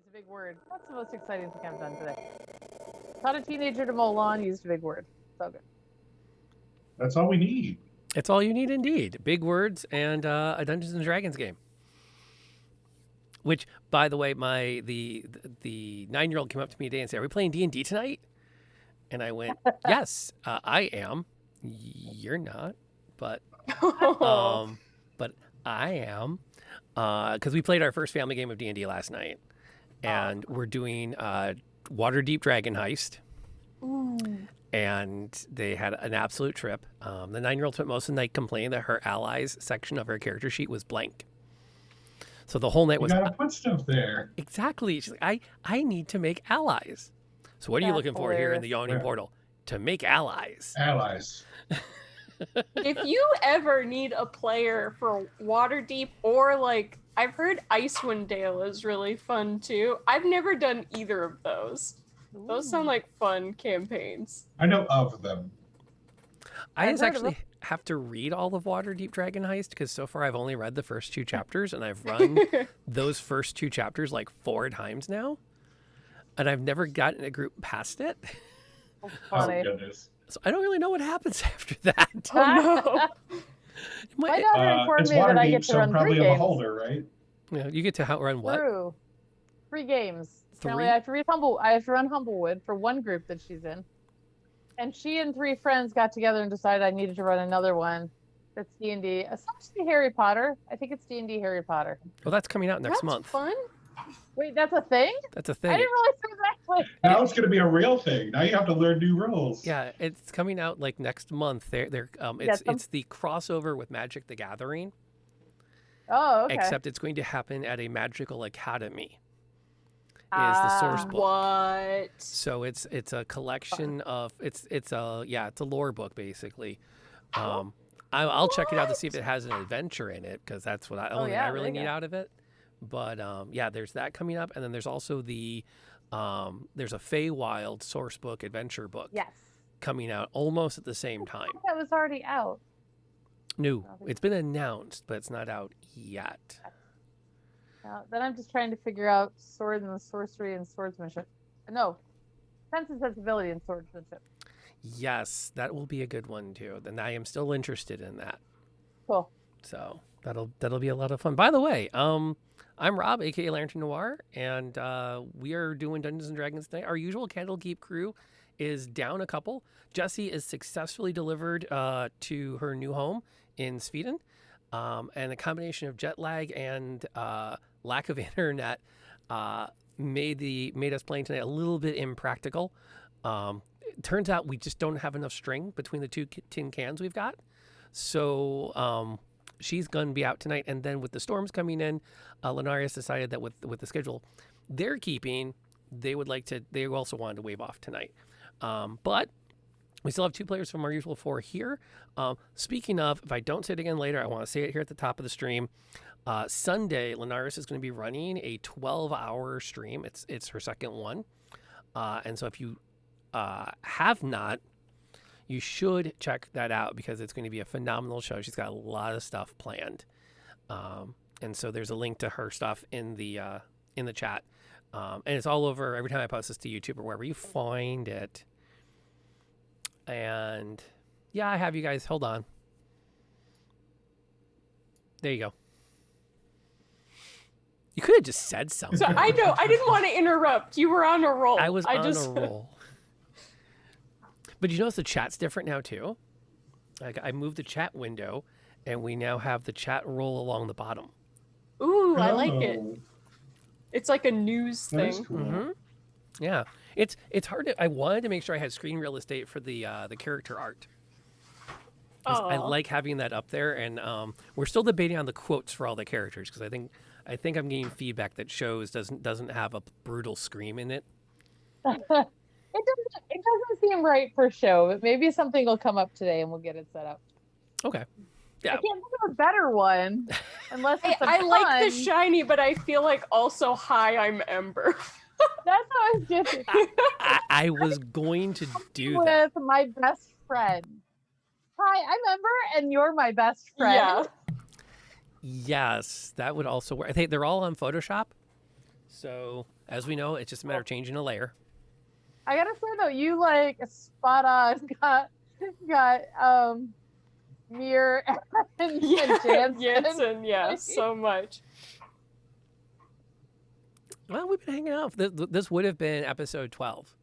a big word. That's the most exciting thing I've done today. Taught a teenager to mow lawn, used a big word. So good. That's all we need. It's all you need indeed. Big words and a Dungeons and Dragons game. Which, by the way, the 9-year-old came up to me today and said, "Are we playing D&D tonight?" And I went, "Yes, I am. You're not, but but I am." Because we played our first family game of D&D last night, and we're doing Waterdeep Dragon Heist. Ooh. And they had an absolute trip. The 9-year-old spent most of the night complaining that her allies section of her character sheet was blank. So the whole night was... You gotta put stuff there. Exactly. She's like, I need to make allies. So what are you looking for here in the Yawning Yeah. Portal? To make allies. Allies. If you ever need a player for Waterdeep or like I've heard Icewind Dale is really fun too. I've never done either of those. Those sound like fun campaigns. I know of them. I I've heard of actually have to read all of Waterdeep Dragon Heist because so far I've only read the first 2 chapters, and I've run those first 2 chapters like 4 times now, and I've never gotten a group past it. Oh, Oh, funny. goodness. So I don't really know what happens after that. Oh My daughter informed It's me that I Waterdeep, get to so run 3 probably a games. beholder, right? You know, you get to run what? True. 3 games. Apparently 3? I have to run Humblewood for one group that she's in. And she and 3 friends got together and decided I needed to run another one that's D&D. Essentially Harry Potter. I think it's D&D Harry Potter. Well, that's coming out next that's month. fun. Wait, that's a thing? That's a I thing. didn't realize it was actually. Now it's going to be a real thing. Now you have to learn new rules. Yeah, it's coming out like next month. It's the crossover with Magic the Gathering, Oh, okay. except it's going to happen at a magical academy. Is the source book. What? So it's a collection of it's a lore book basically. I'll check it out to see if it has an adventure in it because that's what I Oh, yeah, really there you need go. out of it. But yeah, there's that coming up, and then there's also there's a Feywild source book adventure book Yes. coming out almost at the same time. That was already out. No, it's been announced, but it's not out yet. Then I'm just trying to figure out sword and sorcery and swordsmanship. No, sense and sensibility and swordsmanship. Yes, that will be a good one too. Then I am still interested in that. Cool. So that'll be a lot of fun. By the way, I'm Rob, aka Lantern Noir, and we are doing Dungeons and Dragons tonight. Our usual Candlekeep crew is down a couple. Jessie is successfully delivered to her new home in Sweden, and a combination of jet lag and lack of internet made us playing tonight a little bit impractical. It turns out we just don't have enough string between the 2 tin cans we've got, so she's going to be out tonight. And then with the storms coming in, Lenarius decided that with the schedule they're keeping, they also wanted to wave off tonight. But we still have 2 players from our usual 4 here. Speaking of, if I don't say it again later, I want to say it here at the top of the stream. Sunday, Lenarius is going to be running a 12-hour stream. It's her second one. And so if you have not, you should check that out because it's going to be a phenomenal show. She's got a lot of stuff planned. And so there's a link to her stuff in the chat. And it's all over every time I post this to YouTube or wherever you find it. And yeah, I have you guys. Hold on. There you go. You could have just said something. So I know I didn't want to interrupt. You were on a roll. I was on a roll. But you notice the chat's different now too? Like I moved the chat window and we now have the chat roll along the bottom. Ooh, I like it. Oh, It's like a news that is thing. cool. Mm-hmm. Yeah. It's hard to I wanted to make sure I had screen real estate for the character art. 'Cause I Aw. like having that up there, and we're still debating on the quotes for all the characters because I think I'm getting feedback that shows doesn't have a brutal scream in it. It doesn't seem right for show, but maybe something will come up today and we'll get it set up. Okay. I Yeah. can't think of a better one unless it's I like the pun. shiny, but I feel like also hi, I'm Ember. That's how I was just I was going to do that. with my best friend. Hi, I'm Ember, and you're my best friend. Yeah. Yes, that would also work. I think they're all on Photoshop. So, as we know, it's just a matter of changing a layer. I gotta say though, you like spot on got Mir and Jansen. Jansen, yeah, so much. Well, we've been hanging out. This would have been episode 12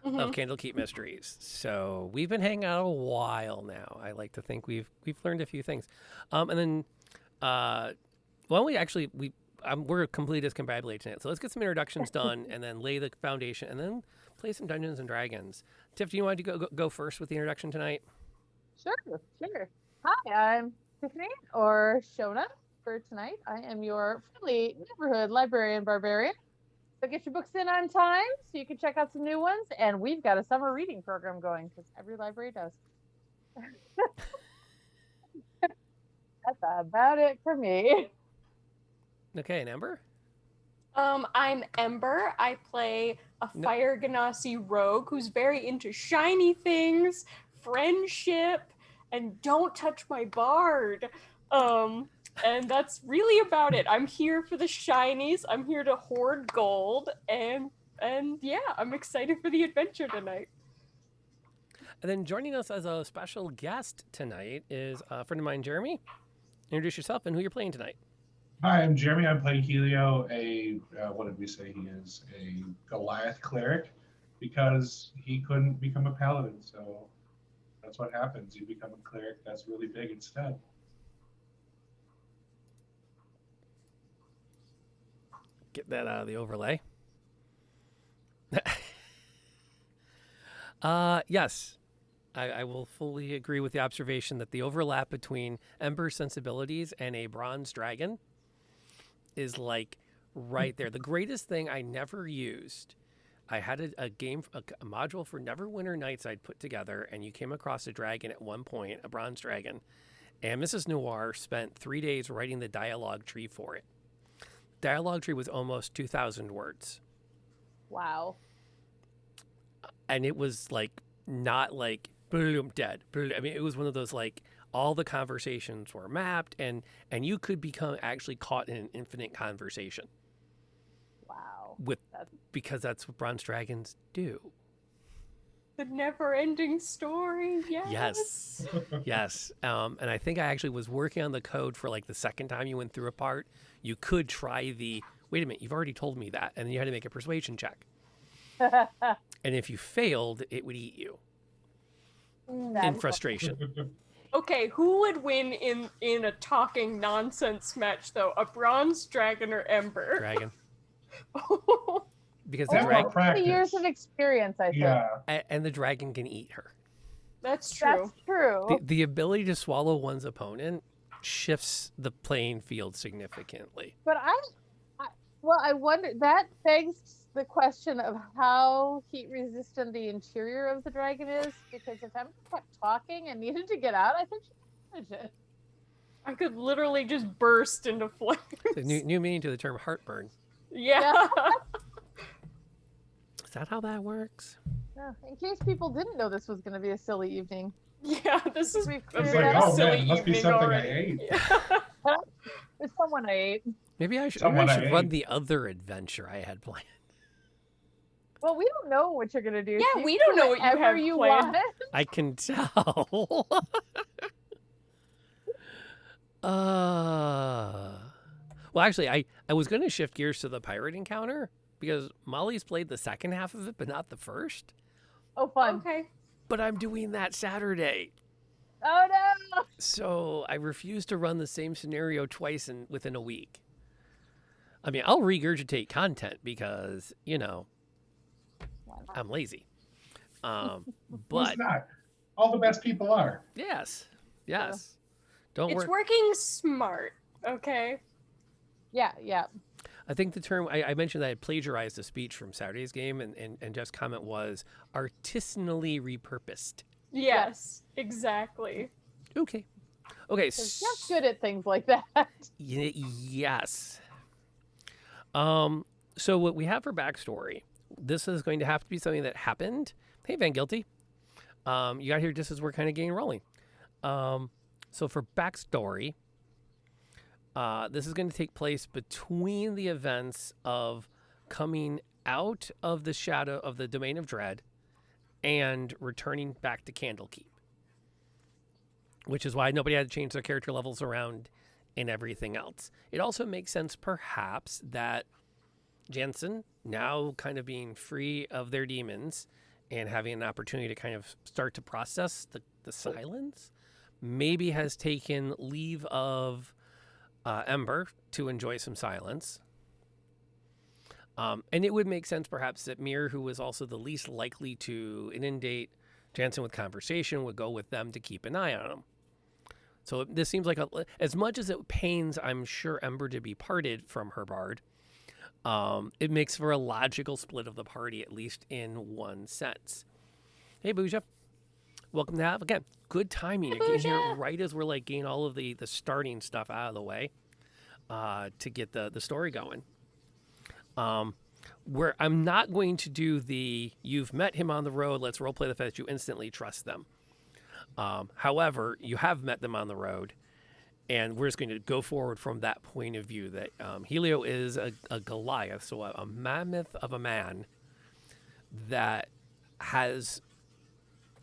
of Mhm. Candlekeep Mysteries. So we've been hanging out a while now. I like to think we've learned a few things. And then, well, we're completely discombobulated tonight. So let's get some introductions done and then lay the foundation and then play some Dungeons and Dragons. Tiff, do you want to go first with the introduction tonight? Sure. Hi, I'm Tiffany or Shona for tonight. I am your friendly neighborhood librarian barbarian. So get your books in on time so you can check out some new ones. And we've got a summer reading program going because every library does. That's about it for me. Okay, and Ember? I'm Ember. I play a Fire Ganassi rogue who's very into shiny things, friendship, and don't touch my bard. And that's really about it. I'm here for the shinies. I'm here to hoard gold, and yeah, I'm excited for the adventure tonight. And then joining us as a special guest tonight is a friend of mine, Jeremy. Introduce yourself and who you're playing tonight. Hi, I'm Jeremy. I'm playing Helio, what did we say he is? A Goliath cleric, because he couldn't become a paladin. So that's what happens. You become a cleric that's really big instead. Get that out of the overlay. Yes, I will fully agree with the observation that the overlap between Ember's sensibilities and a bronze dragon is like right there. The greatest thing I never used, I had a module for Neverwinter Nights I'd put together, and you came across a dragon at one point, a bronze dragon, and Mrs. Noir spent 3 days writing the dialogue tree for it. Dialogue tree was almost 2,000 words. Wow. And it was like, not like, boom, dead. Boom. I mean, it was one of those like, all the conversations were mapped, and you could become actually caught in an infinite conversation. Wow. Because that's what bronze dragons do. The never-ending story. Yes. Yes. And I think I actually was working on the code for like the second time you went through a part. You could try wait a minute, you've already told me that. And then you had to make a persuasion check. And if you failed, it would eat you in frustration. Okay, who would win in a talking nonsense match though? A bronze dragon or Ember? Dragon. Because That's more practice. Years of experience, I think. Yeah. and the dragon can eat her. That's true. That's true. The ability to swallow one's opponent shifts the playing field significantly. But I wonder, that begs the question of how heat resistant the interior of the dragon is, because if Emma kept talking and needed to get out, I think she could manage it. I could literally just burst into flames. The new meaning to the term heartburn. Yeah. Is that how that works? Yeah. In case people didn't know this was going to be a silly evening. Yeah, this is We've It's figured like, out oh silly man, it must be evening something already. I ate. Yeah. It's someone I ate. Maybe I should Someone I run ate. the other adventure I had planned. Well, we don't know what you're going to do. Yeah, so you we can don't do know what you whatever have you planned. want. I can tell. Well, actually, I was going to shift gears to the pirate encounter because Molly's played the second half of it, but not the first. Oh, fun. Okay. But I'm doing that Saturday. Oh, no. So I refuse to run the same scenario twice within a week. I mean, I'll regurgitate content because, I'm lazy. Who's But not? All the best people are. yes. Don't It's worry. working smart, okay? Yeah. I think the term I mentioned that I plagiarized a speech from Saturday's game, and Jeff's comment was artisanally repurposed. Yes, exactly. Okay. Because Jeff's good at things like that. Yes. So what we have for backstory, this is going to have to be something that happened. Hey, Van Guilty. You got here just as we're kind of getting rolling. So for backstory, this is going to take place between the events of coming out of the shadow of the domain of dread and returning back to Candlekeep, which is why nobody had to change their character levels around and everything else. It also makes sense, perhaps, that Jansen, now kind of being free of their demons and having an opportunity to kind of start to process the silence, maybe has taken leave of Ember to enjoy some silence. And it would make sense, perhaps, that Mir, who was also the least likely to inundate Jansen with conversation, would go with them to keep an eye on him. So this seems like, as much as it pains, I'm sure, Ember to be parted from her bard, it makes for a logical split of the party, at least in one sense. Hey, Booja. Welcome to have, again, good timing. You're getting here right as we're like getting all of the starting stuff out of the way to get the story going. Where I'm not going to do you've met him on the road, let's roleplay the fact that you instantly trust them. However, you have met them on the road, and we're just going to go forward from that point of view that Helio is a Goliath, so a mammoth of a man that has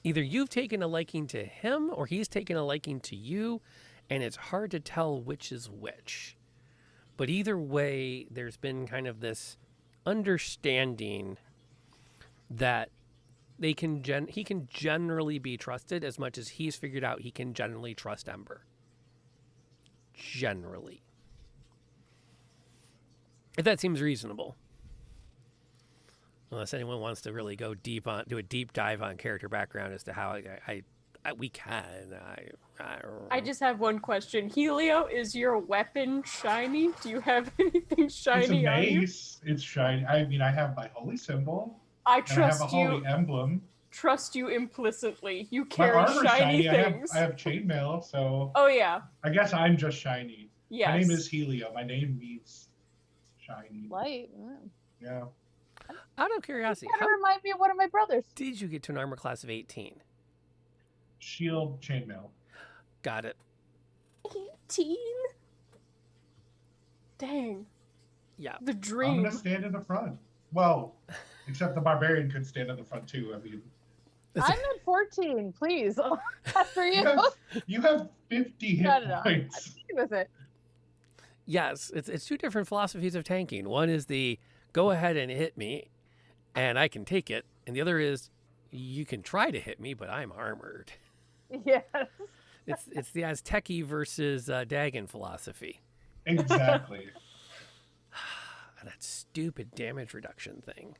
either you've taken a liking to him or he's taken a liking to you, and it's hard to tell which is which. But either way, there's been kind of this understanding that he can generally be trusted as much as he's figured out he can generally trust Ember. Generally. If that seems reasonable. Unless anyone wants to really go do a deep dive on character background as to how we can. I just have one question. Helio, is your weapon shiny? Do you have anything shiny on you? It's a mace. It's shiny. I mean, I have my holy symbol. I And I trust have a you. holy emblem. Trust you implicitly. You My carry armor's shiny shiny. things. I have chainmail, so Oh yeah. I guess I'm just shiny. Yes. My name is Helio. My name means shiny. Light. Yeah. Out of curiosity, Kind how of remind me of one of my brothers. did you get to an armor class of 18? Shield chainmail. Got it. 18? Dang. Yeah. The I'm dream. gonna stand in the front. Well, except the barbarian could stand in the front too. I mean, I'm at 14, please. After you. you have 50 hit No. points. With it. Yes, it's two different philosophies of tanking. One is the go ahead and hit me, and I can take it. And the other is you can try to hit me, but I'm armored. Yes. It's the Azteci versus Dagon philosophy. Exactly. That stupid damage reduction thing.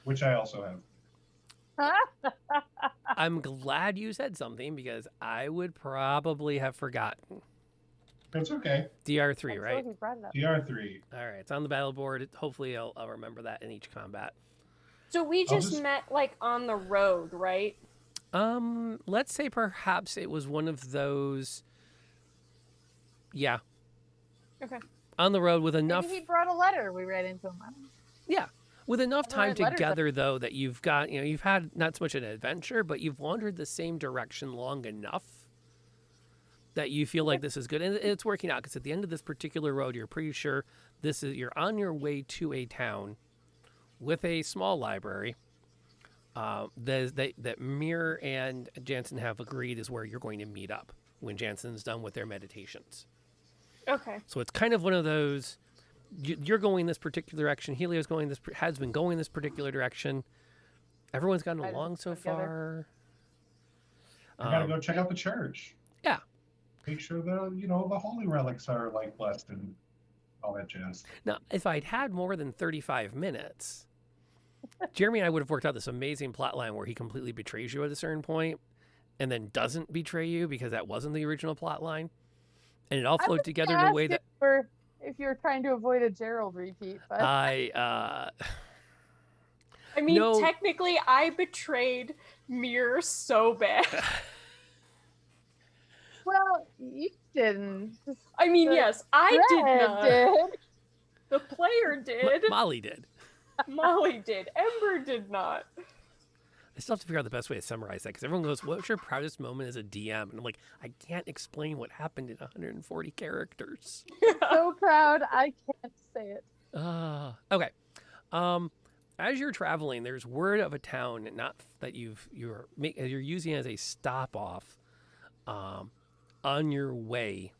Which I also have. I'm glad you said something because I would probably have forgotten. It's okay. DR3, right? He brought it up. DR3. All right, it's on the battle board. Hopefully, I'll remember that in each combat. So we just met like on the road, right? Let's say perhaps it was one of those. Yeah. Okay. On the road with enough. Maybe he brought a letter. We read into him. I don't know. Yeah. With enough time Letters up. together, though, that you've got, you've had not so much an adventure, but you've wandered the same direction long enough that you feel like this is good. And it's working out because at the end of this particular road, you're pretty sure you're on your way to a town with a small library that Mir and Jansen have agreed is where you're going to meet up when Jansen's done with their meditations. Okay. So it's kind of one of those, you're going this particular direction, Helio's has been going this particular direction. Everyone's gotten Right, along so together. far. I gotta go check out the church. Yeah. Make sure the holy relics are like blessed and all that jazz. Now, if I'd had more than 35 minutes, Jeremy and I would have worked out this amazing plot line where he completely betrays you at a certain point and then doesn't betray you because that wasn't the original plot line. And it all flowed together in a way that if you're trying to avoid a Gerald repeat, but I I mean, No. technically, I betrayed Mir so bad. well, you didn't. I mean, The yes, I did Red not. did. The player did. Molly did. Molly did. Ember did not. I still have to figure out the best way to summarize that because everyone goes, "What's your proudest moment as a DM?" And I'm like, I can't explain what happened in 140 characters. So proud, I can't say it. Okay. As you're traveling, there's word of a town not that you're using as a stop off, on your way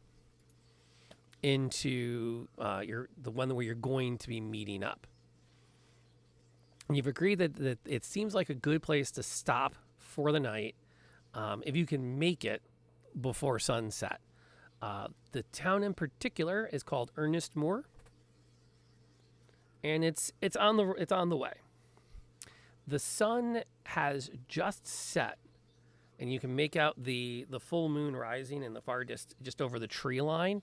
into the one where you're going to be meeting up. And you've agreed that it seems like a good place to stop for the night, if you can make it before sunset. The town in particular is called Ernest Moor, and it's on the way. The sun has just set, and you can make out the full moon rising in the far just over the tree line.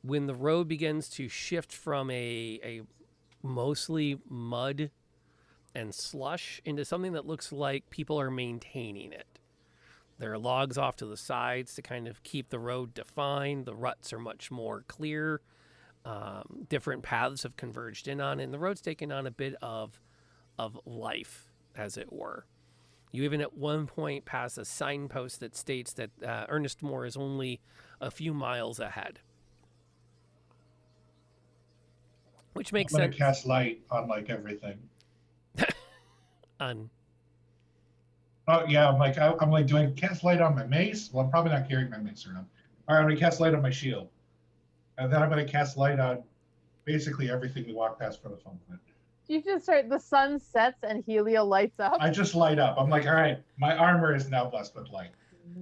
When the road begins to shift from a mostly mud and slush into something that looks like people are maintaining it. There are logs off to the sides to kind of keep the road defined. The ruts are much more clear. Different paths have converged in on, and the road's taken on a bit of life, as it were. You even at one point pass a signpost that states that Ernest Moor is only a few miles ahead. Which makes I'm sense. gonna cast light on like everything. On Oh yeah, I'm like doing cast light on my mace. Well, I'm probably not carrying my mace around. All right, I'm gonna cast light on my shield, and then I'm gonna cast light on basically everything we walk past for the fun of it. You just start. The sun sets and Helio lights up. I just light up. I'm like, all right, my armor is now blessed with light.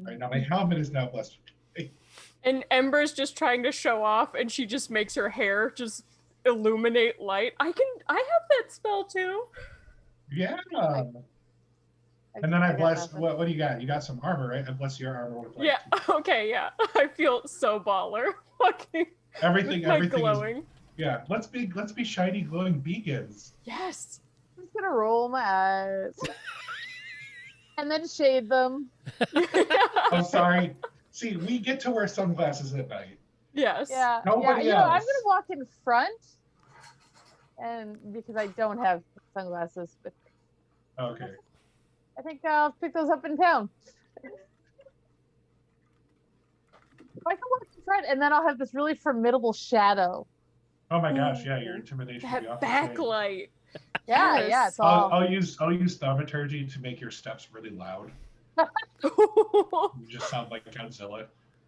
Right now, my helmet is now blessed with light. And Ember's just trying to show off, and she just makes her hair just illuminate light. I have that spell too. Yeah. And then I bless. What do you got? You got some armor, right? I bless your armor with light. Yeah. Too. Okay. Yeah. I feel so baller. Fucking Everything glowing. is. Yeah. Let's be shiny glowing beacons. Yes. I'm just gonna roll my eyes and then shade them. I'm sorry. See, we get to wear sunglasses at night. Yes. Yeah. Nobody yeah. I'm else. gonna walk in front, and because I don't have sunglasses with me. Okay. I think I'll pick those up in town. I can walk in front, and then I'll have this really formidable shadow. Oh my gosh, yeah, your intimidation. That will be off the chain. backlight. Yeah, Yes. yeah. It's all. I'll use thaumaturgy to make your steps really loud. You just sound like Godzilla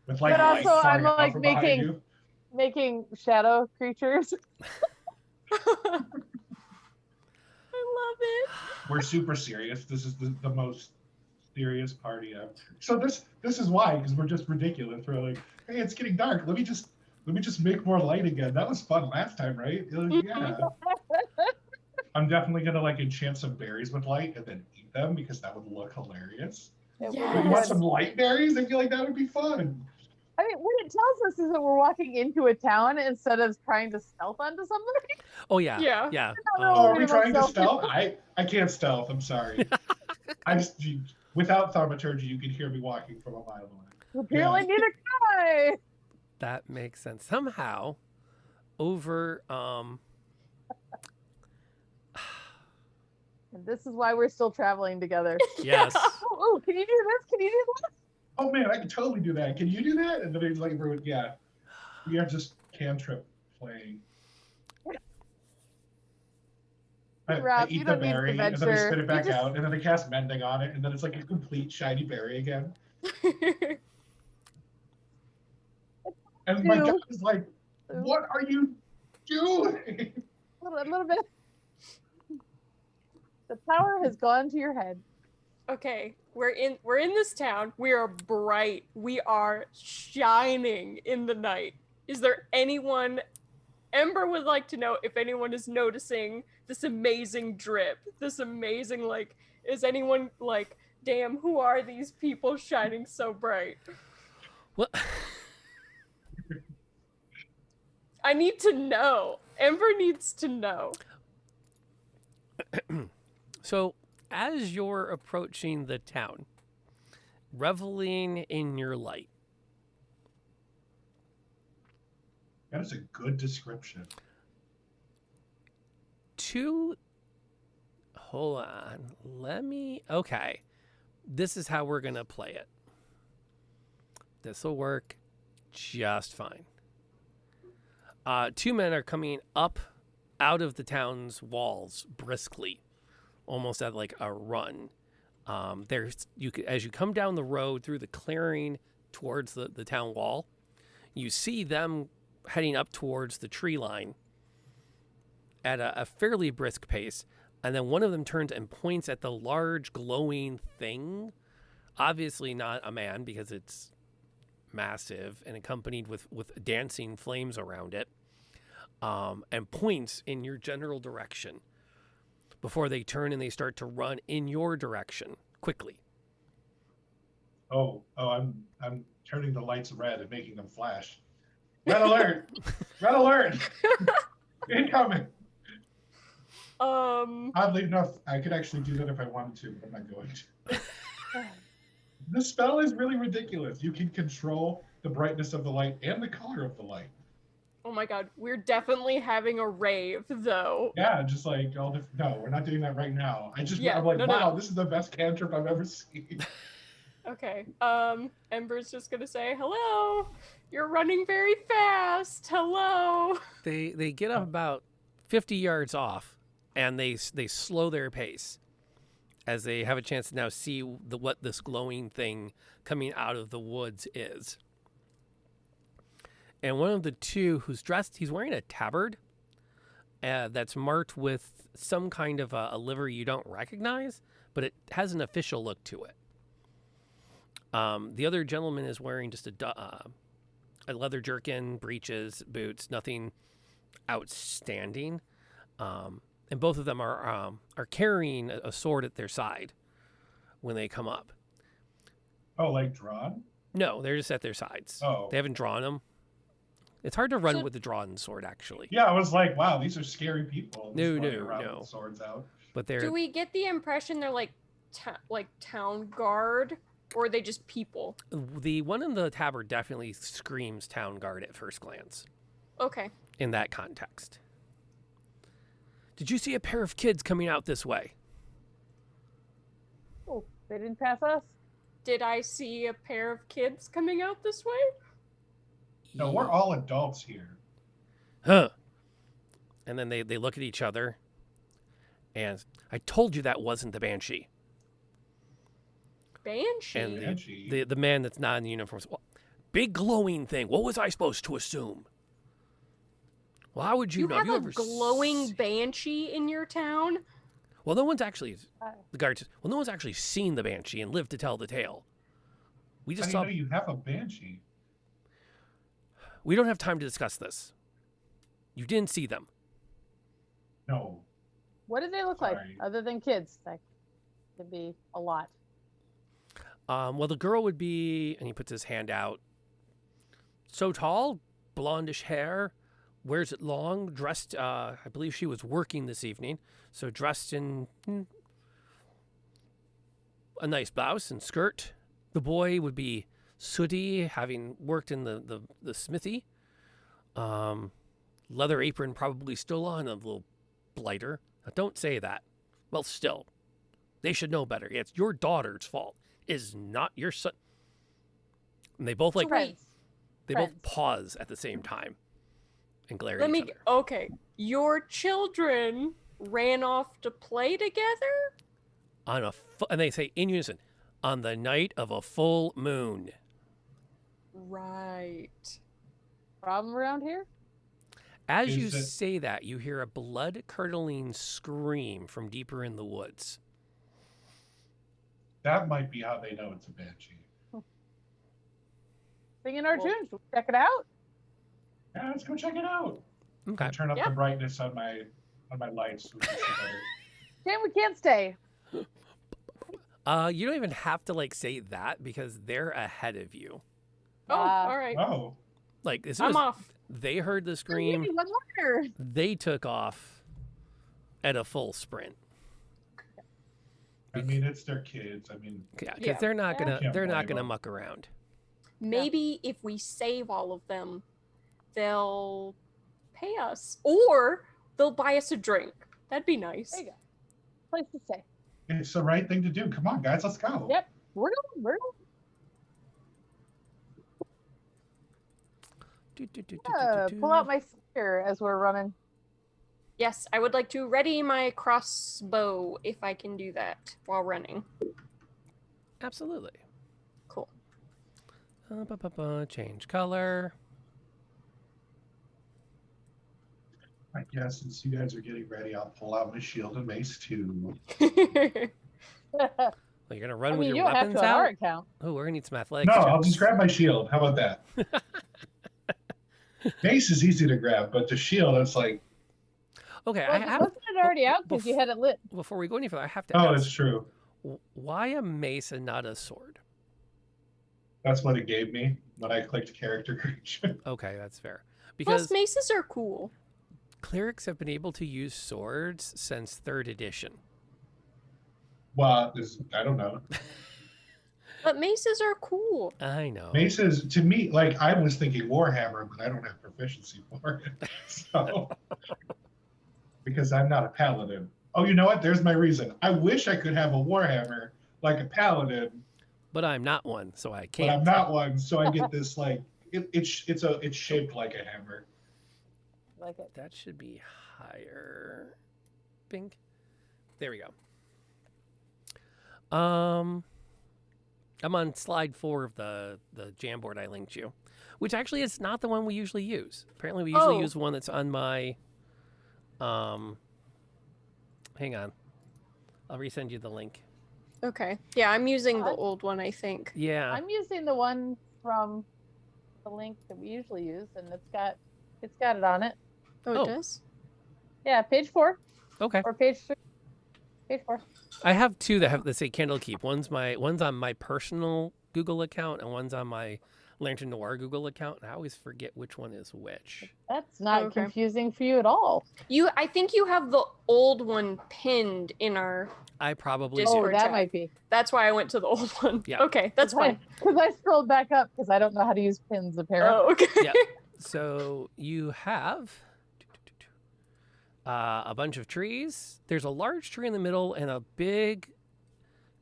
with like But light also, pouring I'm, out like, from behind making- you. Making shadow creatures. I love it. We're super serious. This is the most serious party ever. So this is why, because we're just ridiculous. We're like, hey, it's getting dark. Let me just make more light again. That was fun last time, right? Yeah. I'm definitely gonna like enchant some berries with light and then eat them because that would look hilarious. It Yes. But you would. want some light berries? I feel like that would be fun. I mean, what it tells us is that we're walking into a town instead of trying to stealth onto somebody. oh yeah, Yeah. yeah. don't know. Oh, are we we don't trying to stealth. stealth? I can't stealth. I'm sorry. Without thaumaturgy, you can hear me walking from a mile away. Apparently, neither can I. That makes sense. Somehow, over And this is why we're still traveling together. yes. Oh, can you do this? Can you do that? Oh man, I can totally do that. Can you do that? And then it's like, yeah, we are just cantrip playing. I Rob, you eat the don't need to berry and then I venture. spit it back You just- out and then I cast mending on it and then it's like a complete shiny berry again. And my Ew. gut is like, what are you doing? A little bit. The power has gone to your head. Okay, we're in this town. We are bright. We are shining in the night. Is there anyone? Ember would like to know if anyone is noticing this amazing drip. This amazing, like, is anyone like, damn, who are these people shining so bright? Well, I need to know. Ember needs to know. so as you're approaching the town, reveling in your light, That is a good description. hold on, okay, this is how we're gonna play it. This will work just fine. Two men are coming up out of the town's walls briskly, almost at like a run. As you come down the road through the clearing towards the town wall, you see them heading up towards the tree line at a fairly brisk pace. And then one of them turns and points at the large glowing thing. Obviously not a man because it's massive and accompanied with dancing flames around it. And points in your general direction before they turn and they start to run in your direction quickly. I'm turning the lights red and making them flash. Red alert! Red alert! Incoming! Oddly enough, I could actually do that if I wanted to, but I'm not going to. The spell is really ridiculous. You can control the brightness of the light and the color of the light. Oh my god, we're definitely having a rave, though. Yeah, just like all different. No, we're not doing that right now. Yeah, I'm like, no, wow, no. this is the best cantrip I've ever seen. Okay, Ember's just gonna say, hello, you're running very fast, hello. They get up about 50 yards off, and they slow their pace as they have a chance to now see what this glowing thing coming out of the woods is. And one of the two who's dressed, he's wearing a tabard that's marked with some kind of a livery you don't recognize, but it has an official look to it. The other gentleman is wearing just a leather jerkin, breeches, boots, nothing outstanding. And both of them are carrying a sword at their side when they come up. Oh, like drawn? No, they're just at their sides. Oh. They haven't drawn them. It's hard to run with the drawn sword, actually. Yeah, I was like, wow, these are scary people. No, Just running no, around no. with swords out. But they're Do we get the impression they're like town guard, or are they just people? the one in the tabard definitely screams town guard at first glance Okay. in that context. Did you see a pair of kids coming out this way? Oh, they didn't pass us? Did I see a pair of kids coming out this way? No, we're all adults here. Huh. And then they look at each other, and I told you that wasn't the banshee. Banshee? And Banshee? the man that's not in the uniform said, well, big glowing thing. What was I supposed to assume? Well, how would you know? have a glowing banshee in your town? Well, no one's actually, the guard says, well, no one's actually seen the banshee and lived to tell the tale. We How just do you saw, know you have a banshee? we don't have time to discuss this. You didn't see them. No. What did they look like Sorry. other than kids? That could be a lot. Well, the girl would be, and he puts his hand out, so tall, blondish hair, wears it long, dressed, I believe she was working this evening, so dressed in a nice blouse and skirt. The boy would be sooty, having worked in the smithy. Leather apron probably still on, a little blighter. Now, don't say that. Well, still, they should know better. It's your daughter's fault. Is not your son. And they both like Friends. they Friends. both pause at the same time and glare Let at me. each other. Okay. Your children ran off to play together? And they say in unison, on the night of a full moon. Right. Problem around here? As Is you it- say that, you hear a blood-curdling scream from deeper in the woods. That might be how they know it's a banshee. Singing our Well- tunes. Check it out. Yeah, let's go check it out. Okay. I turn up Yeah. the brightness on my lights. So we can see better. Damn, we can't stay. You don't even have to like say that because they're ahead of you. Oh, all right. Oh, Like as soon I'm as off. they heard the scream, Maybe one more. they took off at a full sprint. I mean, it's their kids. I mean, Yeah, because Yeah. they're not gonna Can't they're not blame gonna them. muck around. Maybe if we save all of them, they'll pay us, or they'll buy us a drink. That'd be nice. There you go. Place to stay. it's the right thing to do. Come on, guys, let's go. Yep. We're going. We're going. Pull out my spear as we're running. Yes, I would like to ready my crossbow if I can do that while running. Absolutely. Cool. Change color. I guess since you guys are getting ready, I'll pull out my shield and mace too. Well, you're gonna run I with mean, your you don't have weapons to on our out. account. Oh, we're gonna need some athletics. No, checks. I'll just grab my shield. How about that? Mace is easy to grab, but the shield, it's like, Okay, Well, I have. wasn't it already out because you had it lit? Before we go any further, I have to oh, ask. it's true. Why a mace and not a sword? That's what it gave me when I clicked character creation. Okay, that's fair. Plus, Because maces are cool. clerics have been able to use swords since 3rd edition. Well, I don't know. But maces are cool. I know. Maces, to me, like I was thinking Warhammer, but I don't have proficiency for it. So, because I'm not a paladin. Oh, you know what? There's my reason. I wish I could have a Warhammer like a paladin, But I'm not one, so I but can't. I'm not one. So I get this like it's shaped like a hammer. Like it. That should be higher. Bing. There we go. I'm on slide 4 of the Jamboard I linked you, which actually is not the one we usually use. Apparently, we usually use one that's on my. Hang on, I'll resend you the link. Okay. Yeah, I'm using the old one, I think. Yeah. I'm using the one from the link that we usually use, and it's got it on it. Oh, Oh. it does? Yeah, page 4 Okay. or page 3. Page 4. I have two that say Candlekeep. One's on my personal Google account, and one's on my Lantern Noir Google account. And I always forget which one is which. That's not Okay. confusing for you at all. I think you have the old one pinned in our. I probably Just- do. Oh, Discord that chat. might be. That's why I went to the old one. Yeah. Okay, that's fine. Because I scrolled back up because I don't know how to use pins apparently. Oh, okay. Yeah. So you have a bunch of trees. There's a large tree in the middle and a big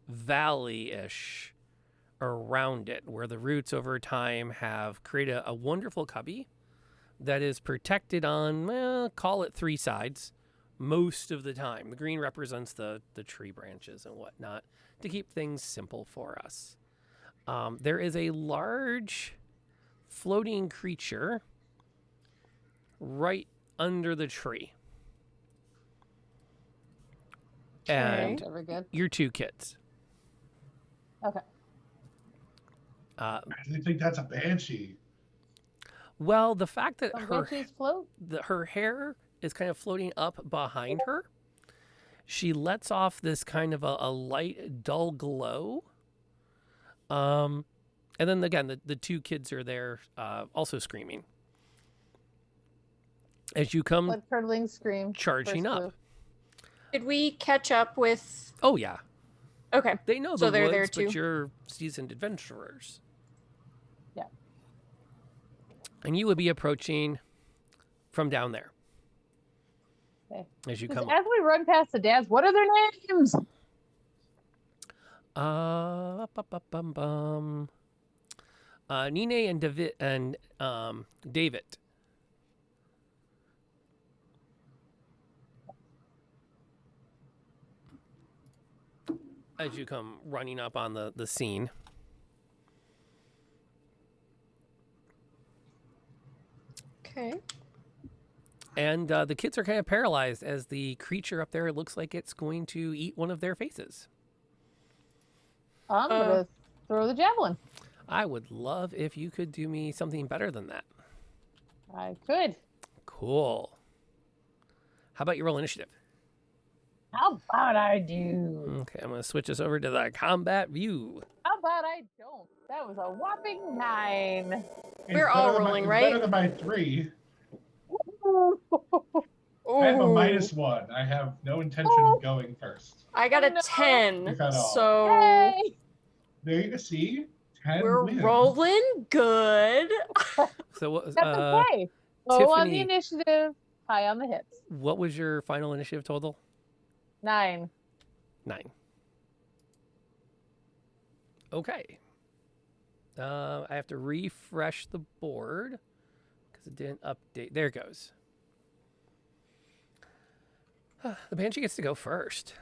valley-ish around it, where the roots over time have created a wonderful cubby that is protected on, well, call it 3 sides most of the time. The green represents the tree branches and whatnot to keep things simple for us. There is a large floating creature right under the tree. And Very good. your 2 kids. Okay. I think that's a banshee. Well, the fact that Some her banshees float. her hair is kind of floating up behind her, she lets off this kind of a light, dull glow. And then again, the 2 kids are there, also screaming. As you come Blood curdling scream. charging First up. clue. Did we catch up with. Oh yeah, Okay. they know So the they're woods, there but too. you're seasoned adventurers. Yeah. And you would be approaching from down there. Okay. As you Just come as we run past the dads, what are their names? Nine and David David. As you come running up on the scene. Okay. And the kids are kind of paralyzed as the creature up there looks like it's going to eat one of their faces. I'm gonna throw the javelin. I would love if you could do me something better than that. I could. Cool. How about you roll initiative? How about I do? Okay, I'm going to switch us over to the combat view. How about I don't? That was a whopping 9. We're all Better than rolling, it's right? Better than my 3. Ooh. I have a Ooh. -1. I have no intention of going first. I got a No. 10. You got all. So Yay! There you go. See, 10 we're wins. rolling good. So what, That's okay. Low on the Tiffany- initiative, high on the hits. what was your final initiative total? 9. 9. Okay. I have to refresh the board because it didn't update. There it goes. The banshee gets to go first.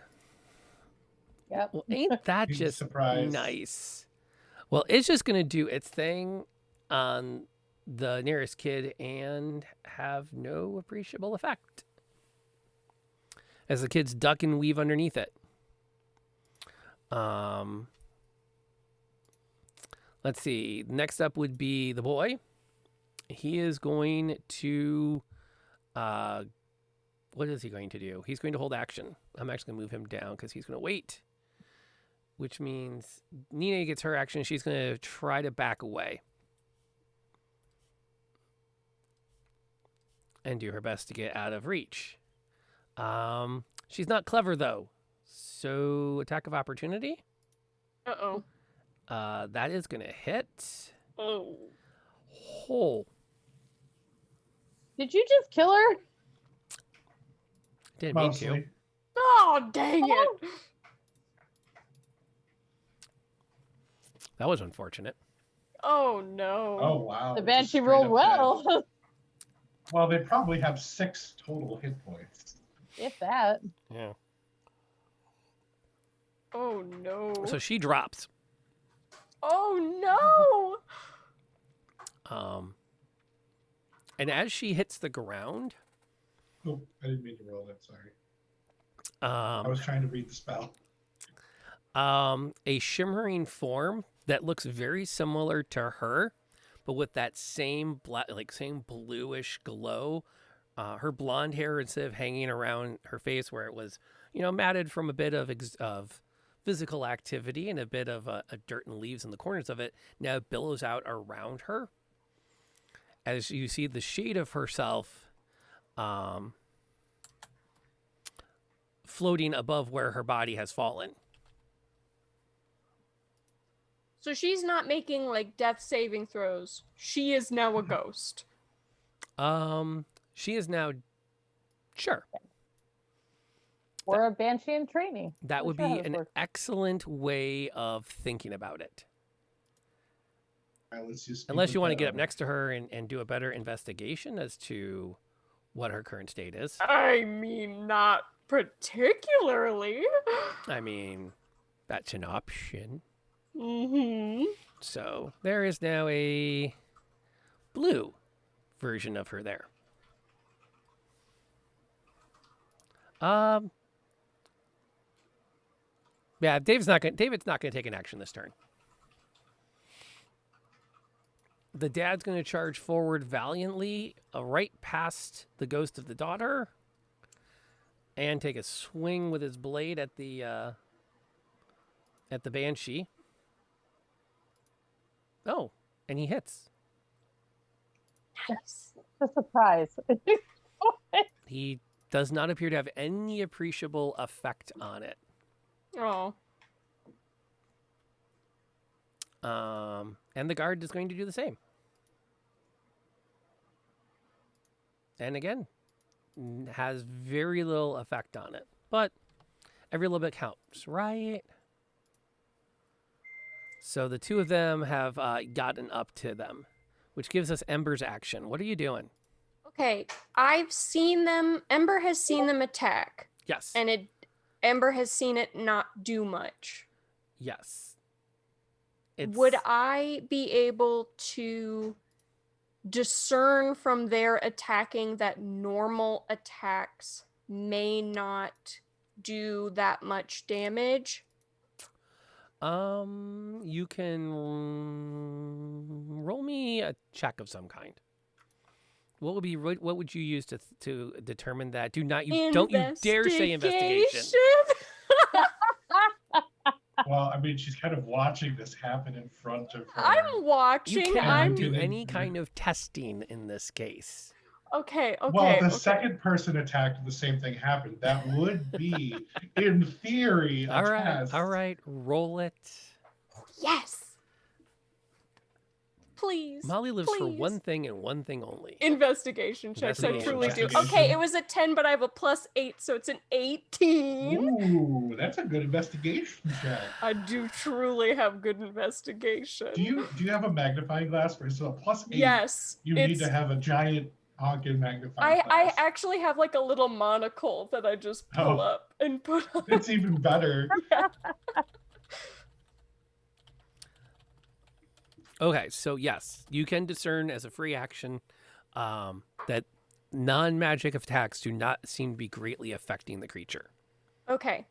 Yep. Well, ain't that Big just surprise. nice? Well, it's just going to do its thing on the nearest kid and have no appreciable effect as the kids duck and weave underneath it. Let's see. Next up would be the boy. He is going to what is he going to do? He's going to hold action. I'm actually going to move him down because he's going to wait, which means Nina gets her action. She's going to try to back away and do her best to get out of reach. She's not clever, though. So, attack of opportunity. Uh-oh. That is going to hit. Oh. Oh, Did you just kill her? didn't mean to. Mostly. Oh, dang it. That was unfortunate. Oh, no. Oh wow. The just banshee straight rolled up well. dead. Well, they probably have 6 total hit points. If that. Yeah. Oh, no. So she drops. Oh, no. And as she hits the ground, Oh, I didn't mean to roll that. Sorry. I was trying to read the spell. a shimmering form that looks very similar to her, but with that same same bluish glow. Her blonde hair, instead of hanging around her face where it was, matted from a bit of physical activity and a bit of a dirt and leaves in the corners of it, now billows out around her. As you see the shade of herself floating above where her body has fallen. So she's not making, like, death saving throws. She is now a ghost. She is now, sure. Or a banshee in training. That Not would sure how be this an works. excellent way of thinking about it. All right, let's just speak Unless with you want to that get up one. next to her and do a better investigation as to what her current state is. I mean, not particularly. I mean, that's an option. Mm-hmm. So there is now a blue version of her there. Yeah, David's not gonna take an action this turn. The dad's gonna charge forward valiantly, right past the ghost of the daughter, and take a swing with his blade at the banshee. Oh, and he hits. Nice. It's a surprise. He does not appear to have any appreciable effect on it. Oh. And the guard is going to do the same. And again, has very little effect on it. But every little bit counts, right? So the two of them have gotten up to them, which gives us Ember's action. What are you doing? Okay, I've seen them. Ember has seen them attack, Yes. and Ember has seen it not do much. Yes. Would I be able to discern from their attacking that normal attacks may not do that much damage? You can roll me a check of some kind. What would you use to determine that? Don't you dare say investigation. Well, I mean, she's kind of watching this happen in front of her. I'm You watching. cannot I'm do any kind of testing in this case. okay. Well, the okay. second person attacked, the same thing happened. That would be, in theory, a test. All right, roll it. Yes. Please. Molly lives for please. one thing and one thing only. Investigation checks. I Investigation truly do. checks. Okay, it was a 10, but I have a +8, so it's an 18. Ooh, that's a good investigation check. I do truly have good investigation. Do you have a magnifying glass for so a +8? Yes. You need to have a giant Honking magnifying I glass. actually have like a little monocle that I just pull Oh. up and put on. It's even better. Okay, so yes, you can discern as a free action that non-magic attacks do not seem to be greatly affecting the creature. Okay.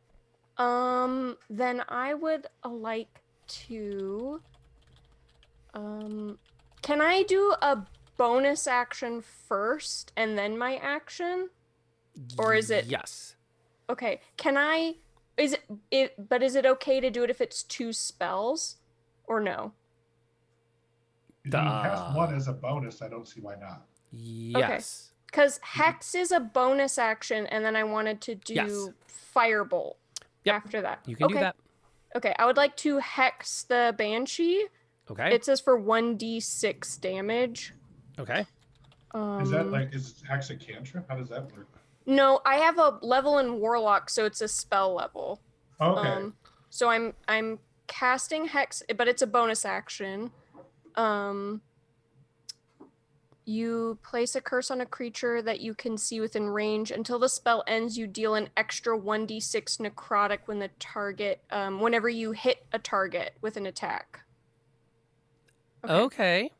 Then I would like to can I do a bonus action first and then my action? Or is it Yes. Okay. Can I is it okay to do it if it's 2 spells or no? If you cast one as a bonus, I don't see why not. Yes. Because Hex is a bonus action, and then I wanted to do Yes. Firebolt Yep. after that. You can do that. Okay, I would like to Hex the Banshee. Okay. It says for 1d6 damage. Okay. Is that like, is Hex a cantrip? How does that work? No, I have a level in Warlock, so it's a spell level. Okay. So I'm casting Hex, but it's a bonus action. You place a curse on a creature that you can see within range. Until the spell ends, you deal an extra 1d6 necrotic when the target, whenever you hit a target with an attack. Okay.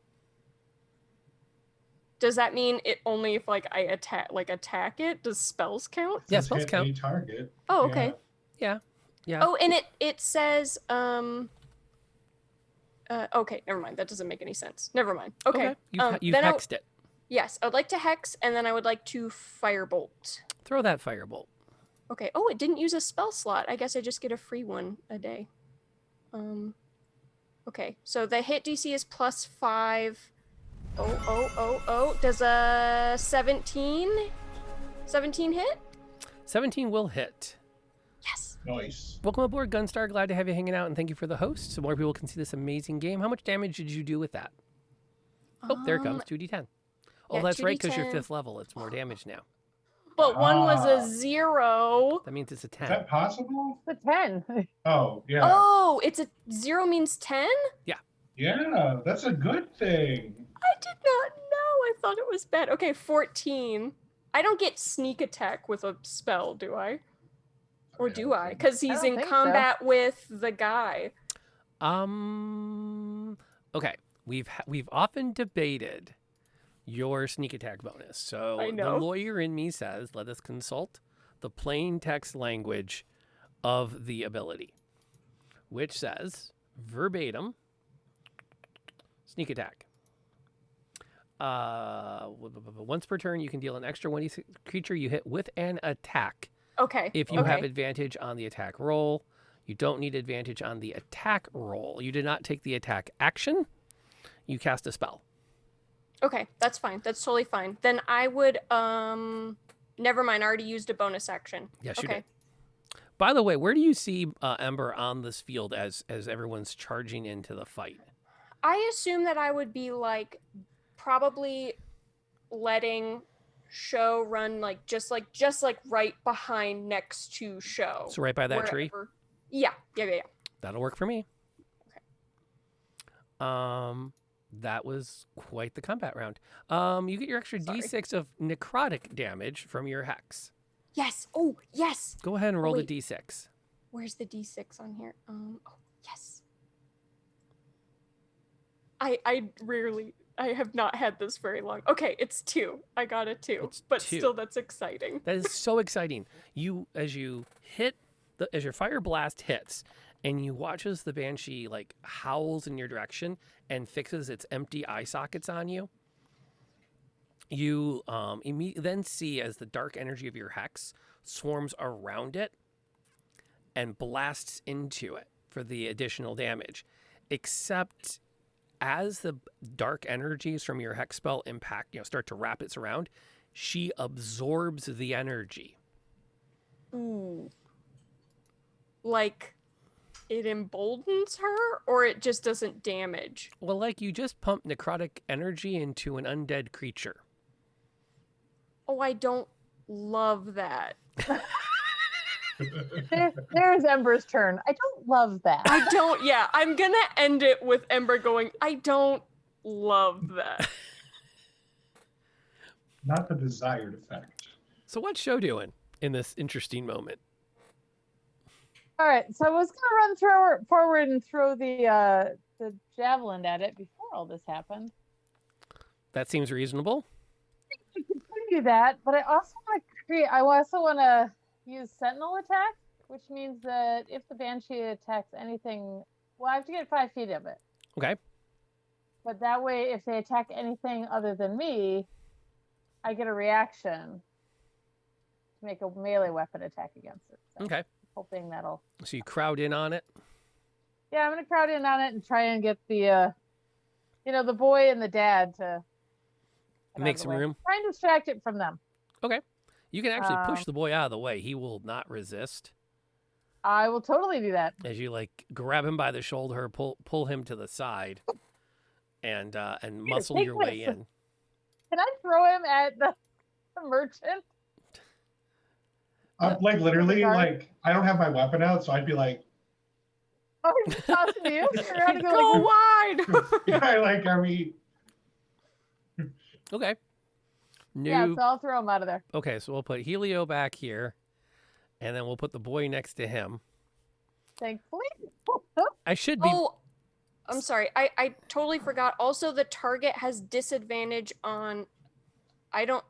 Does that mean it only if like I attack it? Does spells count? Yeah, Just spells hit count. a target. Oh, okay. Yeah. Oh, and it says okay, never mind. That doesn't make any sense. Never mind. Okay. You've then hexed it. Yes, I would like to Hex, and then I would like to Firebolt. Throw that firebolt. Okay. Oh, it didn't use a spell slot. I guess I just get a free one a day. Okay, so the hit DC is +5. Oh. Does a 17 hit? 17 will hit. Yes. Nice. Welcome aboard, Gunstar. Glad to have you hanging out, and thank you for the host, so more people can see this amazing game. How much damage did you do with that? Oh, there it comes. 2d10. Oh, yeah, that's right, because you're 2d10. 5th level. It's more damage now. But one was a 0. That means it's a 10. Is that possible? It's a 10. Oh, yeah. Oh, it's a 0 means 10? Yeah, that's a good thing. I did not know. I thought it was bad. Okay, 14. I don't get sneak attack with a spell, do I? Or do I? Because he's don't in think so. combat with the guy. Okay. We've often debated your sneak attack bonus. So I the know. lawyer in me says, let us consult the plain text language of the ability, which says verbatim sneak attack. Once per turn, you can deal an extra 1d6 creature you hit with an attack. Okay. If you okay. have advantage on the attack roll, you don't need advantage on the attack roll. You did not take the attack action. You cast a spell. Okay, that's fine. That's totally fine. Then I would never mind. I already used a bonus action. Yes, you okay. did. By the way, where do you see Ember on this field as everyone's charging into the fight? I assume that I would be like probably letting Show run like just right behind next to Show. So right by that tree? wherever- Yeah. That'll work for me. Okay. That was quite the combat round. You get your extra Sorry. d6 of necrotic damage from your hex. Yes. Oh, yes. Go ahead and roll wait. the d6. Where's the D6 on here? Oh, yes. I have not had this very long. Okay, it's 2. I got a 2. It's but 2. still that's exciting. That is so exciting. As your fire blast hits, and you watch as the banshee like howls in your direction and fixes its empty eye sockets on you. You then see as the dark energy of your hex swarms around it and blasts into it for the additional damage. Except as the dark energies from your hex spell impact, start to wrap its around, she absorbs the energy. Ooh. Like it emboldens her or it just doesn't damage? Well, like you just pump necrotic energy into an undead creature. Oh, I don't love that. There's Ember's turn. I don't love that. I don't, yeah, I'm gonna end it with Ember going, I don't love that. not the desired effect. So what's Show doing in this interesting moment? All right, so I was gonna run forward and throw the javelin at it before all this happened. That seems reasonable. I can do that, but I also want to use sentinel attack, which means that if the banshee attacks anything, well, I have to get 5 feet of it. Okay. But that way, if they attack anything other than me, I get a reaction to make a melee weapon attack against it. So Okay. hoping that'll. So you crowd in on it. Yeah, I'm gonna crowd in on it and try and get the, the boy and the dad to get out Make of the some way. room. Try and distract it from them. Okay. You can actually push the boy out of the way. He will not resist. I will totally do that. As you grab him by the shoulder, pull him to the side, and muscle take your way this. in. Can I throw him at the merchant? Like literally, Sorry. like I don't have my weapon out, so I'd be like, Oh, he's tossing you? You're gonna go Go like, wide. yeah, like are we? Okay. New. yeah, so I'll throw him out of there. Okay, so we'll put Helio back here, and then we'll put the boy next to him. Thankfully. I should be. Oh, I'm sorry. I totally forgot. Also, the target has disadvantage on.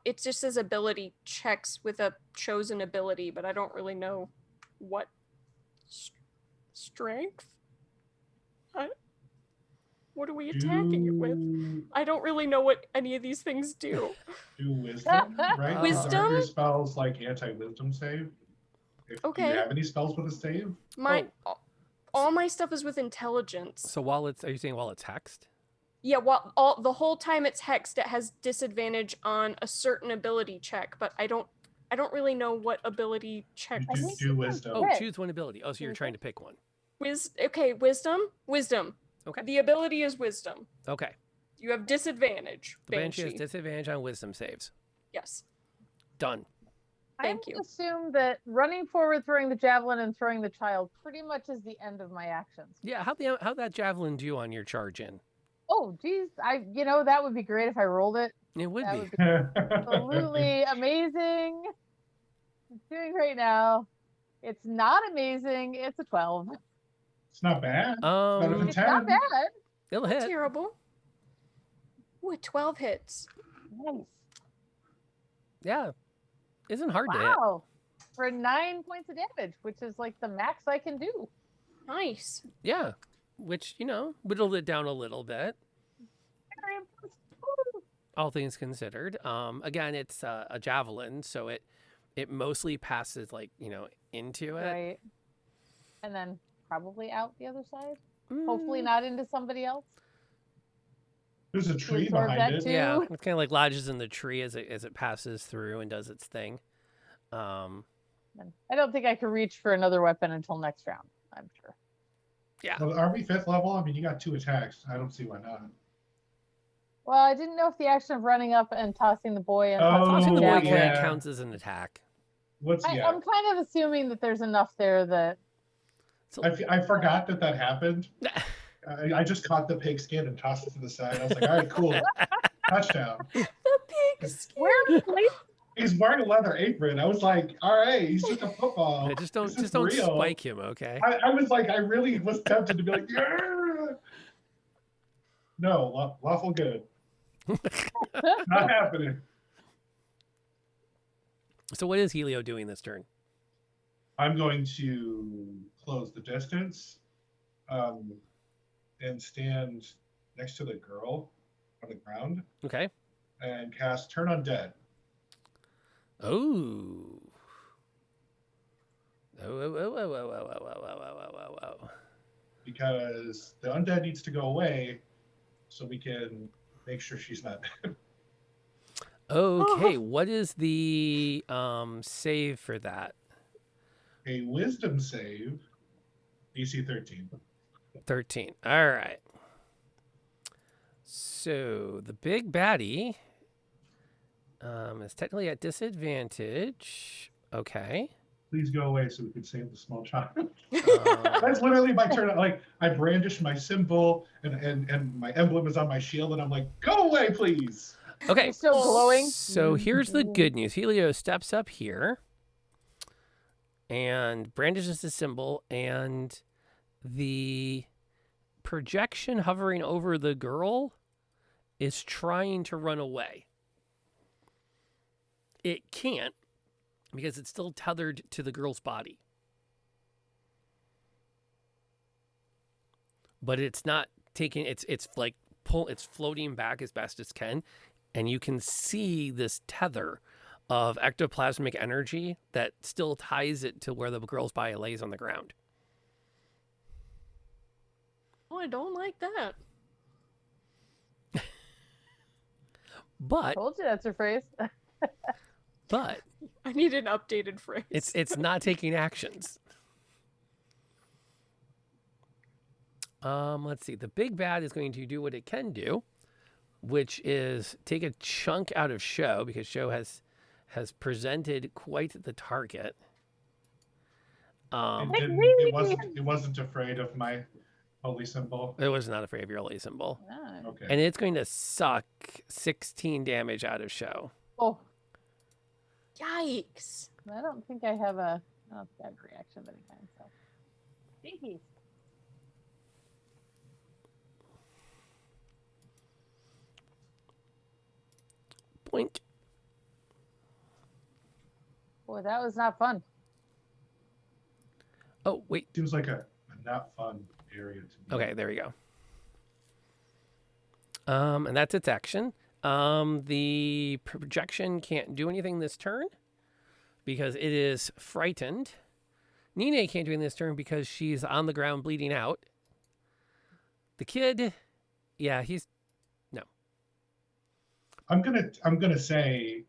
It just says ability checks with a chosen ability, but I don't really know what strength. What are we attacking it with? I don't really know what any of these things do. Do wisdom, right? Wisdom? Aren't your spells like anti-wisdom save? Do Okay. you have any spells with a save? All my stuff is with intelligence. So are you saying while it's hexed? Yeah, the whole time it's hexed, it has disadvantage on a certain ability check, but I don't really know what ability check. I think Do you wisdom. Oh, Right. choose one ability. Oh, so you're trying to pick one. Wisdom. Okay. The ability is wisdom. Okay. You have disadvantage. The Banshee has disadvantage on wisdom saves. Yes. Done. Thank I you. assume that running forward, throwing the javelin, and throwing the child pretty much is the end of my actions. Yeah. How'd that javelin do on your charge in? Oh, geez. That would be great if I rolled it. It would That be. would be absolutely amazing. It's doing great now. It's not amazing. It's a 12. It's not bad. Better than It's 10. not bad. It'll hit. Terrible. Ooh, 12 hits. Nice. Yeah. Isn't hard to hit. Wow. For 9 points of damage, which is like the max I can do. Nice. Yeah. Which, whittled it down a little bit, Very impressive. Woo. all things considered. Again, it's a javelin, so it mostly passes into it. Right. And then probably out the other side. Mm, Hopefully not into somebody else. There's a tree absorb behind that it. too. Yeah, it kind of lodges in the tree as it passes through and does its thing. And I don't think I can reach for another weapon until next round, I'm sure. Yeah. Well, are we 5th level? I mean, you got 2 attacks. I don't see why not. Well, I didn't know if the action of running up and tossing the boy and Tossing the boy javelin- yeah. counts as an attack. What's I'm kind of assuming that there's enough there that So, I forgot that happened. I just caught the pig skin and tossed it to the side. I was like, all right, cool. Touchdown. The pig skin. where are the police? He's wearing a leather apron. I was like, all right, he's just a football. just This is don't real. spike him, okay? I was like, I really was tempted to be like, yeah. No, lawful good. Not happening. So what is Helio doing this turn? I'm going to close the distance and stand next to the girl on the ground Okay. and cast Turn Undead. Oh. Oh. Because the undead needs to go away so we can make sure she's not dead. Okay, what is the save for that? A wisdom save, DC 13. 13. All right. So the big baddie is technically at disadvantage. Okay. Please go away so we can save the small child. Um, That's literally my turn. Like, I brandish my symbol and my emblem is on my shield and I'm like, go away, please. Okay. You're still glowing. So here's the good news. Helio steps up here and brandishes the symbol, and the projection hovering over the girl is trying to run away. It can't because it's still tethered to the girl's body. But it's not taking it's like it's floating back as best as can, and you can see this tether of ectoplasmic energy that still ties it to where the girl's body lays on the ground. Oh, I don't like that. But Told you that's her phrase. I need an updated phrase. it's not taking actions. Let's see. The big bad is going to do what it can do, which is take a chunk out of Show, because Show has presented quite the target. It wasn't afraid of my holy symbol. It was not afraid of your holy symbol. No. Okay. And it's going to suck 16 damage out of Show. Oh, Yikes. I don't think I have a reaction of any kind. So, stinky. Boink. Boy, that was not fun. Oh, wait. Seems like a not fun area to be. Okay, there we go. And that's its action. The projection can't do anything this turn because it is frightened. Nene can't do anything this turn because she's on the ground bleeding out. The kid, yeah, he's no. I'm gonna say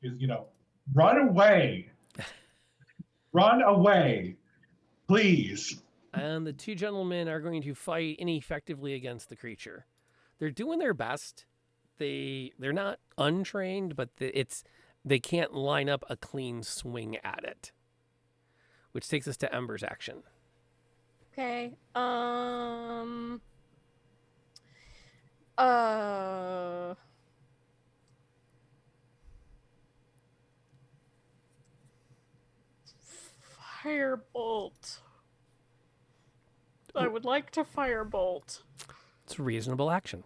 is, run away. Run away. Please. And the two gentlemen are going to fight ineffectively against the creature. They're doing their best. They're not untrained, but they can't line up a clean swing at it. Which takes us to Ember's action. Okay. Firebolt. I would like to firebolt. It's a reasonable action.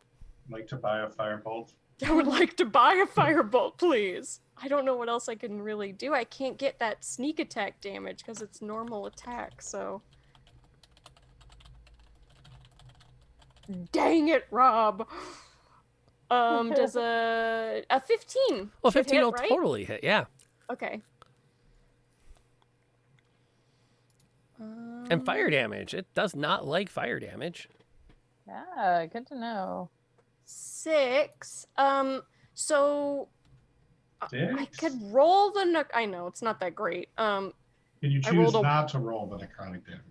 Like to buy a firebolt. I would like to buy a firebolt, please. I don't know what else I can really do. I can't get that sneak attack damage because it's normal attack, so... Dang it, Rob! Does a 15 Well, should 15 hit, will right? totally hit, yeah. Okay. And fire damage. It does not like fire damage. Yeah, good to know. 6. So... I 6? could roll the... I know, it's not that great. Can you I choose rolled a- not to roll the necrotic damage?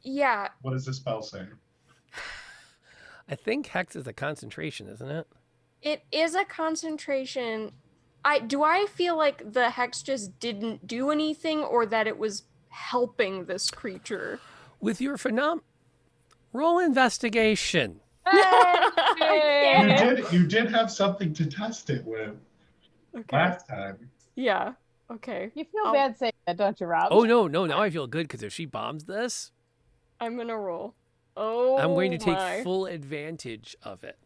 Yeah, What does the spell say? I think Hex is a concentration, isn't it? it is a concentration. Do I feel like the hex just didn't do anything, or that it was helping this creature? With your roll investigation. Hey! You did have something to test it with Okay. last time. Yeah. Okay. You feel I'll- bad saying that, don't you, Rob? Oh, no. Now I feel good because if she bombs this, I'm gonna roll. Oh, I'm going to take my. full advantage of it.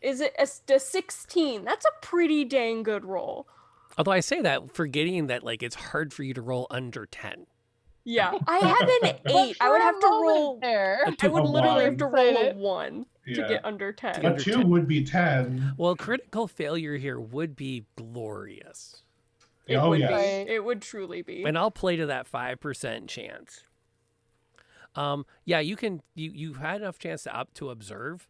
Is it a 16? That's a pretty dang good roll. Although I say that forgetting that it's hard for you to roll under 10. Yeah. I have an But 8. I would for a have to moment roll. there. I would A literally have to roll a Excited. 1 to Yeah. get under 10. get A under 2 10. would be 10. Well, critical failure here would be glorious. It Oh, would yes. be. It would truly be. And I'll play to that 5% chance. Yeah, you had enough chance to observe.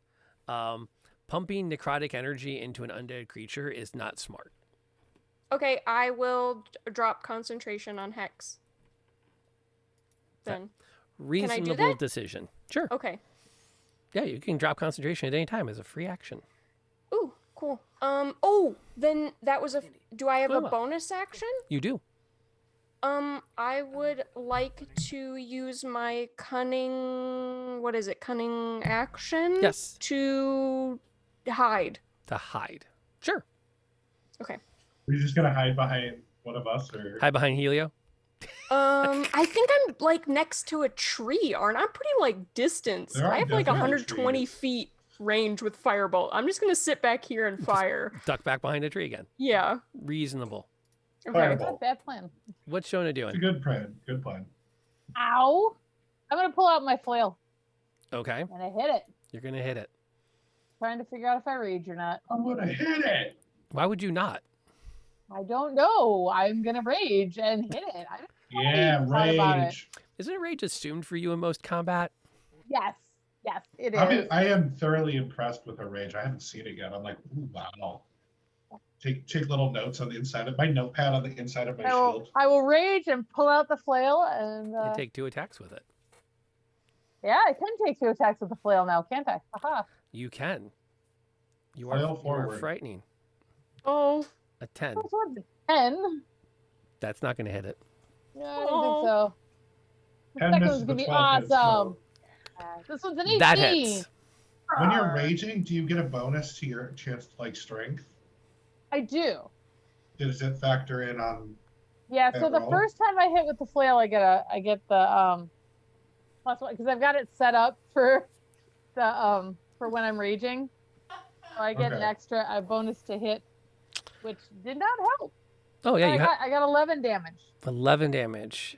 Pumping necrotic energy into an undead creature is not smart. Okay, I will drop concentration on Hex. Then. Reasonable that? decision. Sure. Okay. Yeah, you can drop concentration at any time as a free action. Ooh, cool. Oh, then that was do I have a Well. bonus action? You do. I would like to use my cunning, cunning action? Yes. To hide. To hide. Sure. Okay. Are you just gonna hide behind one of us, or Hide behind Helio. I think I'm like next to a tree, aren't I? I'm pretty like distance. There are I have like definitely 120 trees. feet range with firebolt. I'm just gonna sit back here and fire. Duck back behind a tree again. Yeah. Reasonable. Okay. Fireball. Not a bad plan. What's Shona It's a doing? good plan. Good plan. Ow! I'm gonna pull out my flail Okay. and I hit it, You're going to hit it. trying to figure out if I rage or not. I'm gonna hit it. Why would you not? I don't know. I'm gonna rage and hit it. I don't Yeah, thought about it. rage. Isn't rage assumed for you in most combat? Yes, it is. I am thoroughly impressed with her rage. I haven't seen it yet. I'm like, ooh, wow. Take little notes on the inside of my notepad on the inside of my shield. I will rage and pull out the flail and You take 2 attacks with it. yeah, I can take 2 attacks with the flail now, can't I? Aha. You can. You Flail are forward. frightening. Oh. A 10. This one's a 10. That's not going to hit it. No, I don't think so. The 10 second misses, one's gonna but be 12 hits, awesome. so- This one's an 18. That hits. When you're Arr. raging, do you get a bonus to your chance to like strength? I do. Does it factor in on? Yeah, so That the roll? first time I hit with the flail, I get the +1 because I've got it set up for the for when I'm raging. So I get an Okay. extra a bonus to hit, which did not help. Oh, yeah. You have I got 11 damage. 11 damage.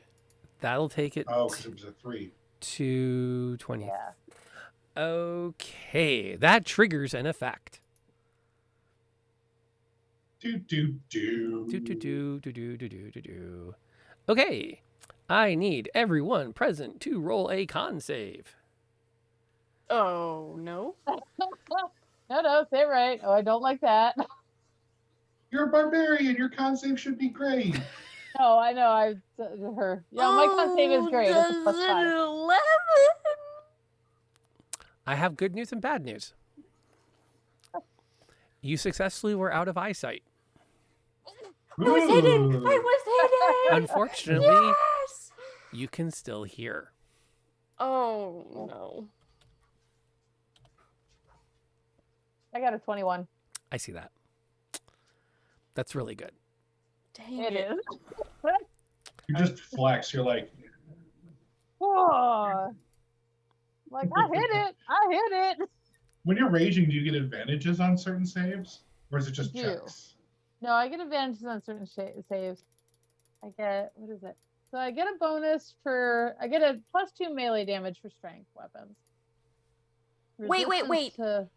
That'll take it Oh, because it was a 3. to 20. Yeah. Okay. That triggers an effect. Do do do. Do, do, do, do, do, do, do, do, do. Okay. I need everyone present to roll a con save. Oh no. No, say it right. Oh, I don't like that. You're a barbarian. Your con save should be great. No, I know. Her. Yeah, my con save is great. It's a does it +5. 11? I have good news and bad news. You successfully were out of eyesight. I was hidden. Ooh. I was hidden. Unfortunately, Yes. you can still hear. Oh no. I got a 21. I see that. That's really good. Dang It it. is. You just flex. You're like, Oh. Like, I hit it. I hit it. when you're raging, do you get advantages on certain saves, or is it just I do. checks? No, I get advantages on certain saves. I get, what is it? So I get a bonus for, I get a +2 melee damage for strength weapons. Wait. Resistance to-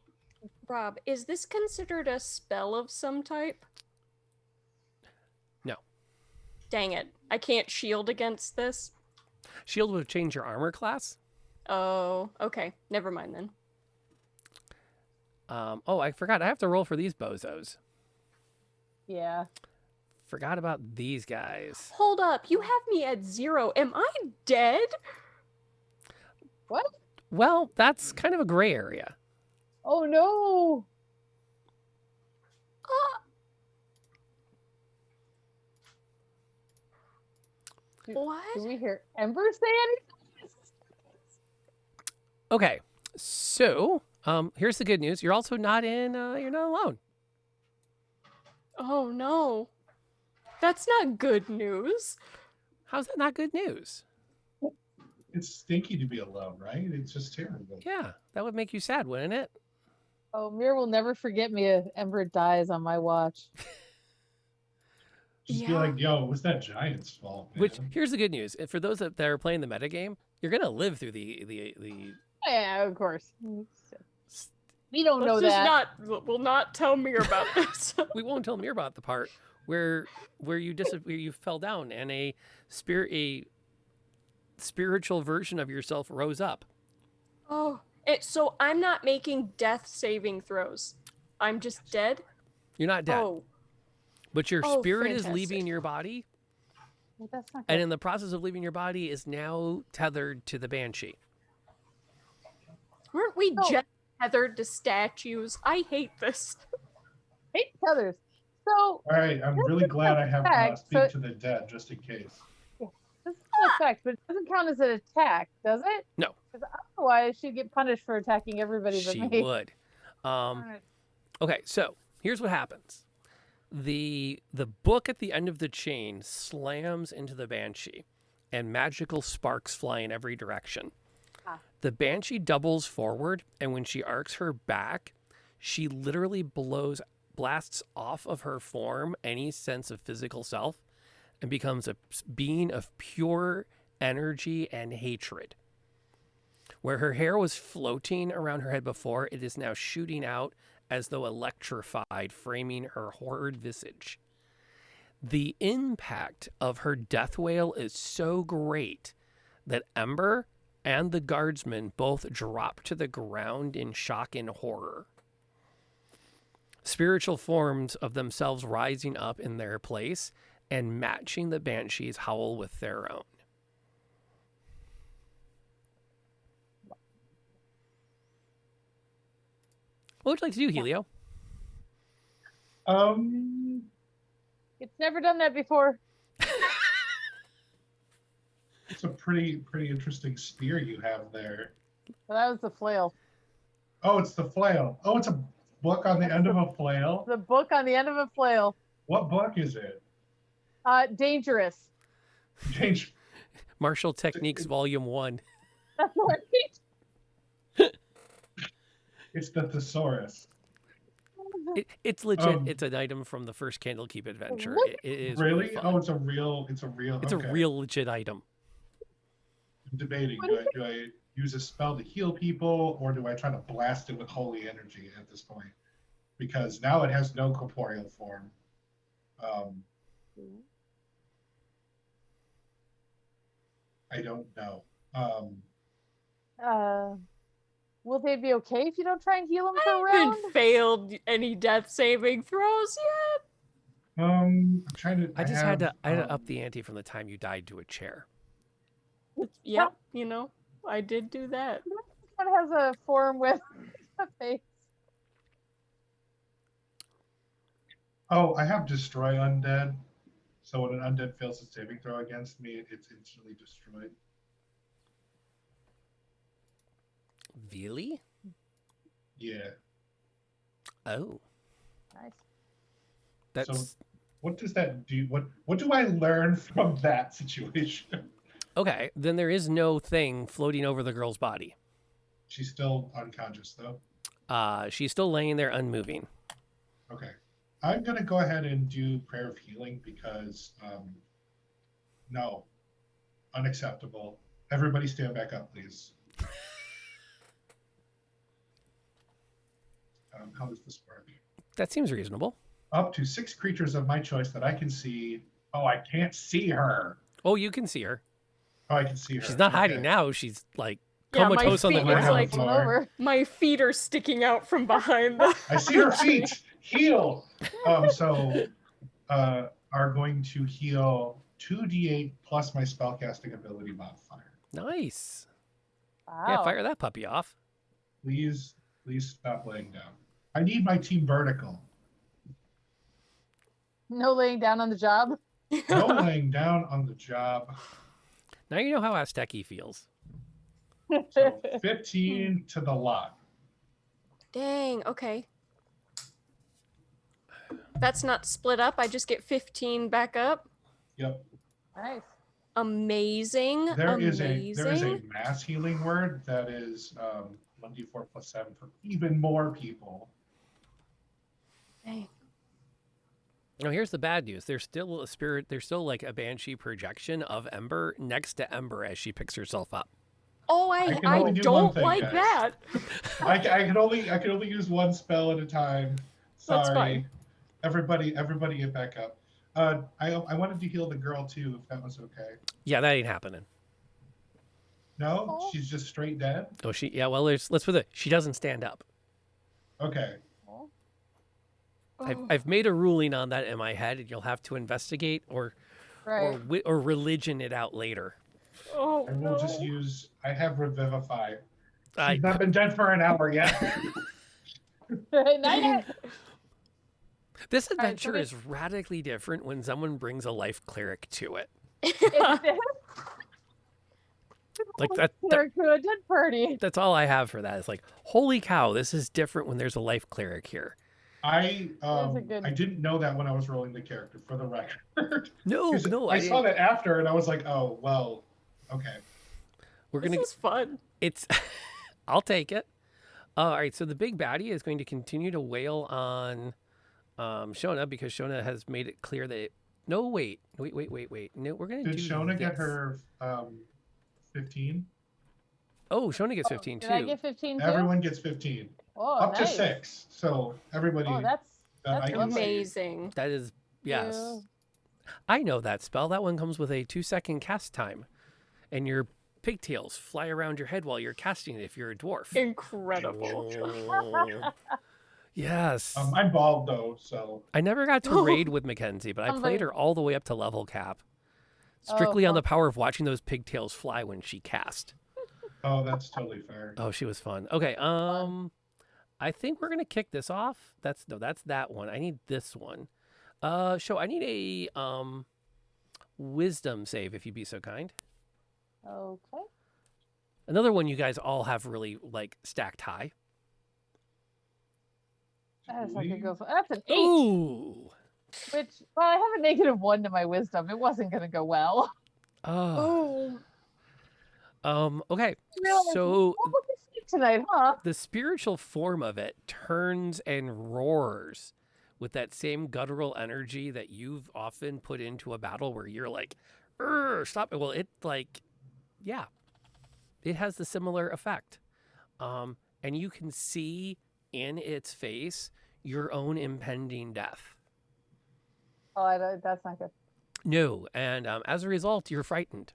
Rob, is this considered a spell of some type? No. Dang it. I can't shield against this. Shield would change your armor class. Oh, okay. Never mind then. Oh, I forgot. I have to roll for these bozos. Yeah. Forgot about these guys. Hold up. You have me at 0. Am I dead? What? Well, that's kind of a gray area. Oh no. What? Did we hear Ember say anything? Okay, so here's the good news. You're also not you're not alone. Oh no. That's not good news. How's that not good news? It's stinky to be alone, right? It's just terrible. Yeah, that would make you sad, wouldn't it? Oh, Mir will never forget me if Ember dies on my watch. Just be Yeah. like, yo, it was that giant's fault, man. Which here's the good news. For those that are playing the metagame, you're gonna live through the Yeah, of course. We don't know Let's just that. will not tell me about this. we won't tell Mir about the part where you fell down and a spiritual version of yourself rose up. Oh, so I'm not making death saving throws. I'm just dead. You're not dead, Oh, but your Oh, spirit is fantastic. leaving your body, Well, that's not and good. in the process of leaving your body is now tethered to the banshee. weren't we Oh. just tethered to statues? I hate this. Hate feathers. So All right, I'm really glad I have fact, speak so- to the dead just in case. this is an effect, but it doesn't count as an attack, does it? No. Because otherwise she'd get punished for attacking everybody but She me. would. Alright. Okay, so here's what happens. The book at the end of the chain slams into the banshee, and magical sparks fly in every direction. Ah. The banshee doubles forward, and when she arcs her back, she literally blasts off of her form any sense of physical self and becomes a being of pure energy and hatred. Where her hair was floating around her head before, it is now shooting out as though electrified, framing her horrid visage. The impact of her death wail is so great that Ember and the guardsmen both drop to the ground in shock and horror. Spiritual forms of themselves rising up in their place and matching the banshee's howl with their own. What would you like to do, Helio? It's never done that before. It's a pretty interesting spear you have there. But that was the flail. Oh, it's the flail. Oh, it's a book on the end of a flail. The book on the end of a flail. What book is it? Dangerous. Change. Martial Techniques Volume 1. That's right. It's the thesaurus. It's legit. It's an item from the first Candlekeep adventure. It is Really? fun. Oh, it's a real. It's okay. a real legit item. I'm debating. Do I use a spell to heal people, or do I try to blast it with holy energy at this point? Because now it has no corporeal form. I don't know. Will they be okay if you don't try and heal them for a I round? haven't failed any death saving throws yet. I'm trying to. I had to up the ante from the time you died to a chair. Yep, you know, I did do that. This one has a form with a face. Oh, I have destroy undead. So when an undead fails a saving throw against me, it's instantly destroyed. Really? Yeah. Oh. Nice. That's So what does that do? What do I learn from that situation? okay. Then there is no thing floating over the girl's body. She's still unconscious though. She's still laying there unmoving. Okay. I'm gonna go ahead and do prayer of healing because no. Unacceptable. Everybody stand back up, please. How does this work? That seems reasonable. Up to 6 creatures of my choice that I can see. Oh, I can't see her. Oh, you can see her. Oh, I can see her. She's not hiding Okay. now. She's like Yeah, my comatose on the feet was was ground. like- Come over. My feet are sticking out from behind the. I see her feet. Heal. So are going to heal 2d8 plus my spellcasting ability modifier. Nice. Wow. Yeah, fire that puppy off. Please stop laying down. I need my team vertical. No laying down on the job. No laying down on the job. Now you know how Azteki feels. So 15 to the lock. Dang, okay. That's not split up. I just get 15 back up. Yep. Nice. Amazing. There is amazing. a mass healing word that is 1d4 plus 7 for even more people. Dang. Now here's the bad news. There's still a spirit. There's still like a banshee projection of Ember next to Ember as she picks herself up. Oh, I can I only do one don't thing, like guys. that. I can only use one spell at a time. Sorry. That's fine. Everybody get back up. I wanted to heal the girl too, if that was okay. Yeah, that ain't happening. No, Oh. she's just straight dead. Oh, well, let's put it. She doesn't stand up. Okay. Oh. I've made a ruling on that in my head, and you'll have to investigate or Right. or religion it out later. Oh, I will just use. I have revivify. I- She's not been dead for an hour yet. Not yet. This right, so adventure we- is radically different when someone brings a life cleric to it. Like They're good party. that's all I have for that. It's like, holy cow, this is different when there's a life cleric here. I That's a good- I didn't know that when I was rolling the character, for the record. No, 'Cause no, I I saw didn't. that after, and I was like, oh well, okay. We're This gonna. is fun. It's. I'll take it. All right, so the big baddie is going to continue to wail on Shona because Shona has made it clear that. No, wait. No, we're gonna Did do Shona get this. her 15? Oh, Shona gets 15 Did too. I get 15 too? Everyone gets 15. Oh, Up nice. to 6. So everybody Oh, that that's I can lovely. see. Amazing. That is yes. Yeah. I know that spell. That one comes with a 2-second cast time, and your pigtails fly around your head while you're casting it. If you're a dwarf. Incredible. Yes. I'm bald though, so I never got to raid with Mackenzie, but I played her all the way up to level cap. Strictly on the power of watching those pigtails fly when she cast. oh, that's totally fair. Oh, she was fun. Okay, I think we're gonna kick this off. That's that one. I need this one. I need a wisdom save if you'd be so kind. Okay. Another one you guys all have really like stacked high. That's not gonna go for. That's an 8. Ooh. Which, well, I have a -1 to my wisdom. It wasn't gonna go well. Oh. Okay. Realize, So what would you sleep tonight, huh? the spiritual form of it turns and roars with that same guttural energy that you've often put into a battle where you're like, stop it. Well, it like, yeah, it has the similar effect. And you can see in its face your own impending death. Oh, that's not good. No. And as a result, you're frightened.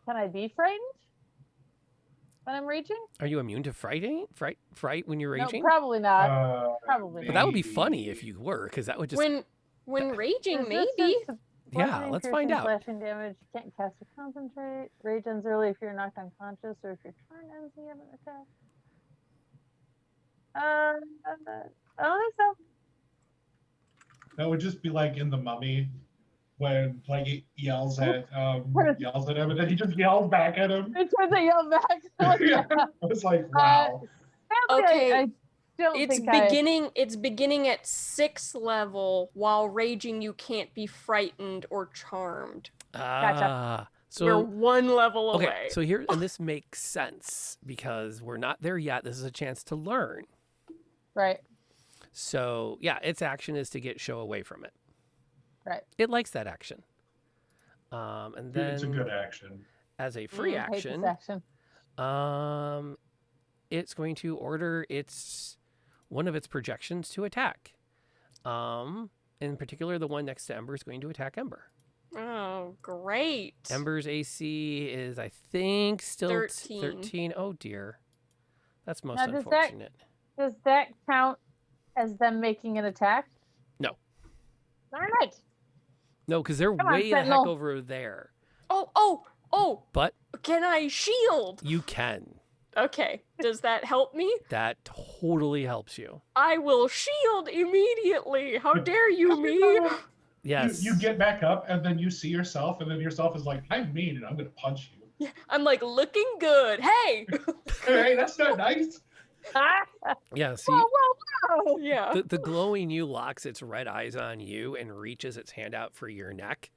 Can I be frightened when I'm raging? Are you immune to fright when you're No, raging? probably not. Probably But that would be funny if you were, because that would just When raging, maybe. Resistance to yeah. bludgeoning, Let's find piercing, out. Slashing damage. You can't cast or concentrate. Rage ends early if you're knocked unconscious or if your turn ends and you haven't attacked. I don't think so. That would just be like in The Mummy when like he yells at him, and then he just yells back at him. It turns out yell back. Yeah. I was like, wow. Sadly, Okay, I don't It's think it's beginning at 6th level. While raging, you can't be frightened or charmed. Ah, so We're 1 level okay. away. So here, and this makes sense because we're not there yet. This is a chance to learn. Right. So yeah, its action is to get show away from it. Right. It likes that action. And then It's a good action. as a free I hate this action, action. it's going to order one of its projections to attack. In particular, the one next to Ember is going to attack Ember. Oh, great. Ember's AC is, I think, still 13. 13. Oh dear, that's most Now, does unfortunate. Does that count as them making an attack? No. Darn it. No, because they're Come on, way the heck Sentinel. over there. Oh, But can I shield? you can. Okay, does that help me? That totally helps you. I will shield immediately. How dare you, me? Yes. You get back up and then you see yourself, and then yourself is like, I'm mean and I'm gonna punch you. I'm like looking good. Hey. Hey, that's not nice. Yeah. See, Whoa. Yeah. the glowing you locks its red eyes on you and reaches its hand out for your neck,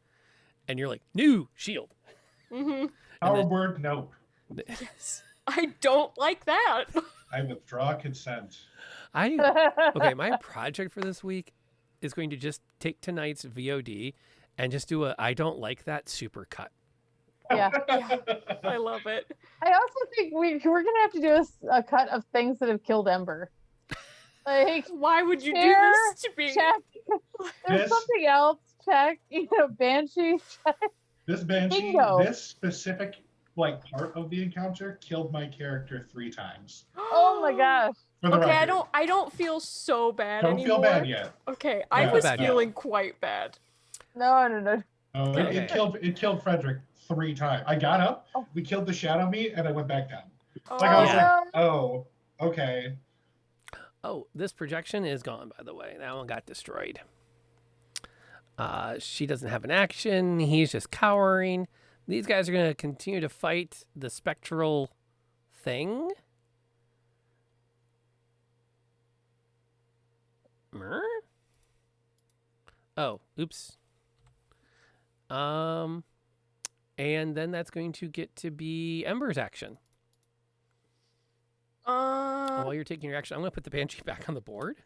and you're like, "New shield." Mm-hmm. Our then- word, no. Yes. I don't like that. I withdraw consent. Okay, my project for this week is going to just take tonight's VOD and just do a I don't like that super cut. Yeah. Yeah, I love it. I also think we're gonna have to do a cut of things that have killed Ember. Like, Why would you do Share, this to me? check. There's This- something else. Check. Banshee. Check. This banshee, Bingo. this specific like part of the encounter killed my character 3 times. Oh my gosh. For the Okay, record. I don't feel so bad Don't anymore. feel bad yet. Okay, I Yeah. was Bad yet. feeling quite bad. No. Okay. It killed Frederick 3 times. I got up, Oh. we killed the shadow meat, and I went back down. Oh, Like I was Yeah. like, oh, okay. Oh, this projection is gone, by the way. That one got destroyed. She doesn't have an action. He's just cowering. These guys are going to continue to fight the spectral thing. Oh, oops. And then that's going to get to be Ember's action. While you're taking your action, I'm going to put the Banshee back on the board.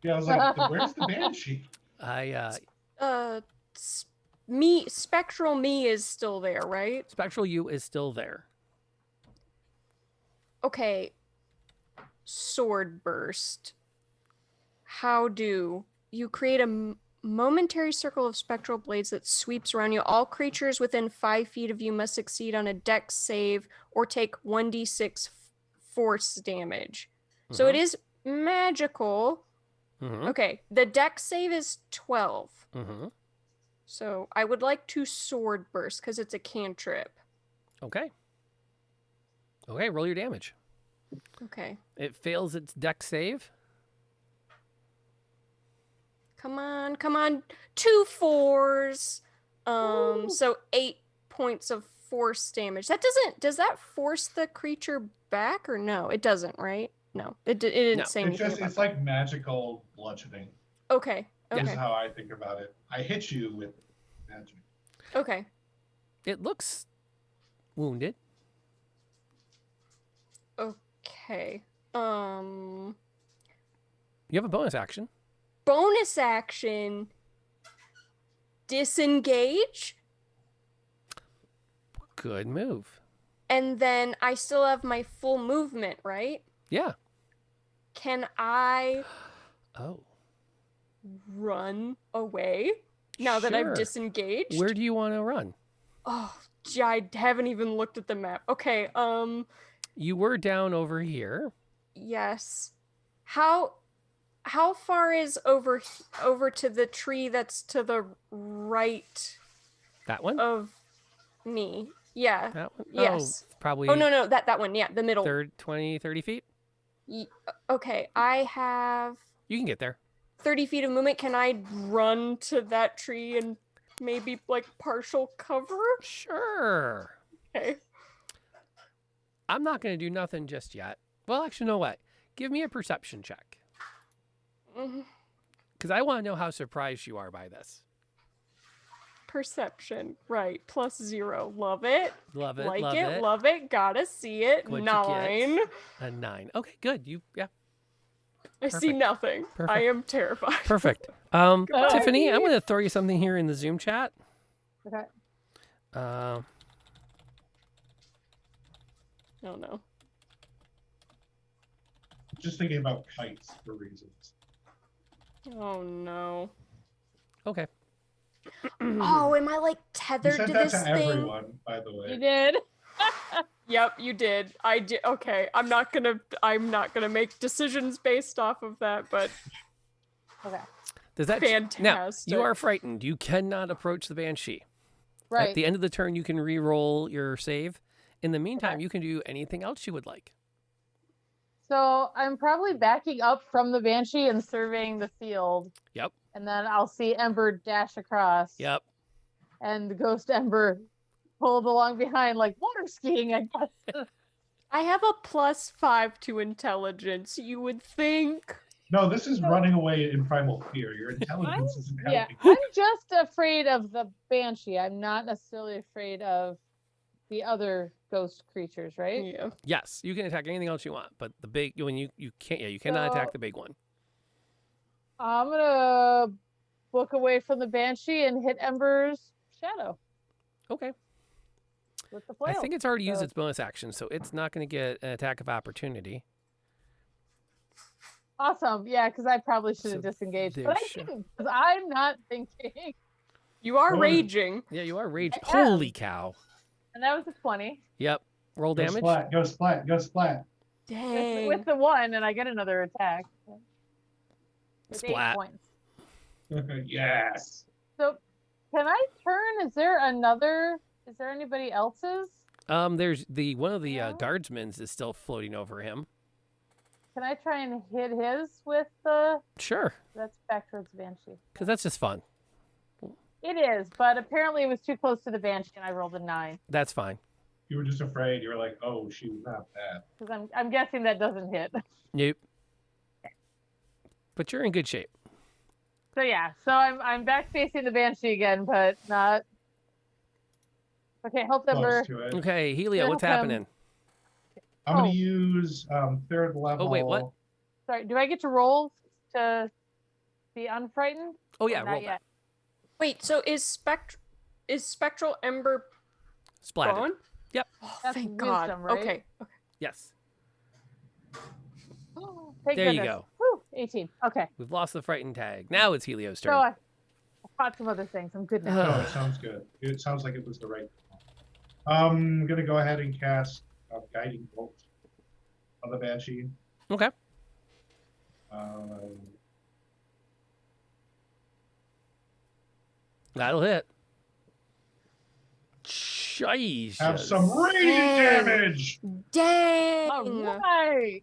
Yeah, I was like, where's the banshee? Spectral me is still there, right? Spectral you is still there. Okay. Sword burst. How do you create a momentary circle of spectral blades that sweeps around you? All creatures within 5 feet of you must succeed on a dex save or take 1d6 force damage. So it is magical. Okay, the dex save is 12. So I would like to sword burst because it's a cantrip. Okay. Okay, roll your damage. Okay. It fails its dex save. Come on, come on. 2 4s. So 8 points of force damage. Does that force the creature back or no? It doesn't, right? No, it didn't say anything about It's that. like magical bludgeoning. Okay. This is how I think about it. I hit you with magic. Okay. It looks wounded. Okay. You have a bonus action. Bonus action. Disengage. Good move. And then I still have my full movement, right? Yeah. Can I run away now that I've Sure. disengaged? Where do you want to run? Oh, gee, I haven't even looked at the map. Okay, You were down over here. yes. How far is over to the tree that's to the right That one? of me? Yeah. That one? Yes. Oh, probably Oh, no, that one. Yeah, the middle. 20, 30 feet. Okay, I have You can get there. 30 feet of movement. Can I run to that tree and maybe like partial cover? Sure. Okay. I'm not going to do nothing just yet. Well, actually, no way. Give me a perception check. Because I want to know how surprised you are by this. Perception. Right. +0. Love it. Love it. Like love it. Love it. Gotta see it. What'd you 9. get? A 9. Okay, good. I see nothing. Perfect. I am terrified. Perfect. Tiffany, I'm going to throw you something here in the Zoom chat. Okay. Oh no. Just thinking about kites for reasons. Oh no. Okay. Oh, am I like You tethered sent to that this to thing? everyone, by the way. You did. Yep, you did. I did. Okay, I'm not gonna make decisions based off of that, but Okay. Does that fantastic. Now, you are frightened. You cannot approach the Banshee. Right. At the end of the turn, you can re-roll your save. In the meantime, you can do anything else you would like. So I'm probably backing up from the Banshee and surveying the field. Yep. And then I'll see Ember dash across. Yep. And the ghost Ember pulled along behind like water skiing, I guess. I have a +5 to intelligence. You would think. No, this is running away in primal fear. Your intelligence isn't Yeah, helping. I'm just afraid of the Banshee. I'm not necessarily afraid of the other ghost creatures, right? Yeah. Yes, you can attack anything else you want, but the big when you can't. Yeah, you cannot attack the big one. I'm gonna book away from the Banshee and hit Ember's shadow Okay. with the flail. I think it's already used So- its bonus action, so it's not going to get an attack of opportunity. Awesome. Yeah, because I probably should have So disengaged, there but I should- didn't because I'm not thinking. You are Well, raging. Yeah, you are raging. I am. Holy cow! And that was a 20 Yep. Roll Go damage. splat, go splat, go splat. Dang. with the 1, and I get another attack. With 8 Splat. points. Yes. So, can I turn? Is there anybody else's? There's one of the Yeah. guardsmen's is still floating over him. Can I try and hit his with the? Sure, That's back towards the Banshee. because that's just fun. It is, but apparently it was too close to the Banshee, and I rolled a 9. That's fine. You were just afraid. You were like, oh, she was not bad. Because I'm guessing that doesn't hit. Nope. But you're in good shape. So yeah, so I'm back facing the banshee again, but not. Okay, help number. Close to it. Okay, Helio, Gonna what's help him. happening? I'm going Oh. to use third level. Oh, wait, what? Sorry, do I get to roll to be unfrightened? Oh yeah, Or not roll yet. Wait, so is spectral ember that. Splatted. gone? Yep. Oh, That's thank God. wisdom, right? Okay. Yes. Thank There you goodness. go. Whew, 18. Okay. We've lost the frightened tag. Now it's Helio's turn. So I caught some other things. I'm good now. No, it sounds good. It sounds like it was the right call. I'm going to go ahead and cast a guiding bolt on the banshee. Okay. That'll hit. Jesus. Have some radiant damage. Dang. All right.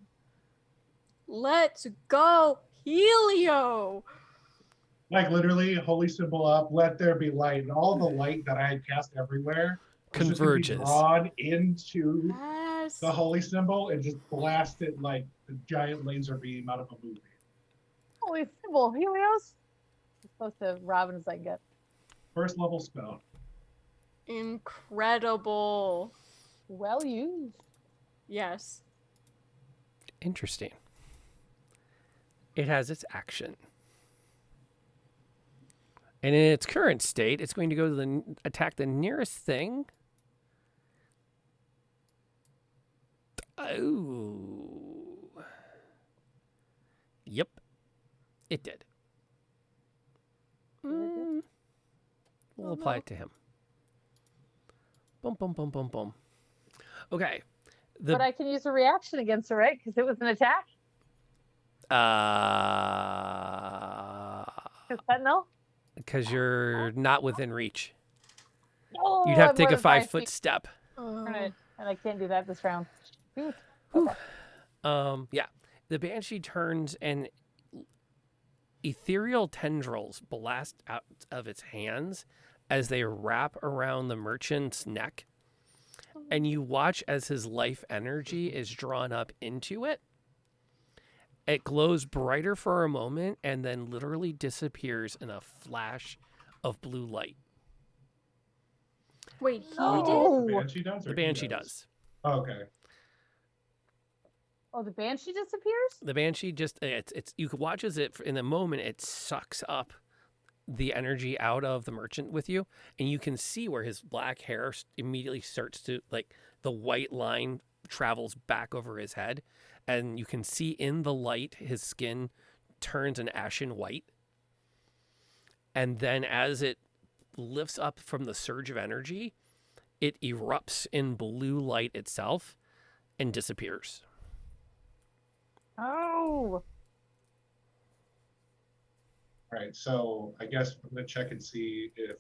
Let's go, Helio. Like literally, holy symbol up, let there be light, and all the light that I had cast everywhere was just gonna be Converges. drawn into Yes. the holy symbol and just blasted like the giant laser beam out of a movie. Holy symbol, Helios. As close to Robin as I can get. First level spell. Incredible. Well used. Yes. Interesting. It has its action. And in its current state, it's going to go to attack the nearest thing. Oh. Yep. It did. We'll apply it to him. Boom, boom, boom, boom, boom. Okay. But I can use a reaction against it, right? Because it was an attack. Sentinel? Because you're not within reach. Oh, You'd have I'm to take more a than 5 5-foot feet. step. Right. And I can't do that this round. Shoot. Whew. Okay. Yeah. The banshee turns and ethereal tendrils blast out of its hands as they wrap around the merchant's neck. And you watch as his life energy is drawn up into it. It glows brighter for a moment and then literally disappears in a flash of blue light. Wait, he No. did? The banshee does? Or The he banshee does. Oh, okay. Oh, the banshee disappears? The banshee just it's you could watch as it in the moment it sucks up the energy out of the merchant with you, and you can see where his black hair immediately starts to, like, the white line travels back over his head, and you can see in the light his skin turns an ashen white, and then as it lifts up from the surge of energy, it erupts in blue light itself and disappears. Oh. All right, so I guess I'm gonna check and see if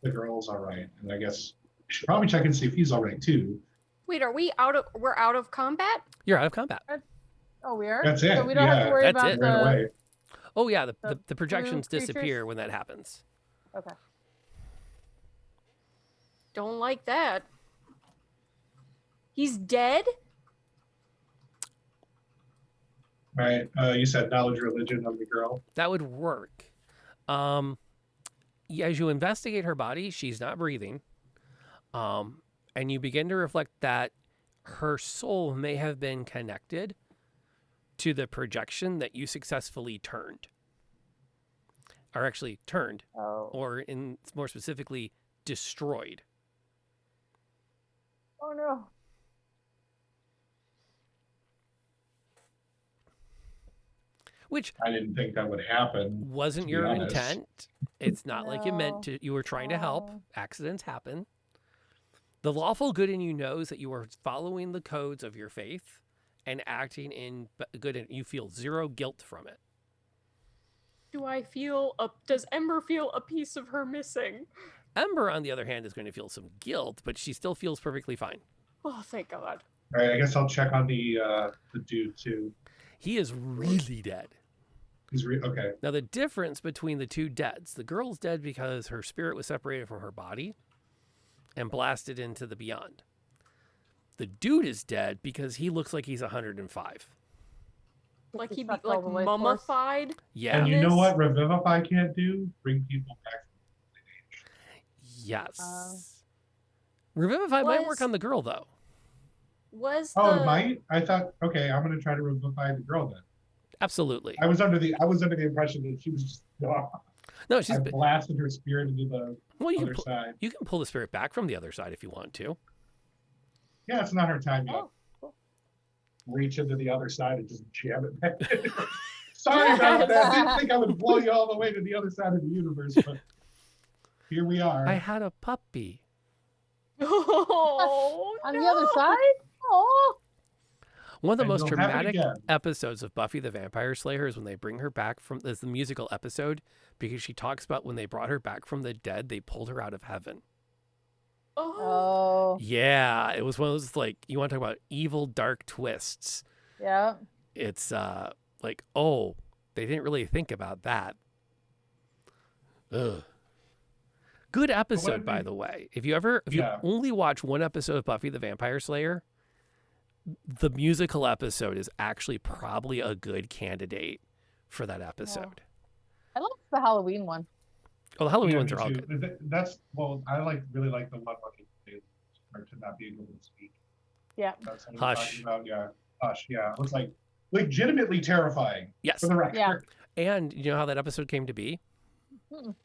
the girl's all right, and I guess we should probably check and see if he's all right too. Wait, we're out of combat? You're out of combat. Oh, we are? That's it, So we don't have yeah. to worry That's about it. Right the... away. Oh yeah, the The projections blue disappear creatures? when that happens. Okay. Don't like that. He's dead? All right, you said knowledge religion of the girl. That would work. As you investigate her body, she's not breathing. And you begin to reflect that her soul may have been connected to the projection that you successfully turned. Or actually turned, Oh. or in more specifically, destroyed. Oh, no. Which I didn't think that would happen. wasn't to be your honest. intent. It's not like you meant No. to. You were trying to help. No. Accidents happen. The lawful good in you knows that you are following the codes of your faith and acting in good, and you feel zero guilt from it. Does Ember feel a piece of her missing? Ember, on the other hand, is going to feel some guilt, but she still feels perfectly fine. Oh, thank God. All right, I guess I'll check on the dude too. He is really dead. He's okay. Now, the difference between the two deads, the girl's dead because her spirit was separated from her body and blasted into the beyond. The dude is dead because he looks like he's 105. Like He he'd be sucked all like the life force. mummified. Yeah. And you know This- what Revivify can't do? Bring people back. Yes. Revivify might work Was- on the girl though. Was Oh, the it might? I thought, okay, I'm gonna try to revivify the girl then. Absolutely. I was under the impression that she was just No, I she's blasted her spirit into the well. other side. You can pull the spirit back from the other side if you want to. Yeah, it's not her time yet. Oh, cool. Reach into the other side and just jam it back. Sorry about that. Didn't think I would blow you all the way to the other side of the universe, but here we are. I had a puppy. Oh, On no. the other side? Oh, One of the And most you'll have it dramatic again. episodes of Buffy the Vampire Slayer is when they bring her back from is the musical episode because she talks about when they brought her back from the dead, they pulled her out of heaven. Oh. oh, Yeah, it was one of those like you want to talk about evil dark twists. yeah. It's like, oh, they didn't really think about that. Ugh. Good episode, by we- the way. If you Yeah. only watch one episode of Buffy the Vampire Slayer, the musical episode is actually probably a good candidate for that episode. I love the Halloween one. Oh, the Halloween Yeah, ones me are all too. good. That's I really like the one where they start to not be able to speak. Yeah. That's what I'm Hush. talking about. Yeah, Hush. Yeah, it was like legitimately terrifying Yes. for the record. Yeah. And you know how that episode came to be? Mm-mm.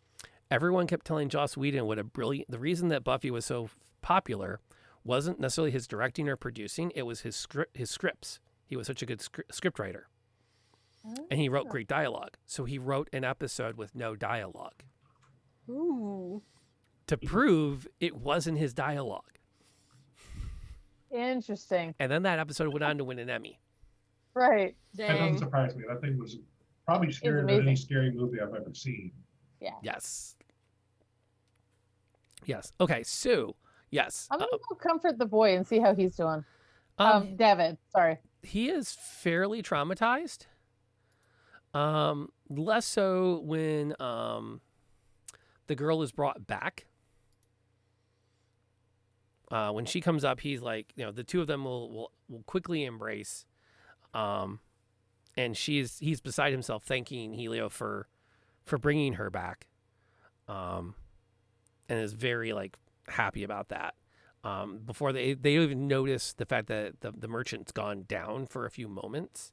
Everyone kept telling Joss Whedon the reason that Buffy was so popular wasn't necessarily his directing or producing, it was his scripts. He was such a good script writer. And he wrote Oh. great dialogue. So he wrote an episode with no dialogue Ooh. to prove it wasn't his dialogue. Interesting. And then that episode went on to win an Emmy. Right. That doesn't Dang. surprise me. That thing was probably scarier than amazing. any scary movie I've ever seen. Yes. Yes. Okay, Sue. Yes. I'm gonna go comfort the boy and see how he's doing. Um, David. Sorry. he is fairly traumatized. Less so when the girl is brought back. When she comes up, he's like, the two of them will quickly embrace. And he's beside himself, thanking Helio for bringing her back. And is very like happy about that. Before they even notice the fact that the merchant's gone down for a few moments.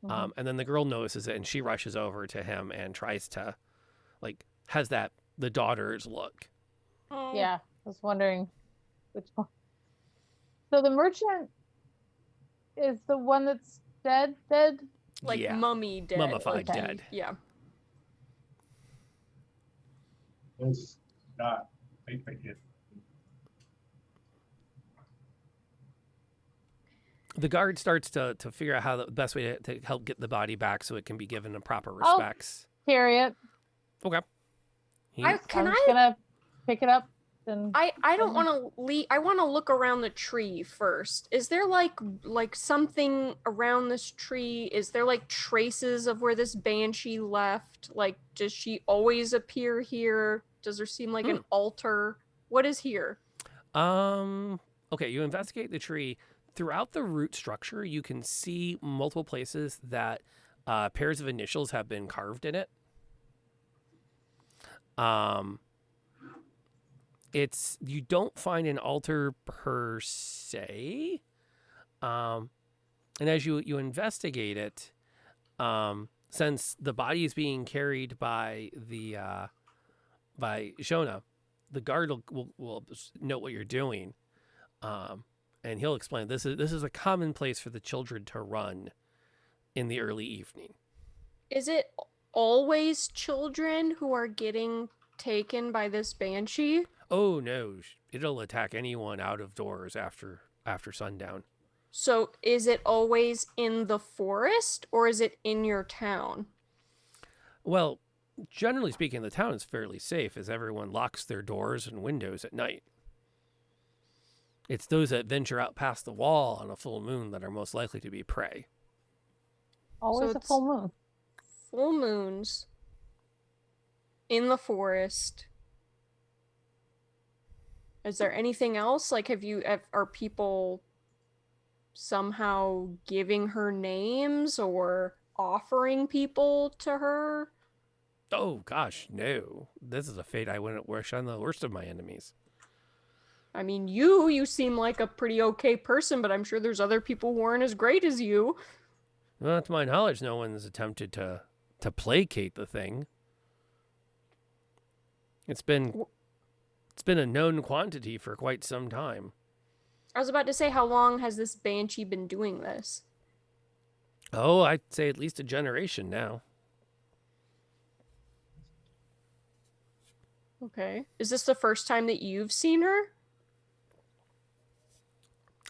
Mhm. And then the girl notices it and she rushes over to him and tries to has the daughter's look. Oh. Yeah. I was wondering which one. So the merchant is the one that's dead? Like yeah. mummy dead. Mummified Okay. dead. Yeah. It's not. I can't. The guard starts to figure out how the best way to help get the body back so it can be given the proper I'll- respects. Carry it. Okay. He- I I'm can just I gonna pick it up and I don't want to leave. I want to look around the tree first. Is there like something around this tree? Is there like traces of where this banshee left? Like, does she always appear here? Does there seem like an altar? What is here? Okay, you investigate the tree. Throughout the root structure, you can see multiple places that pairs of initials have been carved in it. You don't find an altar per se. And as you investigate it, since the body is being carried by Shona, the guard will note what you're doing. And he'll explain this is a common place for the children to run in the early evening. Is it always children who are getting taken by this banshee? Oh no, it'll attack anyone out of doors after sundown. So is it always in the forest or is it in your town? Well, generally speaking, the town is fairly safe as everyone locks their doors and windows at night. It's those that venture out past the wall on a full moon that are most likely to be prey. always a it's- full moon. Full moons in the forest. Is there anything else? Like, are people somehow giving her names or offering people to her? Oh gosh, no. This is a fate I wouldn't wish on the worst of my enemies. I mean, you seem like a pretty okay person, but I'm sure there's other people who aren't as great as you. Well, to my knowledge, no one's attempted to placate the thing. It's been a known quantity for quite some time. I was about to say, how long has this banshee been doing this? Oh, I'd say at least a generation now. Okay. Is this the first time that you've seen her?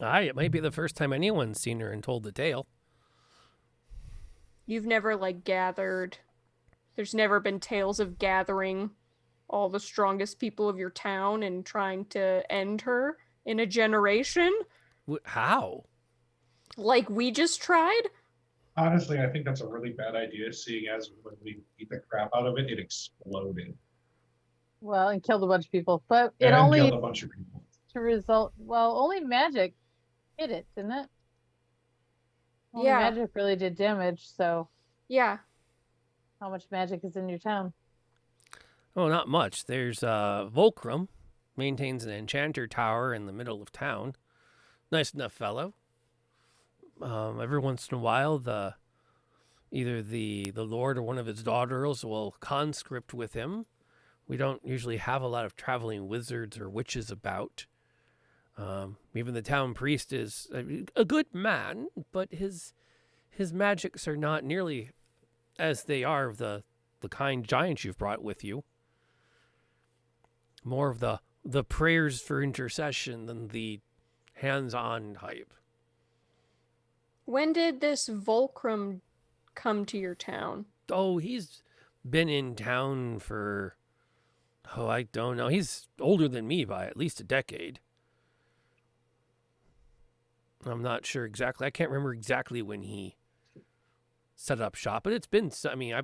Aye, it might be the first time anyone's seen her and told the tale. You've never, like, gathered. There's never been tales of gathering all the strongest people of your town and trying to end her in a generation? How? Like we just tried? Honestly, I think that's a really bad idea, seeing as when we beat the crap out of it, it exploded Well, and killed a bunch of people, but it and only killed a bunch of people. to result. Well, only magic hit it, didn't it? Only Yeah. magic really did damage. So, Yeah. how much magic is in your town? Oh, not much. There's Volcrum, maintains an enchanter tower in the middle of town. Nice enough fellow. Every once in a while, either the lord or one of his daughters will conscript with him. We don't usually have a lot of traveling wizards or witches about. Even the town priest is a good man, but his magics are not nearly as they are of the kind giants you've brought with you. More of the prayers for intercession than the hands-on type. When did this Volcrum come to your town? Oh, he's been in town for, I don't know. He's older than me by at least a decade. I'm not sure exactly. I can't remember exactly when he set up shop, but it's been,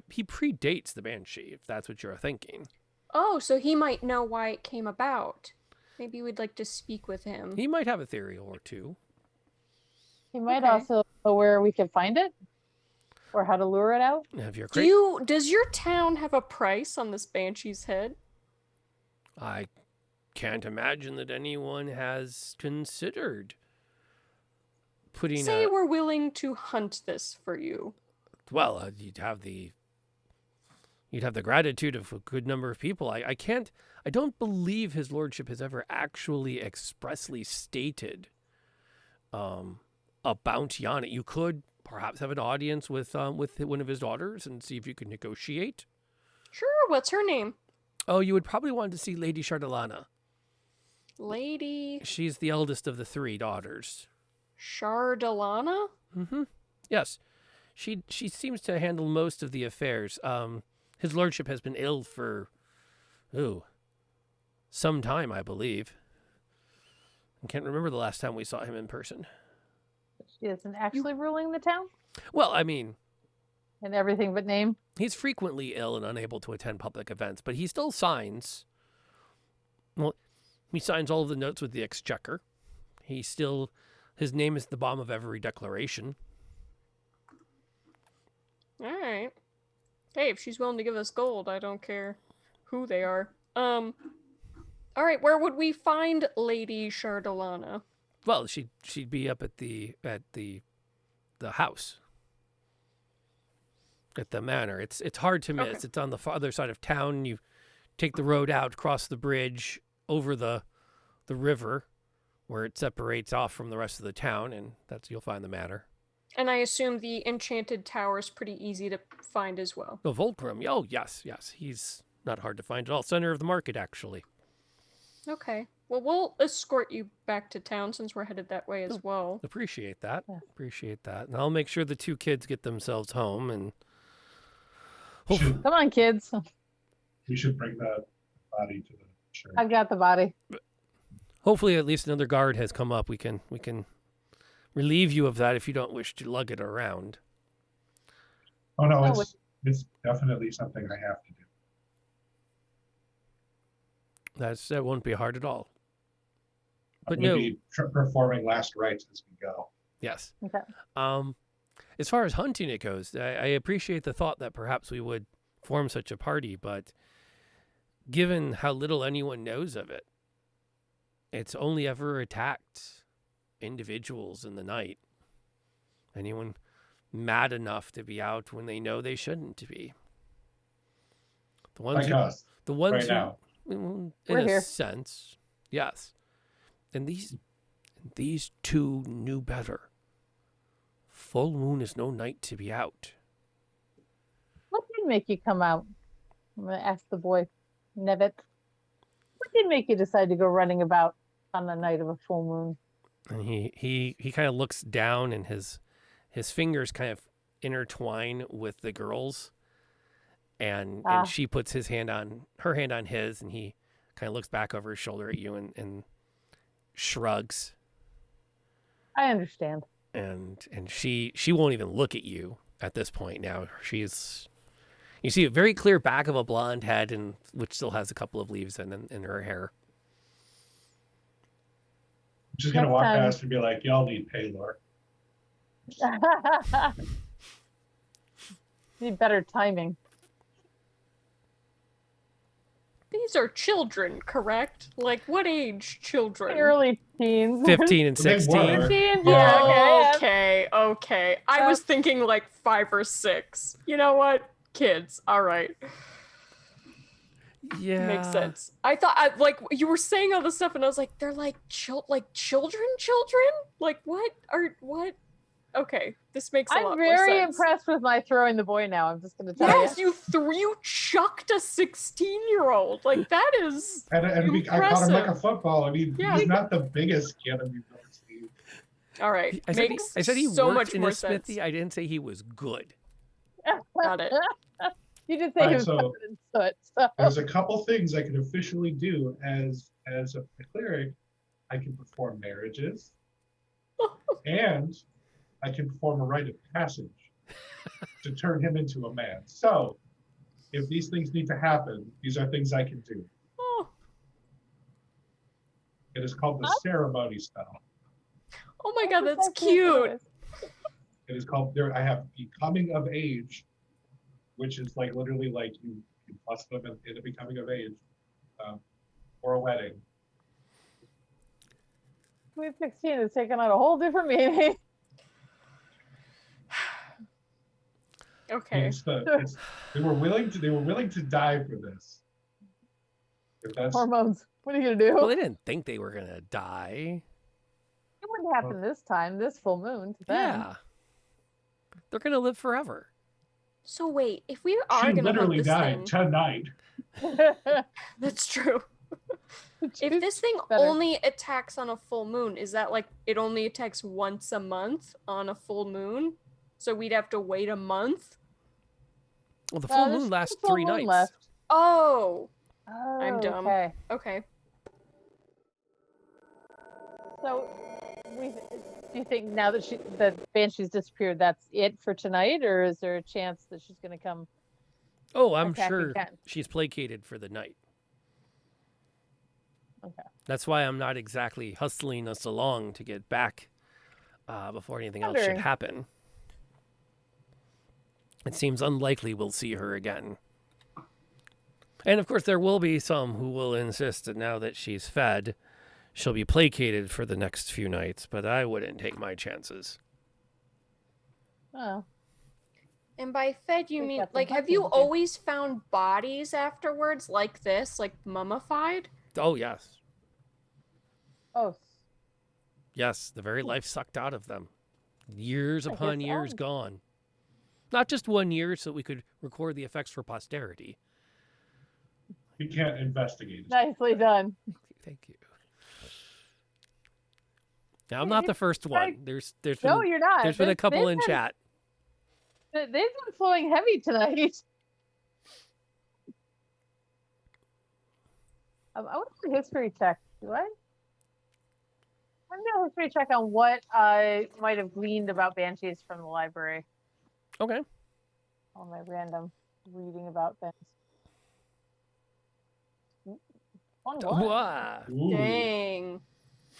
he predates the Banshee, if that's what you're thinking. Oh, so he might know why it came about. Maybe we'd like to speak with him. He might have a theory or two. He might Okay. also know where we can find it, or how to lure it out. If you're Does your town have a price on this banshee's head? I can't imagine that anyone has considered putting Say we're willing to hunt this for you. well, you'd have the gratitude of a good number of people. I don't believe his lordship has ever actually expressly stated a bounty on it. You could perhaps have an audience with one of his daughters and see if you could negotiate. Sure, what's her name? Oh, you would probably want to see Lady Chardalana. Lady She's the eldest of the three daughters. Chardalana? Mm-hmm. Yes. She seems to handle most of the affairs. His lordship has been ill for, some time, I believe. I can't remember the last time we saw him in person. She isn't actually ruling the town, Well, I mean, and everything but name. he's frequently ill and unable to attend public events, but he still signs. Well, he signs all of the notes with the exchequer. His name is at the bottom of every declaration. All right. Hey, if she's willing to give us gold, I don't care who they are. All right, where would we find Lady Chardalana? Well, she'd be up at the house, at the manor. It's hard to miss. Okay. It's on the other side of town. You take the road out, cross the bridge, over the river, where it separates off from the rest of the town, and you'll find the manor. And I assume the enchanted tower is pretty easy to find as well. The Volcrum. Oh, yes. He's not hard to find at all. Center of the market, actually. Okay. Well, we'll escort you back to town since we're headed that way as well. Appreciate that. Yeah. Appreciate that. And I'll make sure the two kids get themselves home, and Should, Come on, kids. we should bring the body to the church. I've got the body. hopefully at least another guard has come up. We can relieve you of that if you don't wish to lug it around. Oh no, No, it's definitely something I have to do. That won't be hard at all. But I'm gonna no, be performing last rites as we go. Yes. Okay. As far as hunting it goes, I appreciate the thought that perhaps we would form such a party, but given how little anyone knows of it, it's only ever attacked individuals in the night. Anyone mad enough to be out when they know they shouldn't be. The ones Like us the ones right who, now. in We're a here. sense, yes. And these two knew better. Full moon is no night to be out. What did make you come out? I'm gonna ask the boy, Nevitt. What did make you decide to go running about on the night of a full moon? And he kind of looks down, and his fingers kind of intertwine with the girl's, and she puts her hand on his, and he kind of looks back over his shoulder at you and shrugs. I understand. And she won't even look at you at this point now. You see a very clear back of a blonde head, and which still has a couple of leaves in her hair. I'm just gonna Next walk time- past and be like, y'all need Paylor. Need better timing. These are children, correct? Like, what age children? Early teens. 15 and They 16. were. Teens, Yeah. okay. Okay. I was thinking like 5 or 6. You know what? Kids. All right. Yeah. Makes sense. I thought, like, you were saying all this stuff, and I was like, they're like, children? Like, what? Okay, this makes a lot I'm more very sense. impressed with my throwing the boy now. I'm just going to tell Yes, you. you chucked a 16-year-old. Like, that is I caught him like a impressive. football. I mean, Yeah. he's not the biggest kid I've ever seen. All right. I said he so worked much in more a smithy. sense. I didn't say he was good. Got it. You did say he Alright, was so- covered in soot. So. There's a couple things I can officially do as a cleric. I can perform marriages, and I can perform a rite of passage to turn him into a man. So, if these things need to happen, these are things I can do. Oh, It is called the ceremony spell. oh my god, that's cute. It is called I have becoming of age, which is like literally like you plus them in a becoming of age, or a wedding. Sweet 16 has taken on a whole different meaning. Okay. They were willing to die for this. If that's Hormones. What are you going to do? Well, they didn't think they were gonna die. It wouldn't happen this time, this full moon. To them. Yeah. They're gonna live forever. So wait, if we are she gonna hunt literally this died thing, tonight. that's true. If this thing better. only attacks on a full moon, is that like it only attacks once a month on a full moon? So we'd have to wait a month? Well, the full there's moon lasts still 3 moon nights. Oh, Oh, I'm dumb. Okay. okay. So, do you think now that Banshee's disappeared, that's it for tonight, or is there a chance that she's going to come? Oh, I'm attack sure again? she's placated for the night. Okay. That's why I'm not exactly hustling us along to get back before anything else should Wondering. happen. It seems unlikely we'll see her again. And of course, there will be some who will insist that now that she's fed, she'll be placated for the next few nights, but I wouldn't take my chances. Oh, And by fed, you We've mean got some like have hunting you to do. always found bodies afterwards like this, like mummified? Oh, yes. oh, Yes, the very life sucked out of them. Years I upon guess years so. gone. Not just 1 year so we could record the effects for posterity. You can't investigate it. nicely done. Thank you. Now, I'm not the first one. right. There's No, been, you're not. there's been a couple in chat. They've been flowing heavy tonight. I want to do a history check. Do I? I'm going to do a history check on what I might have gleaned about banshees from the library. Okay. All my random reading about things. 21. Wah. Ooh. Dang.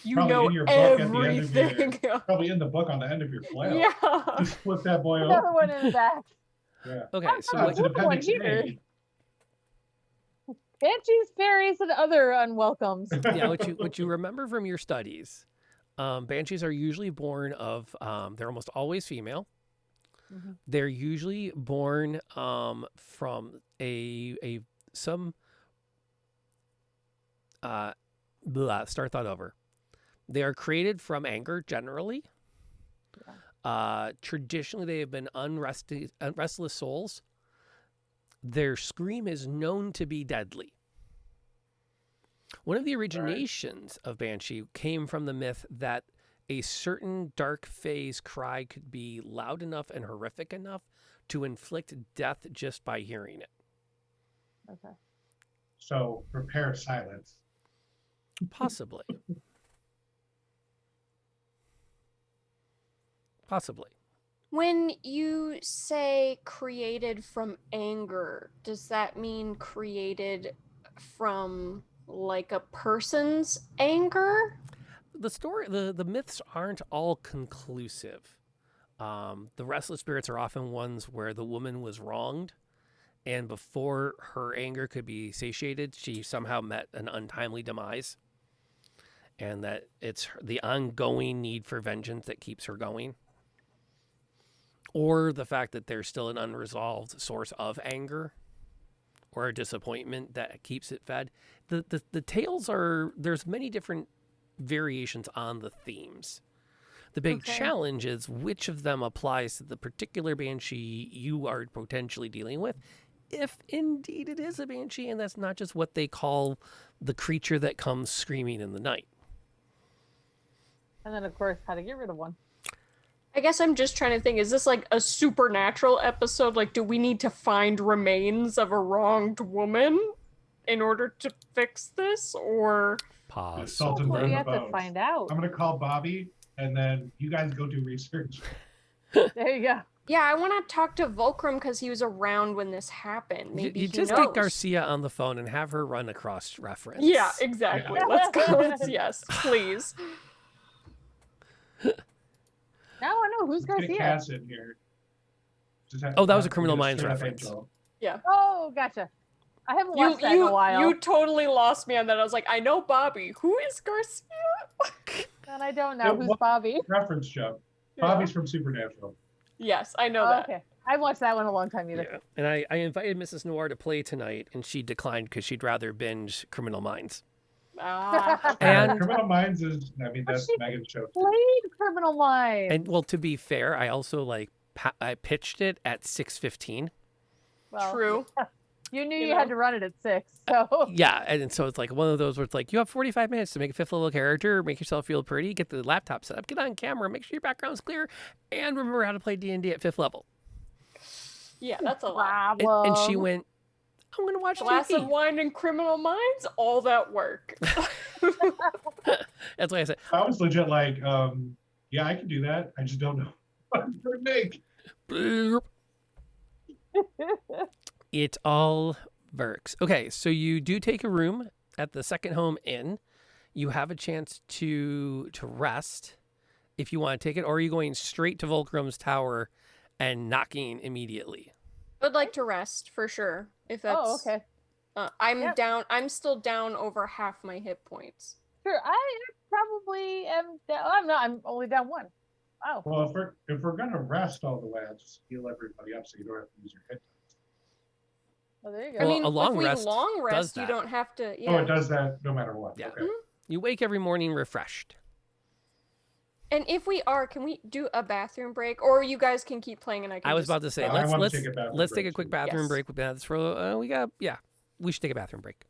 You Probably know in your book at the end of your- everything. Probably in the book on the end of your flail. Yeah. Just flip that boy Another over. one in the back. Yeah. Okay, so Oh, what it's an Look at one appendix here. A. Banshees, fairies, and other unwelcomes. yeah, what you remember from your studies, banshees are usually born of they're almost always female. Mhm. They're usually born from some start that over. They are created from anger generally. Traditionally, they have been restless souls. Their scream is known to be deadly. One of the originations of Banshee came from the myth that a certain dark phase cry could be loud enough and horrific enough to inflict death just by hearing it. Okay. So prepare silence. Possibly. Possibly. When you say created from anger, does that mean created from like a person's anger? The myths aren't all conclusive. The restless spirits are often ones where the woman was wronged, and before her anger could be satiated, she somehow met an untimely demise, and that it's the ongoing need for vengeance that keeps her going, or the fact that there's still an unresolved source of anger or a disappointment that keeps it fed. The tales there's many different variations on the themes. The big challenge is which of them applies to the particular banshee you are potentially dealing with, if indeed it is a banshee, and that's not just what they call the creature that comes screaming in the night. And then, of course, how to get rid of one. I guess I'm just trying to think, is this like a supernatural episode? Like, do we need to find remains of a wronged woman in order to fix this? Or Pause. Salt and Well, burn we the have to bones. find out. I'm gonna call Bobby, and then you guys go do research. There you go. yeah, I want to talk to Volcrum because he was around when this happened. Maybe You he just knows. get Garcia on the phone and have her run a cross reference. Yeah, exactly. Yeah. Let's go. Yes, please. Now I know who's Let's get Garcia. Cass in here. Oh, that was a Criminal Minds straight up reference. intro. Oh, gotcha. I haven't watched that in a while. You totally lost me on that. I was like, I know Bobby. Who is Garcia? And I don't know Yeah, who's what- Bobby. Reference joke. Yeah. Bobby's from Supernatural. Yes, I know Oh, that. okay. I haven't watched that one in a long time either. Yeah. And I invited Mrs. Noir to play tonight, and she declined because she'd rather binge Criminal Minds. Ah, And Criminal Minds is, that's she Megan's show. too. Played Criminal Minds. and well, to be fair, I also I pitched it at 6:15. Well, true. You knew You you had know. to run it at 6, so Yeah, and so it's like one of those where it's like you have 45 minutes to make a fifth level character, make yourself feel pretty, get the laptop set up, get on camera, make sure your background's clear, and remember how to play D&D at 5th level. Yeah, that's a lot. And she problem. went, I'm going to watch Glass TV. of wine and Criminal Minds, all that work. That's why I said, I was legit like, yeah, I can do that. I just don't know what to make. "Bloop." It all works. Okay, so you do take a room at the Second Home Inn. You have a chance to rest if you want to take it, or are you going straight to Volcrum's Tower and knocking immediately? I would like to rest for sure. If that's Oh, okay. I'm Yep. down. I'm still down over half my hit points. Sure, I probably am. I'm not. I'm only down 1. Wow. Well, if we're gonna rest all the way, I'll just heal everybody up so you don't have to use your hit. Well, there you Well, go. I mean, a long if we rest long does rest, you that. don't have to. Yeah. Oh, it does that no matter what. Yeah. Okay. You wake every morning refreshed. And if we are, can we do a bathroom break, or you guys can keep playing and I can? I was just- about to say, I let's wanna let's take a bathroom let's take break a quick too. bathroom Yes. break with that. We should take a bathroom break.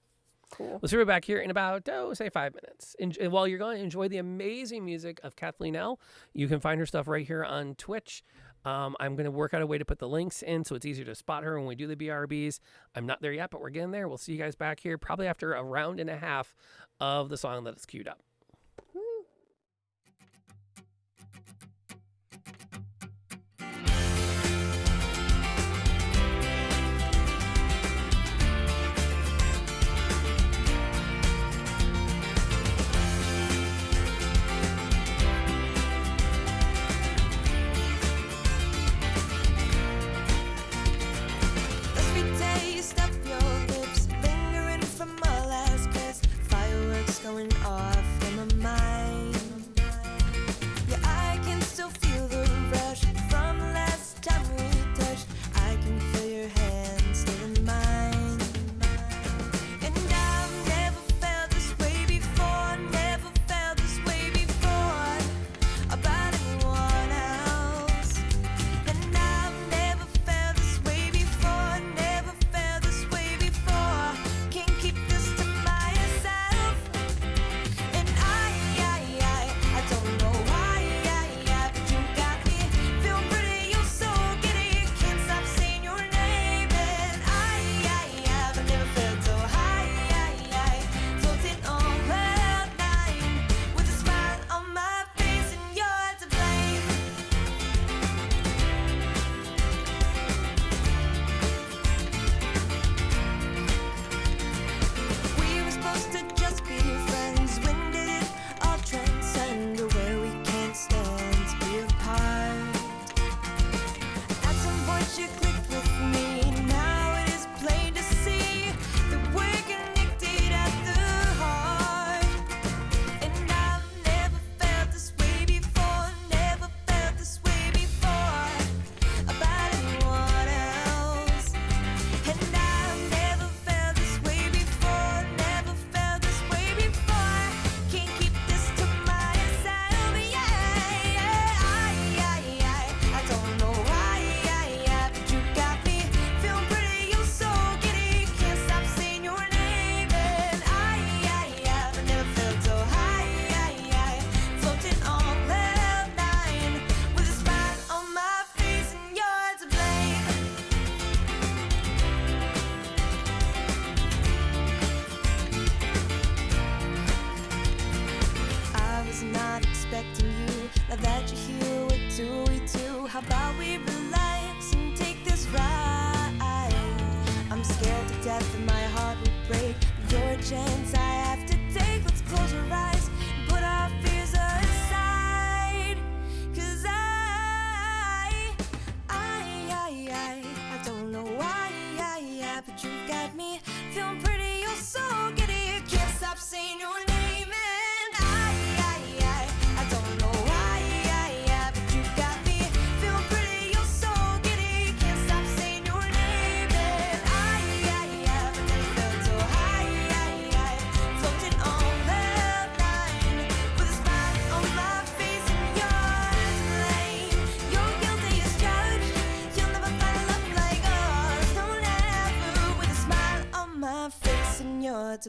Cool. We'll see you back here in about, say 5 minutes. And while you're going to enjoy the amazing music of Kathleen L., you can find her stuff right here on Twitch. I'm going to work out a way to put the links in so it's easier to spot her when we do the BRBs. I'm not there yet, but we're getting there. We'll see you guys back here probably after a round and a half of the song that is queued up. Woo.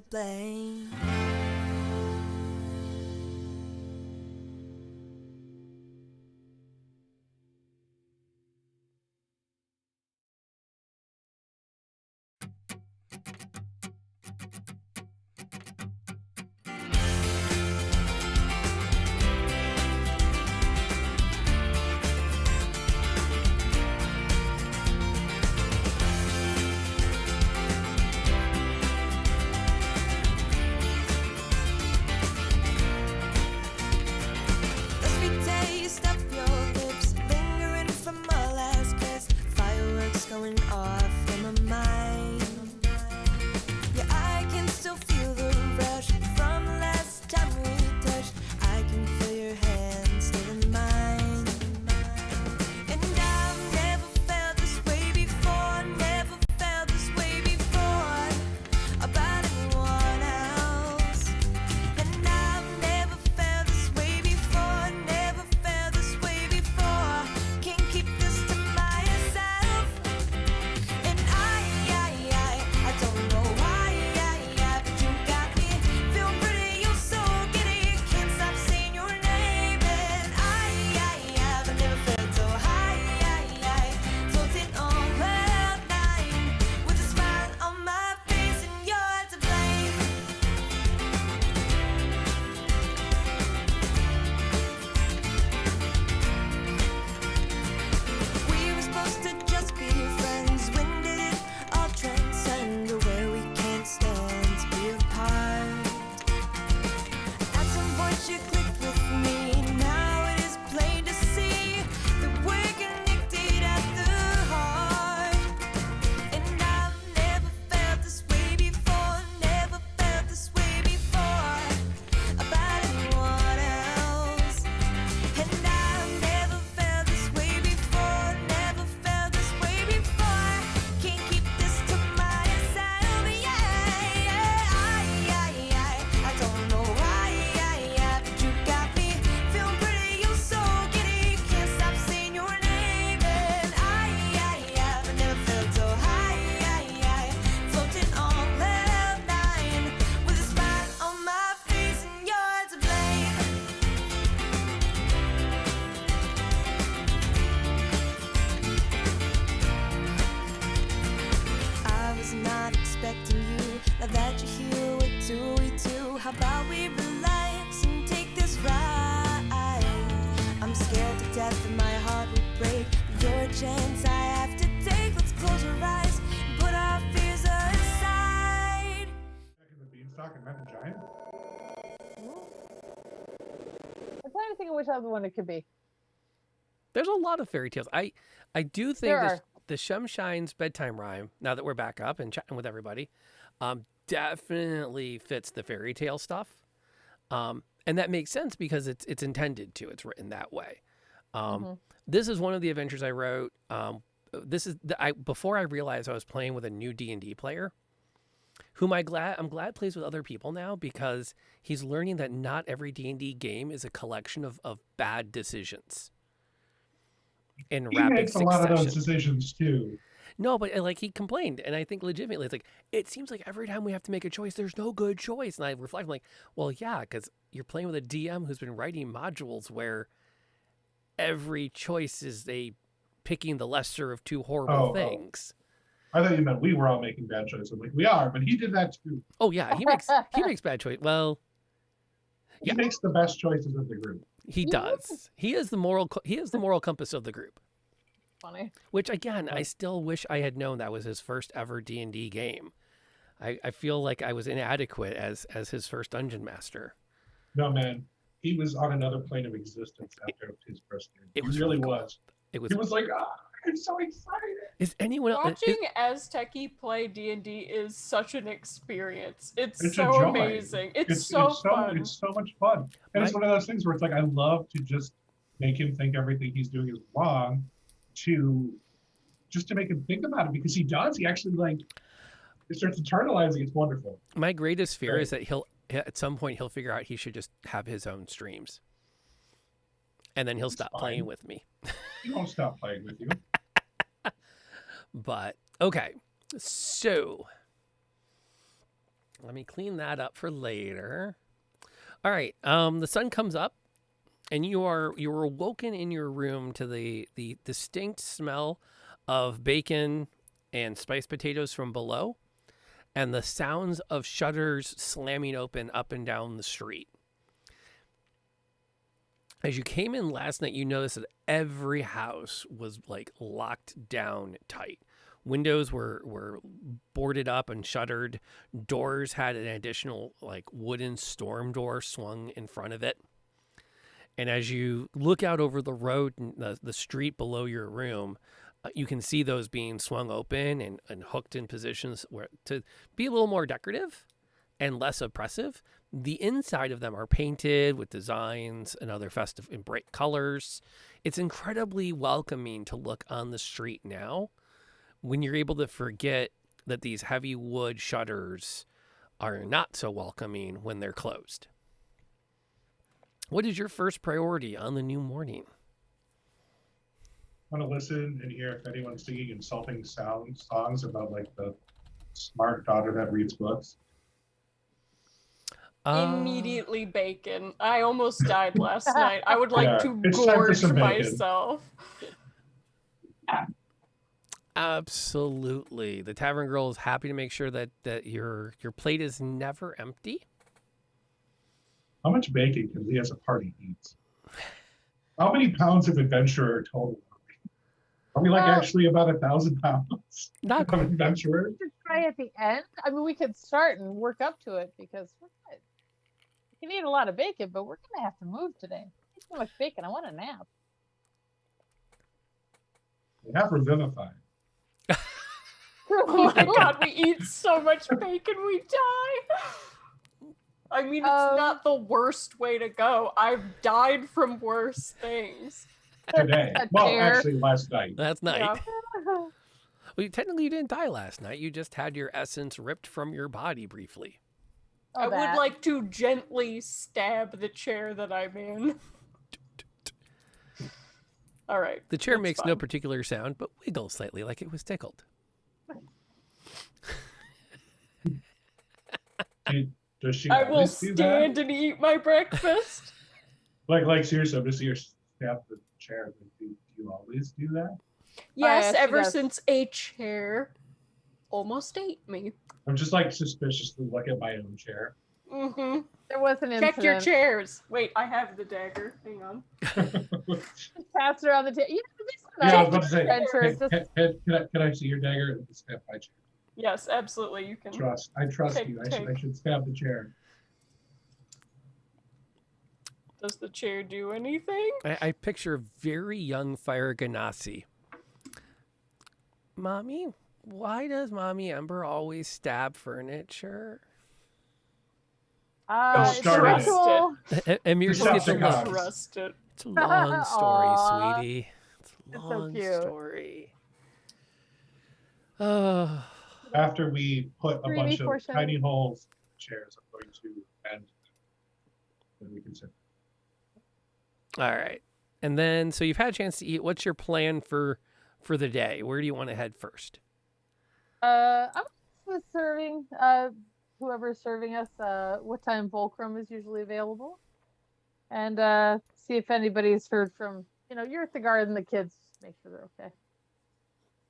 to blame. The sweet taste of your lips lingering from our last kiss. Fireworks going off in my mind. Yeah, I can still feel the rush from the last time we touched. I can feel your hand still in mine. And I've never felt this way before. Never felt this way before about anyone else. And I've never felt this way before, never felt this way before. Can't keep this to myself. And I don't know why, but you got me feeling pretty. You're so giddy, can't stop saying your name. And I've never felt so high, floating on cloud nine, with a smile on my face, and you're to blame. We were supposed to just be friends. When did it all transcend to where we can't stand to be apart? At some point you clicked with me. Now it is plain to see that we're connected at the heart. And I've never felt this way before, never felt this way before about anyone else. And I've never felt this way before, never felt this way before. Can't keep this to myself, I don't know why, but you got me feeling pretty. You're so giddy, can't stop saying your name. And I've never felt so high, floating on cloud nine, with a smile on my face, and you're to blame. I was not expecting you. Now that you're here, what do we do? How about we relax and take this ride? I'm scared to death and my heart will break. But you're a chance I have to take. Let's close our eyes and put our fears aside. Back in the beanstalk and met the giant. I'm trying to think of which other one it could be. There's a lot of fairy tales. I do think There the Shumshine's bedtime rhyme, now that we're back up and chatting with everybody, definitely fits the fairy tale stuff. And that makes sense because it's intended to. It's written that way. This is one of the adventures I wrote. This is before I realized I was playing with a new D&D player, whom I'm glad plays with other people now, because he's learning that not every D&D game is a collection of bad decisions in He rapid makes a succession. lot of those decisions too. No, but like he complained, and I think legitimately, it's like, it seems like every time we have to make a choice, there's no good choice. And I reflect, I'm like, well, yeah, because you're playing with a DM who's been writing modules where every choice is picking the lesser of two horrible things. I thought you meant we were all making bad choices. Like, we are, but he did that too. Oh yeah, he makes bad choice. Well, He makes the best choices of the group. he does. He is the moral compass of the group. Funny. Which again, I still wish I had known that was his first ever D&D game. I feel like I was inadequate as his first dungeon master. No, man, he was on another plane of existence after his first game. It was he really really cool. was. It was. He was like, I'm so excited. Is anyone else? Watching Azteki play D&D is such an experience. It's It's a so joy. amazing. It's so fun. It's so much fun. And it's one of those things where it's like, I love to just make him think everything he's doing is wrong, to make him think about it, because he does. He actually he starts internalizing. It's wonderful. My greatest fear Right. is that at some point he'll figure out he should just have his own streams, and then he'll It's stop fine. playing with me. He won't stop playing with you. But okay, so Let me clean that up for later. All right. The sun comes up, and you're awoken in your room to the distinct smell of bacon and spiced potatoes from below, and the sounds of shutters slamming open up and down the street. As you came in last night, you noticed that every house was like locked down tight. Windows were boarded up and shuttered. Doors had an additional like wooden storm door swung in front of it. And as you look out over the road and the street below your room, you can see those being swung open and hooked in positions where to be a little more decorative and less oppressive. The inside of them are painted with designs and other festive and bright colors. It's incredibly welcoming to look on the street now when you're able to forget that these heavy wood shutters are not so welcoming when they're closed. What is your first priority on the new morning? I want to listen and hear if anyone's singing insulting songs about like the smart daughter that reads books. Immediately bacon. I almost died last night. I would like Yeah, to it's time for gorge some bacon. myself. Absolutely. The tavern girl is happy to make sure that your plate is never empty. How much bacon can we as a party eat? How many pounds of adventurer total are we? Like actually about 1,000 pounds Not of adventurer? We could try at the end. I mean, we could start and work up to it because we're good. We can eat a lot of bacon, but we're gonna have to move today. Eat so much bacon. I want a nap. They have revivified. Oh my god, we eat so much bacon, we die. I mean, it's not the worst way to go. I've died from worse things. Today. Well, actually, last night. That's night. Yeah. Well, technically, you didn't die last night. You just had your essence ripped from your body briefly. I would like to gently stab the chair that I'm in. All right. The chair that's makes fine. no particular sound, but wiggles slightly like it was tickled. Does she I will always do stand that? and eat my breakfast. Like seriously, I'm just here stab the chair. Do you always do that? Yes, she ever does. since a chair almost ate me. I'm just like suspiciously look at my own chair. Mm-hmm. There was an incident. Check your chairs. Wait, I have the dagger. Hang on. Pass it around the table. You know, this is Yeah, I nice was about to say, adventures. This- can I see your dagger and stab my chair? Yes, absolutely. You can. I trust Take- you. I take. should stab the chair. Does the chair do anything? I picture a very young Fire Ganassi. Mommy, why does Mommy Ember always stab furniture? It's a started it. ritual. Emir just gets a Decepticons. look. Trust it. It's a long story, Aw. sweetie. It's a It's so long cute. story. Oh, After we put a Dreamy bunch of portion. tiny holes in the chairs, I'm going to end. Then we can sit. all right. And then, so you've had a chance to eat. What's your plan for the day? Where do you want to head first? I'm with serving. Whoever's serving us. What time Fulcrum is usually available, and see if anybody's heard from. You know, you're at the garden. The kids. Make sure they're okay.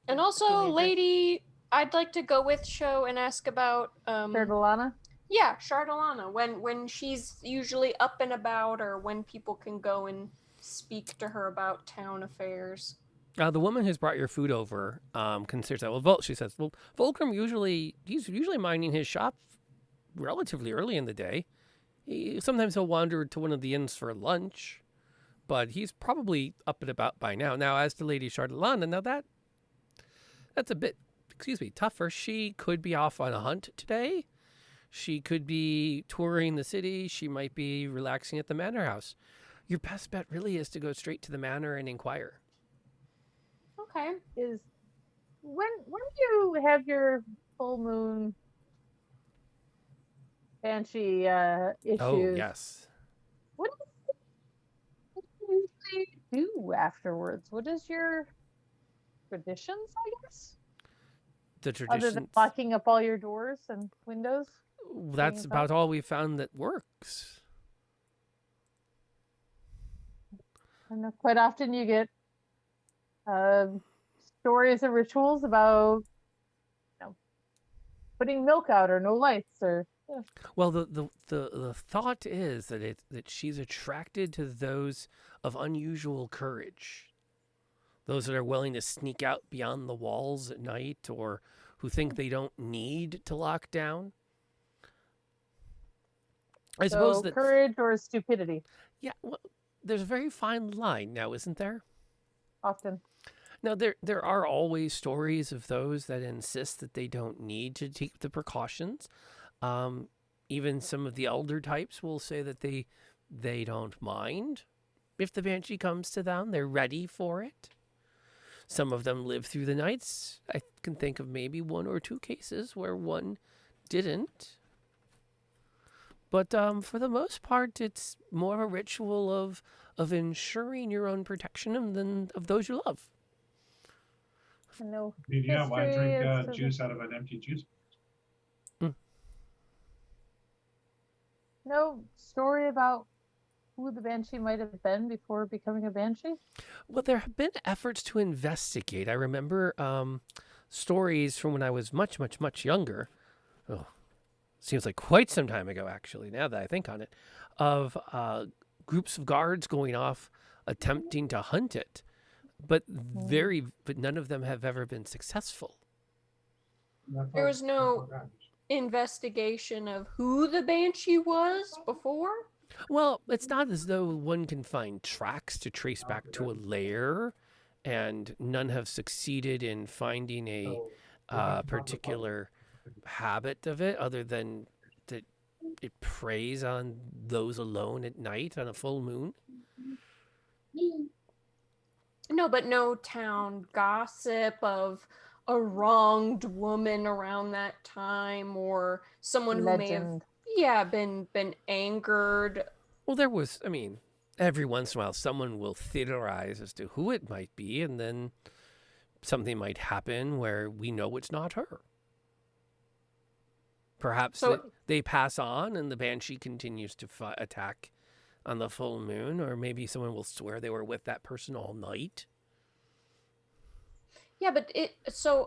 And also, Teenager. lady, I'd like to go with Show and ask about Sardalana. yeah, Chardalana, when she's usually up and about, or when people can go and speak to her about town affairs. The woman who's brought your food over considers that. Well, she says, well, Fulcrum he's usually minding his shop relatively early in the day. Sometimes he'll wander to one of the inns for lunch, but he's probably up and about by now. Now, as to Lady Chardalana, now that's a bit, tougher. She could be off on a hunt today. She could be touring the city. She might be relaxing at the manor house. Your best bet really is to go straight to the manor and inquire. Okay. Is when do you have your full moon banshee issues? Oh, yes. What do you usually do afterwards? What is your traditions, I guess? The Other traditions. than locking up all your doors and windows? that's about all we found that works. I know quite often you get stories and rituals about putting milk out or no lights or Well, the thought is that she's attracted to those of unusual courage, those that are willing to sneak out beyond the walls at night, or who think they don't need to lock down. I suppose that courage or stupidity yeah, well, there's a very fine line now, isn't there? often. Now, there are always stories of those that insist that they don't need to take the precautions. Even some of the elder types will say that they don't mind if the banshee comes to them. They're ready for it. Some of them live through the nights. I can think of maybe 1 or 2 cases where one didn't. But for the most part, it's more of a ritual of ensuring your own protection than of those you love. No Yeah, why history drink is sort of- juice out of an empty juice? no story about who the banshee might have been before becoming a banshee. Well, there have been efforts to investigate. I remember stories from when I was much, much, much younger. Oh, seems like quite some time ago, actually, now that I think on it, of groups of guards going off attempting to hunt it. But none of them have ever been successful. There was no investigation of who the banshee was before? Well, it's not as though one can find tracks to trace back to a lair, and none have succeeded in finding a particular habit of it, other than that it preys on those alone at night on a full moon. No, but no town gossip of a wronged woman around that time, or someone who may have Legend. been angered. Well, there was, I mean, every once in a while someone will theorize as to who it might be, and then something might happen where we know it's not her. Perhaps they pass on and the banshee continues to attack on the full moon, or maybe someone will swear they were with that person all night. Yeah, but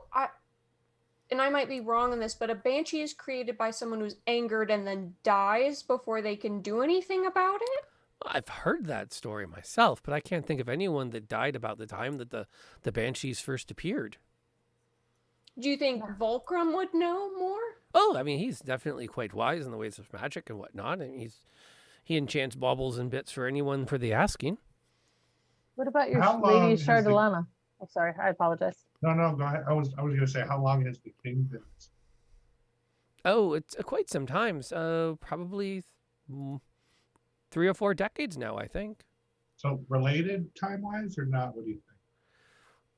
I might be wrong on this, but a banshee is created by someone who's angered and then dies before they can do anything about it? I've heard that story myself, but I can't think of anyone that died about the time that the banshees first appeared. Do you think Volcrum would know more? Oh, I mean, he's definitely quite wise in the ways of magic and whatnot, and he enchants baubles and bits for anyone for the asking. What about your How long Lady has the- Chardalana? Oh, sorry, I apologize. No, go ahead. I was going to say, how long has the king been? Oh, it's quite some time. Probably 3 or 4 decades now, I think. So related time-wise or not? What do you think?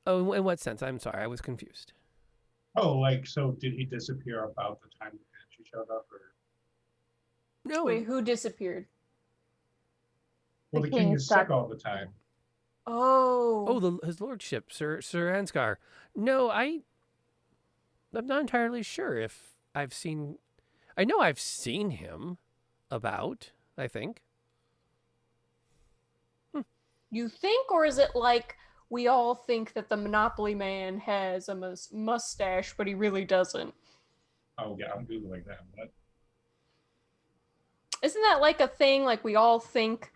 Oh, in what sense? I'm sorry, I was confused. Oh, like, so did he disappear about the time the banshee showed up? Or? No, Wait, who disappeared? Well, The the king king is stuck. sick all the time. Oh. his lordship, Sir Ansgar. No, I'm not entirely sure if I've seen. I know I've seen him about, I think. You think, or is it like we all think that the Monopoly Man has a mustache, but he really doesn't? Oh, yeah, I'm Googling that. What? Isn't that like a thing? Like we all think.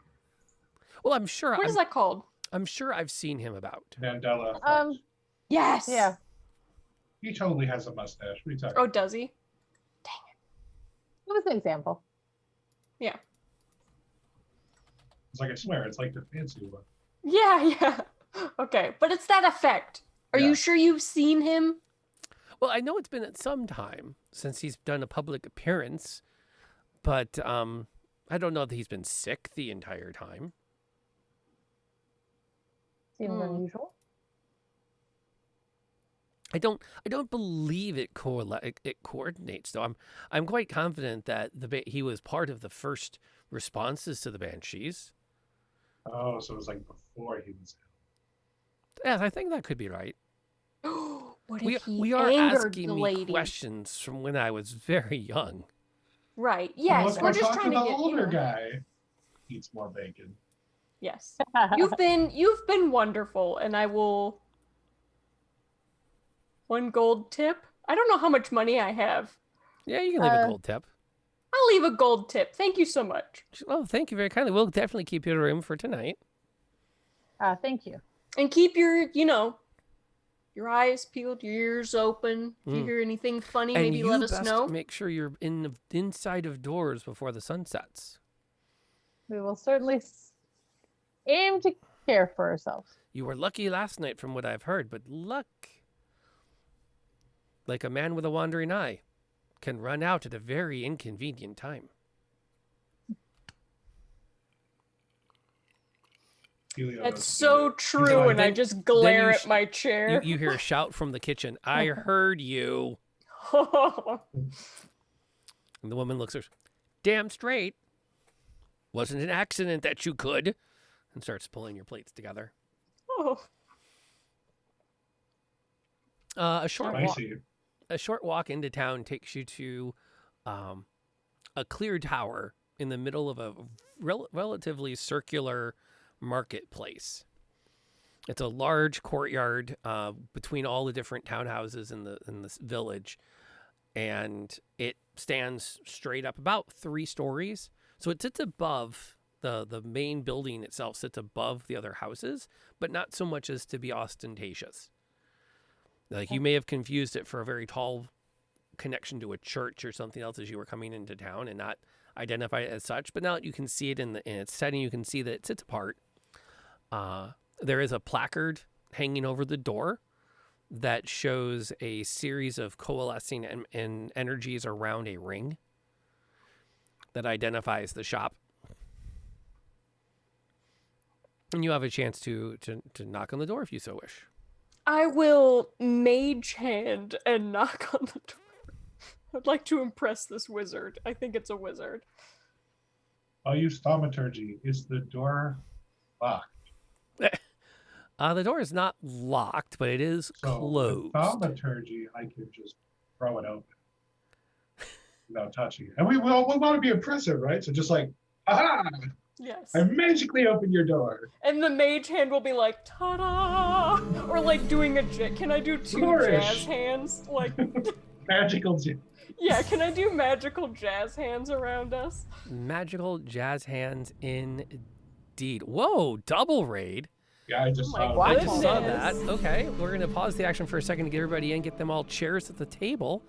Well, I'm sure. What is that called? I'm sure I've seen him about. Mandela effect. Yes. Yeah. He totally has a mustache. What are you talking Oh, about? does he? It was an example. Yeah. It's like, I swear, it's like the fancy one. Yeah. Okay, but it's that effect. Are Yeah. you sure you've seen him? Well, I know it's been at some time since he's done a public appearance, but I don't know that he's been sick the entire time. Seems unusual. I don't believe it coordinates though. I'm quite confident that he was part of the first responses to the banshees. Oh, so it was like before he was Yes, I think that could be right. What if he We are angered asking the me lady? questions from when I was very young. Right. Well, Yes, let's we're go just talk trying to to the get older guy. Eats more bacon. Yes. You've been wonderful, and I will 1 gold tip. I don't know how much money I have. Yeah, you can leave a gold tip. I'll leave a gold tip. Thank you so much. Oh, thank you very kindly. We'll definitely keep you in a room for tonight. Thank you. And keep your, your eyes peeled, your ears open. If you hear anything funny, And maybe you let us best know. make sure you're inside of doors before the sun sets. We will certainly aim to care for ourselves. You were lucky last night from what I've heard, but luck, like a man with a wandering eye, can run out at a very inconvenient time. Helio That's doesn't so get it. true, like, and I then- just glare you at my chair. You hear a shout from the kitchen. I heard you. And the woman looks at her. Damn straight. Wasn't an accident that you could. And starts pulling your plates together. Oh. A short walk. Spicy. A short walk into town takes you to a clear tower in the middle of a relatively circular marketplace. It's a large courtyard between all the different townhouses in this village, and it stands straight up about 3 stories. So it sits above the main building itself, sits above the other houses, but not so much as to be ostentatious. Like you may have confused it for a very tall connection to a church or something else as you were coming into town and not identify it as such. But now that you can see it in its setting, you can see that it sits apart. There is a placard hanging over the door that shows a series of coalescing and energies around a ring that identifies the shop. And you have a chance to knock on the door if you so wish. I will mage hand and knock on the door. I'd like to impress this wizard. I think it's a wizard. I'll use thaumaturgy. Is the door locked? The door is not locked, but it is So closed. with thaumaturgy, I can just throw it open without touching it. And we want to be impressive, right? So just like, aha! Yes. I magically opened your door. And the mage hand will be like, ta-da! Or like doing a can I do 2 Flourish. jazz hands? Like, Magical. yeah, can I do magical jazz hands around us? Magical jazz hands indeed. Whoa, double raid. Yeah, I just Oh my saw God. I that. just saw that. Goodness. Okay, we're going to pause the action for a second to get everybody in, get them all chairs at the table.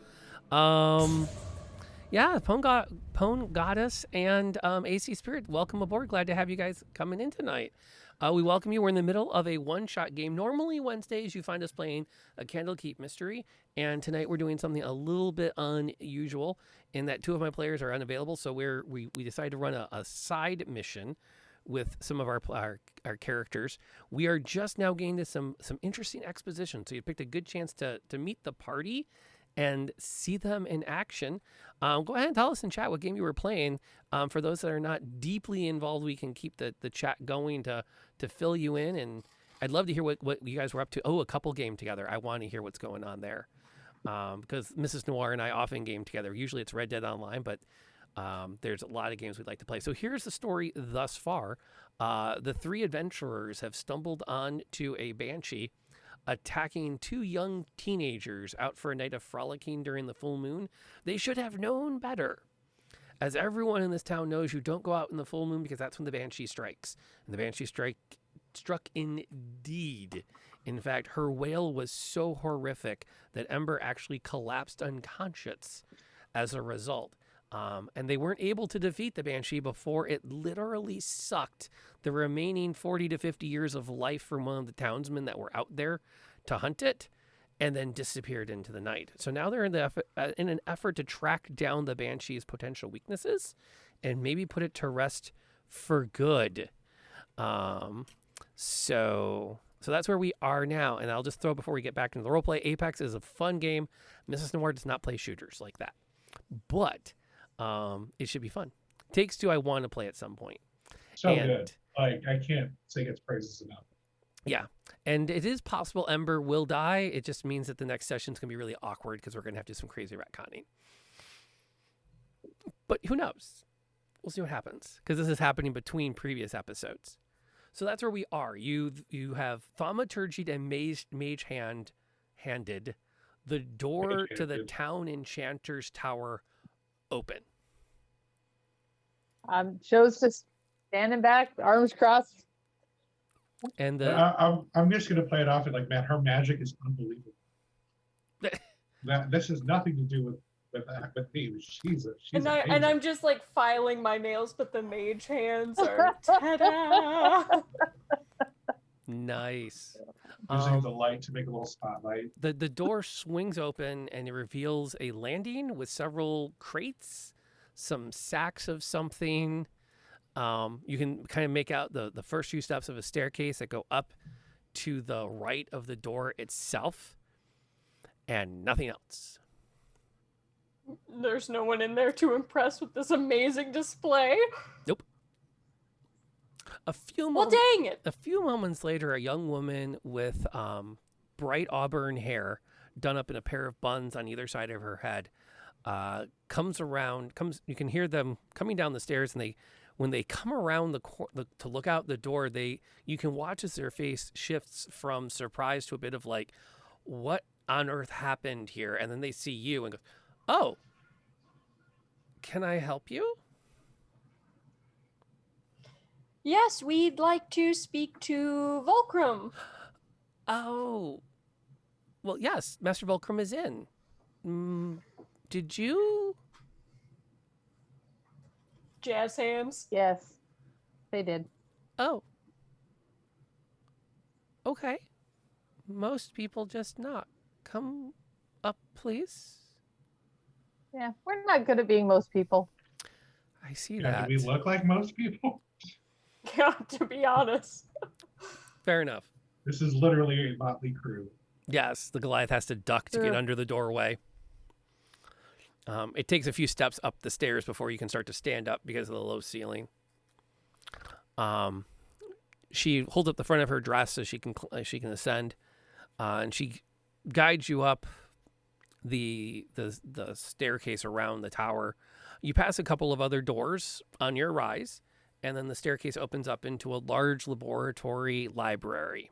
Yeah, Pwn Goddess and AC Spirit, welcome aboard. Glad to have you guys coming in tonight. We welcome you. We're in the middle of a one-shot game. Normally Wednesdays you find us playing a Candlekeep Mystery, and tonight we're doing something a little bit unusual in that 2 of my players are unavailable, so we decided to run a side mission with some of our characters. We are just now getting to some interesting exposition, so you picked a good chance to meet the party and see them in action. Go ahead and tell us in chat what game you were playing. For those that are not deeply involved, we can keep the chat going to fill you in. And I'd love to hear what you guys were up to. Oh, a couple game together. I want to hear what's going on there. Because Mrs. Noir and I often game together. Usually it's Red Dead Online, but there's a lot of games we'd like to play. So here's the story thus far. The 3 adventurers have stumbled onto a banshee attacking 2 young teenagers out for a night of frolicking during the full moon. They should have known better. As everyone in this town knows, you don't go out in the full moon because that's when the banshee strikes. And the banshee struck indeed. In fact, her wail was so horrific that Ember actually collapsed unconscious as a result. And they weren't able to defeat the banshee before it literally sucked the remaining 40 to 50 years of life from one of the townsmen that were out there to hunt it, and then disappeared into the night. So now they're in an effort to track down the banshee's potential weaknesses and maybe put it to rest for good. So that's where we are now. And I'll just throw before we get back into the roleplay. Apex is a fun game. Mrs. Noir does not play shooters like that, but it should be fun. Takes Two I want to play at some point. So good. Like, I can't sing its praises enough. Yeah. And it is possible Ember will die. It just means that the next session's going to be really awkward because we're going to have to do some crazy retconning. But who knows? We'll see what happens because this is happening between previous episodes. So that's where we are. You have thaumaturgied and mage handed the door to the town enchanter's tower open. Joe's just standing back, arms crossed. And I'm just gonna play it off and like, man, her magic is unbelievable. This has nothing to do with me. She's and amazing. I'm just like filing my nails, but the mage hands are ta-da! Nice. Using the light to make a little spotlight. The door swings open and it reveals a landing with several crates, some sacks of something. You can kind of make out the first few steps of a staircase that go up to the right of the door itself, and nothing else. There's no one in there to impress with this amazing display. Nope. Well, dang it. A few moments later, a young woman with bright auburn hair done up in a pair of buns on either side of her head comes. You can hear them coming down the stairs, and when they come around to look out the door, you can watch as their face shifts from surprise to a bit of like, what on earth happened here? And then they see you and go, oh, can I help you? Yes, we'd like to speak to Volcrum. Oh, well, yes, Master Volcrum is in. Did you? Jazz hands. Yes, they did. Oh. Okay. Most people just knock. Come up, please. Yeah, we're not good at being most people. I see Yeah, that. do we look like most people? Yeah, to be honest. Fair enough. This is literally a motley crew. Yes, the Goliath has to duck to get under the doorway. It takes a few steps up the stairs before you can start to stand up because of the low ceiling. She holds up the front of her dress so she can ascend, and she guides you up the staircase around the tower. You pass a couple of other doors on your rise, and then the staircase opens up into a large laboratory library.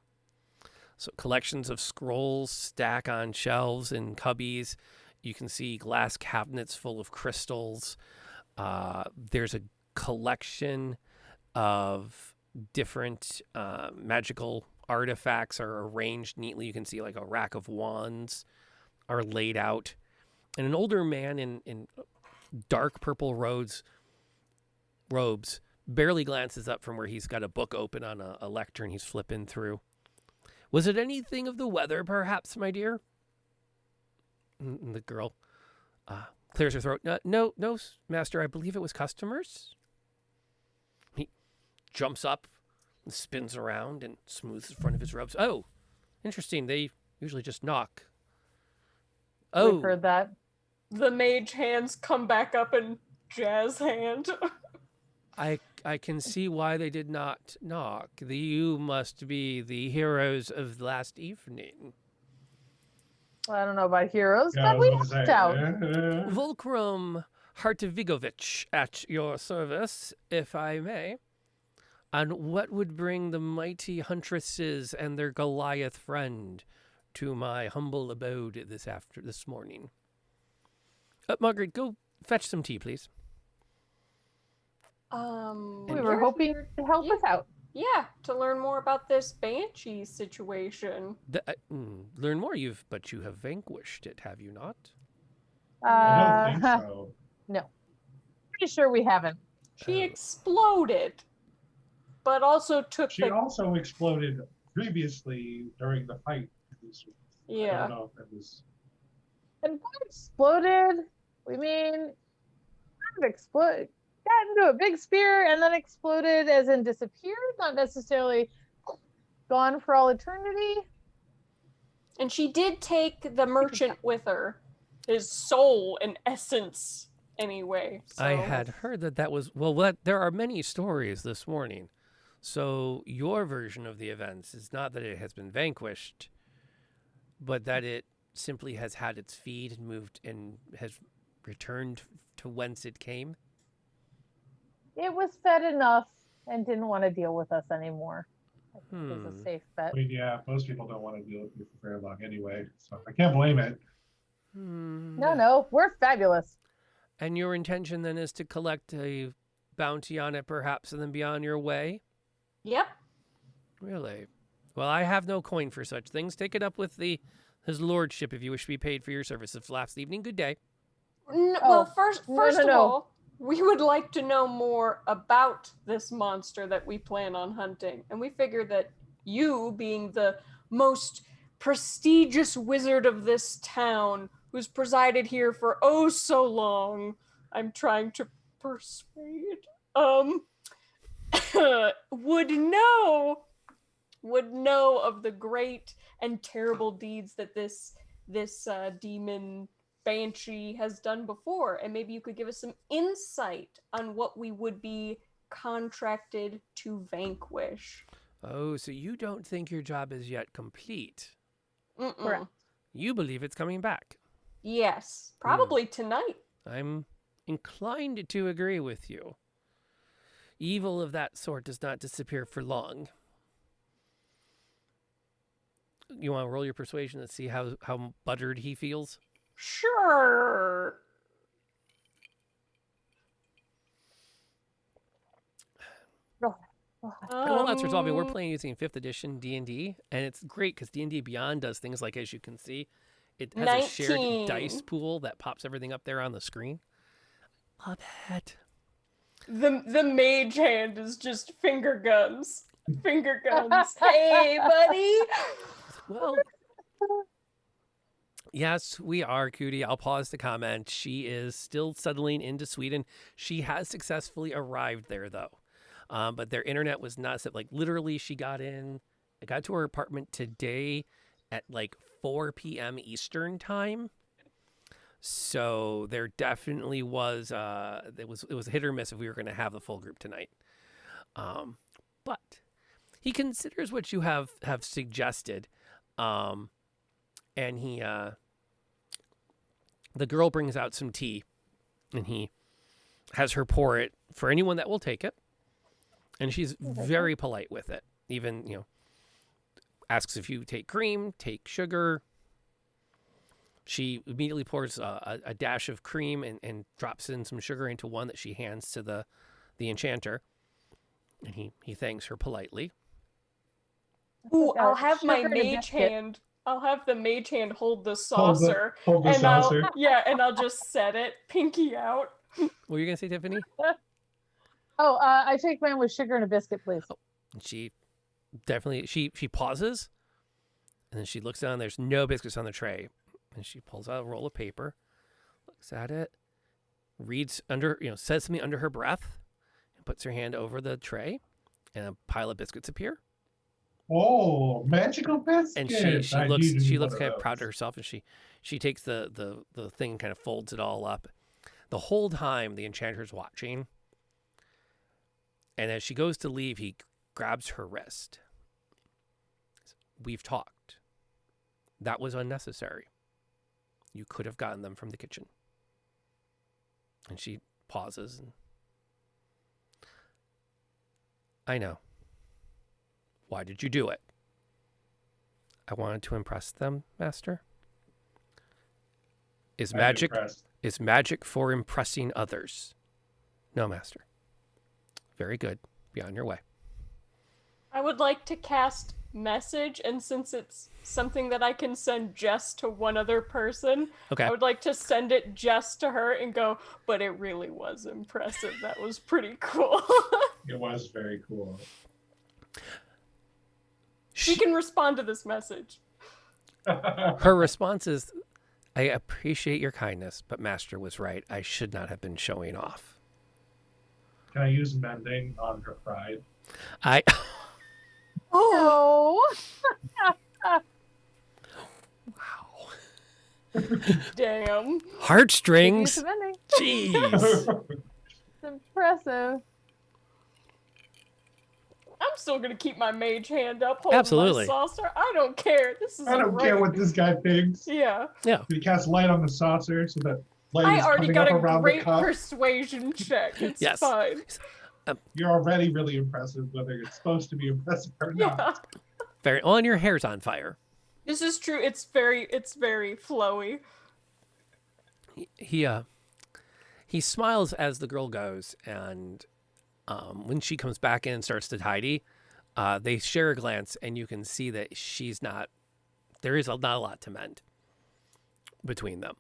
So collections of scrolls stack on shelves and cubbies. You can see glass cabinets full of crystals. There's a collection of different magical artifacts are arranged neatly. You can see like a rack of wands are laid out. And an older man in dark purple robes barely glances up from where he's got a book open on a lectern he's flipping through. Was it anything of the weather, perhaps, my dear? And the girl clears her throat. No, master, I believe it was customers. He jumps up and spins around and smooths the front of his robes. Oh, interesting. They usually just knock. Oh, We've heard that. The mage hands come back up and jazz hand. I can see why they did not knock. You must be the heroes of last evening. Well, I don't know about heroes, Yeah, but we I was helped gonna out. say, Volcrum Hartovigovich at your service, if I may. And what would bring the mighty huntresses and their Goliath friend to my humble abode this morning? Margaret, go fetch some tea, please. We were hoping to help us out. Yeah, to learn more about this banshee situation. Learn more, but you have vanquished it, have you not? I don't think so. No. Pretty sure we haven't. She exploded, but also took She also exploded previously during the fight. I Yeah. don't know if it was. And by exploded, we mean kind of exploded. Got into a big spear and then exploded as in disappeared, not necessarily gone for all eternity. And she did take the merchant with her. His soul and essence, anyway. So. I had heard that was... Well, there are many stories this morning. So your version of the events is not that it has been vanquished, but that it simply has had its feet and moved and has returned to whence it came? It was fed enough and didn't want to deal with us anymore. I think it was a safe bet. I mean, yeah, most people don't want to deal with you for very long anyway, so I can't blame it. No, we're fabulous. And your intention then is to collect a bounty on it, perhaps, and then be on your way? Yep. Really? Well, I have no coin for such things. Take it up with his lordship if you wish to be paid for your services last evening. Good day. Well, first no, of no. all, we would like to know more about this monster that we plan on hunting. And we figure that you, being the most prestigious wizard of this town, who's presided here for oh so long, I'm trying to persuade, would know of the great and terrible deeds that this demon banshee has done before, and maybe you could give us some insight on what we would be contracted to vanquish. Oh, so you don't think your job is yet complete? Correct. You believe it's coming back? Yes, probably tonight. I'm inclined to agree with you. Evil of that sort does not disappear for long. You want to roll your persuasion and see how buttered he feels? Sure. Well, that's resolving. We're playing using 5th edition D&D, and it's great because D&D Beyond does things like, as you can see, it has 19. a shared dice pool that pops everything up there on the screen. Love it. The mage hand is just finger guns. Finger guns. Hey, buddy. Well, yes, we are, Cootie. I'll pause to comment. She is still settling into Sweden. She has successfully arrived there, though. But their internet was not set. Like, literally, she got to her apartment today at like 4 p.m. Eastern time. So there definitely was it was hit or miss if we were going to have the full group tonight. But he considers what you have suggested, and he the girl brings out some tea, and he has her pour it for anyone that will take it, and she's very polite with it. Even asks if you take cream, take sugar. She immediately pours a dash of cream and drops in some sugar into one that she hands to the enchanter. And he thanks her politely. Ooh, I'll have Sugar my and a mage biscuit. hand. I'll have the mage hand hold the saucer. Hold the and saucer. I'll just set it, pinky out. What were you going to say, Tiffany? I take mine with sugar and a biscuit, please. And she definitely, she pauses, and then she looks down. There's no biscuits on the tray. And she pulls out a roll of paper, looks at it, reads says something under her breath, and puts her hand over the tray, and a pile of biscuits appear. Oh, magical biscuits! And she looks kind of proud of herself, and she takes the thing and kind of folds it all up. The whole time the enchanter's watching, and as she goes to leave, he grabs her wrist. We've talked. That was unnecessary. You could have gotten them from the kitchen. And she pauses. And I know. Why did you do it? I wanted to impress them, Master. Is magic for impressing others? No, Master. Very good. Be on your way. I would like to cast message, and since it's something that I can send just to one other person, Okay. I would like to send it just to her and go, but it really was impressive. That was pretty cool. It was very cool. She can respond to this message. Her response is, I appreciate your kindness, but Master was right. I should not have been showing off. Can I use mending on her pride? Oh, Wow. Damn. Heartstrings. Use of ending. Jeez. It's impressive. I'm still gonna keep my mage hand up, holding Absolutely. my saucer. I don't care. This is I don't care what this guy thinks. Yeah. Yeah. He casts light on the saucer so that I already coming got up a around the great cuff. persuasion check. It's Yes. fine. You're already really impressive, whether it's supposed to be impressive or Yeah. not. Very. Oh, and your hair's on fire. This is true. It's very flowy. He smiles as the girl goes, and when she comes back in and starts to tidy, they share a glance, and you can see that she's not. There is not a lot to mend between them.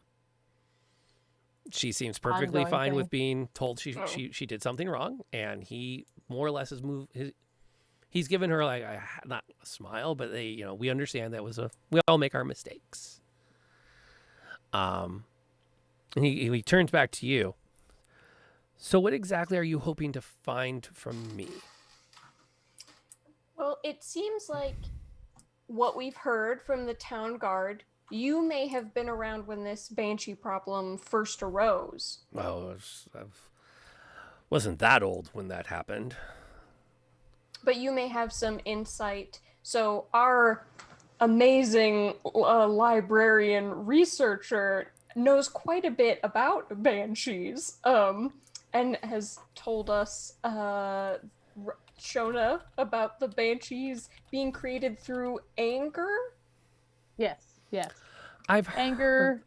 She seems perfectly Ongoing fine thing. with being told she Oh. she did something wrong, and he more or less has moved. He's given her like not a smile, but we understand that we all make our mistakes. And he turns back to you. So what exactly are you hoping to find from me? Well, it seems like what we've heard from the town guard, you may have been around when this banshee problem first arose. Well, I wasn't that old when that happened. But you may have some insight. So our amazing librarian researcher knows quite a bit about banshees, and has told us, Shona, about the banshees being created through anger. Yes. I've Anger.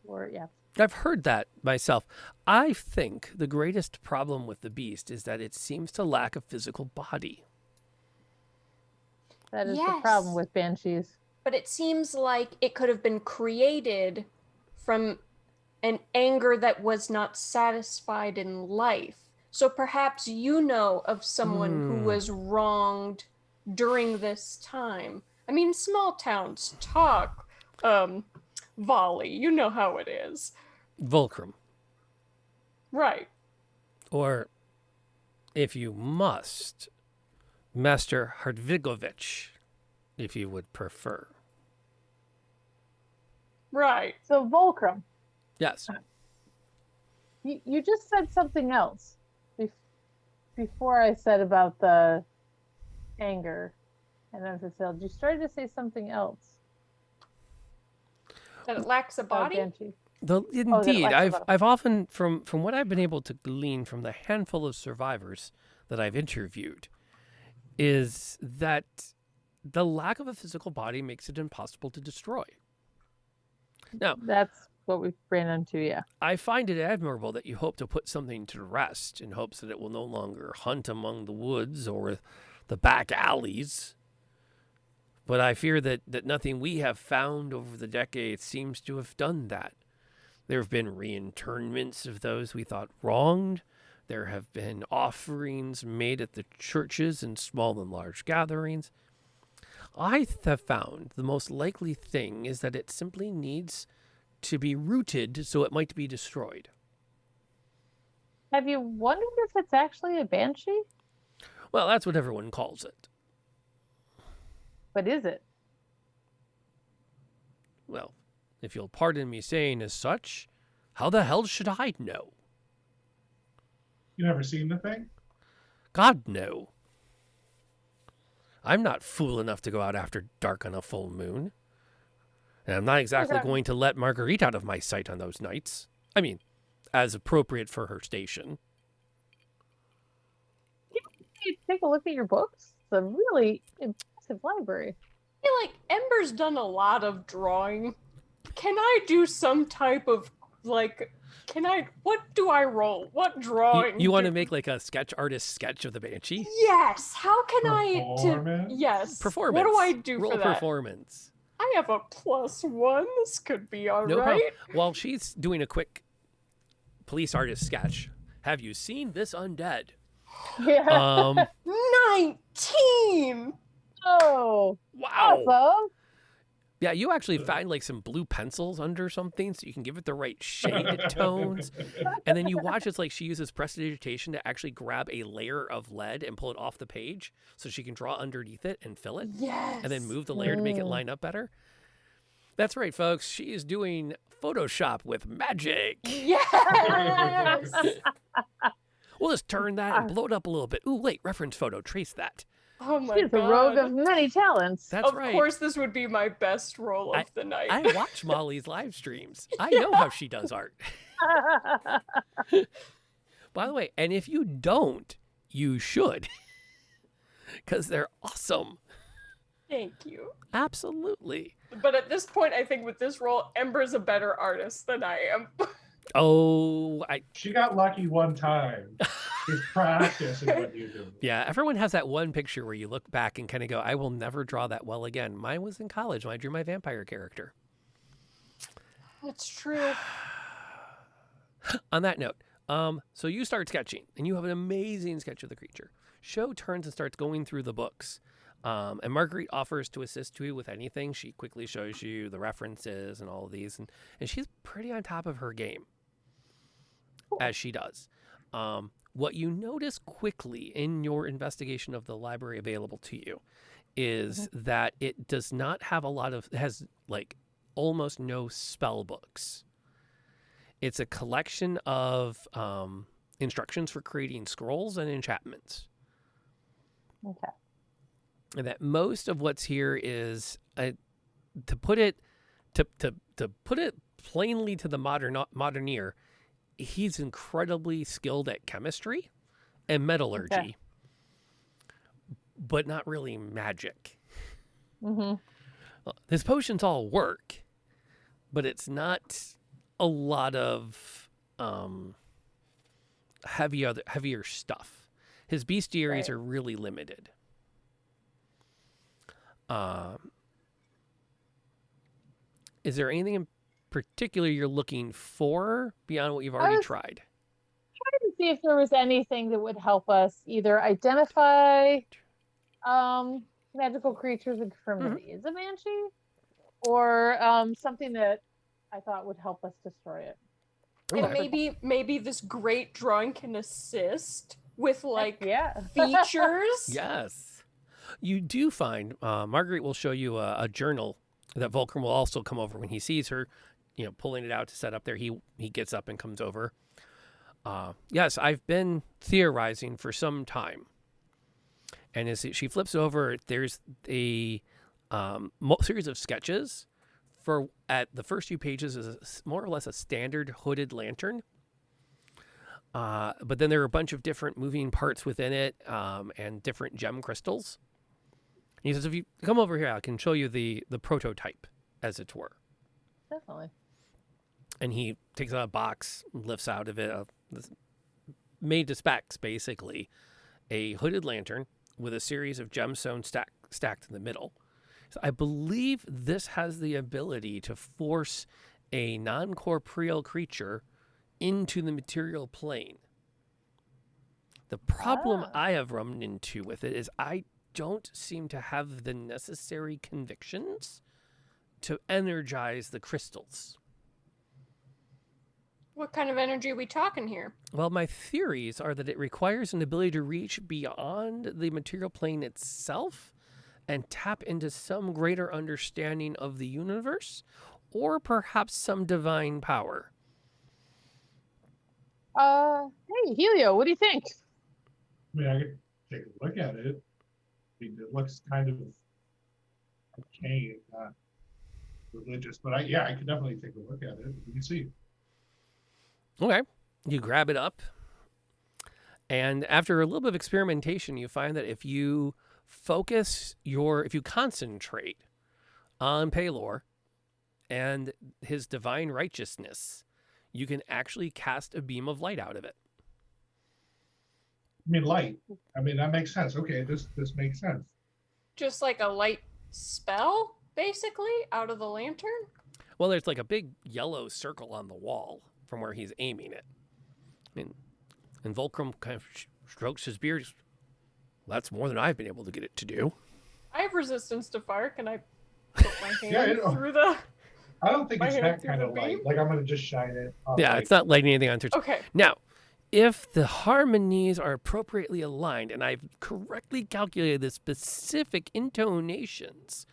Or yeah. I've heard that myself. I think the greatest problem with the beast is that it seems to lack a physical body. That is the Yes. problem with banshees. But it seems like it could have been created from an anger that was not satisfied in life. So perhaps you know of someone who was wronged during this time. I mean, small towns talk, volley. You know how it is. Volcrum. Right. Or, if you must, Master Hardvigovich, if you would prefer. Right. So Volcrum, Yes. you just said something else before I said about the anger and unfulfilled. You started to say something else. That it lacks a about body? Banshee. Indeed, lacks a I've body. I've often from what I've been able to glean from the handful of survivors that I've interviewed, is that the lack of a physical body makes it impossible to destroy. Now, That's what we ran into, yeah. I find it admirable that you hope to put something to rest in hopes that it will no longer hunt among the woods or the back alleys. But I fear that nothing we have found over the decades seems to have done that. There have been reinternments of those we thought wronged. There have been offerings made at the churches in small and large gatherings. I have found the most likely thing is that it simply needs to be rooted so it might be destroyed. Have you wondered if it's actually a banshee? Well, that's what everyone calls it. But is it? Well, if you'll pardon me saying as such, how the hell should I know? You never seen the thing? God, no. I'm not fool enough to go out after dark on a full moon. And I'm not exactly Okay. going to let Marguerite out of my sight on those nights. I mean, as appropriate for her station. You take a look at your books. It's a really impressive library. I feel like Ember's done a lot of drawing. Can I do some type of, what do I roll? What drawing? You want to make like a sketch artist sketch of the Banshee? Yes. How can Performance? Yes. Performance. What do I do Roll for that? performance. I have a +1. This could be all No right. problem. While she's doing a quick police artist sketch, have you seen this undead? Yeah. 19. Oh, Wow. awesome. Yeah, you actually find like some blue pencils under something so you can give it the right shade tones. And then you watch it's like she uses prestidigitation to actually grab a layer of lead and pull it off the page so she can draw underneath it and fill it Yes. and then move the layer to make it Mm. line up better. That's right, folks. She is doing Photoshop with magic. Yes. We'll just turn that and blow it up a little bit. Ooh, wait, reference photo. Trace that. Oh my She's a god. rogue of many talents. That's of right. course, this would be my best roll of the night. I watch Molly's live streams. I know how she does art. By the way, and if you don't, you should. Because they're awesome. Thank you. Absolutely. But at this point, I think with this role, Ember's a better artist than I am. Oh, She got lucky one time. She's practicing what you do. yeah, everyone has that one picture where you look back and kind of go, I will never draw that well again. Mine was in college when I drew my vampire character. That's true. On that note, so you start sketching and you have an amazing sketch of the creature. Show turns and starts going through the books. And Marguerite offers to assist you with anything. She quickly shows you the references and all of these. And she's pretty on top of her game, as she does. What you notice quickly in your investigation of the library available to you is that it does not have has like almost no spell books. It's a collection of instructions for creating scrolls and enchantments. Okay. And that most of what's here is to put it plainly to the modern ear, he's incredibly skilled at chemistry and metallurgy, but not really magic. Mm-hmm. His potions all work, but it's not a lot of heavier stuff. His bestiaries are really limited. Is there anything in particular you're looking for beyond what you've already tried? Trying to see if there was anything that would help us either identify magical creatures and confirm that it is a banshee, or something that I thought would help us destroy it. And maybe this great drawing can assist with like Yeah. features. Yes. You do find, Marguerite will show you a journal that Volcrum will also come over when he sees her, pulling it out to set up there. He gets up and comes over. Yes, I've been theorizing for some time. And as she flips over, there's a series of sketches. At the first few pages is more or less a standard hooded lantern. But then there are a bunch of different moving parts within it and different gem crystals. And he says, if you come over here, I can show you the prototype, as it were. Definitely. And he takes out a box, lifts out of it, made to specs, basically, a hooded lantern with a series of gemstones stacked in the middle. So I believe this has the ability to force a non-corporeal creature into the material plane. The problem I have run into with it is I don't seem to have the necessary convictions to energize the crystals. What kind of energy are we talking here? Well, my theories are that it requires an ability to reach beyond the material plane itself and tap into some greater understanding of the universe, or perhaps some divine power. Hey, Helio, what do you think? I mean, I could take a look at it. I mean, it looks kind of arcane, not religious, but I could definitely take a look at it. You can see. Okay. You grab it up. And after a little bit of experimentation, you find that if you concentrate on Pelor and his divine righteousness, you can actually cast a beam of light out of it. I mean, light. I mean, that makes sense. Okay, this makes sense. Just like a light spell, basically, out of the lantern? Well, there's like a big yellow circle on the wall from where he's aiming it. And Volcrum kind of strokes his beard. That's more than I've been able to get it to do. I have resistance to fire. Can I put my hand through the... I don't think My it's hand that through kind the of light. beam? Like, I'm going to just shine it. On Yeah, light. it's not lighting anything on touch. Okay. Now, if the harmonies are appropriately aligned, and I've correctly calculated the specific intonations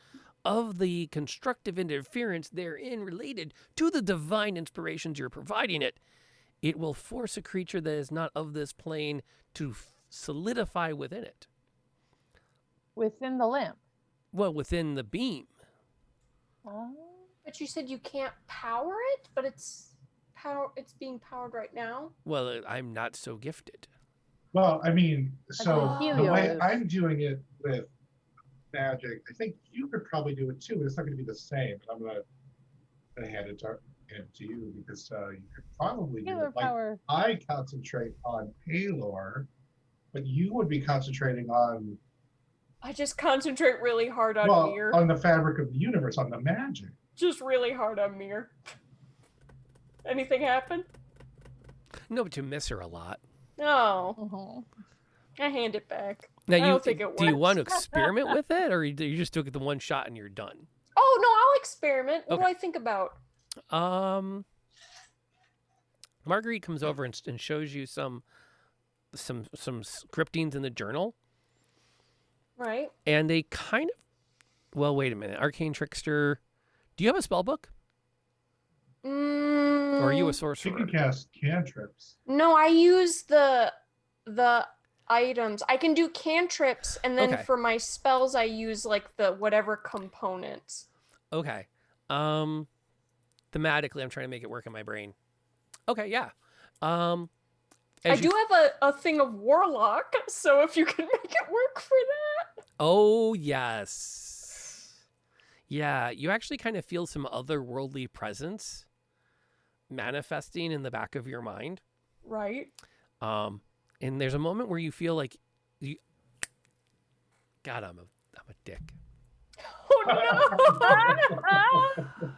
of the constructive interference therein related to the divine inspirations you're providing it, it will force a creature that is not of this plane to solidify within it. within the lamp. Well, within the beam. Oh. But you said you can't power it, but it's being powered right now. Well, I'm not so gifted. Well, I mean, so think the Helio way is. I'm doing it with magic, I think you could probably do it too, but it's not going to be the same. But I'm gonna hand it to you because you could probably do Healer it. Like power. I concentrate on Paylor, but you would be concentrating on I just concentrate really hard on Mir. on the fabric of the universe, on the magic. Just really hard on Mir. Anything happen? No, but you miss her a lot. No. Mhm. I hand it back. Now, I don't think it do you works. want to experiment with it, or you just took it the one shot and you're done? Oh no, I'll experiment. What do Okay. I think about? Marguerite comes over and shows you some scriptings in the journal, Right. and they kind of. Well, wait a minute. Arcane Trickster. Do you have a spell book, or are you a You sorcerer? can cast cantrips. No, I use the items. I can do cantrips, and then Okay. for my spells, I use like the whatever components. Okay. Thematically, I'm trying to make it work in my brain. Okay, yeah. I as you- do have a thing of warlock, so if you can make it work for that. Oh, yes. Yeah, you actually kind of feel some otherworldly presence manifesting in the back of your mind. Right. And there's a moment where you feel like you. God, I'm a dick. Oh no!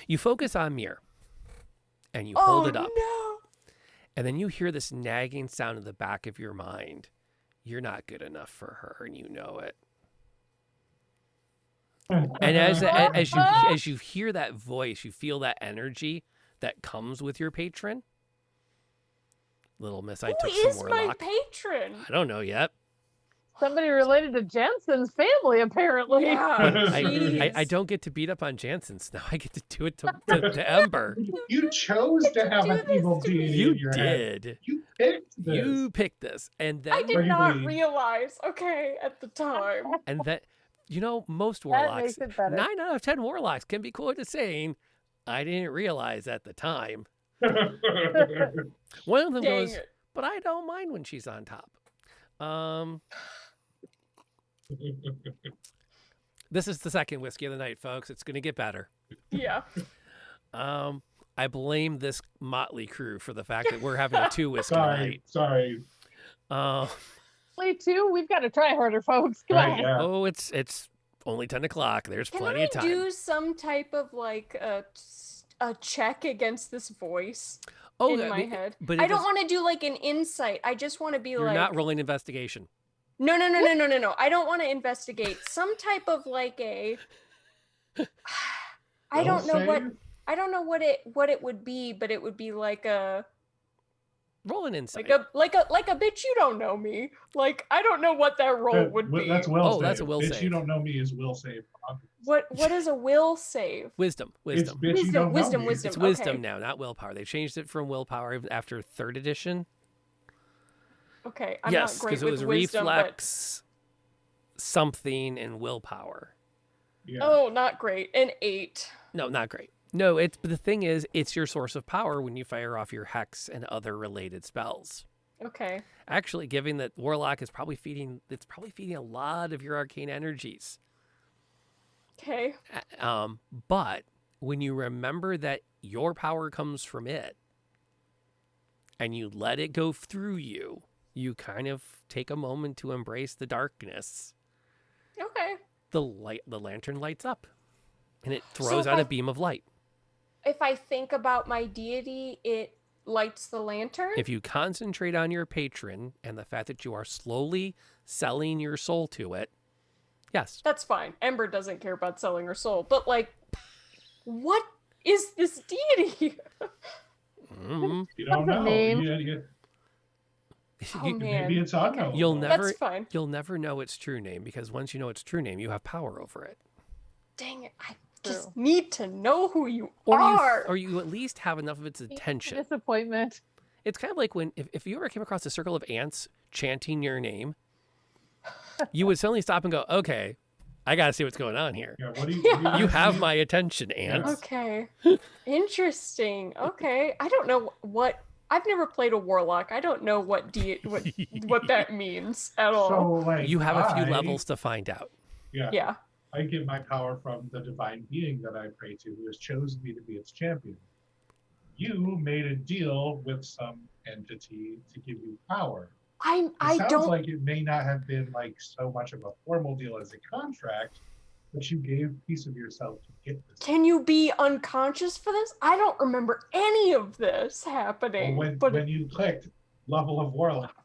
You focus on Mir, and you hold it up, No. and then you hear this nagging sound in the back of your mind. You're not good enough for her, and you know it. And as you hear that voice, you feel that energy that comes with your patron. Little Miss, I Who took some is my warlock. patron? I don't know yet. Somebody related to Jensen's family, apparently. Yeah. I jeez. don't get to beat up on Jansen's now. I get to do it to Ember. You chose to have do an this evil to deity You in your head. did. You picked this. You picked this, and I then did not Regularly. realize. Okay, at the time. most That warlocks. makes it better. 9 out of 10 warlocks can be quoted as saying, "I didn't realize at the time." One of them Dang goes, it. "But I don't mind when she's on top." This is the second whiskey of the night, folks. It's going to get better. Yeah. I blame this motley crew for the fact that we're having a 2 whiskey night. sorry. Only two? We've got to try harder, folks. Come Right, on. yeah. Oh, it's only 10 o'clock. There's Can plenty I of time. do some type of like a check against this voice Oh, in my head? but I don't want to do like an insight. I just want to be You're like not rolling investigation. No. I don't want to investigate. Some type of like a I don't know what it would be, but it would be like a Roll an insight. like a bitch, you don't know me. Like I don't know what that role would be. That's will Oh, save. that's a will Bitch, save. you don't know me is will save. What is a will save? Wisdom. It's bitch, you don't Wisdom. know me. It's Okay. wisdom now, not willpower. They've changed it from willpower after 3rd edition. Okay, I'm Yes, not great because it with was wisdom, reflex, something, and willpower. Yeah. but oh, not great. An 8. No, not great. No, but the thing is, it's your source of power when you fire off your hex and other related spells. Okay. Actually, given that warlock is probably feeding a lot of your arcane energies. Okay. But when you remember that your power comes from it, and you let it go through you, you kind of take a moment to embrace the darkness. Okay. The lantern lights up, and it So throws if out I- a beam of light. If I think about my deity, it lights the lantern. If you concentrate on your patron and the fact that you are slowly selling your soul to it, yes. That's fine. Ember doesn't care about selling her soul, but like, what is this deity? Mm, You don't That's a know. name. Oh, you, man. Maybe it's unknown. you'll never That's fine. you'll never know its true name, because once you know its true name, you have power over it. Dang it! I True. just need to know who you Or are. you at least have enough of its attention. Disappointment. It's kind of like when if you ever came across a circle of ants chanting your name, you would suddenly stop and go, okay, I got to see what's going on here. Yeah, what do you? Yeah. You have my attention, Ant. Okay. Interesting. Okay. I don't know what. I've never played a warlock. I don't know what that means at all. So like You have a few I- levels to find out. Yeah, Yeah. I get my power from the divine being that I pray to, who has chosen me to be its champion. You made a deal with some entity to give you power. It I sounds don't. like it may not have been like so much of a formal deal as a contract, but you gave a piece of yourself to get this. Can you be unconscious for this? I don't remember any of this Well, happening. when but you clicked level of warlock,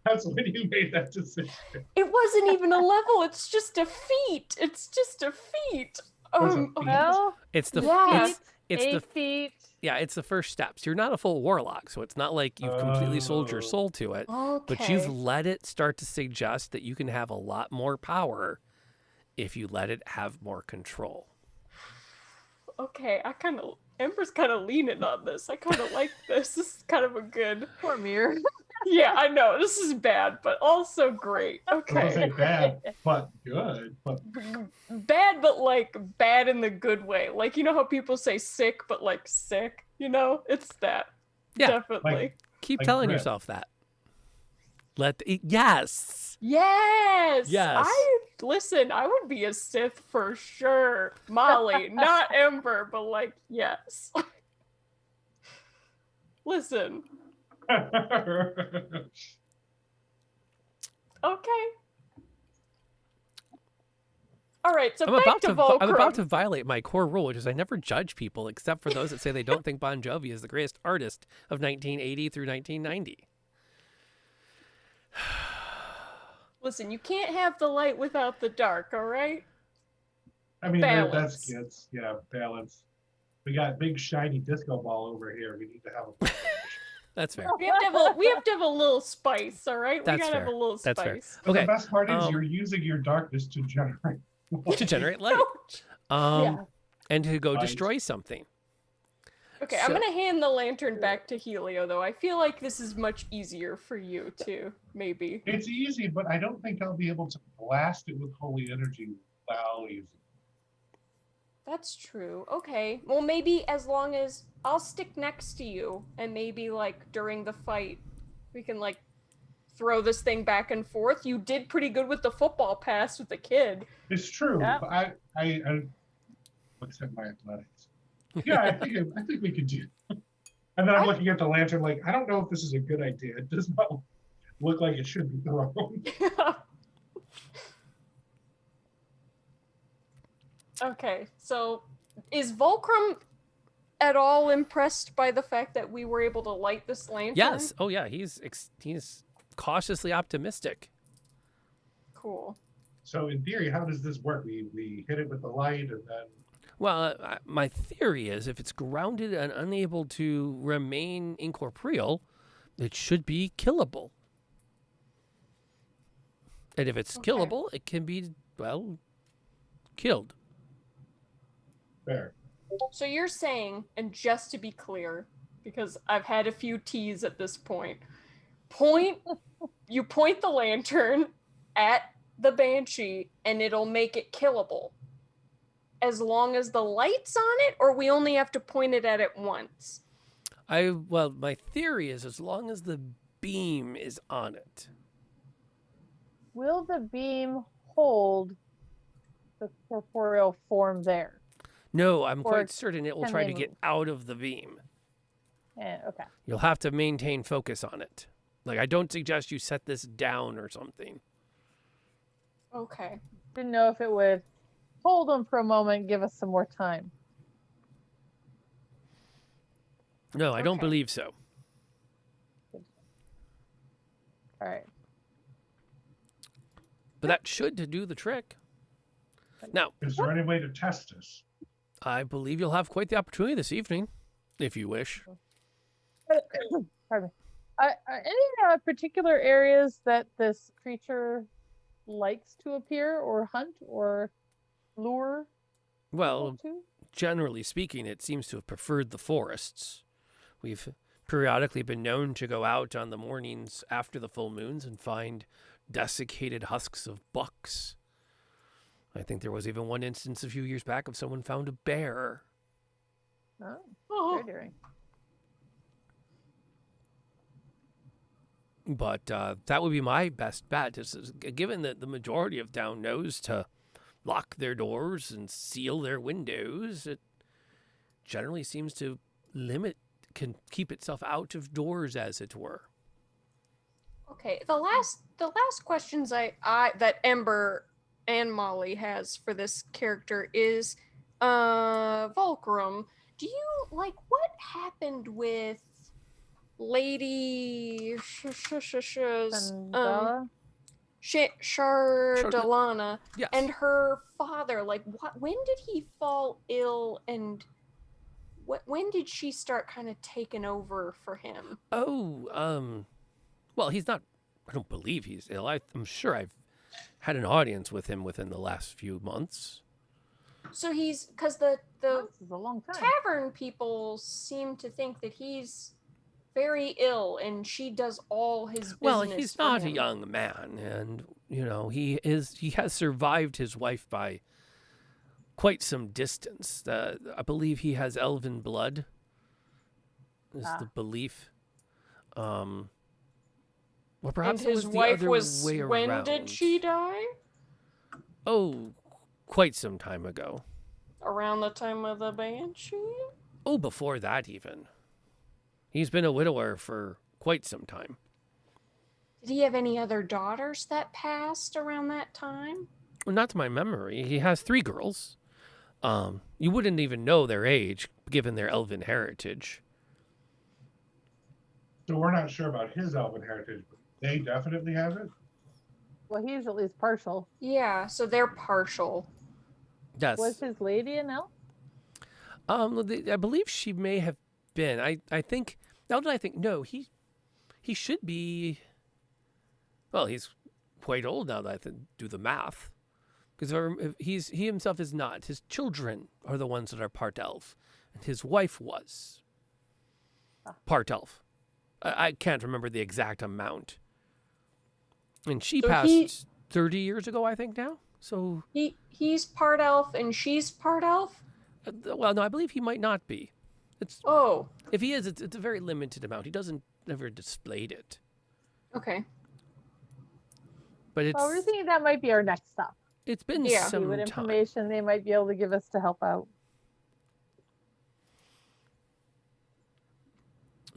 that's when you made that decision. it wasn't even a level. It's just a feat. It's just a feat. What's a feat? Well, It's the Yeah. it's 8 the feet. yeah, it's the first steps. You're not a full warlock, so it's not like you've completely sold your Oh. soul to it. Okay. But you've let it start to suggest that you can have a lot more power if you let it have more control. Okay. Ember's kind of leaning on this. I kind of like this. This is kind of a good. Poor Mir. Yeah, I know. This is bad, but also great. I was gonna Okay. say bad, but good. But Bad, but like bad in the good way. Like, you know how people say sick, but like sick? You know? It's that. Yeah, Definitely. like- Keep Like telling grit. yourself that. Yes. Yes. Yes. Listen, I would be a Sith for sure. Molly, not Ember, but like, yes. Listen. Okay. All right, so back to Volcrum. I'm about to violate my core rule, which is I never judge people except for those that say they don't think Bon Jovi is the greatest artist of 1980 through 1990. Listen, you can't have the light without the dark, all right? I mean, Balance. that's kids. Yeah, balance. We got big shiny disco ball over here. We need to have a. That's fair. We have to have a little spice, all right? That's we gotta have fair. a little That's fair. spice. But Okay. The best part is um, you're using your darkness to generate. To generate light. Yeah. And to go Light. destroy something. Okay, I'm So- gonna hand the lantern back to Helio, though. I feel like this is much easier for you too, maybe. It's easy, but I don't think I'll be able to blast it with holy energy while using it. That's true. Okay. Well, maybe as long as I'll stick next to you, and maybe like during the fight, we can like throw this thing back and forth. You did pretty good with the football pass with the kid. It's true. Yeah. But I what's at my athletics? Yeah, I think we could do. And then I'm looking at the lantern like, I don't know if this is a good idea. It does not look like it should be thrown. Okay, so is Volcrum at all impressed by the fact that we were able to light this lantern? Yes. Oh yeah. He's cautiously optimistic. Cool. So in theory, how does this work? We hit it with the light and then Well, my theory is if it's grounded and unable to remain incorporeal, it should be killable. And if it's Okay. killable, it can be, well, killed. fair. So you're saying, and just to be clear, because I've had a few teas at this point, you point the lantern at the banshee and it'll make it killable. As long as the light's on it, or we only have to point it at it once? Well, my theory is as long as the beam is on it. Will the beam hold the corporeal form there? No, I'm Or quite certain it will can try they to get move? out of the beam. Okay. You'll have to maintain focus on it. Like, I don't suggest you set this down or something. Okay. Didn't know if it would hold them for a moment, give us some more time. No, I don't Okay. believe so. All right. But that should do the trick. Now, Is there any way to test this? I believe you'll have quite the opportunity this evening, if you wish. Pardon me. Are any particular areas that this creature likes to appear or hunt or lure Well, to? generally speaking, it seems to have preferred the forests. We've periodically been known to go out on the mornings after the full moons and find desiccated husks of bucks. I think there was even one instance a few years back of someone found a bear. Oh, Oh, very daring. But that would be my best bet. Given that the majority of town knows to lock their doors and seal their windows, it generally seems to can keep itself out of doors, as it were. okay. The last questions I that Ember and Molly has for this character is, Volcrum, do you like what happened with Lady Sandala? Shardalana Yes. and her father? Like, when did he fall ill, and when did she start kind of taking over for him? Oh, well, he's not. I don't believe he's ill. I'm sure I've had an audience with him within the last few months. So he's, because the This is a long time. tavern people seem to think that he's very ill and she does all his business. Well, he's for not a him. young man, and he has survived his wife by quite some distance. I believe he has elven blood. Is the belief. Well, perhaps And his it was the wife other was, way when around. did she die? Oh, quite some time ago. Around the time of the banshee? Oh, before that even. He's been a widower for quite some time. Did he have any other daughters that passed around that time? Well, not to my memory. He has 3 girls. You wouldn't even know their age, given their elven heritage. So we're not sure about his elven heritage, but they definitely have it. Well, he's at least partial. Yeah, so they're partial. Yes. Was his lady an elf? I believe she may have been. I think, now that I think, no, he should be, well, he's quite old now that I do the math. Because he himself is not. His children are the ones that are part elf. And his wife was part elf. I can't remember the exact amount. And she So passed 30 years ago, I think now. So, He's part elf and she's part elf? well, no, I believe he might not be. Oh, If he is, it's a very limited amount. He doesn't ever displayed it. okay. But it's Well, we're thinking that might be our next stop. it's been Yeah. some See what time. information they might be able to give us to help out.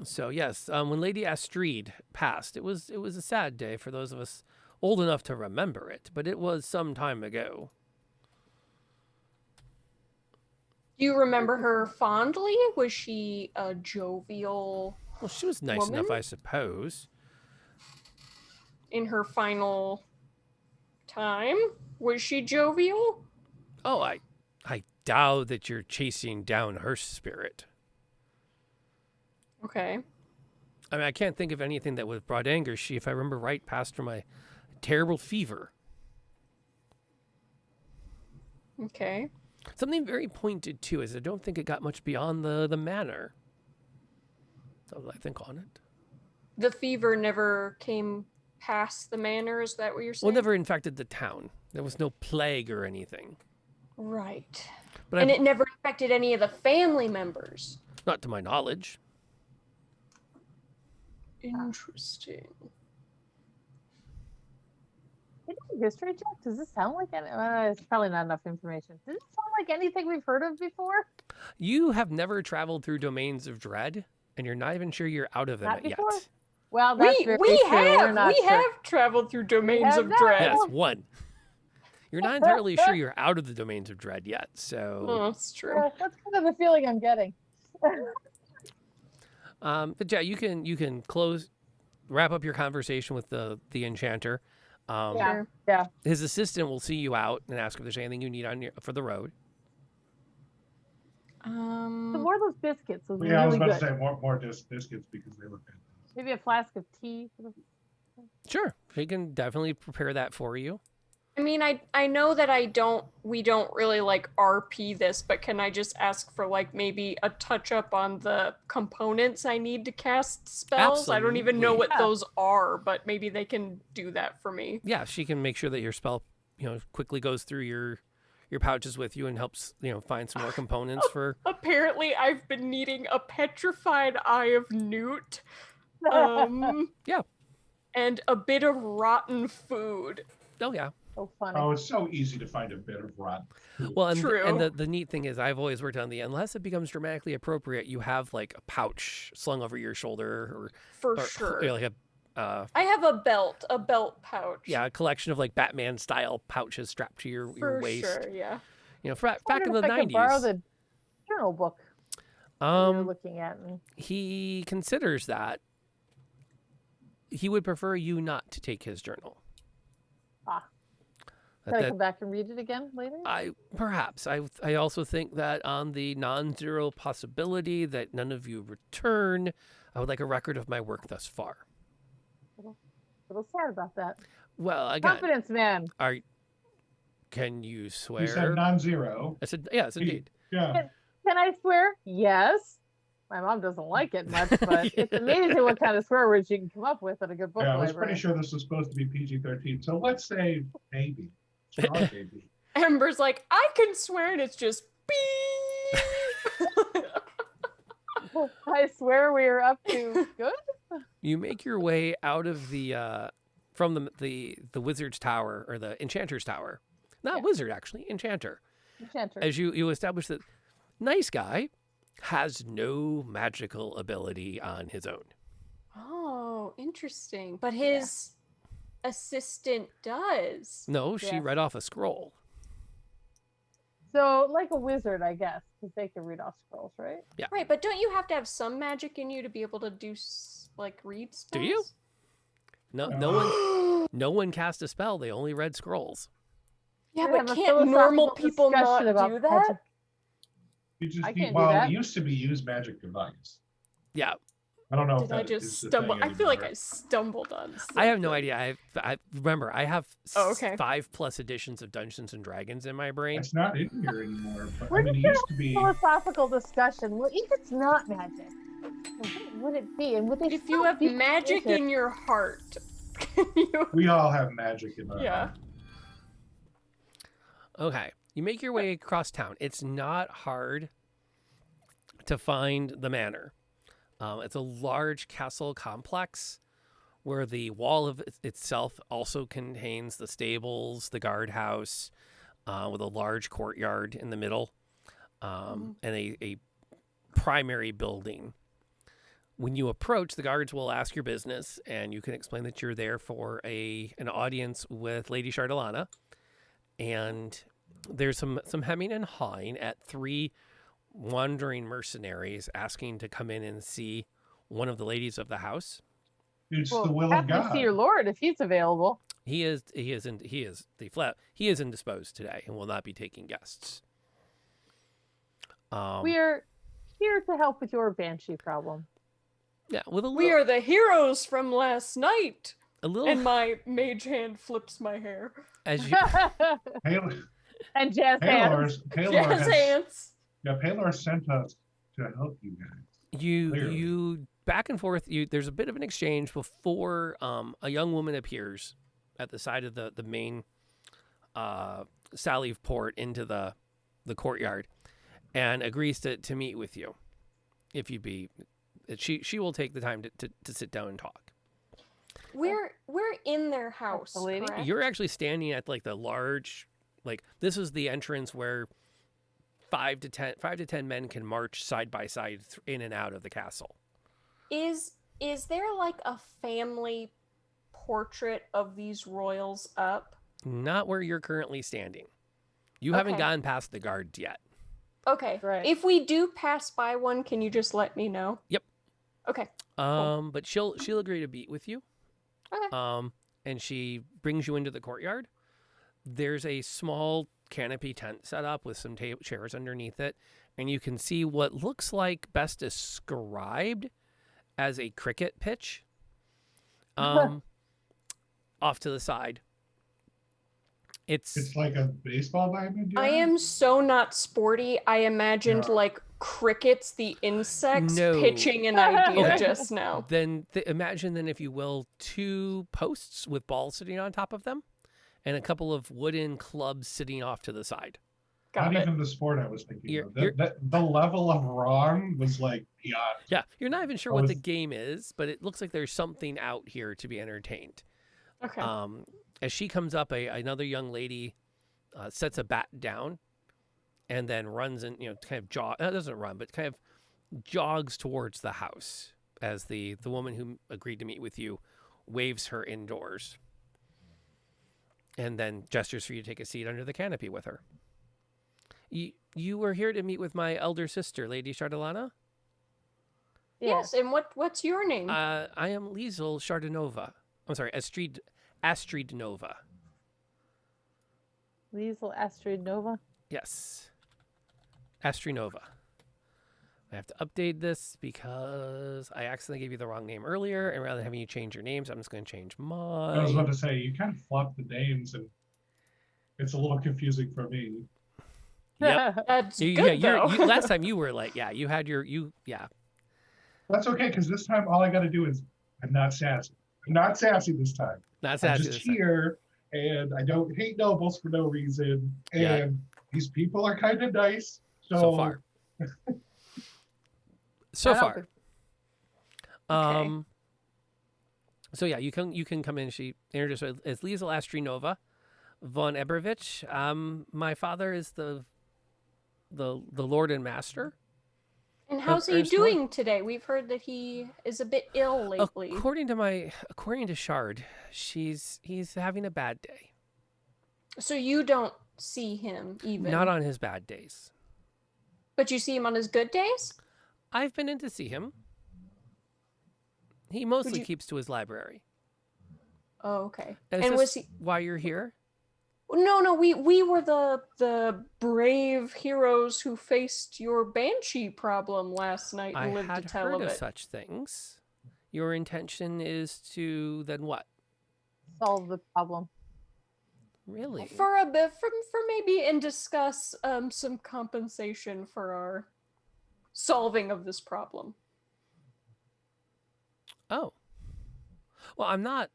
So yes, when Lady Astrid passed, it was a sad day for those of us old enough to remember it, but it was some time ago. Do you remember her fondly? Was she a jovial Well, she was nice enough, Woman? I suppose. in her final time? Was she jovial? Oh, I doubt that you're chasing down her spirit. Okay. I mean, I can't think of anything that would have brought anger. She, if I remember right, passed from a terrible fever. Okay. Something very pointed too is I don't think it got much beyond the manor. So I think on it. The fever never came past the manor, is that what you're saying? Well, never infected the town. There was no plague or anything. Right. But And it never infected any of the family members. not to my knowledge. Interesting. Can you do a history check? Does this sound like any? It's probably not enough information. Does it sound like anything we've heard of before? You have never traveled through domains of dread, and you're not even sure you're out of them Not yet. before? Well, that's We very true. We're not we sure. have traveled through domains have of not. dread. Yes, one. You're not entirely sure you're out of the domains of dread yet, so. Oh, that's true. Yeah, that's kind of the feeling I'm getting. But yeah, you can wrap up your conversation with the enchanter. Yeah. Sure. Yeah. His assistant will see you out and ask if there's anything you need for the road. The more of those biscuits was Yeah, I was really about good. to say more biscuits because they look fantastic. Maybe a flask of tea. Sure, he can definitely prepare that for you. I mean, I know that we don't really like RP this, but can I just ask for like maybe a touch up on the components I need to cast spells? I don't even know Absolutely. what Yeah. those are, but maybe they can do that for me. Yeah, she can make sure that your spell, quickly goes through your pouches with you and helps, find some more components for. Apparently, I've been needing a petrified eye of newt, Yeah. and a bit of rotten food. Oh yeah. So funny. Oh, it's so easy to find a bit of rotten food. Well, and True. the neat thing is, I've always worked on unless it becomes dramatically appropriate, you have like a pouch slung over your shoulder, For or sure. like a I have a belt pouch. a collection of like Batman style pouches strapped to your For waist. sure, yeah. Back in the I could borrow 90s. the journal book we were Um, looking at. And he considers that he would prefer you not to take his journal. Ah. That- can I that- come back and read it again later? I also think that on the non-zero possibility that none of you return, I would like a record of my work thus far. A little sad about that. Well, again, Confidence, man. can you swear? You said non-zero. I said yes, indeed. Yeah. Can I swear? Yes. My mom doesn't like it much, but it's amazing what kind of swear words you can come up with at a good book Yeah, I was library. pretty sure this was supposed to be PG-13. So let's say maybe. Strong baby. Amber's like, I can swear, and it's just beep. I swear we are up to good. You make your way out of the from the wizard's tower, or the enchanter's tower. Not Yeah. wizard, actually, enchanter. Enchanter. As you establish that nice guy has no magical ability on his own. Oh, interesting. But his assistant does. No, she Yeah. read off a scroll. So, like a wizard, I guess, because they can read off scrolls, right? Right, but don't you have to have some magic in you to be able to do read spells? Do you? No one cast a spell. They only read scrolls. Yeah, We but have a can't normal philosophical people not discussion about do that? magic. You just I need- can't do well, that. it used to be use magic device. Yeah, I don't know if Did I that just is the stumble? thing I feel like anymore. I stumbled on something. I have no idea. I remember I have Oh, okay. 5+ editions of Dungeons and Dragons in my brain. It's not in here anymore. But We're I mean, it just used to be. Philosophical discussion. Well, if it's not magic, then what would it be? And would they If still you have be magic magic? in your heart, can you? We all have magic in our Yeah. heart. Okay, you make your way across town. It's not hard to find the manor. It's a large castle complex where the wall of itself also contains the stables, the guardhouse, with a large courtyard in the middle, and a primary building. When you approach, the guards will ask your business, and you can explain that you're there for an audience with Lady Chardalana. And there's some hemming and hawing at 3 wandering mercenaries asking to come in and see one of the ladies of the house. It's Well, the will of happy to God. see your lord if he's available. He is indisposed today and will not be taking guests. We are here to help with your banshee problem. Yeah, with a We little, are the heroes from last night. a little And my mage hand flips my hair. as you And jazz hands. Jazz hands. Paylor sent us to help you guys. Clearly. you back and forth. There's a bit of an exchange before a young woman appears at the side of the main sally port into the courtyard, and agrees to meet with you. If you be, she will take the time to sit down and talk. We're in their house. the lady? Correct? You're actually standing at like the large, like this is the entrance where 5 to 10 men can march side by side in and out of the castle. Is there like a family portrait of these royals up? Not where you're currently standing. You haven't Okay. gotten past the guards yet. Okay. Right. If we do pass by one, can you just let me know? Yep. Okay. But she'll agree to meet with you. Okay. And she brings you into the courtyard. There's a small canopy tent set up with some chairs underneath it, and you can see what looks like best described as a cricket pitch. Off to the side. It's like a baseball diamond. I Yeah? am so not sporty. I imagined Yeah. like crickets, the insects, No. pitching an idea Okay. just now. Then imagine then, if you will, 2 posts with balls sitting on top of them, and a couple of wooden clubs sitting off to the side. Got Not it. even the sport I was thinking You're- of. you're- The level of wrong was like beyond. Yeah, you're not even sure I what the was- game is, but it looks like there's something out here to be entertained. Okay. As she comes up, another young lady sets a bat down, and then runs and kind of doesn't run, but kind of jogs towards the house as the woman who agreed to meet with you waves her indoors, and then gestures for you to take a seat under the canopy with her. You were here to meet with my elder sister, Lady Chardalana? Yes, and what's your name? I am Liesel Chardonova. I'm sorry, Astrid Nova. Liesel Astrid Nova. Yes. Astrid Nova. I have to update this because I accidentally gave you the wrong name earlier, and rather than having you change your names, I'm just going to change mine. I was about to say, you kind of flopped the names, and it's a little confusing for me. Yep. That's You- good yeah, though. last time you were like, yeah, you had yeah. That's okay, because this time all I got to do is I'm not sassy. I'm not sassy this time. That's I'm actually just here, and I don't hate nobles for no reason. And Yeah. these people are kind of nice. so far. So I don't far. Okay. So yeah, you can come in. She introduced herself as Liesel Astrinova von Ebervich. My father is the Lord and Master. And how's he Ursula? doing today? We've heard that he is a bit ill lately. According to Shard, he's having a bad day. So you don't see him even. Not on his bad days. But you see him on his good days? I've been in to see him. He mostly you- keeps to his library. Oh, okay. Is And this was he why you're here? No, we were the brave heroes who faced your banshee problem last night I and lived to had tell heard of of it. such things. Your intention is to then what? Solve the problem. Really? For a bit, for maybe and discuss some compensation for our solving of this problem. Oh. Well, I'm not.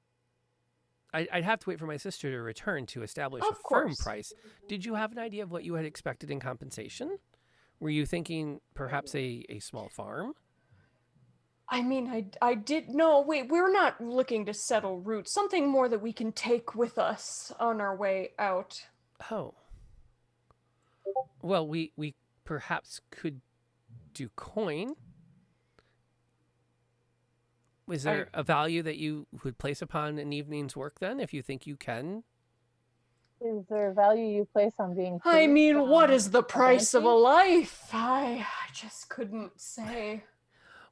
I'd have to wait for my sister to return to establish Of a firm course. price. Did you have an idea of what you had expected in compensation? Were you thinking perhaps a small farm? I mean, I did no wait. We're not looking to settle roots. Something more that we can take with us on our way out. Oh. Well, we perhaps could do coin. Is there a value that you would place upon an evening's work then, if you think you can? Is there a value you place on being? I free mean, what from is the price of a banshee? life? I just couldn't say.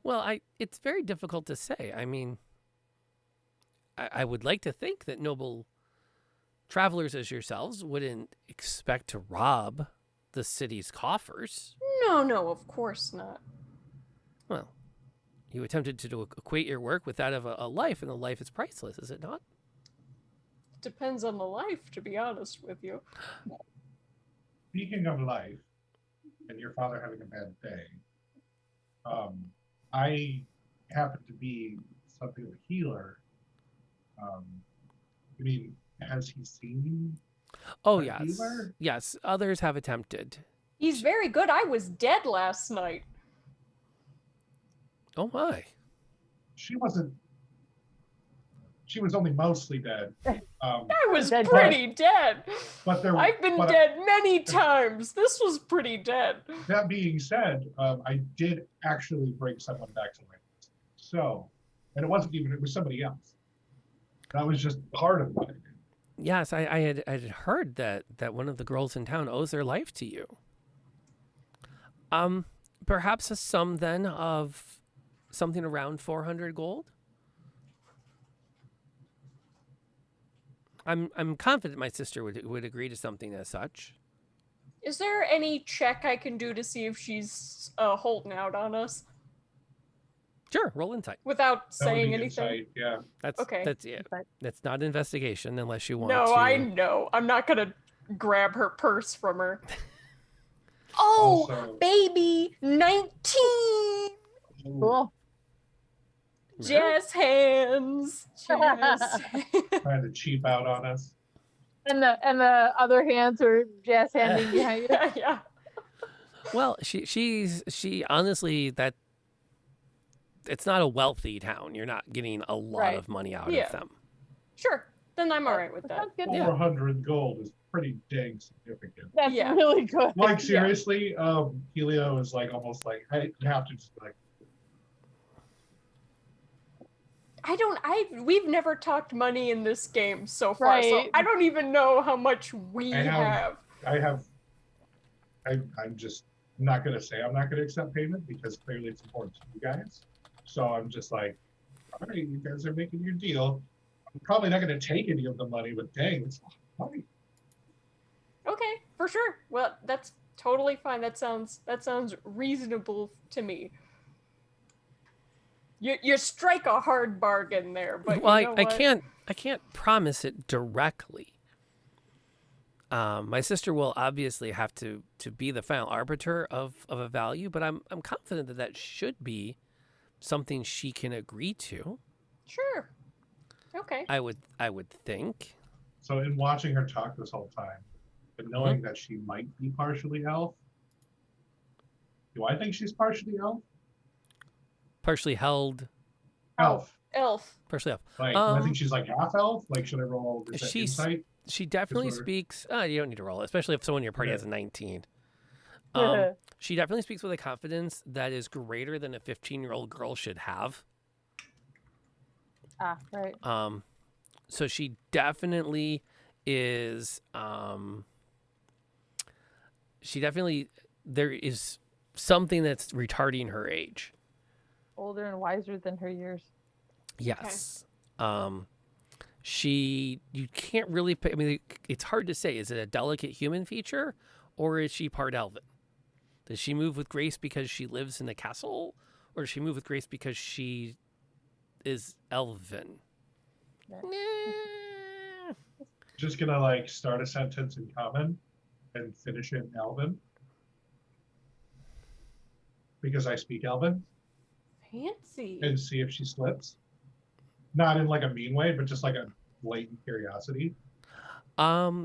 Well, it's very difficult to say. I mean, I would like to think that noble travelers as yourselves wouldn't expect to rob the city's coffers. No, of course not. Well, you attempted to equate your work with that of a life, and a life is priceless, is it not? Depends on the life, to be honest with you. Speaking of life, and your father having a bad day, I happen to be something of a healer. I mean, has he seen? Oh, A yes. healer? Yes, others have attempted. He's very good. I was dead last night. Oh, my. She wasn't. She was only mostly dead. I was Dead pretty dead. But there. I've been but dead many times. This was pretty dead. That being said, I did actually bring someone back to life. So, and it wasn't even. It was somebody else. That was just part of what I did. Yes, I had heard that one of the girls in town owes their life to you. Perhaps a sum then of something around 400 gold. I'm confident my sister would agree to something as such. Is there any check I can do to see if she's holding out on us? Sure, roll insight. without That would saying be anything? insight, yeah. Okay. That's it. Insight. That's not investigation unless you want No, to. I know. I'm not gonna grab her purse from her. Oh, Also- baby, 19 Cool. jazz hands. Jazz. Trying to cheap out on us. And the other hands are jazz handing behind you. Yeah. Well, she honestly, that it's not a wealthy town. You're not getting a lot Right. of money out Yeah. of them. Sure. Then I'm all right with that. Sounds good. Yeah. 400 gold is pretty dang significant. That's Yeah. really good. Like seriously, Helio is like almost like I have to just like We've never talked money in this game so far, so Right. I don't even know how much we have. I'm just not gonna say I'm not gonna accept payment because clearly it's important to you guys. So I'm just like, all right, you guys are making your deal. I'm probably not gonna take any of the money, but dang, it's a lot of money. Okay, for sure. Well, that's totally fine. That sounds reasonable to me. You strike a hard bargain there, but Well, you know I what? can't promise it directly. My sister will obviously have to be the final arbiter of a value, but I'm confident that should be something she can agree to. Sure. Okay. I would think. So in watching her talk this whole time, but knowing that she might be partially elf, do I think she's partially elf? Partially held, Elf. Elf. partially elf. Like, do I Um, think she's like half elf? Like, should I roll is that she's- insight? She definitely Disorder. speaks. You don't need to roll it, especially if someone in your party Okay. has a 19. Yeah. She definitely speaks with a confidence that is greater than a 15-year-old girl should have. Right. So she definitely is. There is something that's retarding her age. Older and wiser than her years. Yes. You can't really pick. I mean, it's hard to say. Is it a delicate human feature, or is she part elven? Does she move with grace because she lives in a castle, or does she move with grace because she is elven? Yeah. Nah. Just gonna like start a sentence in common and finish it in Elven. Because I speak Elven Fancy. and see if she slips. Not in like a mean way, but just like a blatant curiosity.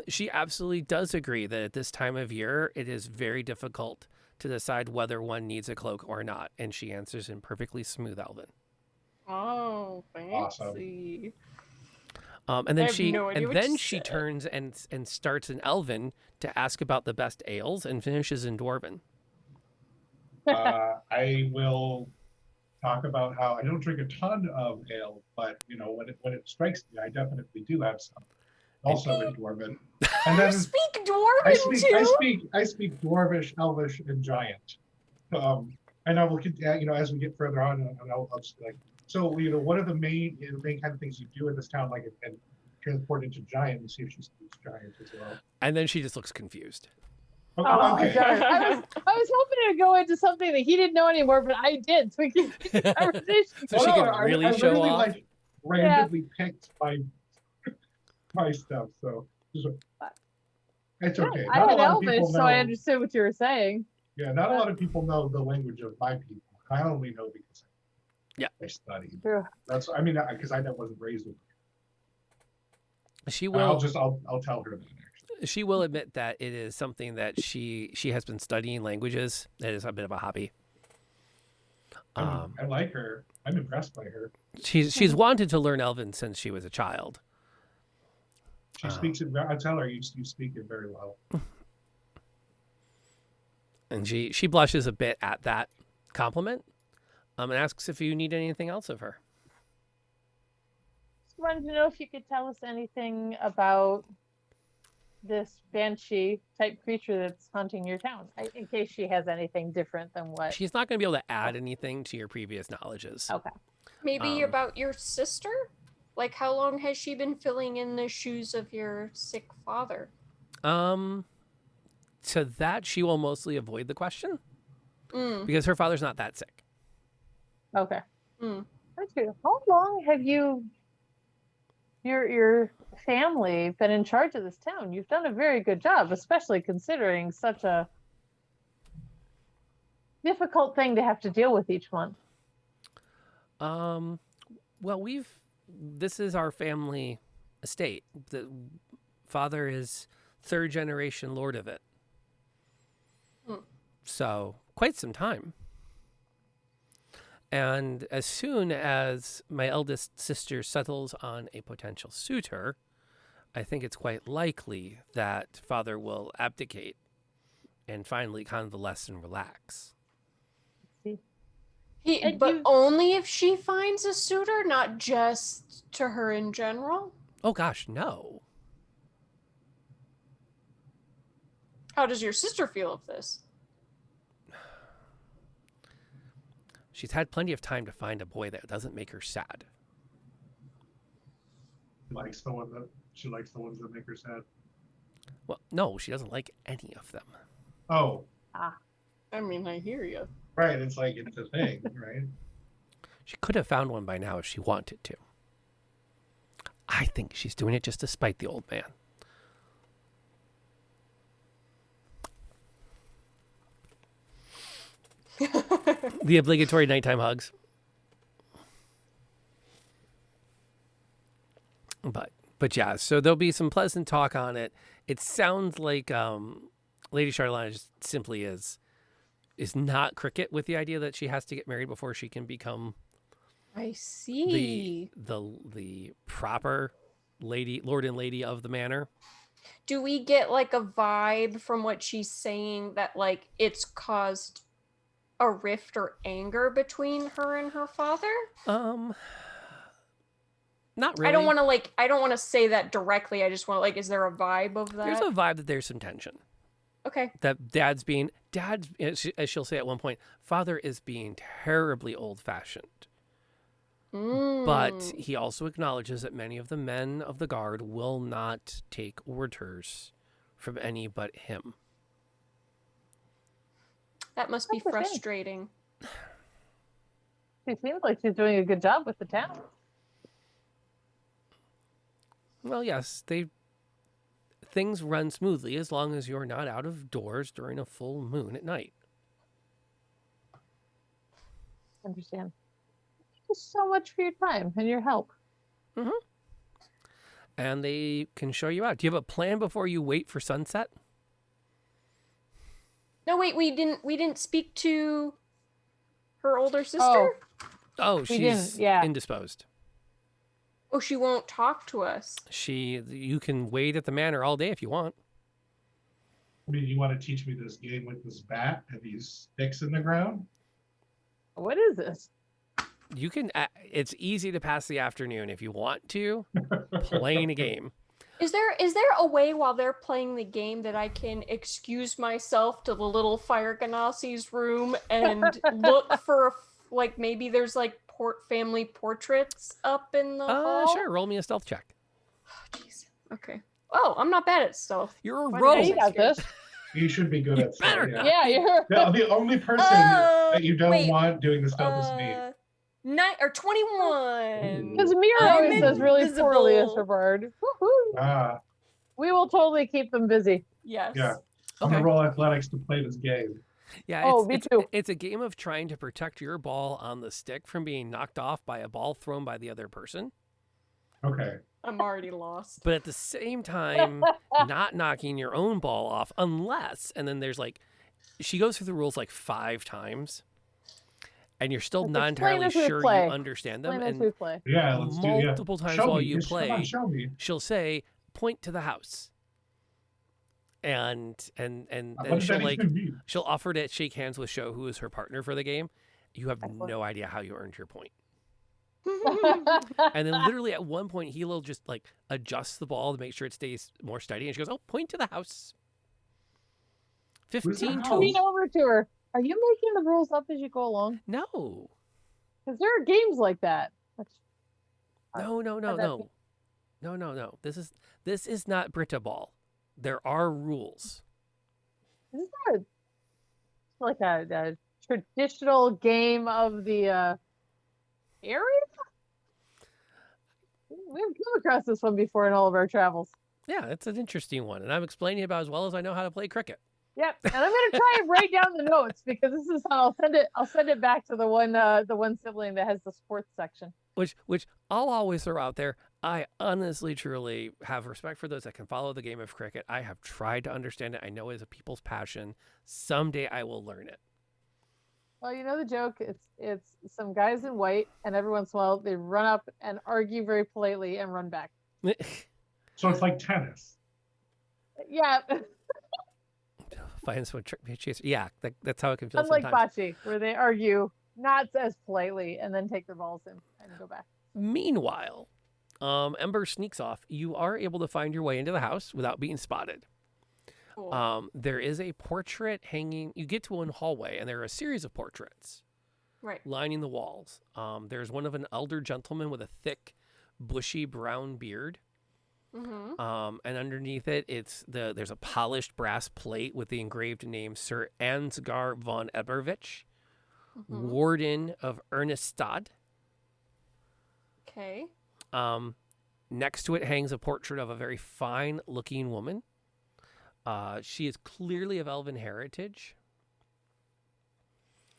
She absolutely does agree that at this time of year, it is very difficult to decide whether one needs a cloak or not, and she answers in perfectly smooth Elven. Oh, Awesome. fancy. And I then have no idea what you she said. turns and starts in Elven to ask about the best ales and finishes in Dwarven. I will talk about how I don't drink a ton of ale, but you know when it strikes me, I definitely do have some. Also in Dwarven. And You then speak Dwarven I speak Dwarvish, Elvish, and Giant. And I will, as we get further on, and I'll just be like, so what are the main kind of things you do in this town, like and transport into Giant and see if she speaks Giant as well. And then she just looks confused. Okay. Oh my okay. god! I was hoping to go into something that he didn't know anymore, but I did. So we can keep the conversation. So she No, can really I show literally, off. like randomly picked my stuff, so it's okay. I Not a had lot of people Elvish, so I know- understood what you were saying. Yeah, not a lot of people know the language of my people. I only know because I studied. True. That's because I wasn't raised with. She I'll will tell her that. Actually. she will admit that it is something that she has been studying languages. It is a bit of a hobby. I like her. I'm impressed by her. She's wanted to learn Elven since she was a child. She speaks it. I tell her you speak it very well. And she blushes a bit at that compliment, and asks if you need anything else of her. Just wanted to know if you could tell us anything about this banshee type creature that's hunting your town, in case she has anything different than what. She's not going to be able to add anything to your previous knowledges. Okay. Maybe Um, about your sister? Like, how long has she been filling in the shoes of your sick father? To that, she will mostly avoid the question Mm. because her father's not that sick. Okay. How long have your family been in charge of this town? You've done a very good job, especially considering such a difficult thing to have to deal with each month. Well, this is our family estate. The father is third generation lord of it. So, quite some time. And as soon as my eldest sister settles on a potential suitor, I think it's quite likely that father will abdicate and finally convalesce and relax. But only if she finds a suitor, not just to her in general? Oh gosh, no. How does your sister feel of this? She's had plenty of time to find a boy that doesn't make her sad. She likes the ones that make her sad. Well, no, she doesn't like any of them. Oh, I mean, I hear you. right. It's like it's a thing, right? She could have found one by now if she wanted to. I think she's doing it just to spite the old man. The obligatory nighttime hugs. But yeah, so there'll be some pleasant talk on it. It sounds like Lady Charlotte just simply is not cricket with the idea that she has to get married before she can become I see. the proper lord and lady of the manor. Do we get like a vibe from what she's saying that like it's caused a rift or anger between her and her father? Not really. I don't want to say that directly. I just want is there a vibe of that? There's a vibe that there's some tension. Okay. That dad's, as she'll say at one point, father is being terribly old-fashioned. But he also acknowledges that many of the men of the guard will not take orders from any but him. That must be That's a shame. frustrating. She seems like she's doing a good job with the town. Well, yes, things run smoothly as long as you're not out of doors during a full moon at night. Understand. Thank you so much for your time and your help. And they can show you out. Do you have a plan before you wait for sunset? No, wait, we didn't speak to her older sister? Oh, she's indisposed. Oh, she won't talk to us. You can wait at the manor all day if you want. I mean, you want to teach me this game with this bat and these sticks in the ground? What is this? You can. It's easy to pass the afternoon if you want to playing a game. Is there a way while they're playing the game that I can excuse myself to the little fire ganassi's room and look for maybe there's family portraits up in the hall? Sure. Roll me a stealth check. Oh, jeez. Okay. Oh, I'm not bad at stealth. You're a Why rogue. did I You got this. You should be good at stealth. better Yeah. Yeah, you're. The only person that you don't want doing the stealth is me. 21. Because Mira I'm always does really poorly as invisible. her bard. Woohoo. We will totally keep them busy. Yes. Yeah. I'm going to roll athletics to play this game. Yeah, me too. It's a game of trying to protect your ball on the stick from being knocked off by a ball thrown by the other person. Okay. I'm already lost. But at the same time, not knocking your own ball off unless, and then there's she goes through the rules 5 times, and you're still Let's not explain entirely as we sure you play. understand them. Explain as And we play. Yeah, let's do it. multiple times Show while me. you Just come play, on, show me. she'll say, point to the house. And then What does she'll that even mean? she'll offer to shake hands with Sho, who is her partner for the game. You have Excellent. no idea how you earned your point. And then literally at one point, he'll just adjust the ball to make sure it stays more steady. And she goes, "Oh, point to the house." 15 house? Lean to over to her. Are you making the rules up as you go along? no, Because there are games like that. no. This is not Brita Ball. There are rules. Isn't that a traditional game of the area? We've come across this one before in all of our travels. Yeah, it's an interesting one, and I'm explaining about as well as I know how to play cricket. Yep, and I'm gonna try and write down the notes because this is how I'll send it. I'll send it back to the one sibling that has the sports section. Which I'll always throw out there. I honestly, truly have respect for those that can follow the game of cricket. I have tried to understand it. I know it is a people's passion. Someday I will learn it. Well, you know the joke. It's some guys in white, and every once in a while they run up and argue very politely and run back. So it's like tennis. Yeah, Find someone trick me, chase. Yeah, that's how it can feel unlike sometimes. bocce, where they argue not as politely and then take their balls in and go back. Meanwhile, Ember sneaks off. You are able to find your way into the house without being spotted. Cool. There is a portrait hanging. You get to one hallway, and there are a series of portraits Right. lining the walls. There's one of an elder gentleman with a thick, bushy brown beard. Mm-hmm. And underneath it, there's a polished brass plate with the engraved name Sir Ansgar von Ebervich, Mm-hmm. Warden of Ernestad. Okay. Next to it hangs a portrait of a very fine-looking woman. She is clearly of elven heritage.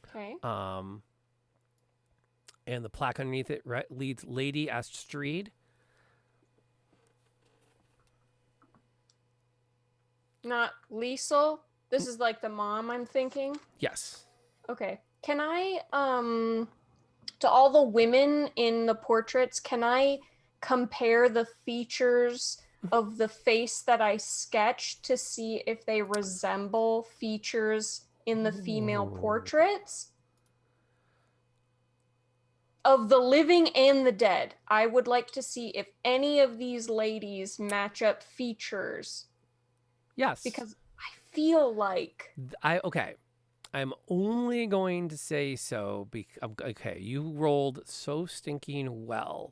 Okay. And the plaque underneath it reads Lady Astrid. Not Liesel. This is like the mom, I'm thinking. Yes. Okay. Can I, to all the women in the portraits, can I compare the features of the face that I sketched to see if they resemble features in the female Ooh. portraits? Of the living and the dead, I would like to see if any of these ladies match up features, Yes. because I feel like Okay. I'm only going to say so okay, you rolled so stinking well.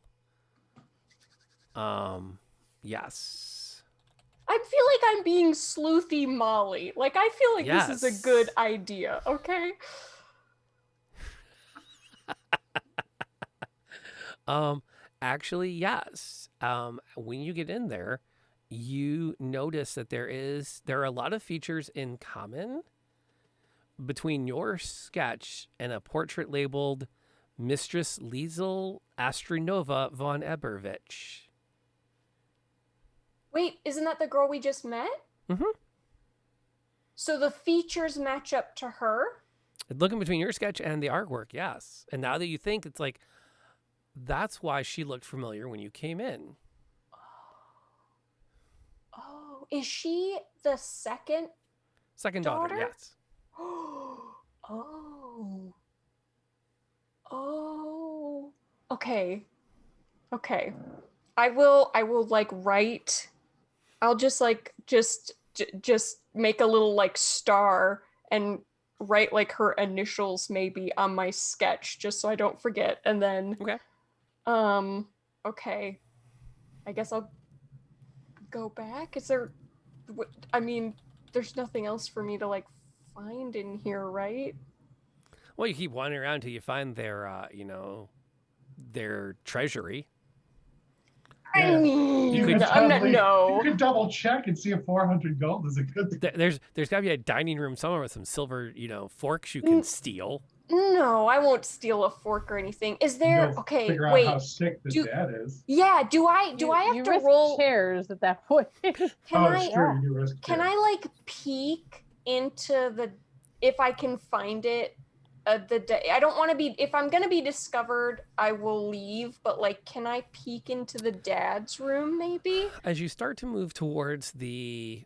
Yes. I feel like I'm being sleuthy Molly. Like, I feel like this is a good Yes. idea, okay? Actually, yes. When you get in there, you notice that there are a lot of features in common between your sketch and a portrait labeled Mistress Liesel Astronova von Ebervich. Wait, isn't that the girl we just met? Mm-hmm. So the features match up to her? Looking between your sketch and the artwork, yes. And now that you think, it's like, that's why she looked familiar when you came in. Oh, is she the second? Second daughter, Daughter? yes. Oh. Oh. Okay. Okay. I will like write. I'll just make a little like star and write like her initials maybe on my sketch just so I don't forget. And then Okay. Okay. I guess I'll go back. Is there I mean, there's nothing else for me to like find in here, right? Well, you keep wandering around until you find their, their treasury. I mean, You could I'm not, probably- no. You could double check and see if 400 gold is a good thing. There's got to be a dining room somewhere with some silver, forks you can steal. No, I won't steal a fork or anything. Is there? You'll Okay, figure out wait. how sick the do- dad is. Yeah, do I have you to risk roll? chairs at that point? Can It's true. You do risk can it. I like peek into the if I can find it? I don't want to be. If I'm gonna be discovered, I will leave. But like, can I peek into the dad's room maybe? As you start to move towards the,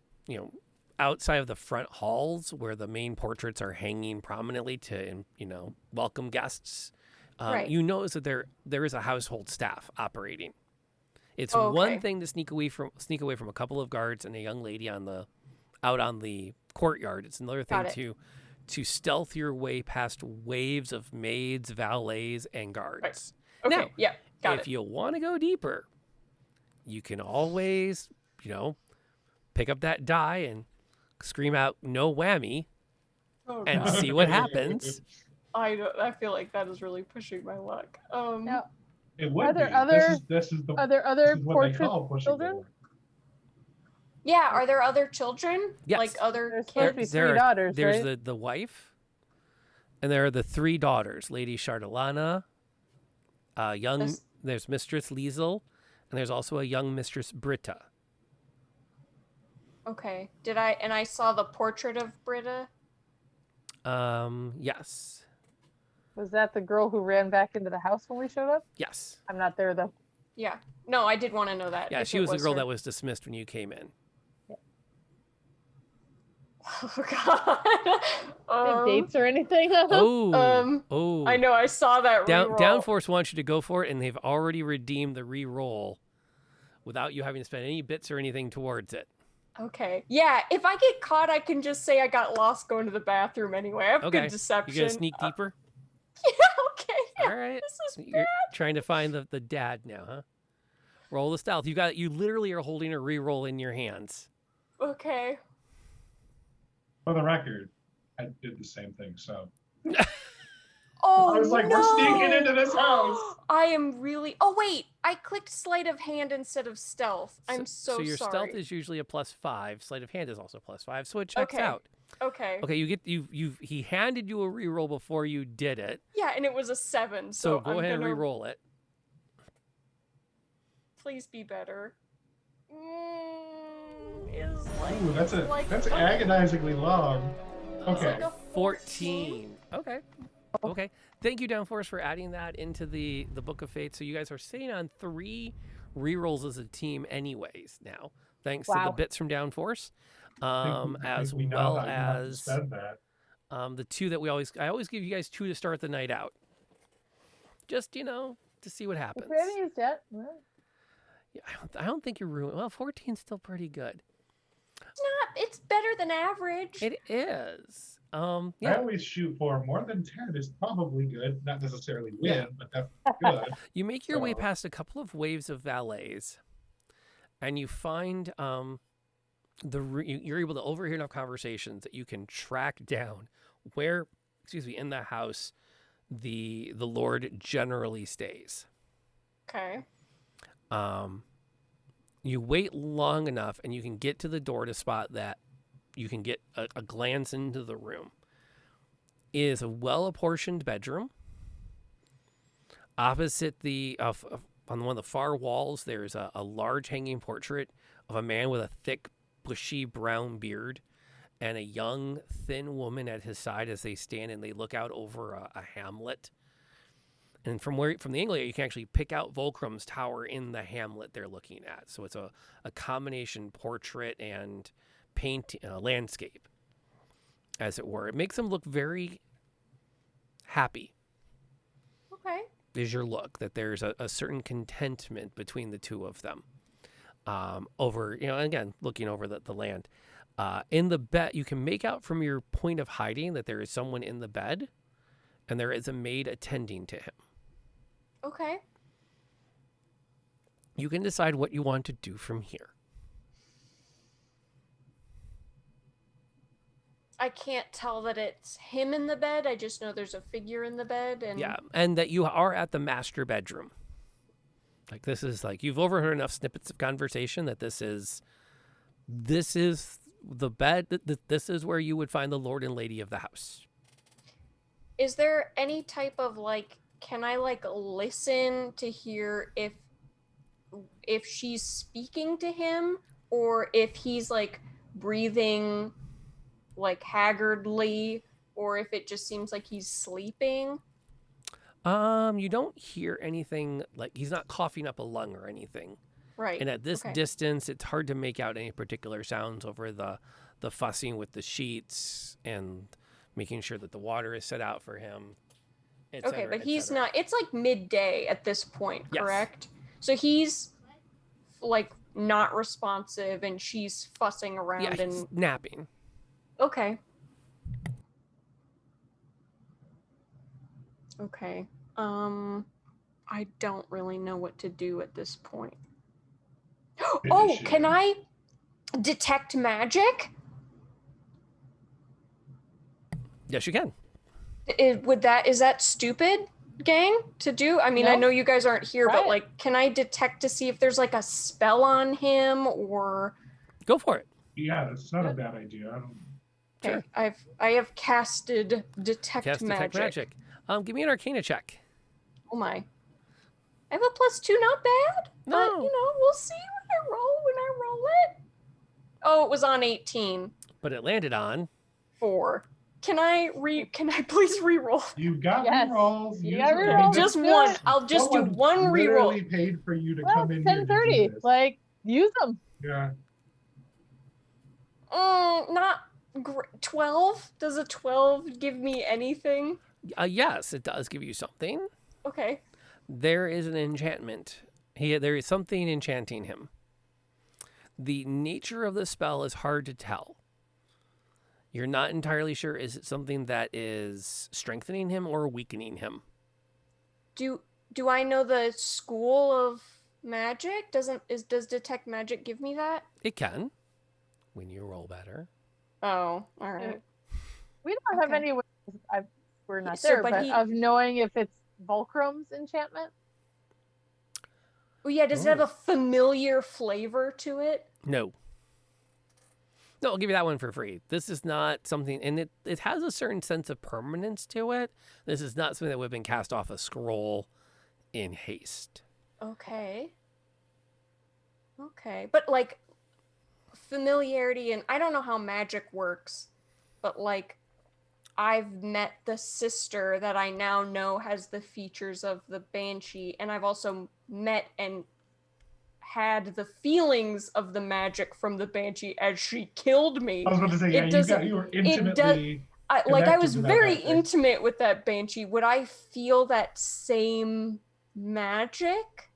outside of the front halls where the main portraits are hanging prominently to, welcome guests, Right. you notice that there is a household staff operating. It's Oh, one okay. thing to sneak away from a couple of guards and a young lady out on the courtyard. It's another thing Got it. to stealth your way past waves of maids, valets, and guards. Okay, Now, yeah, got if it. you want to go deeper, you can always, pick up that die and scream out "no whammy" Oh, and God. see what happens. I feel like that is really pushing my luck. Now, It would Are there be. other- This is are there other this is what they portrait call pushing children? the luck. Yeah, are there other children? Yes. Like other There's supposed to be kids? three daughters, There's right? the wife, and there are the 3 daughters: Lady Chardalana, there's Mistress Liesel, and there's also a young Mistress Britta. Okay. I saw the portrait of Britta? Yes. Was that the girl who ran back into the house when we showed up? Yes. I'm not there though. Yeah. No, I did want to know that. Yeah, if she it was the girl her. that was dismissed when you came in. Oh god. Dates or anything? Oh. I know I saw that reroll. Downforce wants you to go for it, and they've already redeemed the re-roll without you having to spend any bits or anything towards it. Okay. Yeah, if I get caught, I can just say I got lost going to the bathroom anyway. I have Okay. good deception. You gonna sneak deeper? Yeah, okay. Yeah, All right. this is You're trying to find the dad now, huh? Roll the stealth. You literally are holding a re-roll in your hands. okay. For the record, I did the same thing. So Oh, I was like, no! we're sneaking into this house. I am really... Oh, wait. I clicked sleight of hand instead of stealth. I'm so your sorry. stealth is usually a +5. Sleight of hand is also +5, so it checks Okay. out. Okay. Okay, he handed you a re-roll before you did it. Yeah, and it was a 7, So so go I'm ahead and gonna... re-roll it. Please be better. Is like... Ooh, that's like agonizingly long. it's Okay. like a 14. Okay. Okay. Thank you, Downforce, for adding that into the Book of Fate. So you guys are sitting on 3 rerolls as a team anyways now, thanks to the Wow. bits from Downforce, I think as we know well how you have to as spend that. the 2 that I always give you guys 2 to start the night out. Just, to see what happens. If we haven't used it, well, Yeah, I don't think you're ruined. Well, 14's still pretty good. It's better than average. It is. I Yeah. always shoot for more than 10 is probably good. Not necessarily win, but that's good. You make your way So- past a couple of waves of valets, and you find you're able to overhear enough conversations that you can track down where, in the house, the Lord generally stays. Okay. You wait long enough, and you can get to the door to spot that you can get a glance into the room. It is a well-apportioned bedroom. Opposite on one of the far walls, there's a large hanging portrait of a man with a thick, bushy brown beard and a young, thin woman at his side as they stand and they look out over a hamlet. And from the angle you can actually pick out Volcrum's tower in the hamlet they're looking at. So it's a combination portrait and landscape, as it were. It makes them look very happy. Okay. Is your look that there's a certain contentment between the two of them over, again, looking over the land. In the bed, you can make out from your point of hiding that there is someone in the bed and there is a maid attending to him. Okay. You can decide what you want to do from here. I can't tell that it's him in the bed. I just know there's a figure in the bed. And Yeah, and that you are at the master bedroom. Like, this is like, you've overheard enough snippets of conversation that this is the bed. This is where you would find the Lord and Lady of the house. Is there any type of can I listen to hear if she's speaking to him or if he's breathing haggardly or if it just seems like he's sleeping? You don't hear anything, he's not coughing up a lung or anything. Right. And at this Okay. distance, it's hard to make out any particular sounds over the fussing with the sheets and making sure that the water is set out for him. Et Okay, cetera, but et he's cetera. not. It's midday at this point, Yes. correct? So he's not responsive, and she's fussing around. Yeah, and he's napping. okay. Okay. I don't really know what to do at this point. Oh, can I detect magic? Yes, you can. Is that stupid, gang, to do? I mean, I No. know you guys aren't here, but Right. like, can I detect to see if there's like a spell on him or? Go for it. Yeah, that's not a bad idea. Sure. Okay, I have casted detect Cast magic. detect magic. Give me an Arcana check. Oh my! I have a +2, not bad. No. But we'll see when I roll it. Oh, it was on 18. But it landed on. 4. Can I please re-roll? You got Yes. rerolls. You use got them. rerolls. I mean, Just do one. it. I'll just do someone one re-roll. literally paid for you to Well, come in here to 10:30. do this. Like, use them. Yeah. Not 12. Does a 12 give me anything? Yes, it does give you something. Okay. There is an enchantment. There is something enchanting him. The nature of the spell is hard to tell. You're not entirely sure. Is it something that is strengthening him or weakening him? Do I know the school of magic? Does detect magic give me that? It can, when you roll better. Oh, all right. We don't have Okay. any way. We're not So, there, but but he- of knowing if it's Volcrum's enchantment. Oh yeah, does it have a familiar flavor to it? No. No, I'll give you that one for free. This is not something, and it has a certain sense of permanence to it. This is not something that would have been cast off a scroll in haste. Okay. Okay. But like familiarity, and I don't know how magic works, but like I've met the sister that I now know has the features of the banshee, and I've also met and had the feelings of the magic from the banshee as she killed me. I was about to say, It yeah, doesn't- you were does- intimately. I connected was to that very bad thing. intimate with that banshee. Would I feel that same magic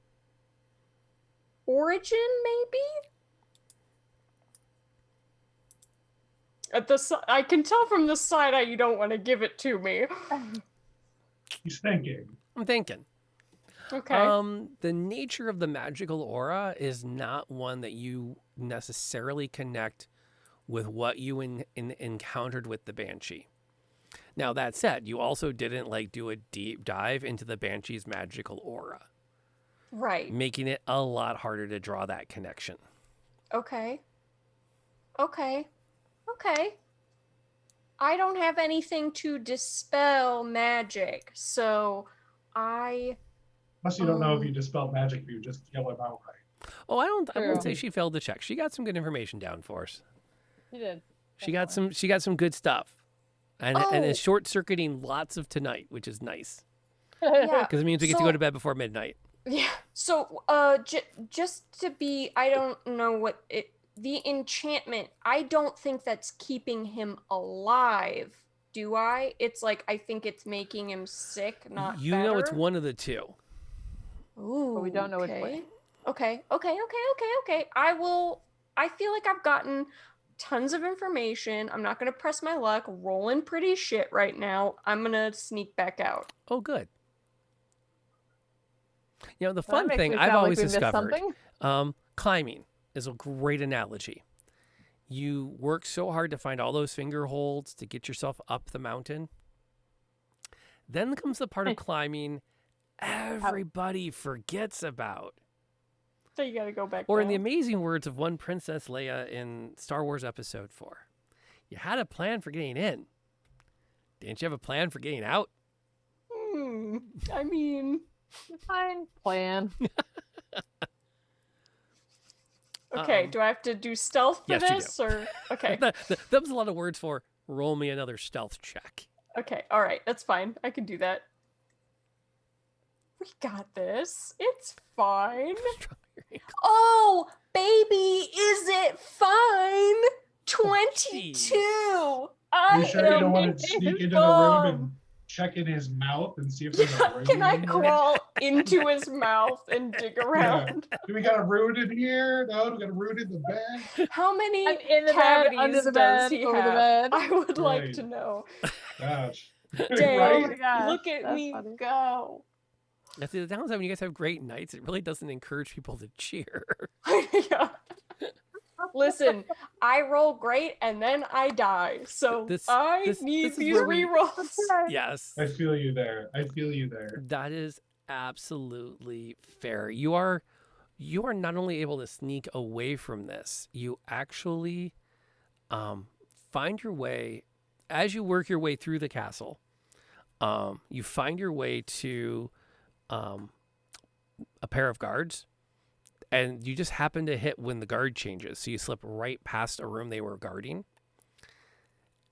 origin, maybe? I can tell from the side eye you don't want to give it to me. He's thinking. I'm thinking. Okay. The nature of the magical aura is not one that you necessarily connect with what you encountered with the banshee. Now, that said, you also didn't like do a deep dive into the banshee's magical aura, Right. making it a lot harder to draw that connection. Okay. Okay. Okay. I don't have anything to dispel magic, so I Plus, you don't know if you dispel magic if you just kill him outright. Oh, I won't say True. she failed the check. She got some good information down for us. You did. She got some good stuff. And Oh. it's short circuiting lots of tonight, which is nice. yeah. Because it means we get to So- go to bed before midnight. Yeah. So, just to be, I don't know what the enchantment. I don't think that's keeping him alive. Do I? It's like I think it's making him sick, not You know it's better. one of the two. Ooh. But we don't know which okay. way. Okay. I feel like I've gotten tons of information. I'm not gonna press my luck. Rolling pretty shit right now. I'm gonna sneak back out. Oh, good. You know, the Well, that fun makes thing me I've sound like always we missed discovered, something. climbing is a great analogy. You work so hard to find all those finger holds to get yourself up the mountain. Then comes the part of climbing everybody forgets about. So you gotta go back. Or in the down. amazing words of one Princess Leia in Star Wars Episode 4, you had a plan for getting in. Didn't you have a plan for getting out? I mean, Fine plan. okay. Do I have to do stealth for yes, you do. this, or okay? That was a lot of words for roll me another stealth check. Okay, all right, that's fine. I can do that. We got this. It's fine. Oh, baby, is it fine? 22. Are I you sure you don't am want to sneak into the room and bummed. check in his mouth and see if there's a rune Can I in there? crawl into his mouth and dig around? Do we got a rune in here? No, do we got a rune in the bed? How many I'm in the bed, cavities under the does bed, he over the have? bed. I would like Right. to know. Gosh. Dang, Oh my right? gosh, look at that's me funny. go. That's the downside when you guys have great nights. It really doesn't encourage people to cheer. Yeah. Listen, I roll great and then I die. So I need is these where we- rerolls. Yes. I feel you there. I feel you there. That is absolutely fair. You are not only able to sneak away from this, you actually find your way as you work your way through the castle. You find your way to a pair of guards, and you just happen to hit when the guard changes. So you slip right past a room they were guarding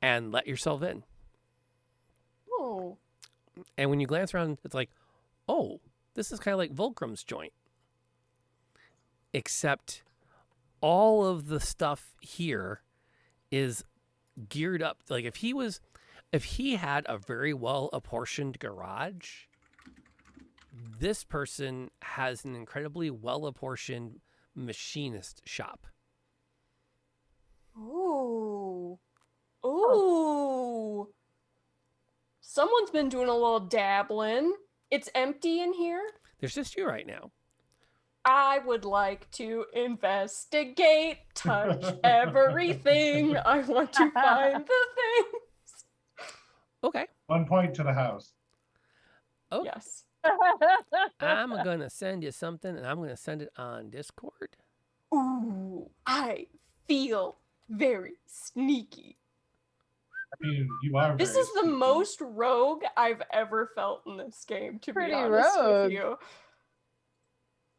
and let yourself in. Oh. And when you glance around, it's like, oh, this is kind of like Volcrum's joint. Except all of the stuff here is geared up. Like if he had a very well apportioned garage, this person has an incredibly well apportioned machinist shop. Ooh. Ooh. Someone's been doing a little dabbling. It's empty in here. There's just you right now. I would like to investigate, touch everything. I want to find the things. Okay. 1 point to the house. Oh, Yes. I'm going to send you something, and I'm going to send it on Discord. Ooh, I feel very sneaky. I mean, you are. This very is the sneaky. most rogue I've ever felt in this game, to Pretty be honest rogue. with you.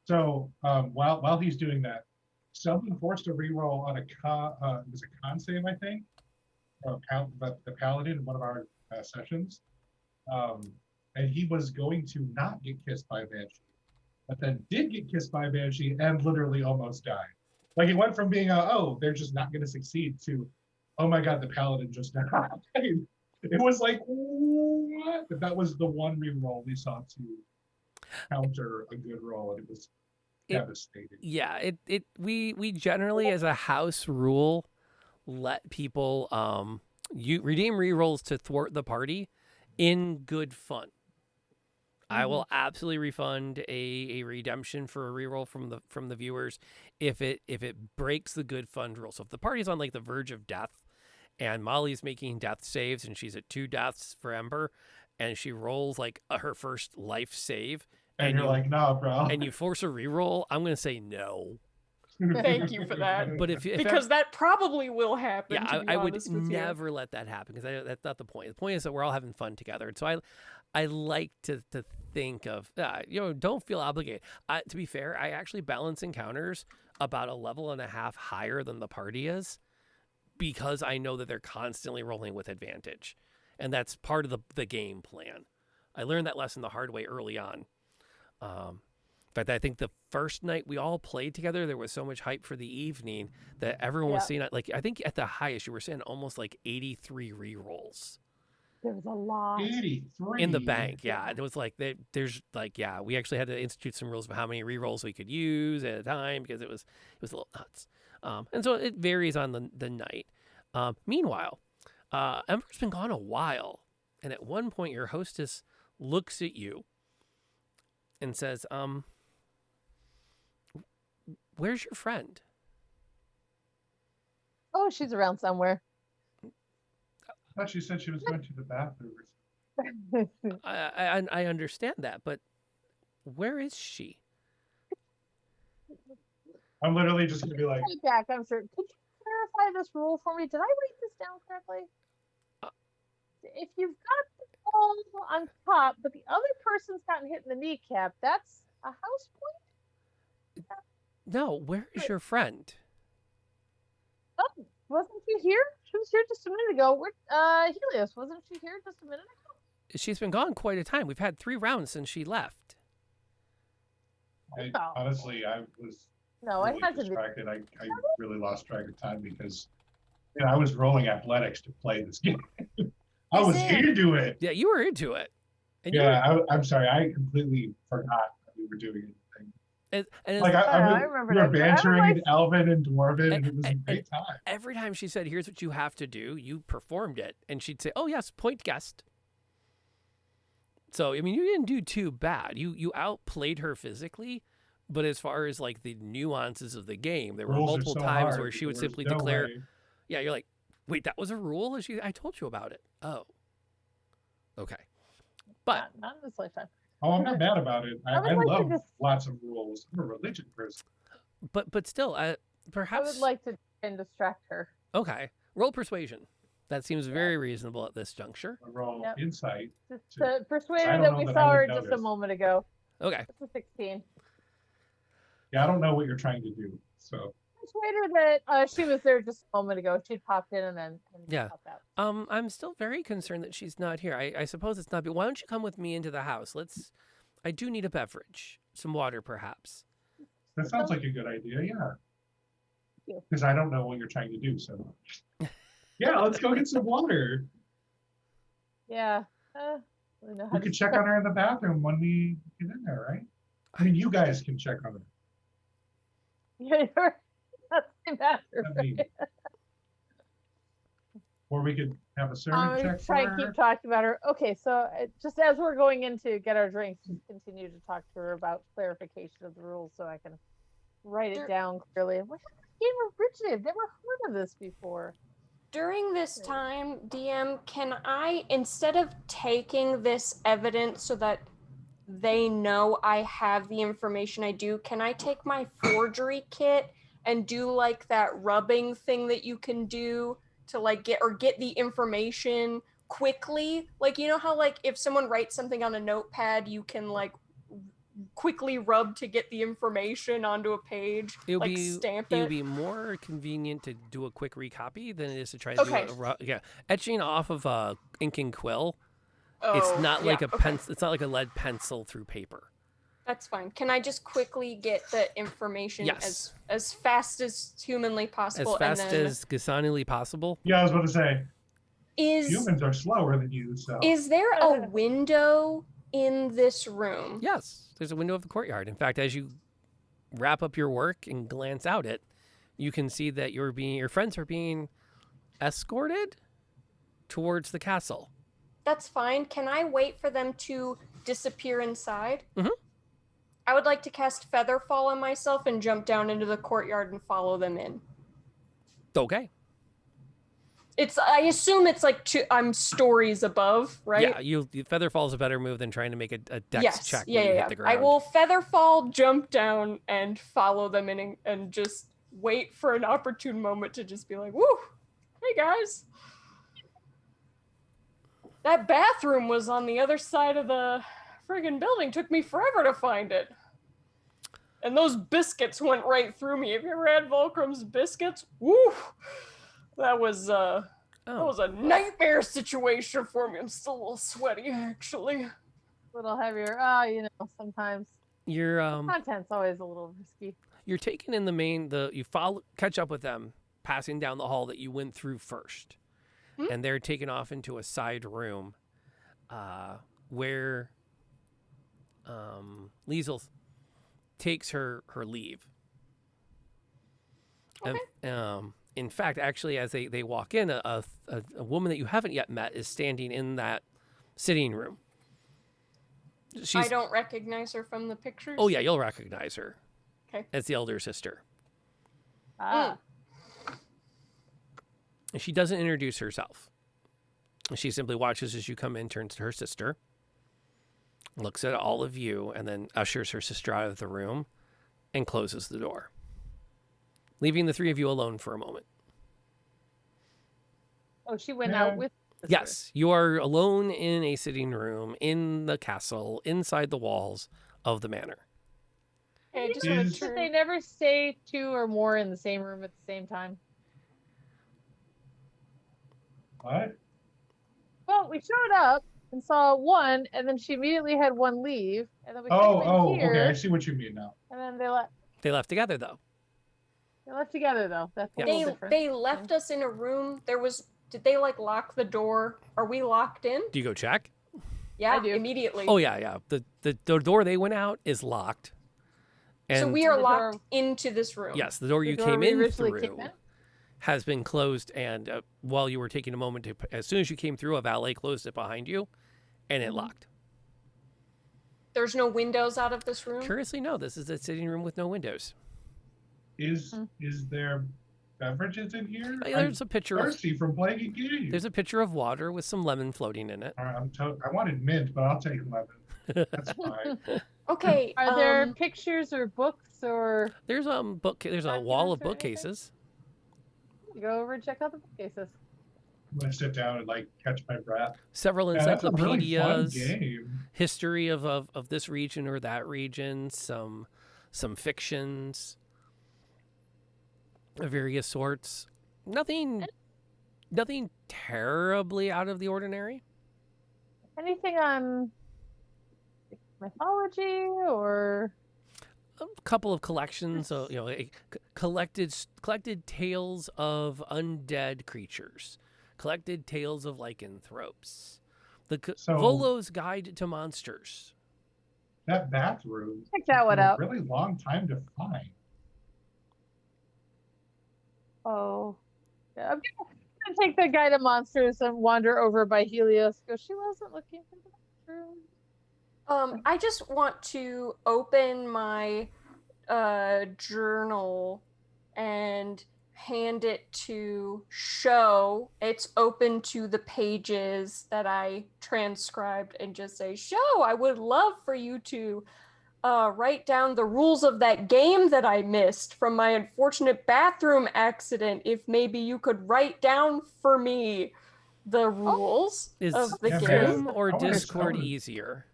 So while he's doing that, someone forced a reroll on it was a con save, I think, but the paladin in one of our sessions, and he was going to not get kissed by a banshee, but then did get kissed by a banshee and literally almost died. Like it went from being they're just not going to succeed to, oh my god, the paladin just died. It was like what? But that was the one reroll we saw to counter a good roll, and it was devastating. Yeah, we generally as a house rule let people you redeem rerolls to thwart the party in good fun. I will absolutely refund a redemption for a reroll from the viewers if it breaks the good fun rule. So if the party's on like the verge of death and Molly's making death saves and she's at 2 deaths for Ember and she rolls like her first life save And you're like, no, bro. and you force a reroll, I'm going to say no. Thank you for that. But if Because that probably will happen. yeah, to be I would honest with you. never let that happen because that's not the point. The point is that we're all having fun together. And so I like to think of, don't feel obligated. To be fair, I actually balance encounters about a level and a half higher than the party is because I know that they're constantly rolling with advantage. And that's part of the game plan. I learned that lesson the hard way early on. In fact, I think the first night we all played together, there was so much hype for the evening that everyone was seeing, like, I think at the highest, you were seeing almost like 83 rerolls. There was a lot. 83 In the bank, yeah. It was like, there's like, yeah, we actually had to institute some rules of how many rerolls we could use at a time because it was a little nuts. And so it varies on the night. Meanwhile, Ember's been gone a while. And at one point, your hostess looks at you and says, where's your friend? Oh, she's around somewhere. I thought she said she was going to the bathroom or something. I understand that, but where is she? I'm literally just going to be like, Right back, I'm sure. Could you clarify this rule for me? Did I write this down correctly? If you've got the ball on top, but the other person's gotten hit in the kneecap, that's a house point? No, where is your friend? Oh, wasn't she here? She was here just a minute ago. Helios, wasn't she here just a minute ago? She's been gone quite a time. We've had 3 rounds since she left. honestly, I was No, really it hasn't been. distracted. I really lost track of time because I was rolling athletics to play this game. I was into it. Yeah, you were into it. And I'm sorry. I completely forgot that we were doing anything. and Like I remember we were that. bantering Elvin and Dwarven, and it was a great time. every time she said, here's what you have to do, you performed it. And she'd say, oh, yes, point guessed. So, I mean, you didn't do too bad. You outplayed her physically, But as far as like the nuances of the game, there were Rules are multiple so times hard, where she would there's simply no declare, way. "Yeah, you're like, wait, that was a rule?" And I told you about it. Oh, okay. But Not in this lifetime. Oh, I'm not mad about it. I would I like to love just- lots of rules. I'm a religion person. but still, I perhaps would like to try and distract her. okay. Roll persuasion. That seems very reasonable at this juncture. I roll Yep. insight. Just to- to persuade I her don't that know we that I saw would her just a notice. moment ago. Okay. It's a 16. Yeah, I don't know what you're trying to do. So Persuade her that she was there just a moment ago. She'd popped in and then Yeah. popped out. I'm still very concerned that she's not here. I suppose it's not. But why don't you come with me into the house? I do need a beverage, some water, perhaps. that sounds like a good idea. Yeah. you. Because I don't know what you're trying to do. So yeah, let's go get some water. Yeah. I don't know how We to could check on her in the bathroom when we get in there, right? I mean, you guys can check on her. Yeah, you're that's the bathroom. I mean, or we could have a servant check for Try and her. keep talking about her. Okay, so just as we're going in to get our drinks, just continue to talk to her about clarification of the rules so I can write it down clearly. Where did this game originate? I've never heard of this before. During this time, DM, can I, instead of taking this evidence so that they know I have the information I do, can I take my forgery kit and do like that rubbing thing that you can do to like get the information quickly? Like, you know how like if someone writes something on a notepad, you can like quickly rub to get the information onto a page, stamp It it. would be more convenient to do a quick recopy than it is to try to Okay. do etching off of ink and quill. Oh, It's not like yeah, a okay. pencil. It's not like a lead pencil through paper. That's fine. Can I just quickly get the information Yes. as fast as humanly possible? As fast and then as gasanily possible. Yeah, I was about to say is humans are slower than you. So there a window in this room? Yes, there's a window of the courtyard. In fact, as you wrap up your work and glance out it, you can see that your friends are being escorted towards the castle. That's fine. Can I wait for them to disappear inside? Mhm. I would like to cast Featherfall on myself and jump down into the courtyard and follow them in. Okay. I assume it's like I'm stories above, right? Yeah, Featherfall is a better move than trying to make a dex check when you hit the ground. I will Featherfall, jump down, and follow them in and just wait for an opportune moment to just be like, woo, hey guys. That bathroom was on the other side of the friggin' building. Took me forever to find it. And those biscuits went right through me. Have you ever had Volcrum's biscuits? Woo! That was a nightmare situation for me. I'm still a little sweaty, actually. A little heavier. Sometimes You're content's always a little risky. you're taken in you catch up with them passing down the hall that you went through first. And they're taken off into a side room where Liesel takes her leave. Okay. And, in fact, actually, as they walk in, a woman that you haven't yet met is standing in that sitting room. I don't recognize her from the pictures. Oh, yeah, you'll recognize her. Okay. As the elder sister. Ah. And she doesn't introduce herself. She simply watches as you come in, turns to her sister, looks at all of you, and then ushers her sister out of the room and closes the door, leaving the three of you alone for a moment. Oh, she went out with the sister. Yes, you are alone in a sitting room in the castle, inside the walls of the manor. Hey, I just want Is- to Did turn. they never stay two or more in the same room at the same time? what? Well, we showed up and saw one, and then she immediately had one leave, and then we came in here, Okay. I see what you mean now. and then they left. They left together, though. They left together though. That's a Yeah. little different. They left us in a room. Did they like lock the door? Are we locked in? Do you go check? Yeah, do. immediately. Oh, yeah. The door they went out is locked. And So we are The locked door- into this room. yes, the door The you door came we in originally through came in? has been closed, and while you were taking a moment as soon as you came through, a valet closed it behind you, and it locked. There's no windows out of this room? Curiously, no. This is a sitting room with no windows. Is there beverages in here? There's a pitcher. I'm thirsty from playing a game. There's a pitcher of water with some lemon floating in it. All right, I wanted mint, but I'll take lemon. That's fine. Okay. Are there pictures or books or There's There's a wall of bookcases. go over and check out the bookcases? I'm gonna sit down and like catch my breath. Several Yeah, that's a really fun encyclopedias, game. history of this region or that region, some fictions of various sorts. Nothing terribly out of the ordinary. Anything on mythology or A couple of collections, collected tales of undead creatures, collected tales of lycanthropes, So- Volo's Guide to Monsters. That bathroom check that one took a out? really long time to find. Oh, yeah, I'm gonna take the guide to monsters and wander over by Helios. Go. She wasn't looking for the bathroom. I just want to open my journal and hand it to Show. It's open to the pages that I transcribed and just say, Show, I would love for you to write down the rules of that game that I missed from my unfortunate bathroom accident. If maybe you could write down for me the rules Is of the Yeah, game. Zoom or I wanna- Discord I wanna- easier?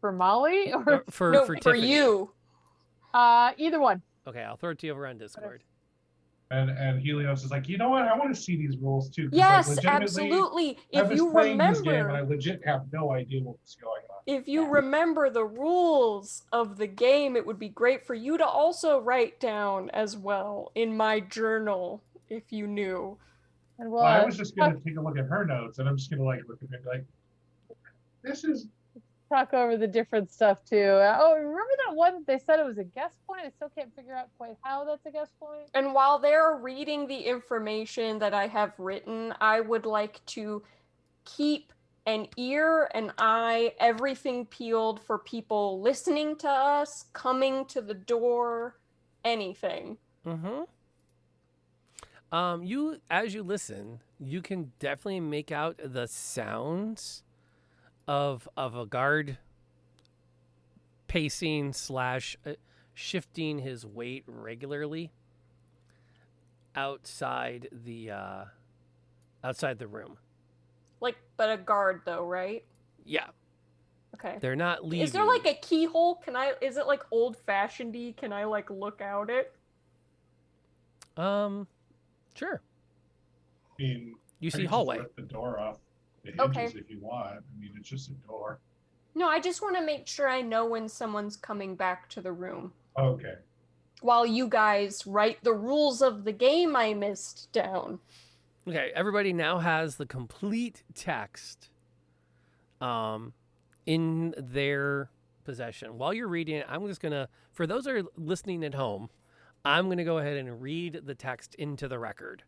For Molly or Or for No, for for Tiffany? you. either one. Okay, I'll throw it to you over on Discord. And Helios is like, you know what? I want to see these rules too. 'cause, like, Yes, legitimately, absolutely. I If was you playing this game and I remember, legit have no idea what was going on. if you remember the rules of the game, it would be great for you to also write down as well in my journal if you knew. And Well, I was just gonna take a look at her notes, and I'm just gonna like look at it like, this is talk over the different stuff too. Oh, remember that one that they said it was a guess point? I still can't figure out quite how that's a guess point. And while they're reading the information that I have written, I would like to keep an ear, an eye, everything peeled for people listening to us, coming to the door, anything. Mm-hmm. You as you listen, you can definitely make out the sounds of a guard pacing / shifting his weight regularly outside the room. Like, but a guard though, right? Yeah, Okay. they're not leaving. Is there like a keyhole? Is it like old fashioned-y? Can I like look out it? Sure. I mean, You I see can just hallway. rip the door off the hinges Okay. if you want. I mean, it's just a door. No, I just want to make sure I know when someone's coming back to the room. Okay. While you guys write the rules of the game I missed down. Okay, everybody now has the complete text in their possession. While you're reading it, I'm just going to, for those that are listening at home, I'm going to go ahead and read the text into the record.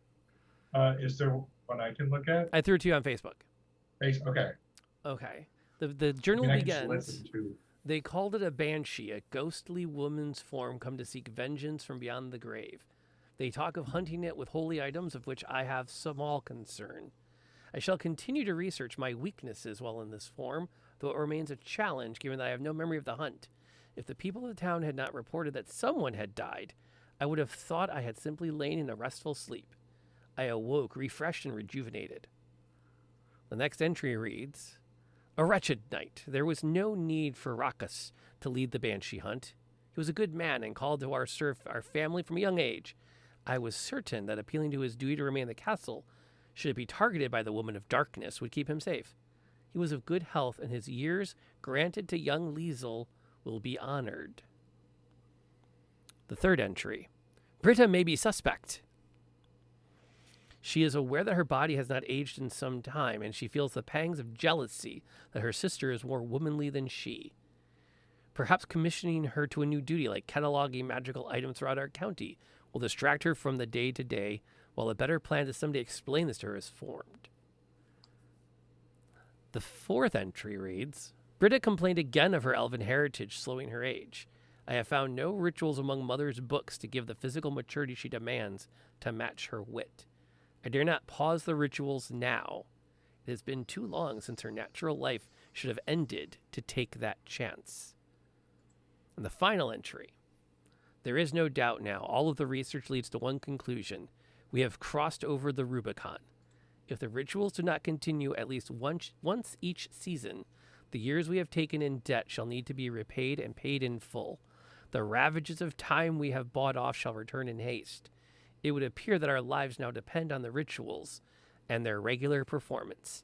Is there one I can look at? I threw it to you on Facebook. Okay. Okay. The I journal mean, I can just begins. listen to. They called it a banshee, a ghostly woman's form come to seek vengeance from beyond the grave. They talk of hunting it with holy items, of which I have small concern. I shall continue to research my weaknesses while in this form, though it remains a challenge given that I have no memory of the hunt. If the people of the town had not reported that someone had died, I would have thought I had simply lain in a restful sleep. I awoke, refreshed and rejuvenated. The next entry reads, A wretched night. There was no need for Rakas to lead the banshee hunt. He was a good man and called to serve our family from a young age. I was certain that appealing to his duty to remain in the castle, should it be targeted by the woman of darkness, would keep him safe. He was of good health, and his years granted to young Liesel will be honored. The third entry. Britta may be suspect. She is aware that her body has not aged in some time, and she feels the pangs of jealousy that her sister is more womanly than she. Perhaps commissioning her to a new duty like cataloging magical items throughout our county will distract her from the day-to-day, while a better plan to someday explain this to her is formed. The The fourth entry reads, Britta complained again of her elven heritage slowing her age. I have found no rituals among Mother's books to give the physical maturity she demands to match her wit. I dare not pause the rituals now. It has been too long since her natural life should have ended to take that chance. And the final entry. There is no doubt now. All of the research leads to one conclusion. We have crossed over the Rubicon. If the rituals do not continue at least once each season, the years we have taken in debt shall need to be repaid and paid in full. The ravages of time we have bought off shall return in haste. It would appear that our lives now depend on the rituals and their regular performance.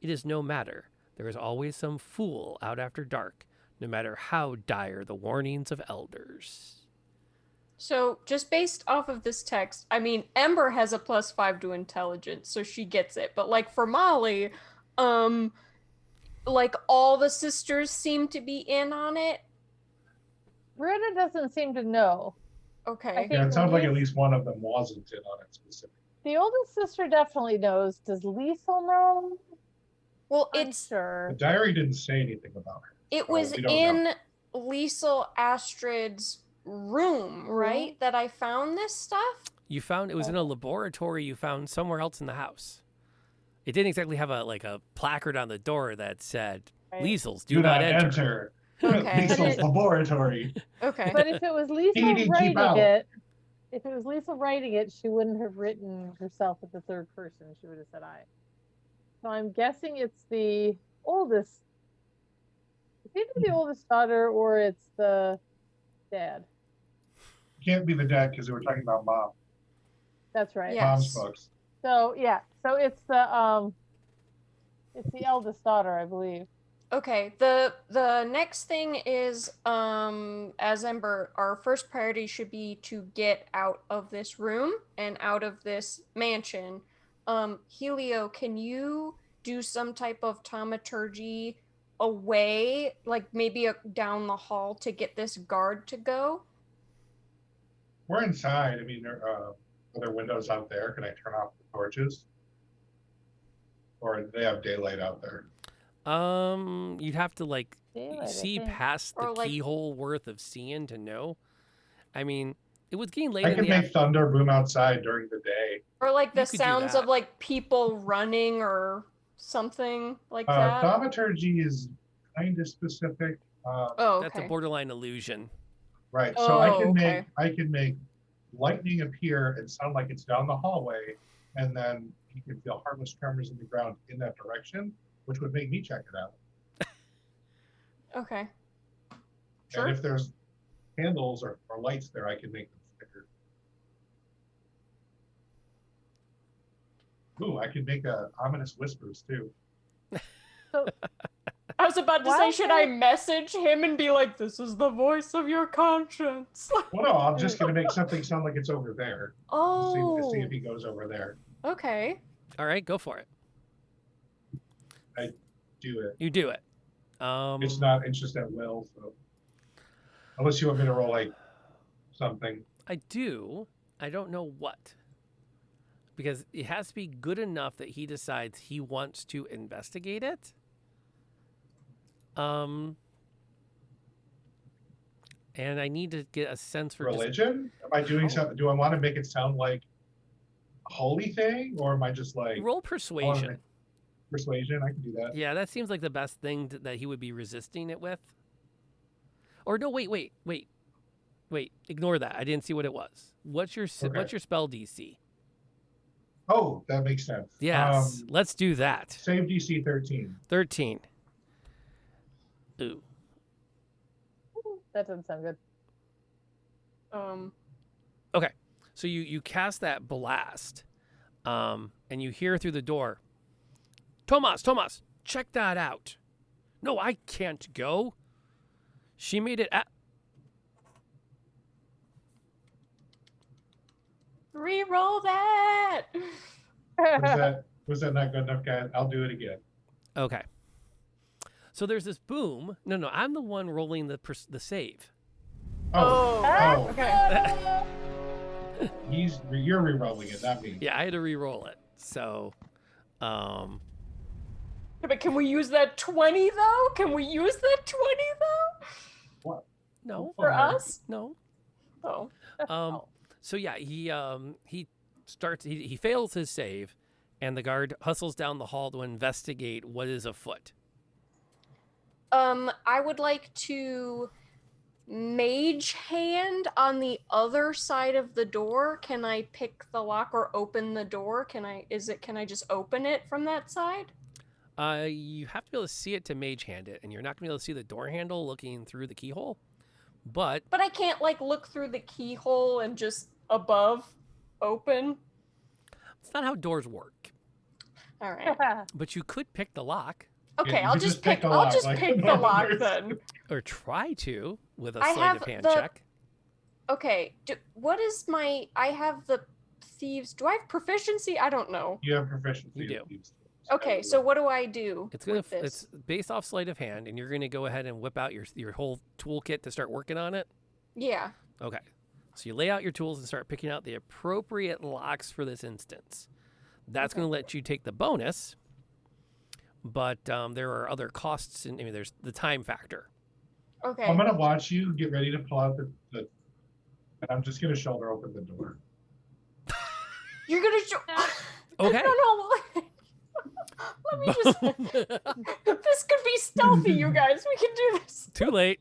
It is no matter. There is always some fool out after dark, no matter how dire the warnings of elders. So, just based off of this text, I mean, Ember has a +5 to intelligence, so she gets it. But, like, for Molly, like, all the sisters seem to be in on it. Britta doesn't seem to know. Okay. Yeah, it sounds like at least one of them wasn't in on it specifically. The oldest sister definitely knows. Does Liesel know? Well, I'm it's sure. The diary didn't say anything about her. it so was we don't in know. Liesel Astrid's room, right? That I found this stuff. You found it was in a laboratory you found somewhere else in the house. It didn't exactly have a placard on the door that said, Right. Liesel's Do not enter. Okay. Liesel's laboratory. Okay. But if it was Keep Liesel writing out. it, she wouldn't have written herself at the third person. She would have said I. So I'm guessing it's the oldest. It's either the oldest daughter or it's the dad. Can't be the dad because they were talking about mom. That's right. Yeah. Mom's Yes. books. So yeah, so it's the eldest daughter, I believe. Okay, the next thing is, as Ember, our first priority should be to get out of this room and out of this mansion. Helio, can you do some type of taumaturgy away, like maybe down the hall to get this guard to go? We're inside. I mean, are there windows out there? Can I turn off the torches? Or do they have daylight out there? You'd have to Daylight, I see think. past the Or, like- keyhole worth of seeing to know. I mean, it was getting late I in can the make afternoon. thunder boom outside during the day. Or like the You could do sounds that. of like people running or something like that? Thaumaturgy is kind of specific. Oh, That's okay. a borderline illusion. Right. So I Oh, can okay. make lightning appear and sound like it's down the hallway, and then you can feel harmless tremors in the ground in that direction, which would make me check it out. Okay. Sure. And if there's candles or lights there, I can make them flicker. Ooh, I can make ominous whispers too. So I was about to say, Why should would- I message him and be like, this is the voice of your conscience? Well, no, I'm just gonna make something sound like it's over there. Oh, See if he goes over there. okay. All right, go for it. Do it. You do it. It's just at will. So unless you want me to roll like something. I do. I don't know what. Because it has to be good enough that he decides he wants to investigate it. And I need to get a sense for just- Religion? Am I doing something? Do I want to make it sound like a holy thing, or am I just like roll persuasion. persuasion? I can do that. Yeah, that seems like the best thing that he would be resisting it with. Or no, wait. Ignore that. I didn't see what it was. What's your Okay. spell DC? Oh, that makes sense. Yes, let's do that. Save DC 13. 13. Ooh. that doesn't sound good. So you cast that blast, and you hear through the door, Tomas, check that out. No, I can't go. She made it at... Reroll that. Was that not good enough, guys? I'll do it again. Okay. So there's this boom. No, I'm the one rolling the save. Oh, Okay. you're re-rolling it, not me. Yeah, I had to re-roll it. So, But can we use that 20 though? Can we use that 20 though? What? No, For us? no. Oh. So yeah, he fails his save, and the guard hustles down the hall to investigate what is afoot. I would like to mage hand on the other side of the door. Can I pick the lock or open the door? Can I just open it from that side? You have to be able to see it to mage hand it, and you're not gonna be able to see the door handle looking through the keyhole. But I can't like look through the keyhole and just above open. it's not how doors work. All right. But you could pick the lock, Okay, you I'll could just just pick pick. the I'll lock just like pick a the normal lock person. then. or try to with a I sleight of have hand the- check. Okay. What is my? I have the thieves. Do I have proficiency? I don't know. You have proficiency. You do. in these things. Okay, so what do I do? It's gonna. with this? It's based off sleight of hand, and you're gonna go ahead and whip out your whole toolkit to start working on it. Yeah. Okay. So you lay out your tools and start picking out the appropriate locks for this instance. That's going to let you take the bonus, but there are other costs. And I mean, there's the time factor. Okay. I'm gonna watch you get ready to pull out the and I'm just gonna shoulder open the door. You're gonna show. Okay. No. Let me just. This could be stealthy, you guys. We can do this. Too late.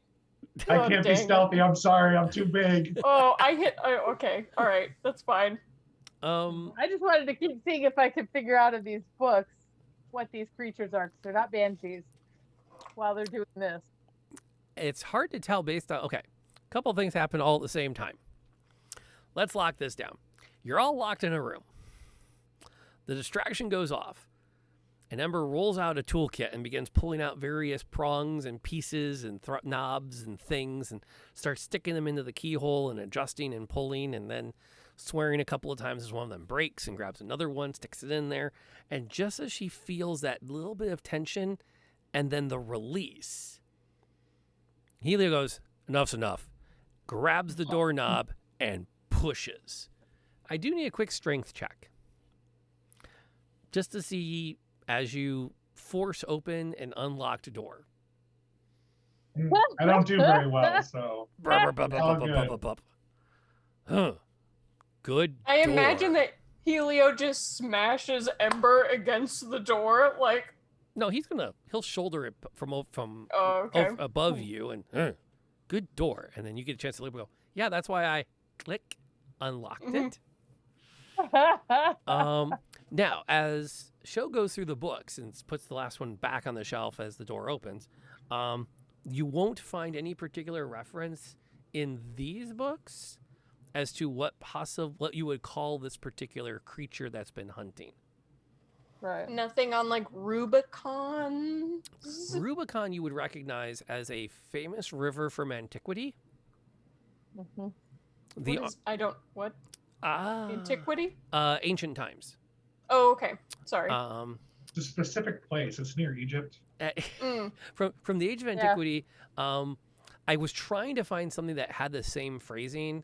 I Oh, can't be dang it. stealthy. I'm sorry. I'm too big. Oh, I hit. Okay. All right. That's fine. I just wanted to keep seeing if I could figure out in these books what these creatures are, 'cause they're not banshees while they're doing this. It's hard to tell based on. Okay. A couple things happen all at the same time. Let's lock this down. You're all locked in a room. The distraction goes off. And Ember rolls out a toolkit and begins pulling out various prongs and pieces and knobs and things and starts sticking them into the keyhole and adjusting and pulling and then swearing a couple of times as one of them breaks and grabs another one, sticks it in there. And just as she feels that little bit of tension and then the release, Helio goes, enough's enough, grabs the doorknob and pushes. I do need a quick strength check just to see as you force open an unlocked door. I don't do very well, so Huh. Good. I imagine door. that Helio just smashes Ember against the door, like. No, he'll shoulder it from Oh, okay. above you and good door, and then you get a chance to go. Yeah, that's why I click unlocked it. Now, as Show goes through the books and puts the last one back on the shelf as the door opens, you won't find any particular reference in these books as to what you would call this particular creature that's been hunting. Right. Nothing on like Rubicon. Rubicon you would recognize as a famous river from antiquity. Mm-hmm. What? Ah. Antiquity? Ancient times. Oh, okay. Sorry. it's a specific place. It's near Egypt. From the age of antiquity, I was trying to find something that had the same phrasing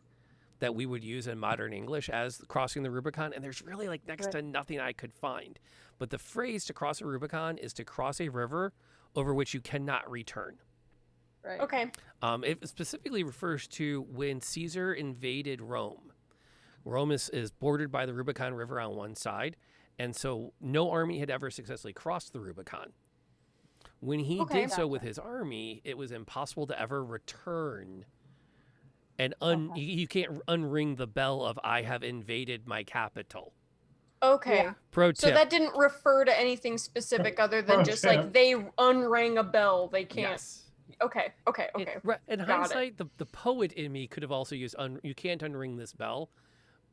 that we would use in modern English as crossing the Rubicon, and there's really like next to nothing I could find. But the phrase to cross a Rubicon is to cross a river over which you cannot return. Right. Okay. It specifically refers to when Caesar invaded Rome. Rome is bordered by the Rubicon River on one side, and so no army had ever successfully crossed the Rubicon. When he did so with his army, it was impossible to ever return. And you can't unring the bell of "I have invaded my capital." Okay. Yeah. Pro tip. So that didn't refer to anything specific other than Pro just tip. like they unrang a bell. They can't. Yes. Okay. In hindsight, the poet in me could have also used you can't unring this bell,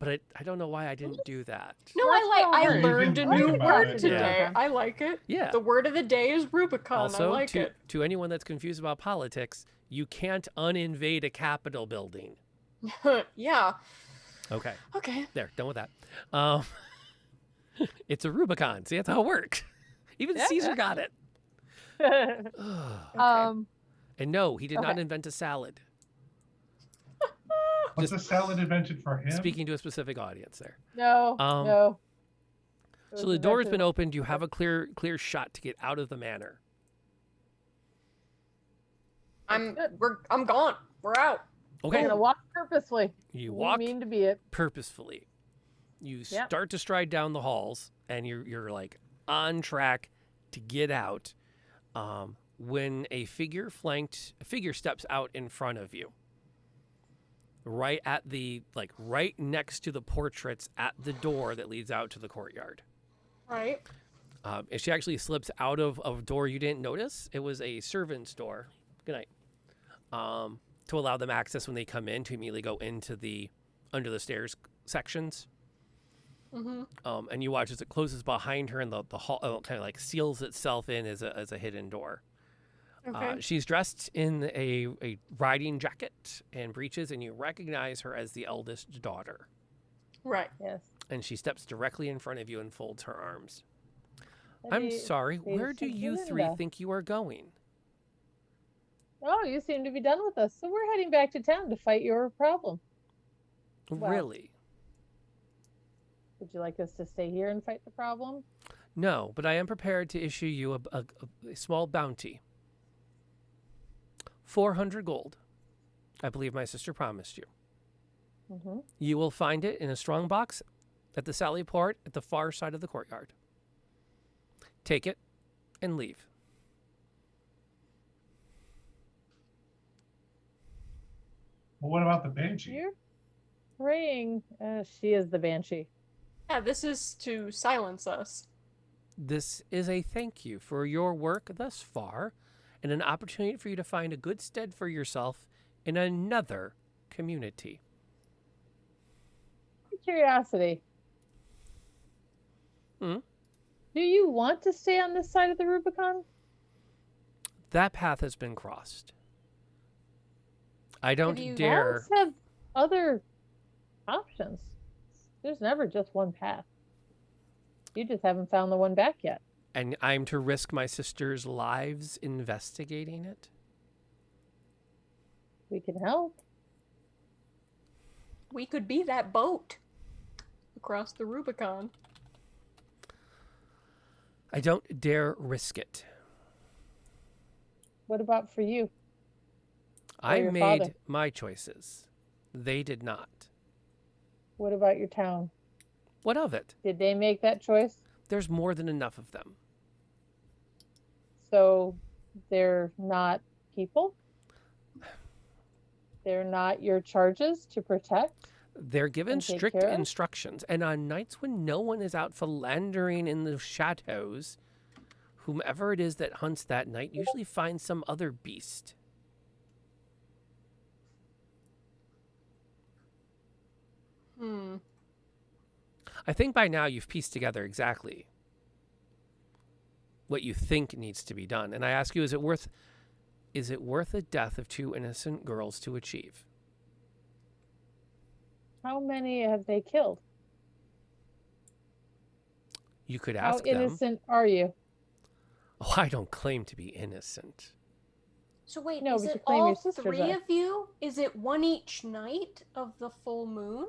but I don't know why I didn't do that. No, That's I so hard. learned a You didn't new think about word it, today. yeah. I like it. Yeah. The word of the day is Rubicon. Also, I like it. to anyone that's confused about politics, you can't uninvade a Capitol building. Yeah. Okay. Okay. There, done with that. It's a Rubicon. See, that's how it works. Even Caesar got it. And no, he did not invent a salad. What's a salad invented for him? Speaking to a specific audience there. No. Um, No. So the door has been opened. You have a clear shot to get out of the manor. I'm gone. We're out. Okay. We're gonna walk purposefully. You We walk mean to be it. purposefully. You Yep. start to stride down the halls, and you're like on track to get out. When a figure steps out in front of you, right next to the portraits at the door that leads out to the courtyard. Right. And she actually slips out of a door you didn't notice. It was a servant's door. Good night. To allow them access when they come in to immediately go into the under the stairs sections. Mm-hmm. And you watch as it closes behind her, and the hall kind of like seals itself in as a hidden door. Okay. She's dressed in a riding jacket and breeches, and you recognize her as the eldest daughter. Right. Yes. And she steps directly in front of you and folds her arms. What do I'm you- sorry, do you where do think you you're three gonna- think you are going? Oh, you seem to be done with us. So we're heading back to town to fight your problem. Well- Really? Would you like us to stay here and fight the problem? No, but I am prepared to issue you a small bounty. 400 gold. I believe my sister promised you. Mm-hmm. You will find it in a strong box at the Sally Port at the far side of the courtyard. Take it and leave. Well, what about the banshee? You're praying. She is the banshee. Yeah, this is to silence us. This is a thank you for your work thus far and an opportunity for you to find a good stead for yourself in another community. Curiosity. Hmm? Do you want to stay on this side of the Rubicon? That path has been crossed. I don't you dare. Paths have other options. There's never just one path. You just haven't found the one back yet. And I'm to risk my sister's lives investigating it? We can help. We could be that boat across the Rubicon. I don't dare risk it. What about for you? I your made father? my choices. They did not. What about your town? What of it? Did they make that choice? There's more than enough of them. So they're not people? They're not your charges to protect? They're given And take strict care of? instructions, and on nights when no one is out philandering in the chateaus, whomever it is that hunts that night usually finds some other beast. I think by now you've pieced together exactly what you think needs to be done. And I ask you, is it worth the death of two innocent girls to achieve? How many have they killed? You could How ask them. innocent are you? Oh, I don't claim to be innocent. So wait, No, is but you it claim all your sisters three are. of you? Is it one each night of the full moon?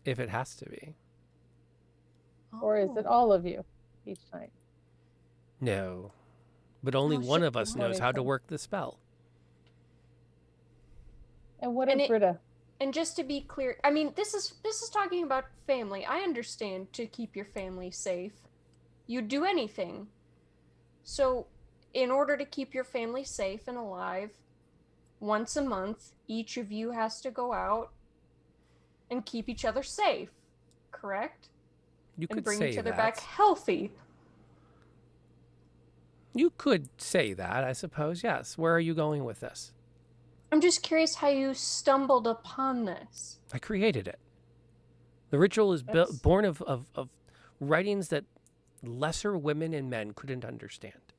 If it has to be. Or is it Oh. all of you each night? No. But only Oh, one shit. of us That knows makes how to sense. work the spell. And what And of it- Britta? And just to be clear, I mean, this is talking about family. I understand to keep your family safe. You'd do anything. So, in order to keep your family safe and alive, once a month, each of you has to go out and keep each other safe, correct? You And could bring say each other that. back healthy. You could say that, I suppose, yes. Where are you going with this? I'm just curious how you stumbled upon this. I created it. The ritual is That's- born of writings that lesser women and men couldn't understand.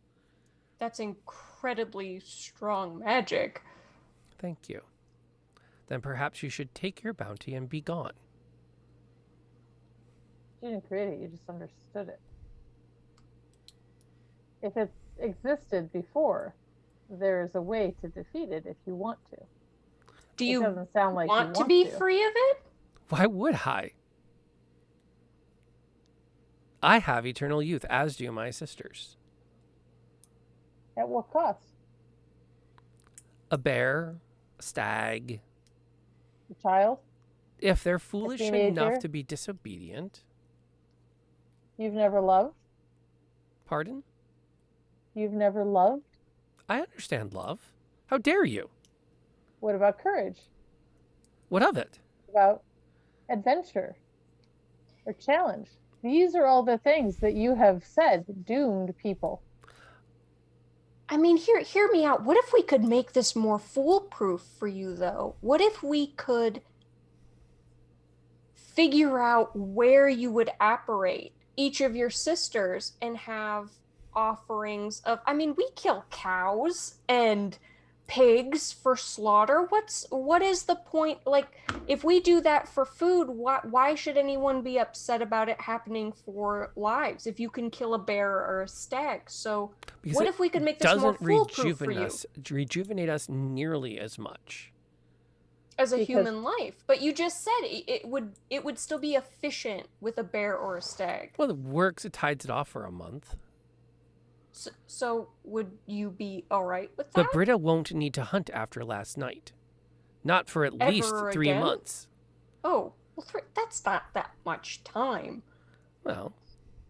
That's incredibly strong magic. Thank you. Then perhaps you should take your bounty and be gone. You didn't create it, you just understood it. If it's existed before, there's a way to defeat it if you want to. Do It you doesn't sound like you want to be free of it? Why would I? I have eternal youth, as do my sisters. At what cost? A bear, a stag. A child? If they're foolish enough teenager? to be disobedient. You've never loved? Pardon? You've never loved? I understand love. How dare you? What about courage? What of it? About adventure or challenge? These are all the things that you have said doomed people. I mean, hear me out. What if we could make this more foolproof for you, though? What if we could figure out where you would apparate each of your sisters and have offerings of, I mean, we kill cows and pigs for slaughter. What is the point? Like, if we do that for food, why should anyone be upset about it happening for lives if you can kill a bear or a stag? So Because what it if we could make this more doesn't foolproof for you rejuvenate us nearly as much. as a Because- human life? But you just said it would still be efficient with a bear or a stag. Well, it works. It tides it off for a month. So would you be all right with that? But Britta won't need to hunt after last night. Not for at least Ever 3 again? months. Oh, well, that's not that much time. Well,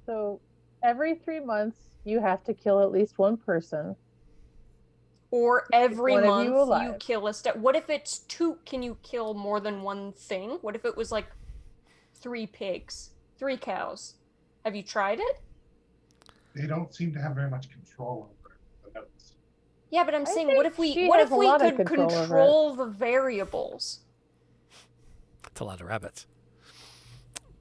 So every 3 months, you have to kill at least one person. Or every one of month you you alive. kill a stag. What if it's two? Can you kill more than one thing? What if it was like 3 pigs, 3 cows? Have you tried it? They don't seem to have very much control over the notes. Yeah, but I'm I saying, think what if we she what has if a we lot of could control over it. control the variables? it's a lot of rabbits.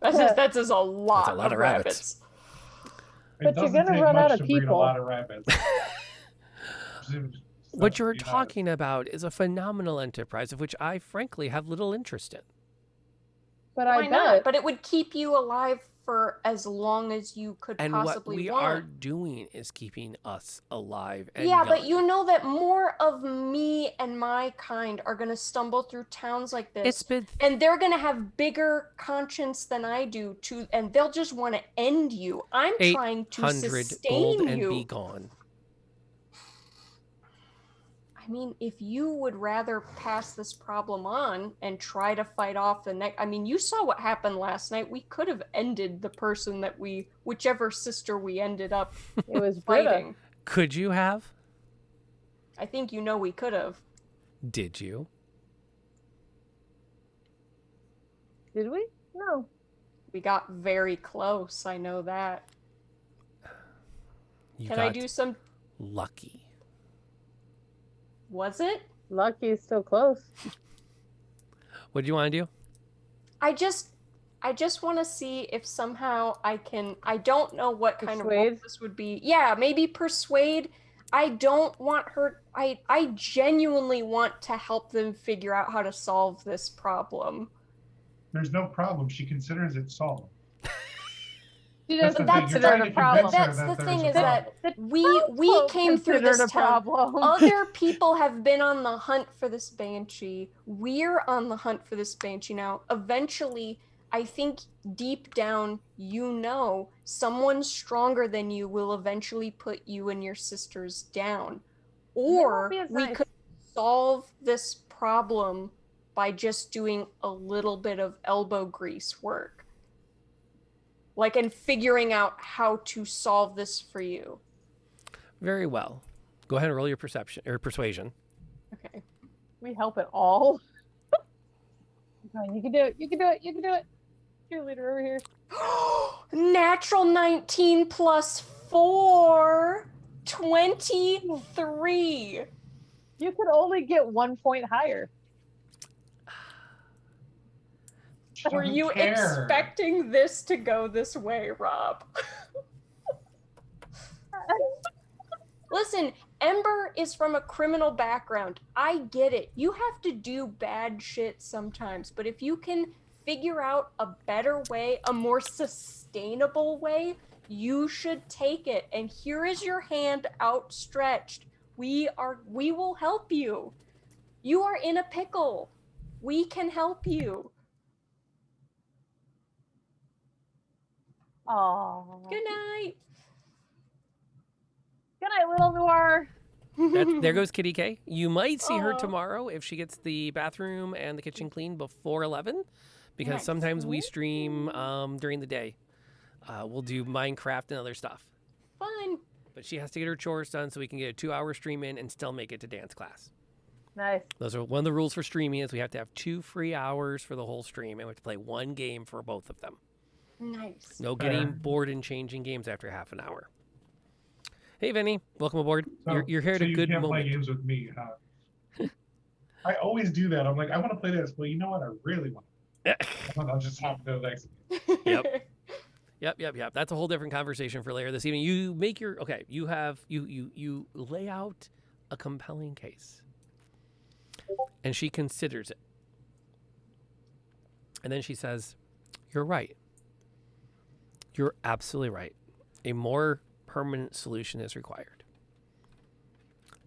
That's just a lot, lot of of rabbits. rabbits. It But you're doesn't gonna take run much out of to breed people. A lot of rabbits. What you're You know, talking about is a phenomenal enterprise of which I frankly have little interest in. But Why I not? bet But it would keep you alive for as long as you could And what possibly we want. are doing is keeping us alive and Yeah, but young. you know that more of me and my kind are going to stumble through towns like this. It's been And they're going to have bigger conscience than I do, too, and they'll just want to end you. I'm trying to 800 gold sustain and you. be gone. I mean, if you would rather pass this problem on and try to fight off the next... I mean, you saw what happened last night. We could have ended the person that whichever sister we ended up it was Britta. fighting. Could you have? I think you know we could have. Did you? Did we? No. We got very close. I know that. You Can got I do some... lucky. Was it? Lucky's still close. What do you want to do? I just want to see if somehow I can... I don't know what kind of role Persuade? this would be. Yeah, maybe persuade. I don't want her... I genuinely want to help them figure out how to solve this problem. There's no problem. She considers it solved. She That's doesn't the thing, consider you're it a trying to problem. convince her That's that the there's thing a is that problem. we came through Consider this it a town. problem. Other people have been on the hunt for this banshee. We're on the hunt for this banshee now. Eventually, I think deep down, you know, someone stronger than you will eventually put you and your sisters down. Or be as we nice. could solve this problem by just doing a little bit of elbow grease work. Like, and figuring out how to solve this for you. Very well. Go ahead and roll your perception or persuasion. Okay. We help at all. Come on, you can do it. You can do it. You can do it. Cheerleader over here. Natural 19 plus 4. 23. You could only get 1 point higher. She Were doesn't you care. expecting this to go this way, Rob? Listen, Ember is from a criminal background. I get it. You have to do bad shit sometimes, but if you can figure out a better way, a more sustainable way, you should take it. And here is your hand outstretched. We will help you. You are in a pickle. We can help you. Oh. Good night. Good night, little Noir. There goes Kitty K. You might see her Aw. tomorrow if she gets the bathroom and the kitchen clean before 11, because Nice. sometimes we stream during the day. We'll do Minecraft and other stuff. Fun. But she has to get her chores done so we can get a 2-hour stream in and still make it to dance class. Nice. Those are one of the rules for streaming is we have to have 2 free hours for the whole stream and we have to play 1 game for both of them. Nice. No getting bored and changing games after half an hour. Hey, Vinny. Welcome aboard. So, You're here at so a you good can't moment. play games with me, huh? I always do that. I'm like, I want to play this. Well, you know what? I really want to. I'll just hop to the next. Yep. Yep. That's a whole different conversation for later this evening. You make your you have you lay out a compelling case. And she considers it. And then she says, "You're right. You're absolutely right. A more permanent solution is required.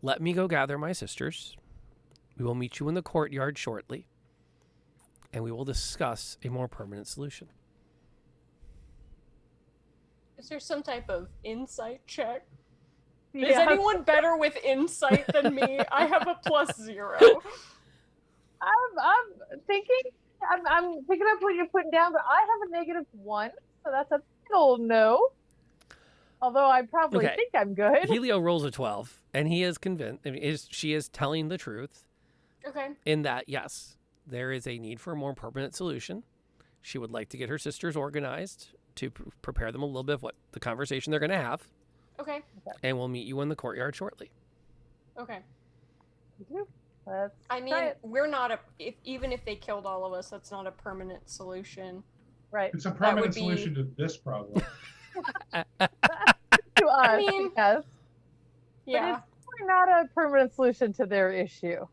Let me go gather my sisters. We will meet you in the courtyard shortly, and we will discuss a more permanent solution." Is there some type of insight check? Is Yes. anyone better with insight than me? I have a +0. I'm thinking. I'm picking up what you're putting down, but I have a -1, so that's a big old no. Although I probably Okay. think I'm good. Helio rolls a 12, and he is convinced. I mean, she is telling the truth Okay. in that, yes, there is a need for a more permanent solution. She would like to get her sisters organized to prepare them a little bit of what the conversation they're going to have, Okay. and we'll meet you in the courtyard shortly. Okay. Let's I try mean, it. we're not even if they killed all of us, that's not a permanent solution. Right. It's a would permanent be- solution to this problem. To us, mean, yes. Yeah. We're not a permanent solution to their issue.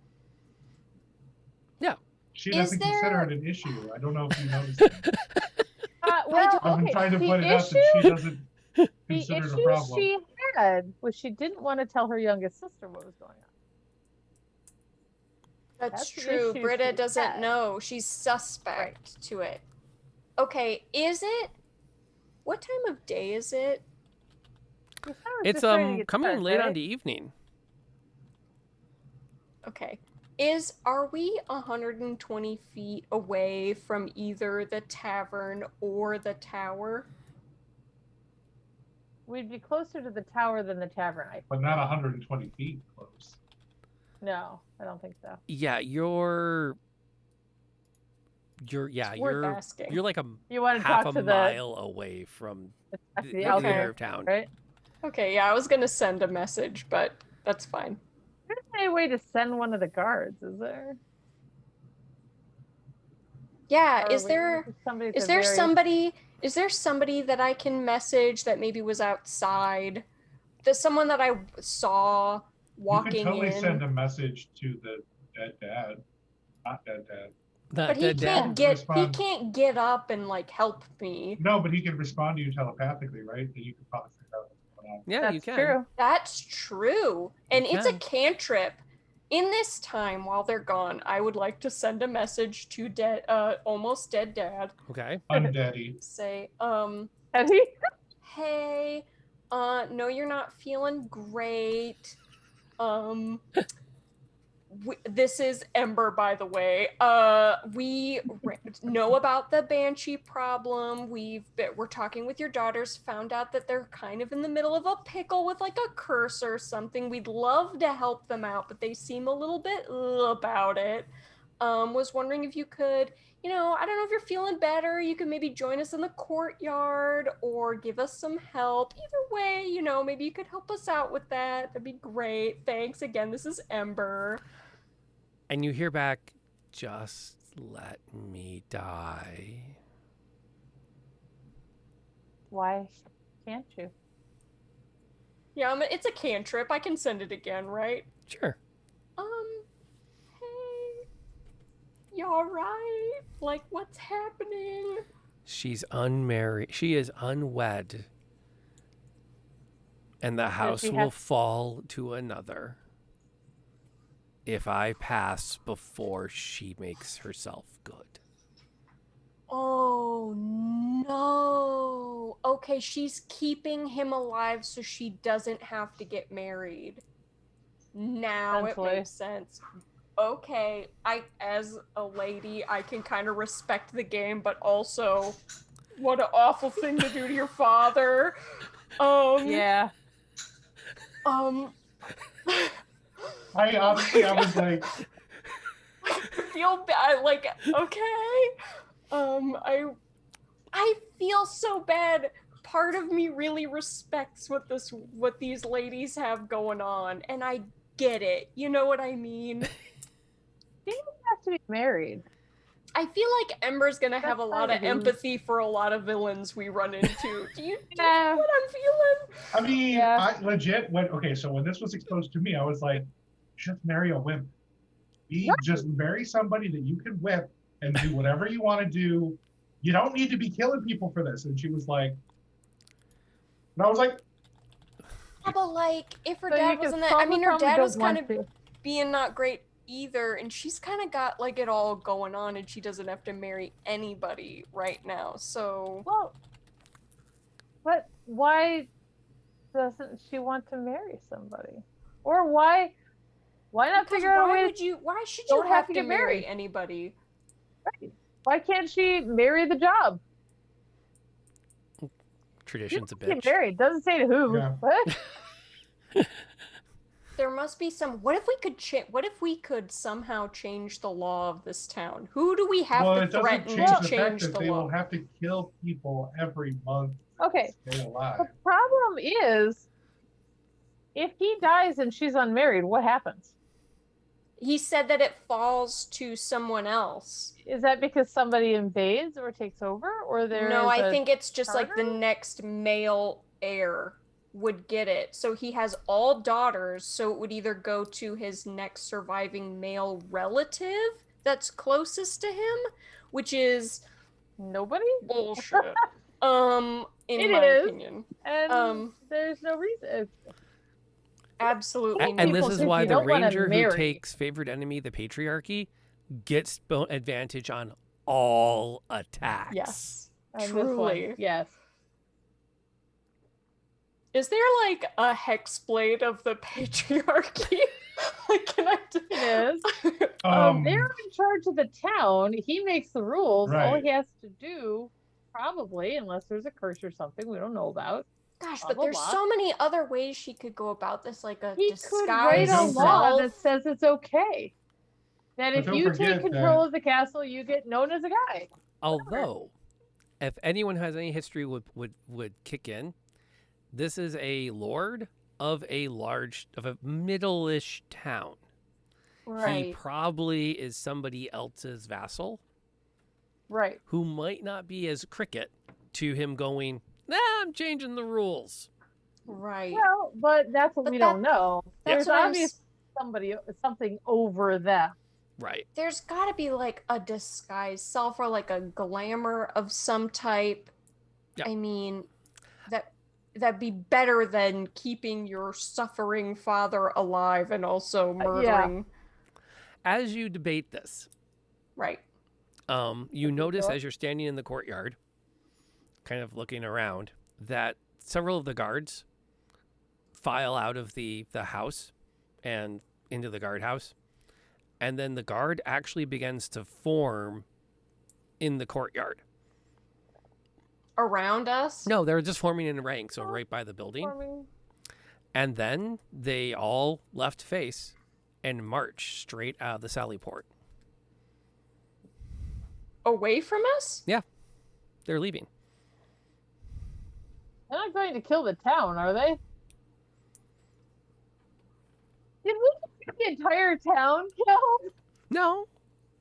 She Is doesn't consider there- it an issue. I don't know if you noticed that. Well, I've been okay. trying to the point it out issue, that she doesn't the consider it a issue problem. she had was she didn't want to tell her youngest sister what was going on. That's That's the true. issue Britta she doesn't had. know. She's suspect to it. Okay, is it? What time of day is it? You said it was It's just ready to get coming started, late on right? the evening. Okay. Are we 120 feet away from either the tavern or the tower? We'd be closer to the tower than the tavern, I think. But not 120 feet close. No, I don't think so. Yeah, you're Worth you're asking. you're like a You want to half talk a to mile away from the, the outer, center of town. right? Okay, yeah, I was gonna send a message, but that's fine. There's any way to send one of the guards, is there? Yeah, Or is we- there somebody is to there very- somebody that I can message that maybe was outside? There's someone that I saw You walking could totally in. send a message to the dead dad. Not dead dad. Not But he dead dad. can't get Respond. get up and like help me. No, but he can respond to you telepathically, right? And you can probably figure out what's going on. Yeah, That's you can. true. That's true. And it's a can. cantrip. In this time while they're gone, I would like to send a message to almost dead dad. Okay. Undaddy. Say, And he, hey, no, you're not feeling great. This is Ember, by the way. We know about the banshee problem. We're talking with your daughters. Found out that they're kind of in the middle of a pickle with like a curse or something. We'd love to help them out, but they seem a little bit about it. Was wondering if you could, I don't know if you're feeling better. You could maybe join us in the courtyard or give us some help. Either way, maybe you could help us out with that. That'd be great. Thanks again. This is Ember. And you hear back, just let me die. why can't you? Yeah, it's a cantrip. I can send it again, right? Sure. Hey, you alright? Like, what's happening? She's unmarried. She is unwed. And the house she will have- fall to another if I pass before she makes herself good. Oh, no. okay, she's keeping him alive so she doesn't have to get married. Now it Essentially. makes sense. Okay, as a lady, I can kind of respect the game, but also, what an awful thing to do to your father. Yeah. I honestly, I was like, I feel bad. Like, okay, I feel so bad. Part of me really respects what these ladies have going on, and I get it. You know what I mean? She doesn't have to be married. I feel like Ember's gonna have a That's lot of fine. empathy for a lot of villains we run into. Do you Yeah. know what I'm feeling? I mean, Yeah. I legit so when this was exposed to me, I was like, just marry a wimp. Just marry somebody that you can whip and do whatever you want to do. You don't need to be killing people for this. And she was like, and I was like, Yeah, but like, if her So you dad can wasn't that, solve I the mean, her problem dad was because kind once of being not great either, and she's kind of got like it all going on, and she doesn't have to marry anybody right now. So Well, but why doesn't she want to marry somebody? Or why not because figure out a why way would you? Why should you don't have have to to get marry married. anybody? Why can't she marry the job? Tradition's a Get bitch. married. Doesn't say to who. Yeah. What? There must be some. What if we could what if we could somehow change the law of this town? Who do we have well, to it doesn't threaten change to the fact change that the they law? will have to kill people every month Okay. to stay alive. The problem is, if he dies and she's unmarried, what happens? He said that it falls to someone else. Is that because somebody invades or takes over, or there's No, I a think it's just like the charter? next male heir would get it. So he has all daughters, so it would either go to his next surviving male relative that's closest to him, which is nobody? bullshit. In It my is. opinion. And there's no reason. Absolutely And this people is think why you the don't wanna ranger who marry. takes favored enemy, the patriarchy, gets advantage on all attacks. Yes. On this Truly. one, yes. Is there like a hexblade of the patriarchy? Like, can I do It is. Um, They're in charge of the town. He makes the rules. All Right. he has to do, probably, unless there's a curse or something we don't know about. Gosh, Blah, but blah, there's blah. so many other ways she could go about this, like a He could write disguise a Don't law self. that says it's okay. That But if don't you take forget control that- of the castle, you get known as a guy. Although, if anyone has any history would kick in, this is a lord of a middle-ish town. He Right. probably is somebody else's vassal Right. who might not be as cricket to him going, nah, I'm changing the rules. Right. Well, but that's what But we that- don't know. That's There's what I'm obviously something over them. Right. There's got to be like a disguise self or like a glamour of some type. Yeah. I mean, that'd be better than keeping your suffering father alive and also murdering. As you debate this, Right. you notice go. as you're standing in the courtyard, kind of looking around, that several of the guards file out of the house and into the guardhouse. And then the guard actually begins to form in the courtyard. Around us? No, they're just forming in a rank, so right by the building. Forming. And then they all left face and march straight out of the sally port. Away from us? They're leaving. They're not going to kill the town, are they? Did we get the entire town killed? No,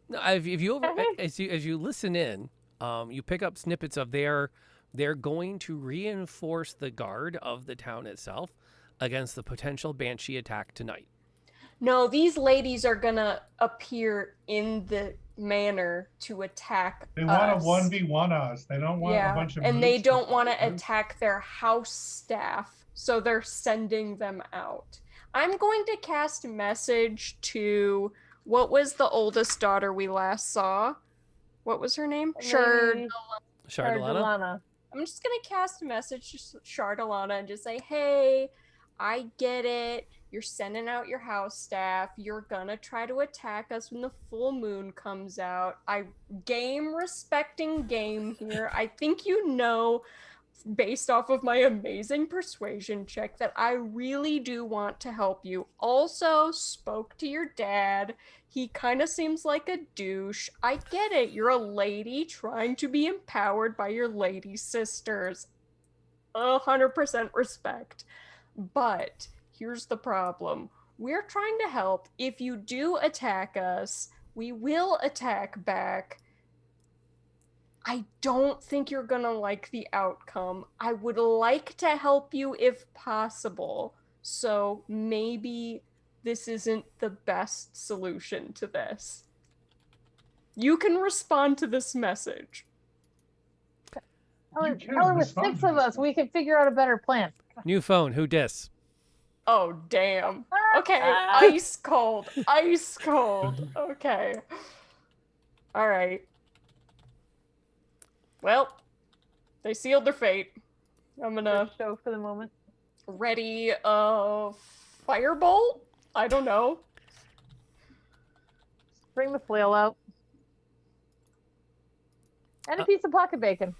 if you as you listen in, you pick up snippets of they're going to reinforce the guard of the town itself against the potential banshee attack tonight. No, these ladies are gonna appear in the manor to attack They want us. to 1v1 us. They don't want a bunch of and they brutes don't want to fight us. attack their house staff, so they're sending them out. I'm going to cast a message to what was the oldest daughter we last saw? What was her name? Lady Chardalana? Chardalana. I'm just gonna cast a message to Shardalana and just say, hey, I get it. You're sending out your house staff. You're gonna try to attack us when the full moon comes out. I game respecting game here. I think you know, based off of my amazing persuasion check, that I really do want to help you. Also, spoke to your dad. He kind of seems like a douche. I get it. You're a lady trying to be empowered by your lady sisters. 100% respect. But here's the problem. We're trying to help. If you do attack us, we will attack back. I don't think you're gonna like the outcome. I would like to help you if possible. So maybe this isn't the best solution to this. You can respond to this message. Tell her, You can't tell her with respond 6 to of this. us, we can figure out a better plan. New phone. Who dis? Oh, damn. Okay, ice cold. Ice cold. Okay. All right. Well, they sealed their fate. I'm gonna First show for the moment. ready a firebolt? I don't know. Bring the flail out. And a piece of pocket bacon.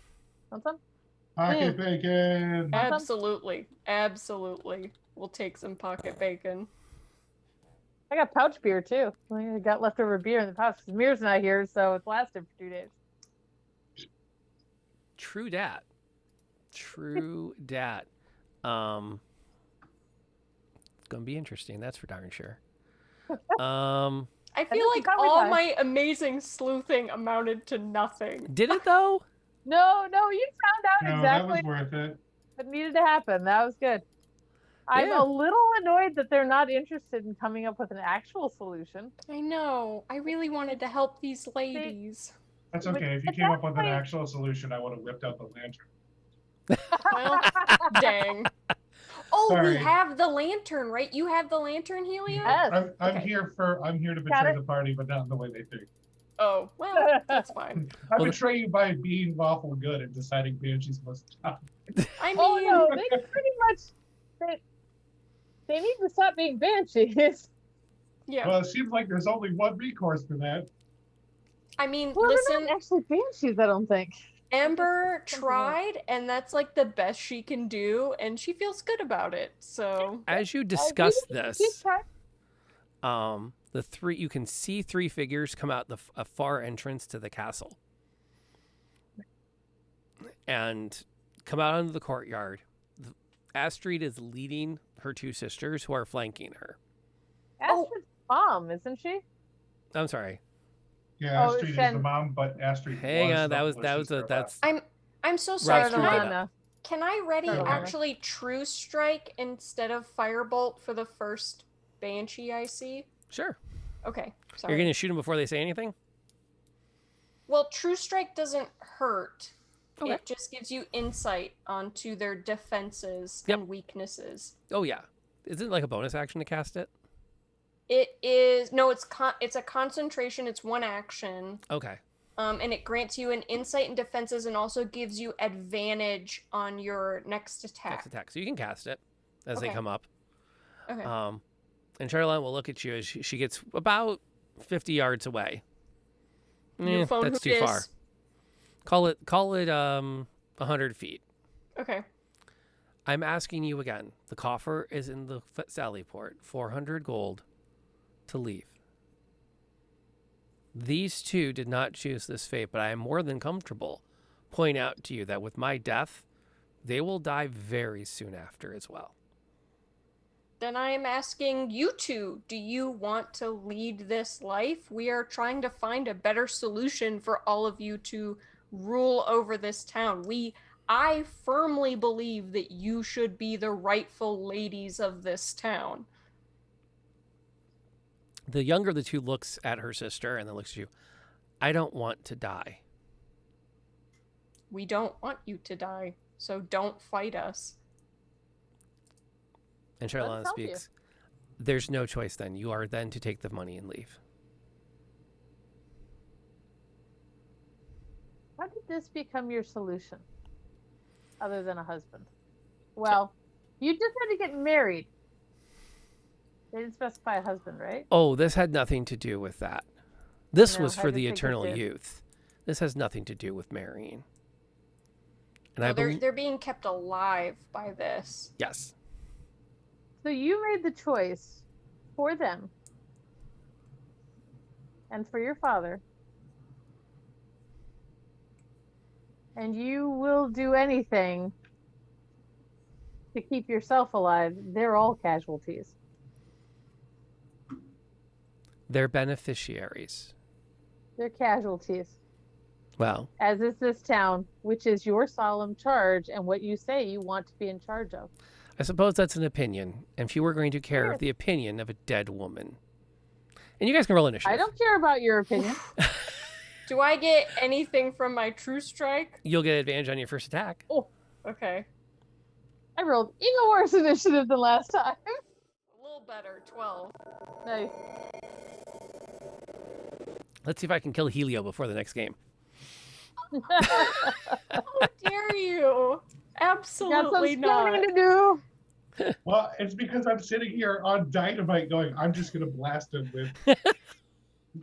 Want some? Pocket bacon. Absolutely. Absolutely. We'll take some pocket bacon. I got pouch beer too. I got leftover beer in the pouch. Mir's not here, so it's lasted for 2 days. True dat. True dat. It's gonna be interesting. That's for darn sure. I feel think like you covered all that. my amazing sleuthing amounted to nothing. Did it though? No, you found out No, that exactly was worth it. what needed to happen. That was good. I'm Yeah. a little annoyed that they're not interested in coming up with an actual solution. I know. I really wanted to help these ladies. That's But okay. If you at came that up with an point- actual solution, I would have whipped out the lantern. Well, dang. Oh, Sorry. we have the lantern, right? You have the lantern, Helio? Yes. I'm Okay. here to Got betray it. the party, but not in the way they think. Oh, well, that's fine. I Well, betray you by being lawful good and deciding Banshee's supposed to stop. I mean, Oh no, they pretty much they need to stop being banshees. yeah. Well, it seems like there's only one recourse for that. I mean, Well, they're listen, not actually banshees, I don't think. Amber Something tried, and that's like the best she can do, and she feels good about it. So, As you discuss She's this, tried. you can see 3 figures come out a far entrance to the castle and come out onto the courtyard. Astrid is leading her 2 sisters who are flanking her. Astrid's mom, isn't she? I'm sorry. Yeah, Oh, Astrid is Shen. the mom, but Astrid Hang was on, the that's sister. I'm so Right, sorry. screwed it up. Can I ready Sorry. actually True Strike instead of Firebolt for the first Banshee I see? Sure. Okay, sorry. You're going to shoot them before they say anything? Well, True Strike doesn't hurt. Okay. It just gives you insight onto their defenses Yep. and weaknesses. Oh, yeah. Isn't it like a bonus action to cast it? It is no, it's a concentration. It's 1 action, Okay. and it grants you an insight and defenses, and also gives you advantage on your next attack. Next attack. So you can cast it as they Okay. come up. Okay. And Charlotte will look at you as she gets about 50 yards away. New phone, That's who too far. dis? Call it 100 feet. Okay. I'm asking you again. The coffer is in the Sally port. 400 gold to leave. These 2 did not choose this fate, but I am more than comfortable pointing out to you that with my death, they will die very soon after as well. Then I am asking you 2, do you want to lead this life? We are trying to find a better solution for all of you to rule over this town. I firmly believe that you should be the rightful ladies of this town. The younger of the 2 looks at her sister and then looks at you. I don't want to die. We don't want you to die, so don't fight us. And Let us Charlotte help you. speaks. There's no choice then. You are then to take the money and leave. How did this become your solution? other than a husband. Well, you just had to get married. They didn't specify a husband, right? Oh, this had nothing to do with that. This No, was I for didn't the think it eternal did. youth. This has nothing to do with marrying. And I No, believe they're being kept alive by this. yes. So you made the choice for them and for your father. And you will do anything to keep yourself alive. They're all casualties. They're beneficiaries. They're casualties. Well, As is this town, which is your solemn charge and what you say you want to be in charge of. I suppose that's an opinion, and few are going to care Sure. of the opinion of a dead woman. And you guys can roll initiative. I don't care about your opinion. Do I get anything from my true strike? You'll get advantage on your first attack. Okay. I rolled even worse initiative than last time. A little better, 12. Nice. Let's see if I can kill Helio before the next game. How dare you? Got Absolutely some not. spinning to do. Well, it's because I'm sitting here on dynamite going, I'm just going to blast him with.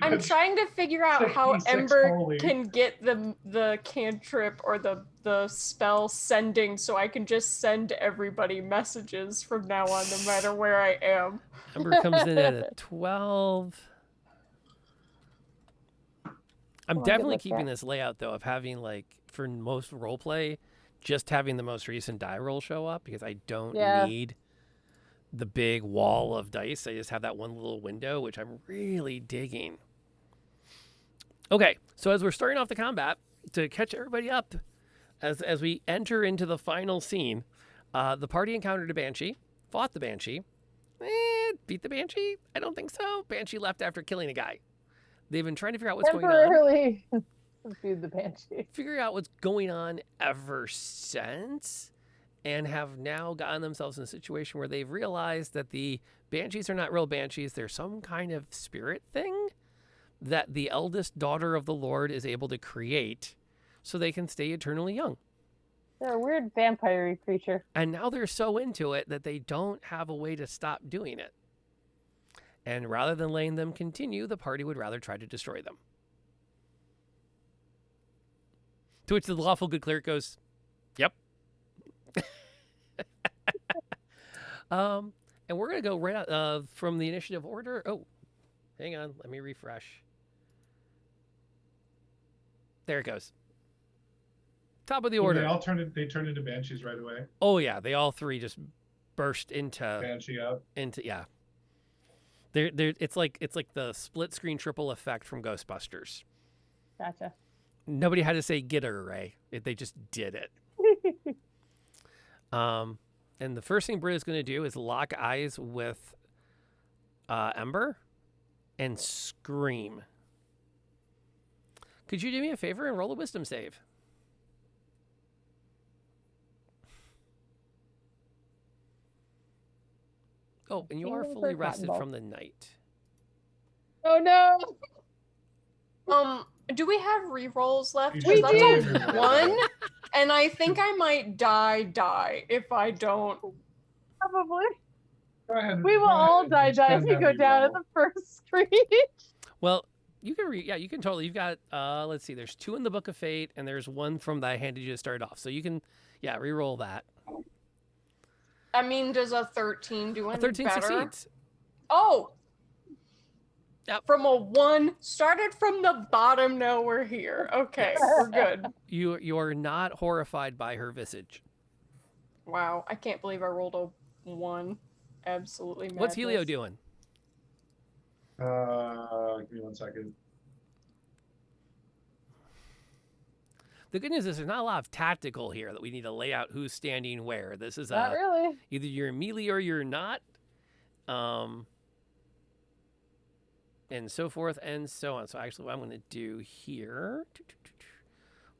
I'm That's- trying to figure out how 66 Ember holy. can get the cantrip or the spell sending so I can just send everybody messages from now on, no matter where I am. Ember comes in at a 12. I'm Come on, definitely good luck, keeping Kat. this layout, though, of having, like, for most roleplay, just having the most recent die roll show up, because I don't Yeah. need the big wall of dice. I just have that one little window, which I'm really digging. Okay, so as we're starting off the combat, to catch everybody up, as we enter into the final scene, the party encountered a banshee, fought the banshee, beat the banshee? I don't think so. Banshee left after killing a guy. They've been trying to figure out what's going on. Temporarily subdued the banshee. Figure out what's going on ever since, and have now gotten themselves in a situation where they've realized that the banshees are not real banshees. They're some kind of spirit thing that the eldest daughter of the Lord is able to create so they can stay eternally young. They're a weird vampire creature. And now they're so into it that they don't have a way to stop doing it. And rather than letting them continue, the party would rather try to destroy them. To which the lawful good cleric goes, yep. And we're going to go right out from the initiative order. Oh, hang on. Let me refresh. There it goes. Top of the order. They turn into banshees right away. Oh, yeah. They all three just burst into Banshee up. yeah. It's like the split screen triple effect from Ghostbusters. Gotcha. Nobody had to say get her, Ray. They just did it. And the first thing Britt is going to do is lock eyes with Ember and scream. Could you do me a favor and roll a wisdom save? Oh, and you are King of fully the rested cotton from the night. Oh no! Do we have rerolls left? You 'Cause should that's do a reroll. 1, and I think I might die if I don't. Probably. Go ahead. We will go all ahead die and if we spend go that down at reroll. the first screen. Well, you can you can totally. You've got let's see. There's 2 in the Book of Fate, and there's 1 from that I handed you to start off. So you can re-roll that. I mean, does a 13 do A any 13 better? succeeds. Oh! Yep. From a 1, started from the bottom, now we're here. Okay, we're good. You're not horrified by her visage. Wow, I can't believe I rolled a 1. Absolutely madness. What's Helio doing? Give me 1 second. The good news is there's not a lot of tactical here that we need to lay out who's standing where. This is Not really. either you're melee or you're not, and so forth and so on. So actually, what I'm going to do here,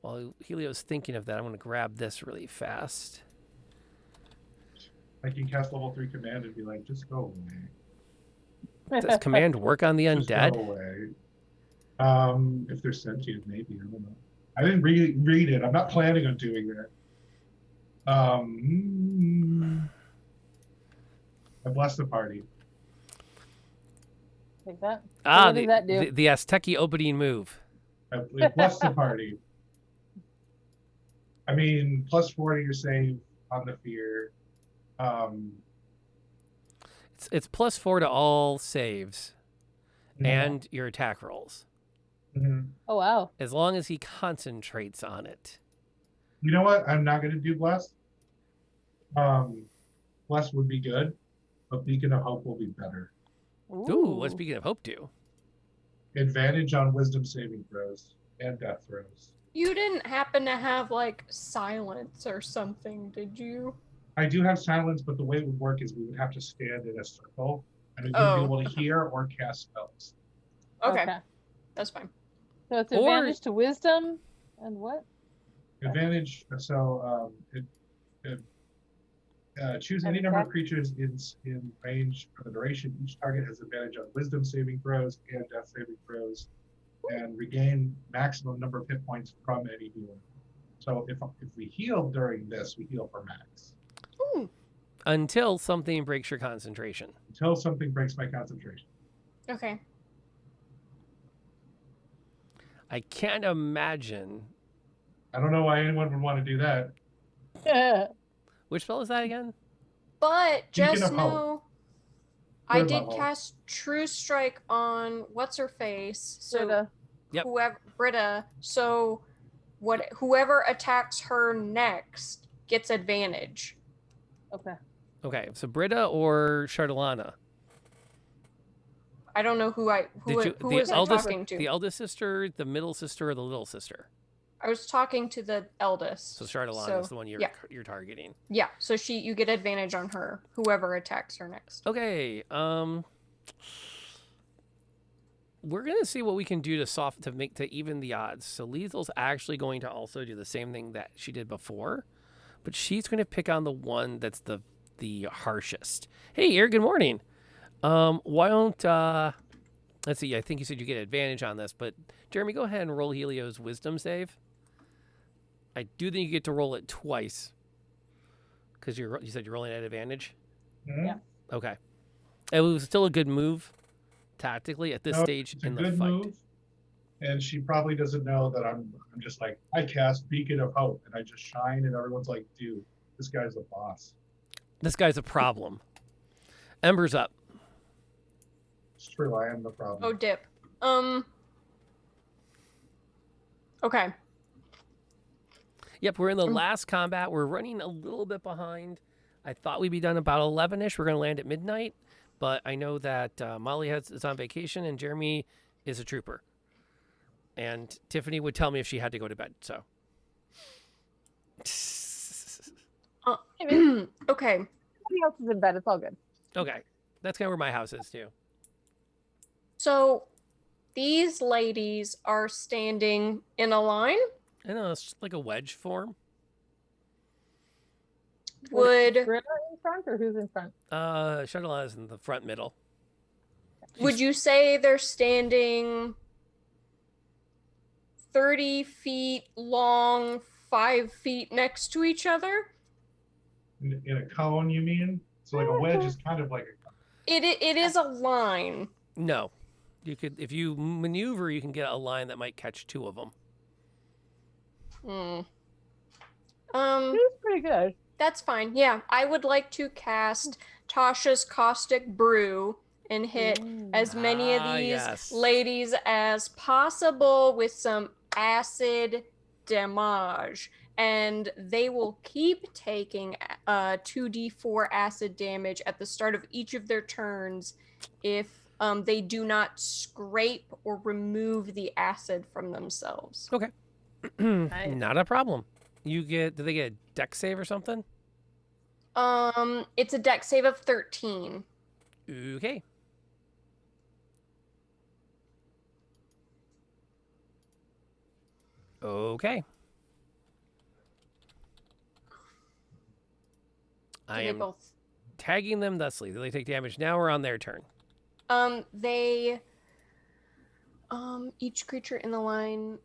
while Helio's thinking of that, I'm going to grab this really fast. I can cast level 3 command and be like, just go away. Does command work on the Just undead? go away. If they're sentient, maybe. I don't know. I didn't read it. I'm not planning on doing that. I bless the party. Like that. So Ah, what does that do? the Azteci opening move. I bless the party. I mean, plus 40 your save on the fear. It's +4 to all saves Yeah. and your attack rolls, Mhm. Oh wow. as long as he concentrates on it. You know what? I'm not going to do bless. Bless would be good, but beacon of hope will be better. Ooh, what's Beacon of Hope do? Advantage on wisdom saving throws and death throws. You didn't happen to have like silence or something, did you? I do have silence, but the way it would work is we would have to stand in a circle, and we Oh. wouldn't be able to hear or cast spells. Okay, that's fine. So it's Or- advantage to wisdom and what? Advantage. So choose any And number of attack? creatures in range for the duration. Each target has advantage on wisdom saving throws and death saving throws, and regain maximum number of hit points from any healing. So if we heal during this, we heal for max Ooh, Until something breaks your concentration. until something breaks my concentration. okay. I can't imagine. I don't know why anyone would want to do that. Which spell is that again? But Beacon just of Hope. know I Third did level. cast True Strike on what's her face. So Britta. Yep. whoever Britta. So whoever attacks her next gets advantage. Okay. Okay, so Britta or Chardalana? I don't know who was I talking to. The eldest sister, the middle sister, or the little sister? I was talking to the eldest. So Chardalana So, is the one you're yeah. targeting. Yeah, so you get advantage on her, whoever attacks her next. Okay, we're gonna see what we can do to even the odds. So Lethal's actually going to also do the same thing that she did before, but she's going to pick on the one that's the harshest. Hey, Eric, good morning. Why don't let's see. I think you said you get advantage on this, but Jeremy, go ahead and roll Helio's wisdom save. I do think you get to roll it twice because you said you're rolling at advantage. Mhm. Yeah. Okay, it was still a good move tactically at this No, stage It's a in the good fight. move, and she probably doesn't know that I'm just like, I cast Beacon of Hope, and I just shine, and everyone's like, dude, this guy's the boss. This guy's a problem. Ember's up. It's true, I am the problem. Oh, dip. Okay. Yep, we're in the last combat. We're running a little bit behind. I thought we'd be done about 11-ish. We're going to land at midnight, but I know that Molly is on vacation and Jeremy is a trooper. And Tiffany would tell me if she had to go to bed, so. Okay. Everybody else is in bed. It's all good. Okay, that's kind of where my house is, too. So these ladies are standing in a line. I know, it's like a wedge form. Would Britta in front or who's in front? Shuttle is in the front middle. would you say they're standing 30 feet long, 5 feet next to each other? In a cone, you mean? So like a wedge is kind of like a cone. It is a line. No. You could, if you maneuver, you can get a line that might catch two of them. She's pretty good. That's fine. Yeah, I would like to cast Tasha's Caustic Brew and hit as many of these yes. ladies as possible with some acid damage. And they will keep taking 2d4 acid damage at the start of each of their turns if they do not scrape or remove the acid from themselves. Okay. Nice. Not a problem. Do they get a deck save or something? It's a deck save of 13. Okay. Okay. I They am both. tagging them thusly. They take damage now or on their turn. They each creature in the line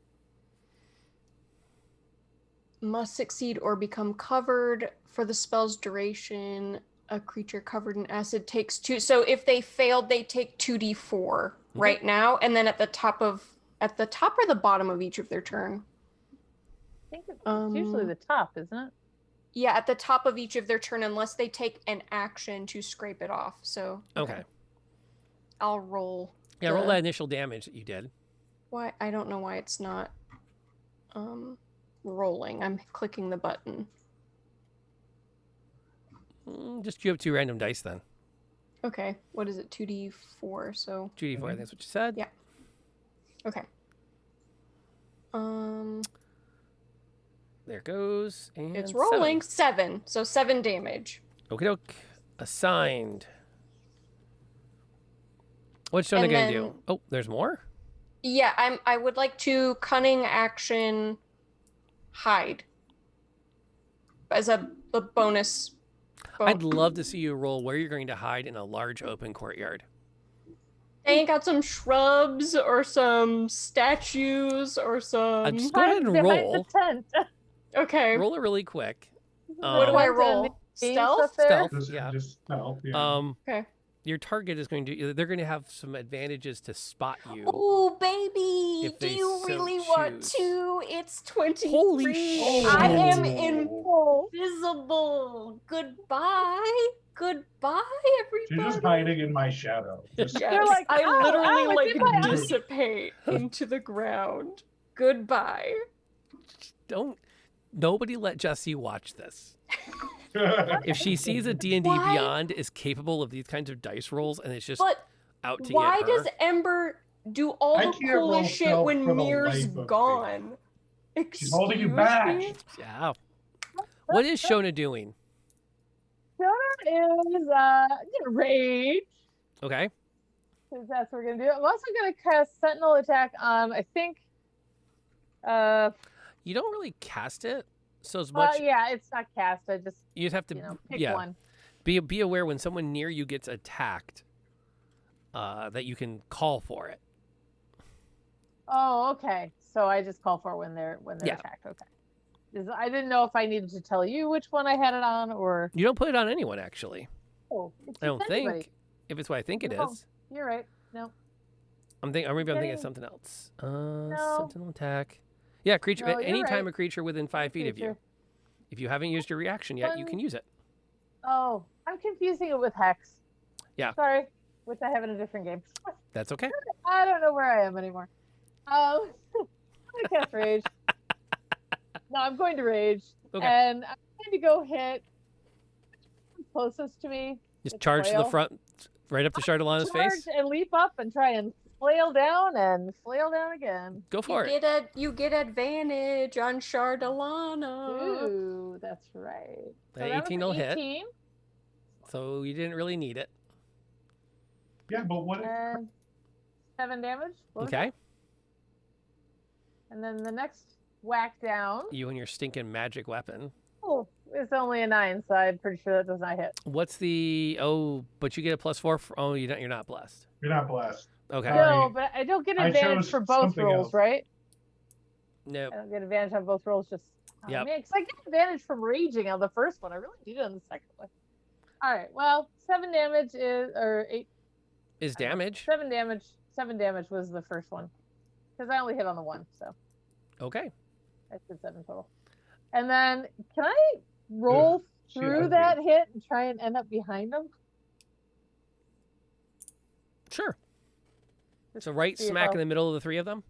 must succeed or become covered for the spell's duration. A creature covered in acid takes 2. So if they failed, they take 2d4 right now, and then at the top or the bottom of each of their turn. I think it's usually the top, isn't it? Yeah, at the top of each of their turn, unless they take an action to scrape it off. So Okay. I'll roll. Yeah, roll that initial damage that you did. Why? I don't know why it's not rolling. I'm clicking the button. Just you have 2 random dice then. Okay. What is it? 2d4. So 2d4, I think that's what you said. Yeah. Okay. There it goes. And It's rolling 7. So 7 damage. Okie doke. Assigned. What's Shona gonna do? Oh, there's more? Yeah, I would like to cunning action hide as a bonus. I'd love to see you roll where you're going to hide in a large open courtyard. I ain't got some shrubs or some statues or some. Just go ahead and Behind roll. the tent. Okay. Roll it really quick. What do I roll? Stealth? Stealth. Just, Yeah. just no. Yeah. Okay. Your target is going to. They're going to have some advantages to spot you. Oh, baby! If Do they you so really want choose. to? It's 23. Holy shit. I am Oh. invisible. Goodbye. Goodbye, She's everybody. just hiding in my shadow. Just, Yes, You're like, I "Ow, literally ow, it's in my like eye." dissipate into the ground. Goodbye. Nobody let Jessie watch this. If she sees a D&D Why? Beyond is capable of these kinds of dice rolls and it's just But out to why get her. does Ember do all I the can't roll coolest shit stealth when for the Mir's life of me. gone? She's holding you Excuse back. me? Yeah. What is Shona doing? Shona is gonna rage. Okay. Because that's what we're gonna do. I'm also gonna cast Sentinel attack on. I think. You don't really cast it, so as much Yeah, it's not cast. I just you just have to pick one. be aware when someone near you gets attacked, that you can call for it. Oh, okay. So I just call for it when they're Yeah. attacked. Okay. I didn't know if I needed to tell you which one I had it on or. You don't put it on anyone actually. Oh, it's I don't just anybody. think. If it's what I think it No. is. You're right. No. Or maybe I'm thinking of Okay. something else. No. Sentinel attack. Yeah, creature. No, you're Anytime right. a creature within 5 feet of you. Creature. If you haven't used your reaction yet, you can use it. Oh, I'm confusing it with Hex. Yeah. Sorry, which I have in a different game. That's okay. I don't know where I am anymore. I'm gonna cast Rage. No, I'm going to Rage. Okay. And I'm going to go hit closest to me. Just with charge to the flail. front, right up to Chardalana's Charge face. and leap up and try and flail down again. Go for it. You get advantage on Chardalana. Ooh, that's right. That was 18 will hit. 18, So you didn't really need it. yeah, but what? and 7 damage. What was Okay. that? And then the next whack down. You and your stinking magic weapon. Oh, it's only a 9, so I'm pretty sure that does not hit. What's the? Oh, but you get a +4. You're not blessed. You're not blessed. Okay. Sorry. No, but I don't get I advantage chose for both something rolls, else. right? Nope. I don't get advantage on both rolls. Just Yep. man, 'cause I get advantage from raging on the first one. I really need it on the second one. All right. Well, 7 damage is or 8. Is damage. 7 damage. 7 damage was the first one because I only hit on the one, so Okay. I said 7 total. And then can I roll She through ugly. that hit and try and end up behind them? Sure. Just So right see if smack I'll- in the middle of the 3 of them.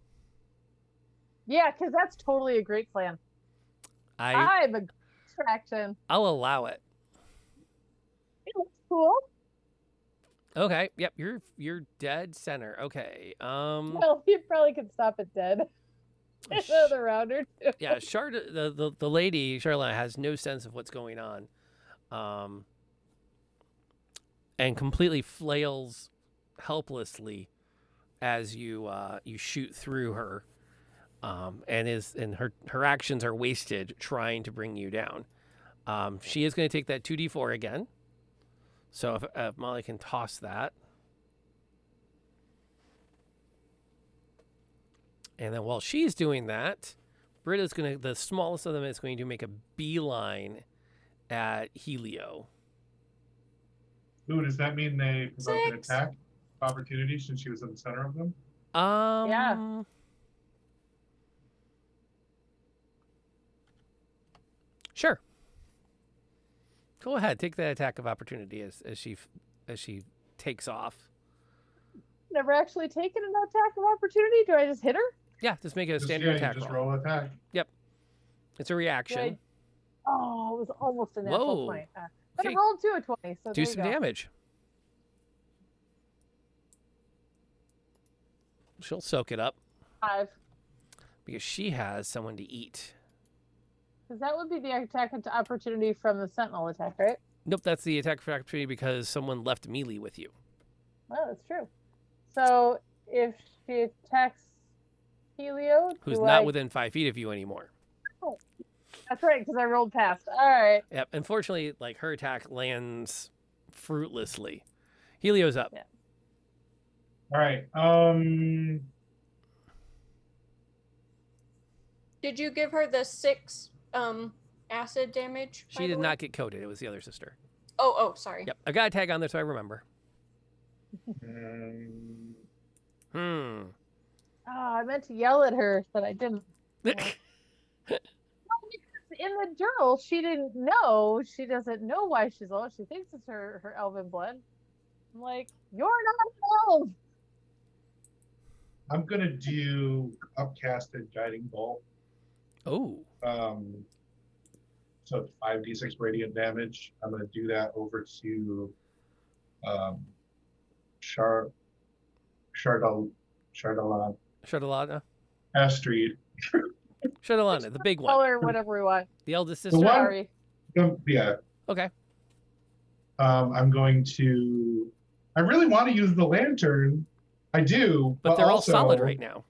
Yeah, because that's totally a great plan. I'm a distraction. I'll allow it. It looks cool. Okay. Yep. You're dead center. Okay. Well, you probably could stop it dead. Another round or two. Yeah. The lady Charlotte has no sense of what's going on, and completely flails helplessly as you shoot through her, and her actions are wasted trying to bring you down. She is going to take that 2d4 again. So if Molly can toss that. And then while she's doing that, Britta's gonna, the smallest of them is going to make a beeline at Helio. Ooh, does that mean they provoke an 6. attack opportunity since she was in the center of them? Sure. Go ahead, take the attack of opportunity as she takes off. Never actually taken an attack of opportunity. Do I just hit her? Yeah, just make it a Just, standard yeah, attack you just roll. roll attack. It's a reaction. Oh, it was almost a natural Whoa. 20. But Okay. I rolled 2 a 20, so Do there some you go. damage. She'll soak it up 5. because she has someone to eat. Because that would be the attack of opportunity from the sentinel attack, right? Nope, that's the attack for opportunity because someone left melee with you. Oh, that's true. So if she attacks Helio, Who's do not I... within 5 feet of you anymore. That's right, because I rolled past. All right. Yep. Unfortunately, like her attack lands fruitlessly. Helio's up. Yeah. All right. Did you give her the 6 acid damage? by She the did way? not get coded. It was the other sister. Oh, sorry. Yep. I got a tag on there so I remember. um, Hmm. Oh, I meant to yell at her, but I didn't. In the journal, she didn't know. She doesn't know why she's low. She thinks it's her elven blood. I'm like, you're not an elf. I'm gonna do upcasted guiding bolt. Oh. So it's 5d6 radiant damage. I'm gonna do that over to Chardalana, Shardalana. Astrid. Shardalana, the big Call one. her whatever we want. The eldest The sister. one- Sorry. Yeah. Okay. I'm going to. I really want to use the lantern. I do, But they're all also, solid right now.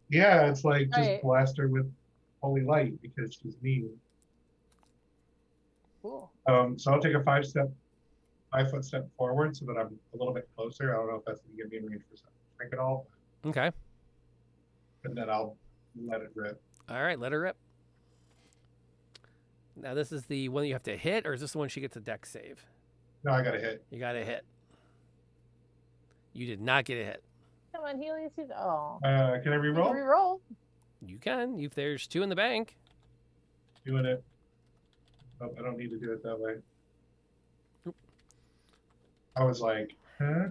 Yeah, it's like just Right. blast her with holy light because she's mean. Cool. So I'll take a 5-foot step forward so that I'm a little bit closer. I don't know if that's going to get me in range for strength at all, Okay. and then I'll let it rip. All right, let her rip. Now this is the one you have to hit, or is this the one she gets a dex save? No, I got to hit. You got to hit. You did not get a hit. Come on, Helios. Oh. Can I You can reroll? reroll. You can. If there's 2 in the bank. Doing it. Oh, I don't need to do it that way. Oop. I was like, huh?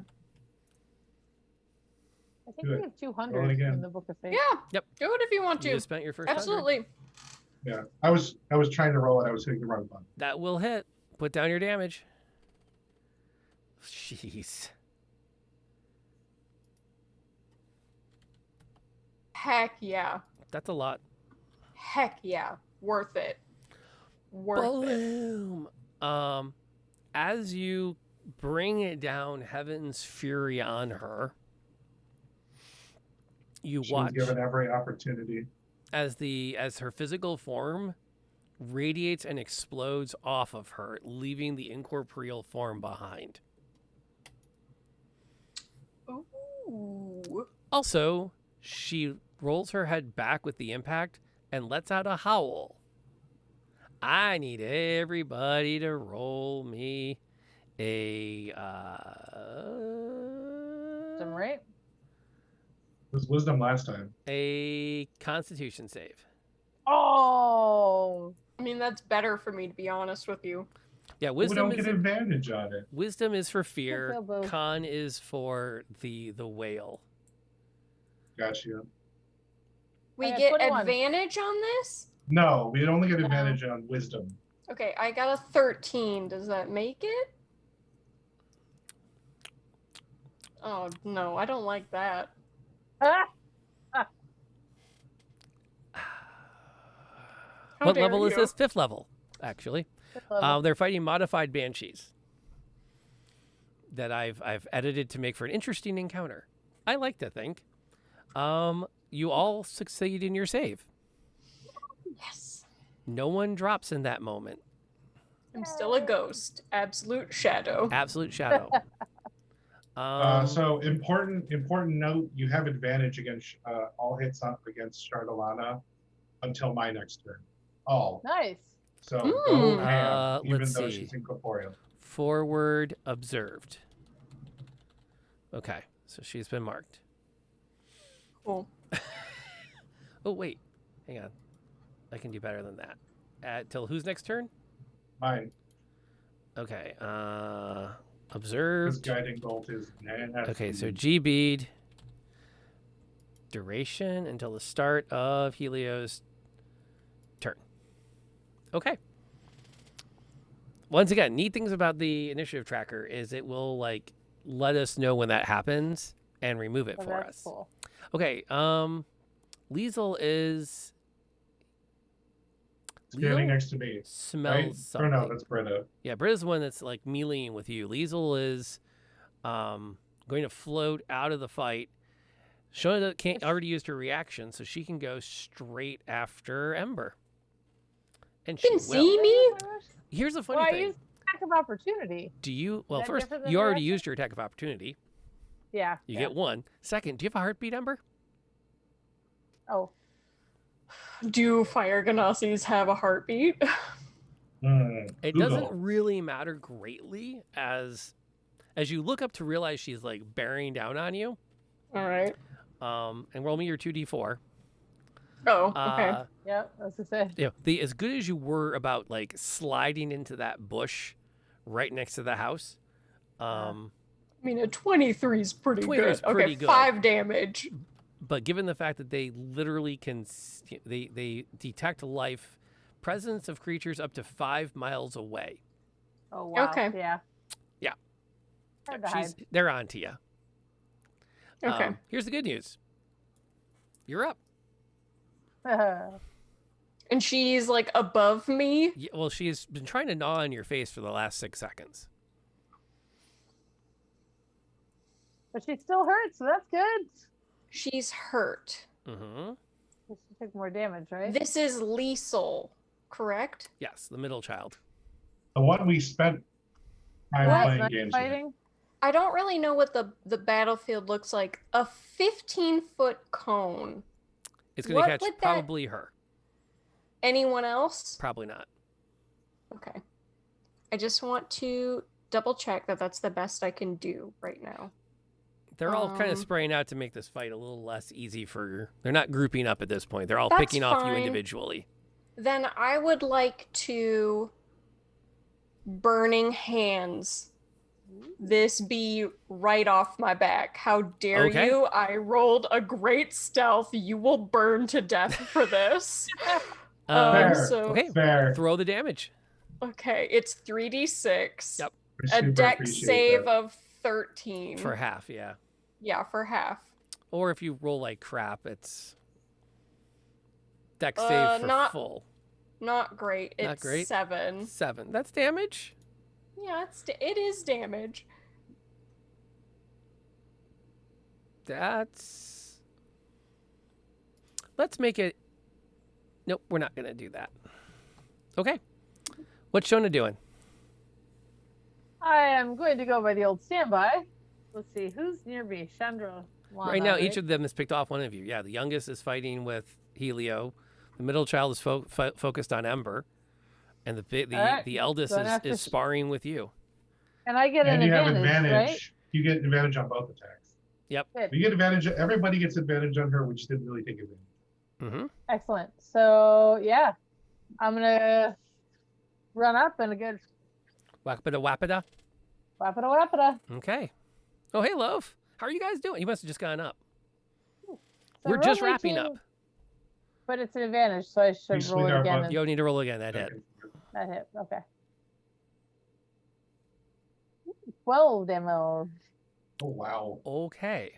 I think Do we it. have Roll 200 it again. in the Book of Fate. Yeah. Yep. Do it if you want You to. just spent your first 100. Absolutely. Yeah, I was trying to roll it. I was hitting the wrong button. That will hit. Put down your damage. Jeez. Heck yeah. That's a lot. Heck yeah. Worth it. Worth it. Bloom. As you bring it down, Heaven's fury on her, you She watch was given every opportunity. as her physical form radiates and explodes off of her, leaving the incorporeal form behind. Ooh. Also, she rolls her head back with the impact and lets out a howl. I need everybody to roll me a Wisdom, right? It was wisdom last time. a Constitution save. Oh. I mean, that's better for me, to be honest with you. Yeah, We don't wisdom get is advantage on it. wisdom is for fear. feel both. Con is for the whale. Gotcha. We got get 21. advantage on this? No, we only get No. advantage on wisdom. Okay, I got a 13. Does that make it? Oh, no, I don't like that. Ah. How What dare level is you. this? 5th level, actually. They're fighting modified banshees that I've edited to make for an interesting encounter. I like to think. You all succeed in your save. Yes. No one drops in that moment. I'm still a ghost. Absolute shadow. Absolute shadow. So important note: you have advantage against all hits up against Chardalana until my next turn. All. Nice. So go ham, even let's though see. she's incorporeal. Forward observed. Okay, so she's been marked. Cool. Oh, wait. Hang on. I can do better than that. Till whose next turn? Mine. Okay. His Observed. guiding bolt is nasty. Okay, so G bead. Duration until the start of Helio's turn. Okay. Once again, neat things about the initiative tracker is it will like let us know when that happens and remove it So for that's us. cool. Okay. Liesel is standing Liesel next to me. smells Right? something. Or no, that's Britta. Yeah, Britta's the one that's like meleeing with you. Liesel is going to float out of the fight. Shona can't already used her reaction, so she can go straight after Ember. And she You will. can see me? Here's the funny Well, I thing. used attack of opportunity. Do you? Well, that first, different than you already reaction? used your attack of opportunity. Yeah. You yeah. get one. Second, do you have a heartbeat, Ember? Oh, Do fire ganasis have a heartbeat? It Google. doesn't really matter greatly as you look up to realize she's like bearing down on you. All right. And roll me your 2d4. Oh, okay. yep. I was gonna say. Yeah, as good as you were about like sliding into that bush right next to the house. I mean, a 23 is pretty 23 good. is pretty Okay, good. 5 damage. But given the fact that they literally can, they detect life, presence of creatures up to 5 miles away. Oh wow. Okay. Yeah. Yeah. Hard to hide. They're on to you. Okay. Here's the good news. You're up. And she's like above me. Yeah, well, she's been trying to gnaw on your face for the last 6 seconds. But she still hurts, so that's good. She's hurt. Mm-hmm. She took more damage, right? This is Liesel, correct? Yes, the middle child. The one we spent time What? playing Not games with. fighting? I don't really know what the battlefield looks like. A 15-foot cone. It's going What to catch would that- probably her. Anyone else? Probably not. Okay. I just want to double check that that's the best I can do right now. They're all kind of Um, spraying out to make this fight a little less easy for. They're not grouping up at this point. They're all That's picking off you fine. individually. Then I would like to burning hands. This be right off my back. How dare Okay. you? I rolled a great stealth. You will burn to death for this. Fair. So Okay, Fair. throw the damage. okay, it's 3d6. Yep. I A super dex appreciate save that. of 13. For half, yeah. Yeah, for half. Or if you roll like crap, it's dex Uh, save for not- full. Not great. It's Not great? 7. 7. That's damage. Yeah, it is damage. That's. Let's make it. Nope, we're not gonna do that. Okay. What's Shona doing? I am going to go by the old standby. Let's see who's near me. Chandra. Right now, each of them has picked off one of you. Yeah, the youngest is fighting with Helio. The middle child is focused on Ember, and the Alright, eldest going after is sparring with you. And I get And an you have advantage, advantage. right? You get advantage on both attacks. Good. You get advantage. Everybody gets advantage on her, which didn't really take advantage. Mm-hmm. Excellent. So yeah, I'm gonna run up and a good Wapida. wapida. Okay. Oh, hey, Love. How are you guys doing? You must have just gotten up. So We're roll just my wrapping team, up. But it's an advantage, so I should You roll it sweetheart, again. bud. And You don't need to roll again. That hit. that hit. Okay. 12 damage. Oh wow! Okay.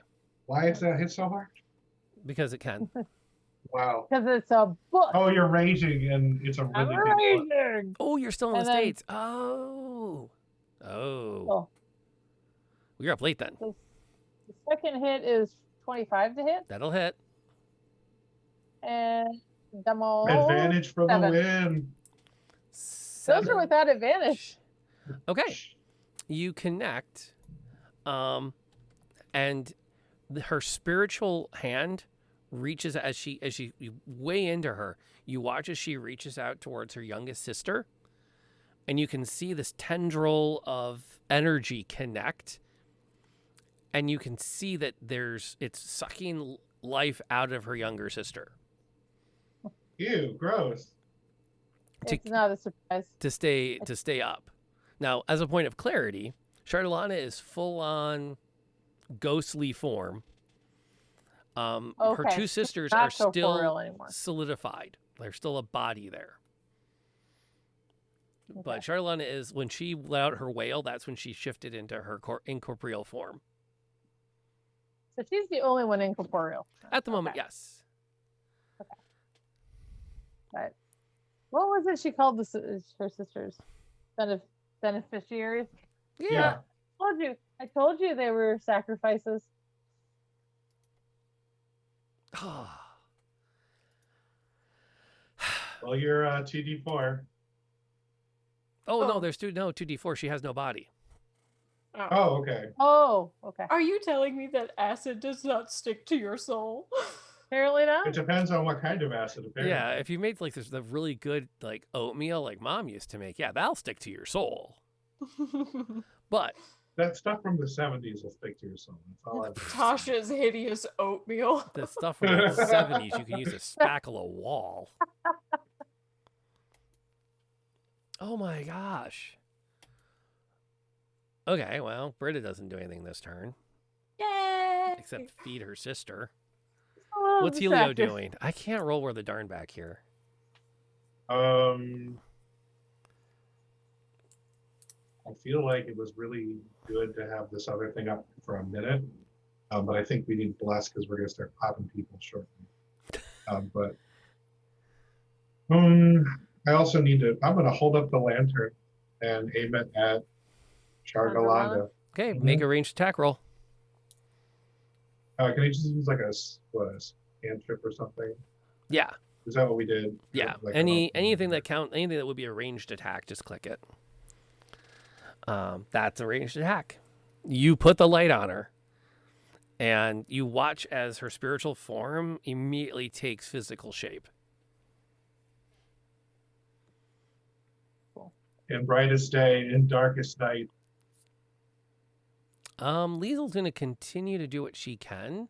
Why is that hit so hard? Because it can. Wow. Because it's a book. Oh, you're raging, and it's a I'm really big book. raging. Oh, you're still in the And then- States. Oh. Oh, You're up late then. the second hit is 25 to hit, That'll hit. and demo. Advantage for the 7. win. Those are 7. without advantage. Okay. You connect, and her spiritual hand reaches as you way into her, you watch as she reaches out towards her youngest sister, and you can see this tendril of energy connect, and you can see that it's sucking life out of her younger sister. Ew, gross. It's not a surprise. to stay up. Now, as a point of clarity, Charlotte is full on ghostly form. Her Okay, two she's sisters not are corporeal still anymore. solidified. There's still a body there. Okay. But Charlotte is, when she let out her wail, that's when she shifted into her incorporeal form. So she's the only one incorporeal. At the moment, Okay. yes. But what was it she called her sisters? Beneficiaries? Yeah. I told you they were sacrifices. Well, you're 2d4. No, there's 2d4. She has no body. Oh, okay. Oh, okay. Are you telling me that acid does not stick to your soul? Apparently not. It depends on what kind of acid, apparently. Yeah, if you made like the really good like oatmeal like Mom used to make, yeah, that'll stick to your soul. But That stuff from the 70s will stick to your soul. That's all I've Tasha's hideous oatmeal. the stuff from like the 70s, you can use to spackle a wall. Oh my gosh. Okay, well, Britta doesn't do anything this turn Yay! except feed her sister. Oh, What's the Helio factors. doing? I can't roll where the darn back here. I feel like it was really good to have this other thing up for a minute, but I think we need bless because we're going to start popping people shortly. I also need to. I'm going to hold up the lantern and aim it at Chargalanda. Okay, make a ranged attack roll. Can I just use like a cantrip or something? Yeah, Is that what we did? yeah. Like Anything that would be a ranged attack, just click it. That's a ranged attack. You put the light on her, and you watch as her spiritual form immediately takes physical shape. In brightest day, in darkest night. Liesel's going to continue to do what she can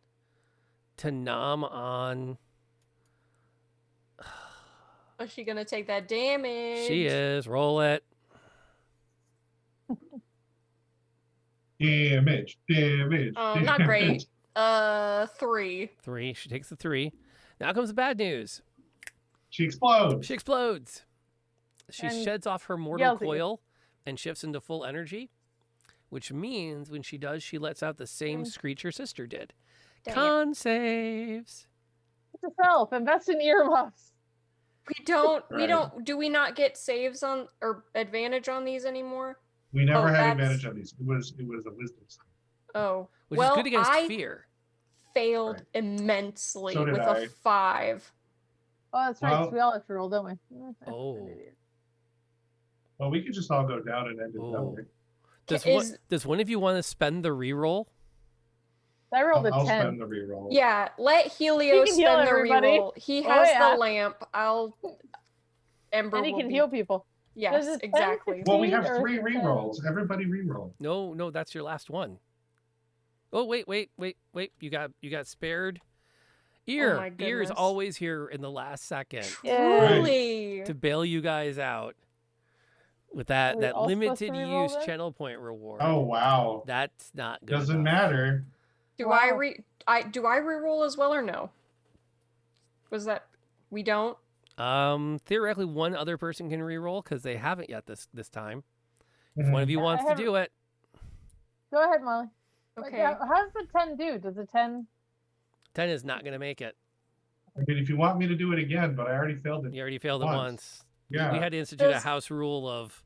to nom on. Is she gonna take that damage? She is. Roll it. Damage. Not great. 3. 3. She takes the 3. Now comes the bad news. She explodes. She explodes. She And sheds off her mortal yells at you. coil and shifts into full energy, which means when she does, she lets out the same screech her sister did. Dang it. Con saves. It's yourself. Invest in earmuffs. We don't. We Right. don't. Do we not get saves on or advantage on these anymore? We never Oh, had that's- advantage on these. It was a wisdom save. Oh, Which well, is good against I fear. failed Right. immensely So did with I. a 5. Oh, that's right. 'cause Well- we all have to roll, don't we? Oh. Well, we could just all go down and end it that Oh. way. Does one of you want to spend the reroll? I rolled a I'll 10. spend the reroll. Yeah, let Helio He can heal spend the everybody. reroll. He Oh, has yeah. the lamp. Ember And he will can be- heal people. Yes, Does it exactly. tend Well, we have Or 3 is it 10? rerolls. Everybody reroll. No, that's your last one. Oh, wait. You got spared. Ear. my Ear is goodness. always here in the last second Yeah. Truly. to bail you guys out with that Are we all supposed to limited reroll use then? channel point reward. Oh, wow. That's not good. Doesn't enough. matter. Do Wow. do I reroll as well or no? Was that we don't? Theoretically, one other person can reroll because they haven't yet this time. If Mhm. one of you I wants to haven't- do it, Go ahead, Molly. But Okay. yeah, how does the 10 do? Does the 10? 10 is not going to make it. I mean, if you want me to do it again, but I already failed it. You already failed it Once. once. Yeah. We had to institute a Does- house rule of.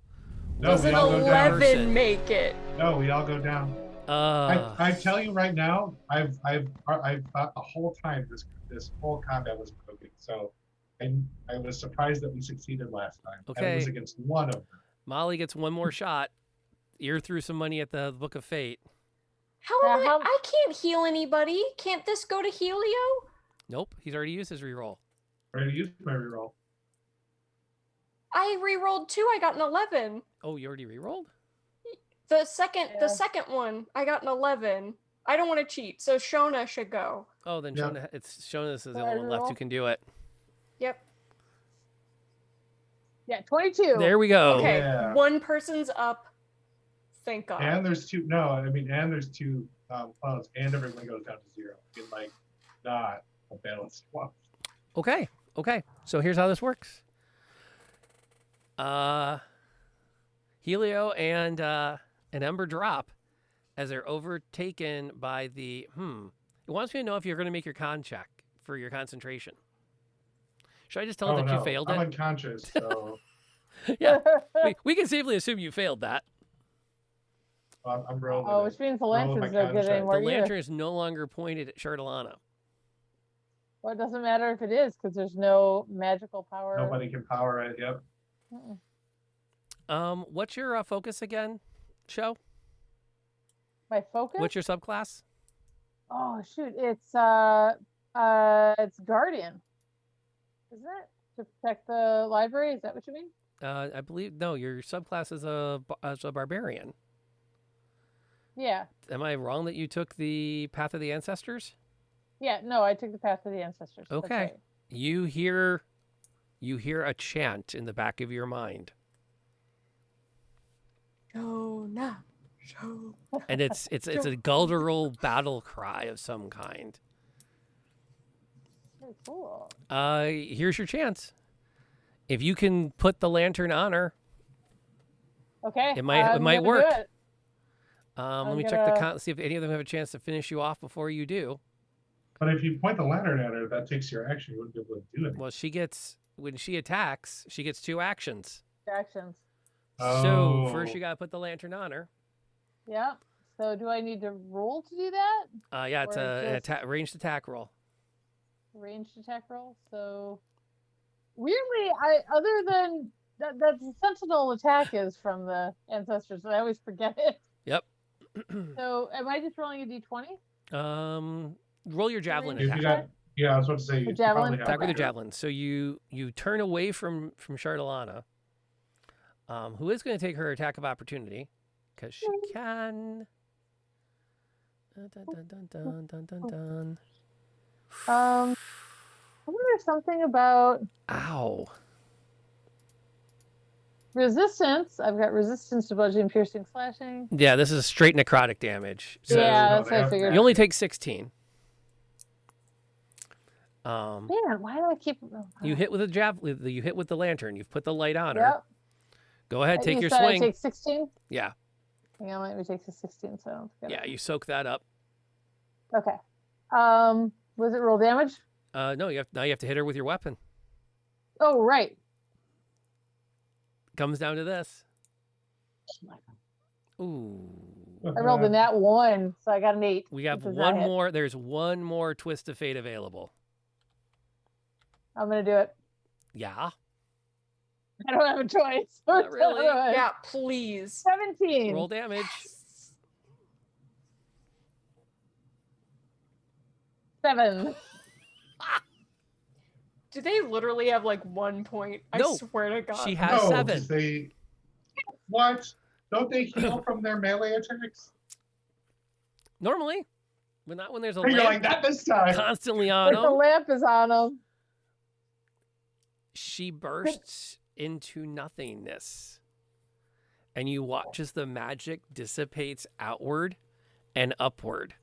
No, Does we an all go down. 11 Person. make it? No, we all go down. I tell you right now, I've thought the whole time this whole combat was broken. So I was surprised that we succeeded last time. And it was Okay. against one of them. Molly gets one more shot. Ear threw some money at the Book of Fate. How am Now, I can't heal anybody. Can't this go to Helio? Nope, he's already used his reroll. Ready to use my reroll. I re-rolled 2. I got an 11. Oh, you already rerolled? The second Yeah. one, I got an 11. I don't want to cheat, so Shona should go. Oh, then Yeah. Shona is the So only I one left who reroll? can do it. Yep. Yeah, 22. There we go. Okay. Yeah. One person's up. Thank God. And there's two. No, I mean, and there's two clones, and everyone goes down to 0. In like not a balanced one. Okay. So here's how this works. Helio and Ember drop as they're overtaken by the It wants me to know if you're going to make your con check for your concentration. Should I just tell it that you failed I'm it? unconscious, so Yeah, we can safely assume you failed that. I'm rolling. Oh, it. which means the Rolling lantern's my no good contract. anymore The either. lantern is no longer pointed at Chardalana. Well, it doesn't matter if it is, because there's no magical power. Nobody can power it. Yep. Mm-mm. What's your focus again, Show? My focus? What's your subclass? Oh shoot, it's guardian, isn't it? To protect the library? Is that what you mean? I believe no. Your subclass is a barbarian. Yeah. Am I wrong that you took the Path of the Ancestors? Yeah. No, I took the path of the ancestors. That's Okay. right. You hear a chant in the back of your mind, Shona. and it's a guttural battle cry of some kind. Very cool. Here's your chance. If you can put the lantern on her, Okay. It might I'm gonna do work. it. let I'm me check the gonna- see if any of them have a chance to finish you off before you do. But if you point the lantern at her, that takes your action. You wouldn't be able to do anything. Well, when she attacks, she gets 2 actions. Actions. So Oh. first you got to put the lantern on her. Yeah. So do I need to roll to do that? Yeah, it's Or an just- ranged attack roll. Ranged attack roll. So weirdly, other than that the sentinel attack is from the ancestors, but I always forget it. Yep. So am I just rolling a d20? Roll your javelin If If attack. you got, yeah, I was about to say. The you javelin? probably have Attack with to your do it. javelin. So you turn away from Chardalana, who is going to take her attack of opportunity because she can. Dun, dun, dun, dun, dun, dun, dun, dun. I wonder something about Ow. resistance. I've got resistance to bludgeoning, piercing, slashing. Yeah, this is straight necrotic damage. So Yeah, no, that's they what I have- figured. you only take 16. Man, why do I keep? You hit with a you hit with the lantern. You've put the light on her. Yep. Go ahead, take You your said swing. I take 16. Yeah, Hang on, let me take the 16. So I don't forget yeah, it. you soak that up. Okay. Was it roll damage? No, now you have to hit her with your weapon. Oh, right. Comes down to this. Ooh. I rolled a nat 1, so I got an 8. We have Does not one hit. more. There's one more twist of fate available. I'm gonna do it. Yeah. I don't have a choice. Not really. Yeah, please. 17. Roll damage. 7. Do they literally have like 1 point? No, I swear to God. She has No, 7. they. What? Don't they heal from their melee attacks? Normally, but not when there's a And you're like, lamp not this time. constantly on If the them. lamp is on him. She bursts into nothingness, and you watch as the magic dissipates outward and upward.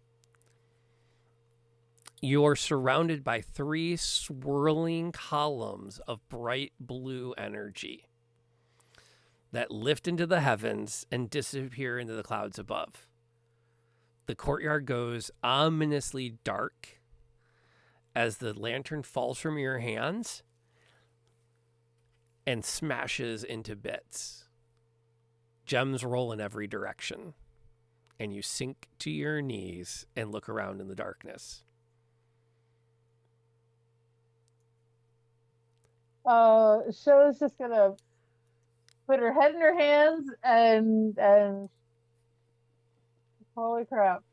You're surrounded by 3 swirling columns of bright blue energy that lift into the heavens and disappear into the clouds above. The courtyard goes ominously dark as the lantern falls from your hands and smashes into bits. Gems roll in every direction, and you sink to your knees and look around in the darkness. Show's just gonna put her head in her hands and holy crap.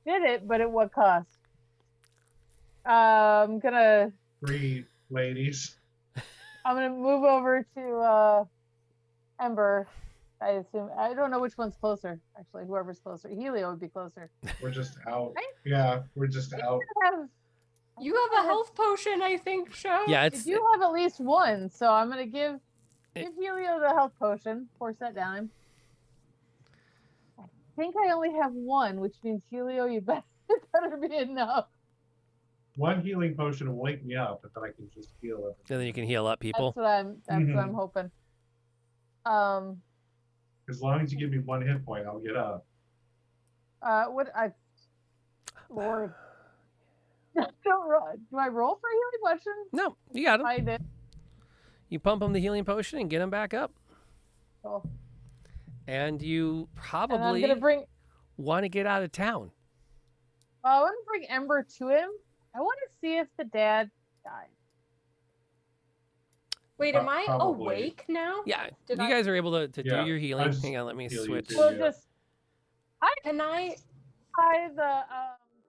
Did it, but at what cost? I'm gonna 3 ladies. move over to Ember. I assume I don't know which one's closer. Actually, whoever's closer, Helio would be closer. We're just out. Right? Yeah, we're just out. You have a health potion, I think, Show. Yeah, I it's do have at least one, so I'm gonna give It- Helio the health potion. Force that down. I think I only have one, which means Helio, you better be enough. 1 healing potion will wake me up, but then I can just heal it. and then you can heal up people. That's what I'm hoping. As long as you give me 1 hit point, I'll get up. Lord. Don't roll. Do I roll for healing potions? No, you got him. I did. You pump him the healing potion and get him back up. Cool. And you And I'm probably gonna bring. want to get out of town. I want to bring Ember to him. I want to see if the dad died. Wait, am I Probably. awake now? Yeah, Did you I- guys are able to Yeah, do your I healing. just Hang on, let me heal you switch. too. We'll Yeah. just Can I? buy the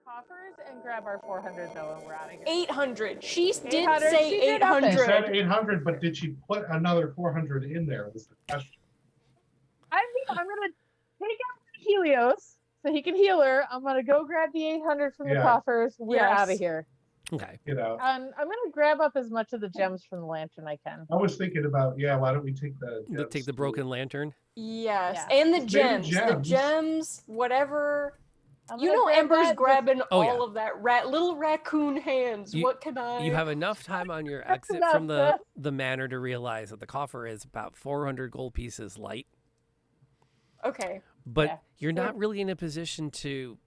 coffers and grab our 400 though, and we're out of here. 800. She did 800, say she did up it. She said 800. 800, but did she put another 400 in there? Was the question. I think I'm gonna take out Helios so he can heal her. I'm gonna go grab the 800 from the Yeah. coffers. We're Yes. out of here. Okay. Get out. And I'm gonna grab up as much of the gems from the lantern I can. I was thinking about, why don't we take the Take gems the too? broken lantern. Yes, Yeah. and the Maybe gems. The gems. gems, whatever. I'm You gonna know, grab Ember's that, grabbing Oh, all yeah. of that little raccoon hands. You- What can I? You have enough time on your That's exit from enough, the manor to realize that the coffer is about 400 gold pieces light, Okay. but Yeah. you're not really in a position to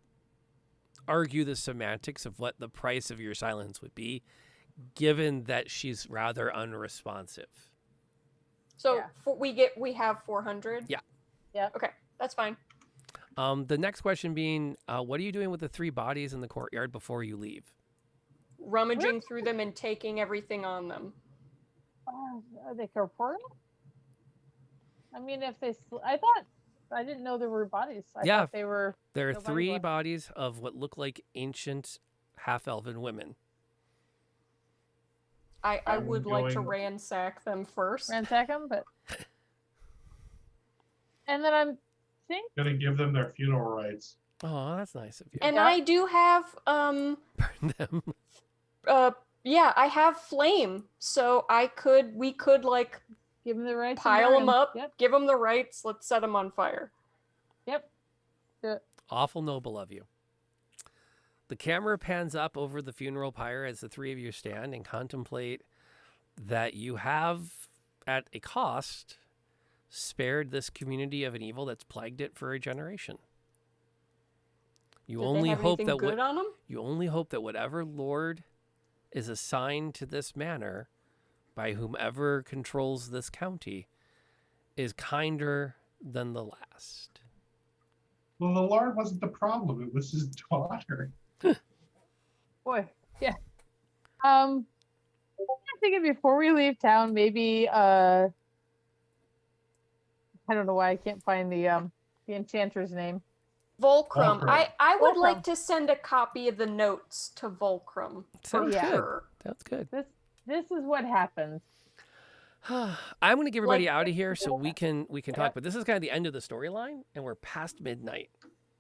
argue the semantics of what the price of your silence would be, given that she's rather unresponsive. So Yeah. we have 400. Yeah. Yeah. Okay, that's fine. The next question being, what are you doing with the 3 bodies in the courtyard before you leave? Rummaging through them and taking everything on them. Are they corporeal? I mean, if they, I didn't know there were bodies. I Yeah. thought they were. There are Nobody 3 left. bodies of what look like ancient half-elven women. I I'm would like to going- ransack them first. Ransack them, but. And then I'm Gonna give them their funeral rites. Oh, that's nice of you. And Yeah. I do have Burn them. yeah, I have flame. So we could like give them the right. pile them up, Yep. give them the rights, let's set them on fire. Yep. Do it. Awful noble of you. The camera pans up over the funeral pyre as the 3 of you stand and contemplate that you have, at a cost, spared this community of an evil that's plagued it for a generation. You Did only they have hope anything that good on them? you only hope that whatever lord is assigned to this manor by whomever controls this county is kinder than the last. Well, the Lord wasn't the problem. It was his daughter. Boy, yeah. I'm thinking before we leave town, maybe I don't know why I can't find the enchanter's name. Volcrum. Volcrum. I would Volcrum. like to send a copy of the notes to Volcrum. For Sounds Yeah. good. sure. Sounds good. This is what happens. I'm going to get everybody Like- out of here so we can Yeah. talk. But this is kind of the end of the storyline, and we're past midnight.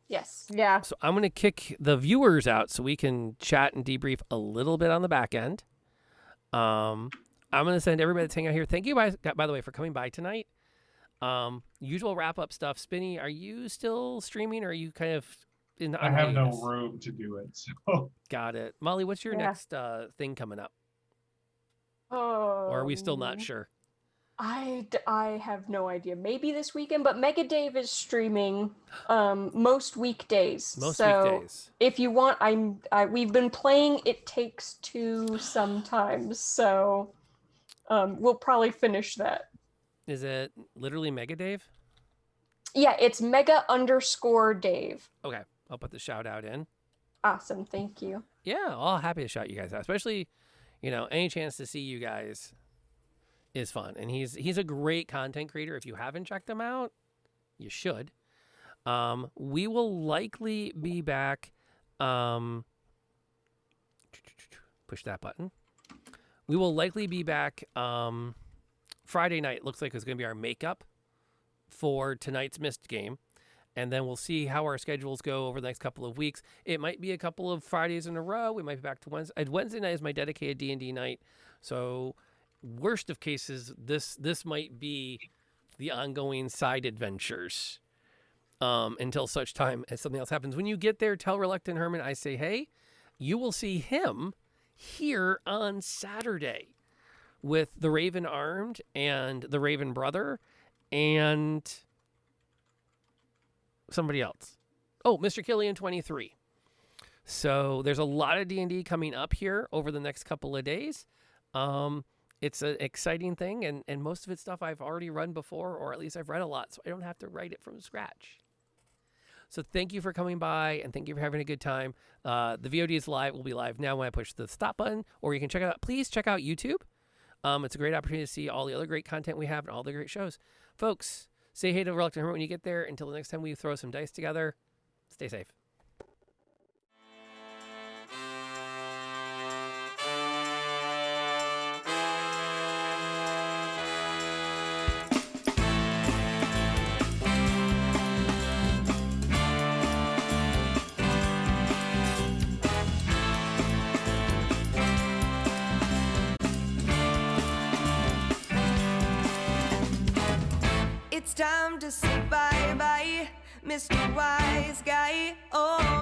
Yes. Yeah. So I'm going to kick the viewers out so we can chat and debrief a little bit on the back end. I'm going to send everybody that's hanging out here. Thank you, by the way, for coming by tonight. Usual wrap up stuff. Spinny, are you still streaming, or are you kind of in? I have no hiatus? room to do it. So Got it. Molly, what's your Yeah. next thing coming up? Oh. Or are we still not sure? I have no idea. Maybe this weekend, but Mega Dave is streaming most weekdays. Most so weekdays. if you want, we've been playing It Takes Two sometimes, so we'll probably finish that. Is it literally Mega Dave? Yeah, it's Mega_Dave. Okay, I'll put the shout out in. Awesome, thank you. Yeah, all happy to shout you guys out, especially, any chance to see you guys is fun. And he's a great content creator. If you haven't checked him out, you should. We will likely be back. Push that button. We will likely be back Friday night. Looks like it's going to be our makeup for tonight's missed game. And then we'll see how our schedules go over the next couple of weeks. It might be a couple of Fridays in a row. We might be back to Wednesday. Wednesday night is my dedicated D&D night. So worst of cases, this might be the ongoing side adventures until such time as something else happens. When you get there, tell Reluctant Hermit I say, hey, you will see him here on Saturday with the Raven Armed and the Raven Brother and somebody else. Oh, Mr. Killian 23. So there's a lot of D&D coming up here over the next couple of days. It's an exciting thing, and most of it's stuff I've already run before, or at least I've read a lot, so I don't have to write it from scratch. So thank you for coming by, and thank you for having a good time. The VOD is live. Will be live now when I push the stop button, or you can check it out. Please check out YouTube. It's a great opportunity to see all the other great content we have and all the great shows. Folks, say hey to Reluctant Hermit when you get there. Until the next time we throw some dice together, stay safe. It's time to say bye-bye, Mr. Wise Guy. Oh.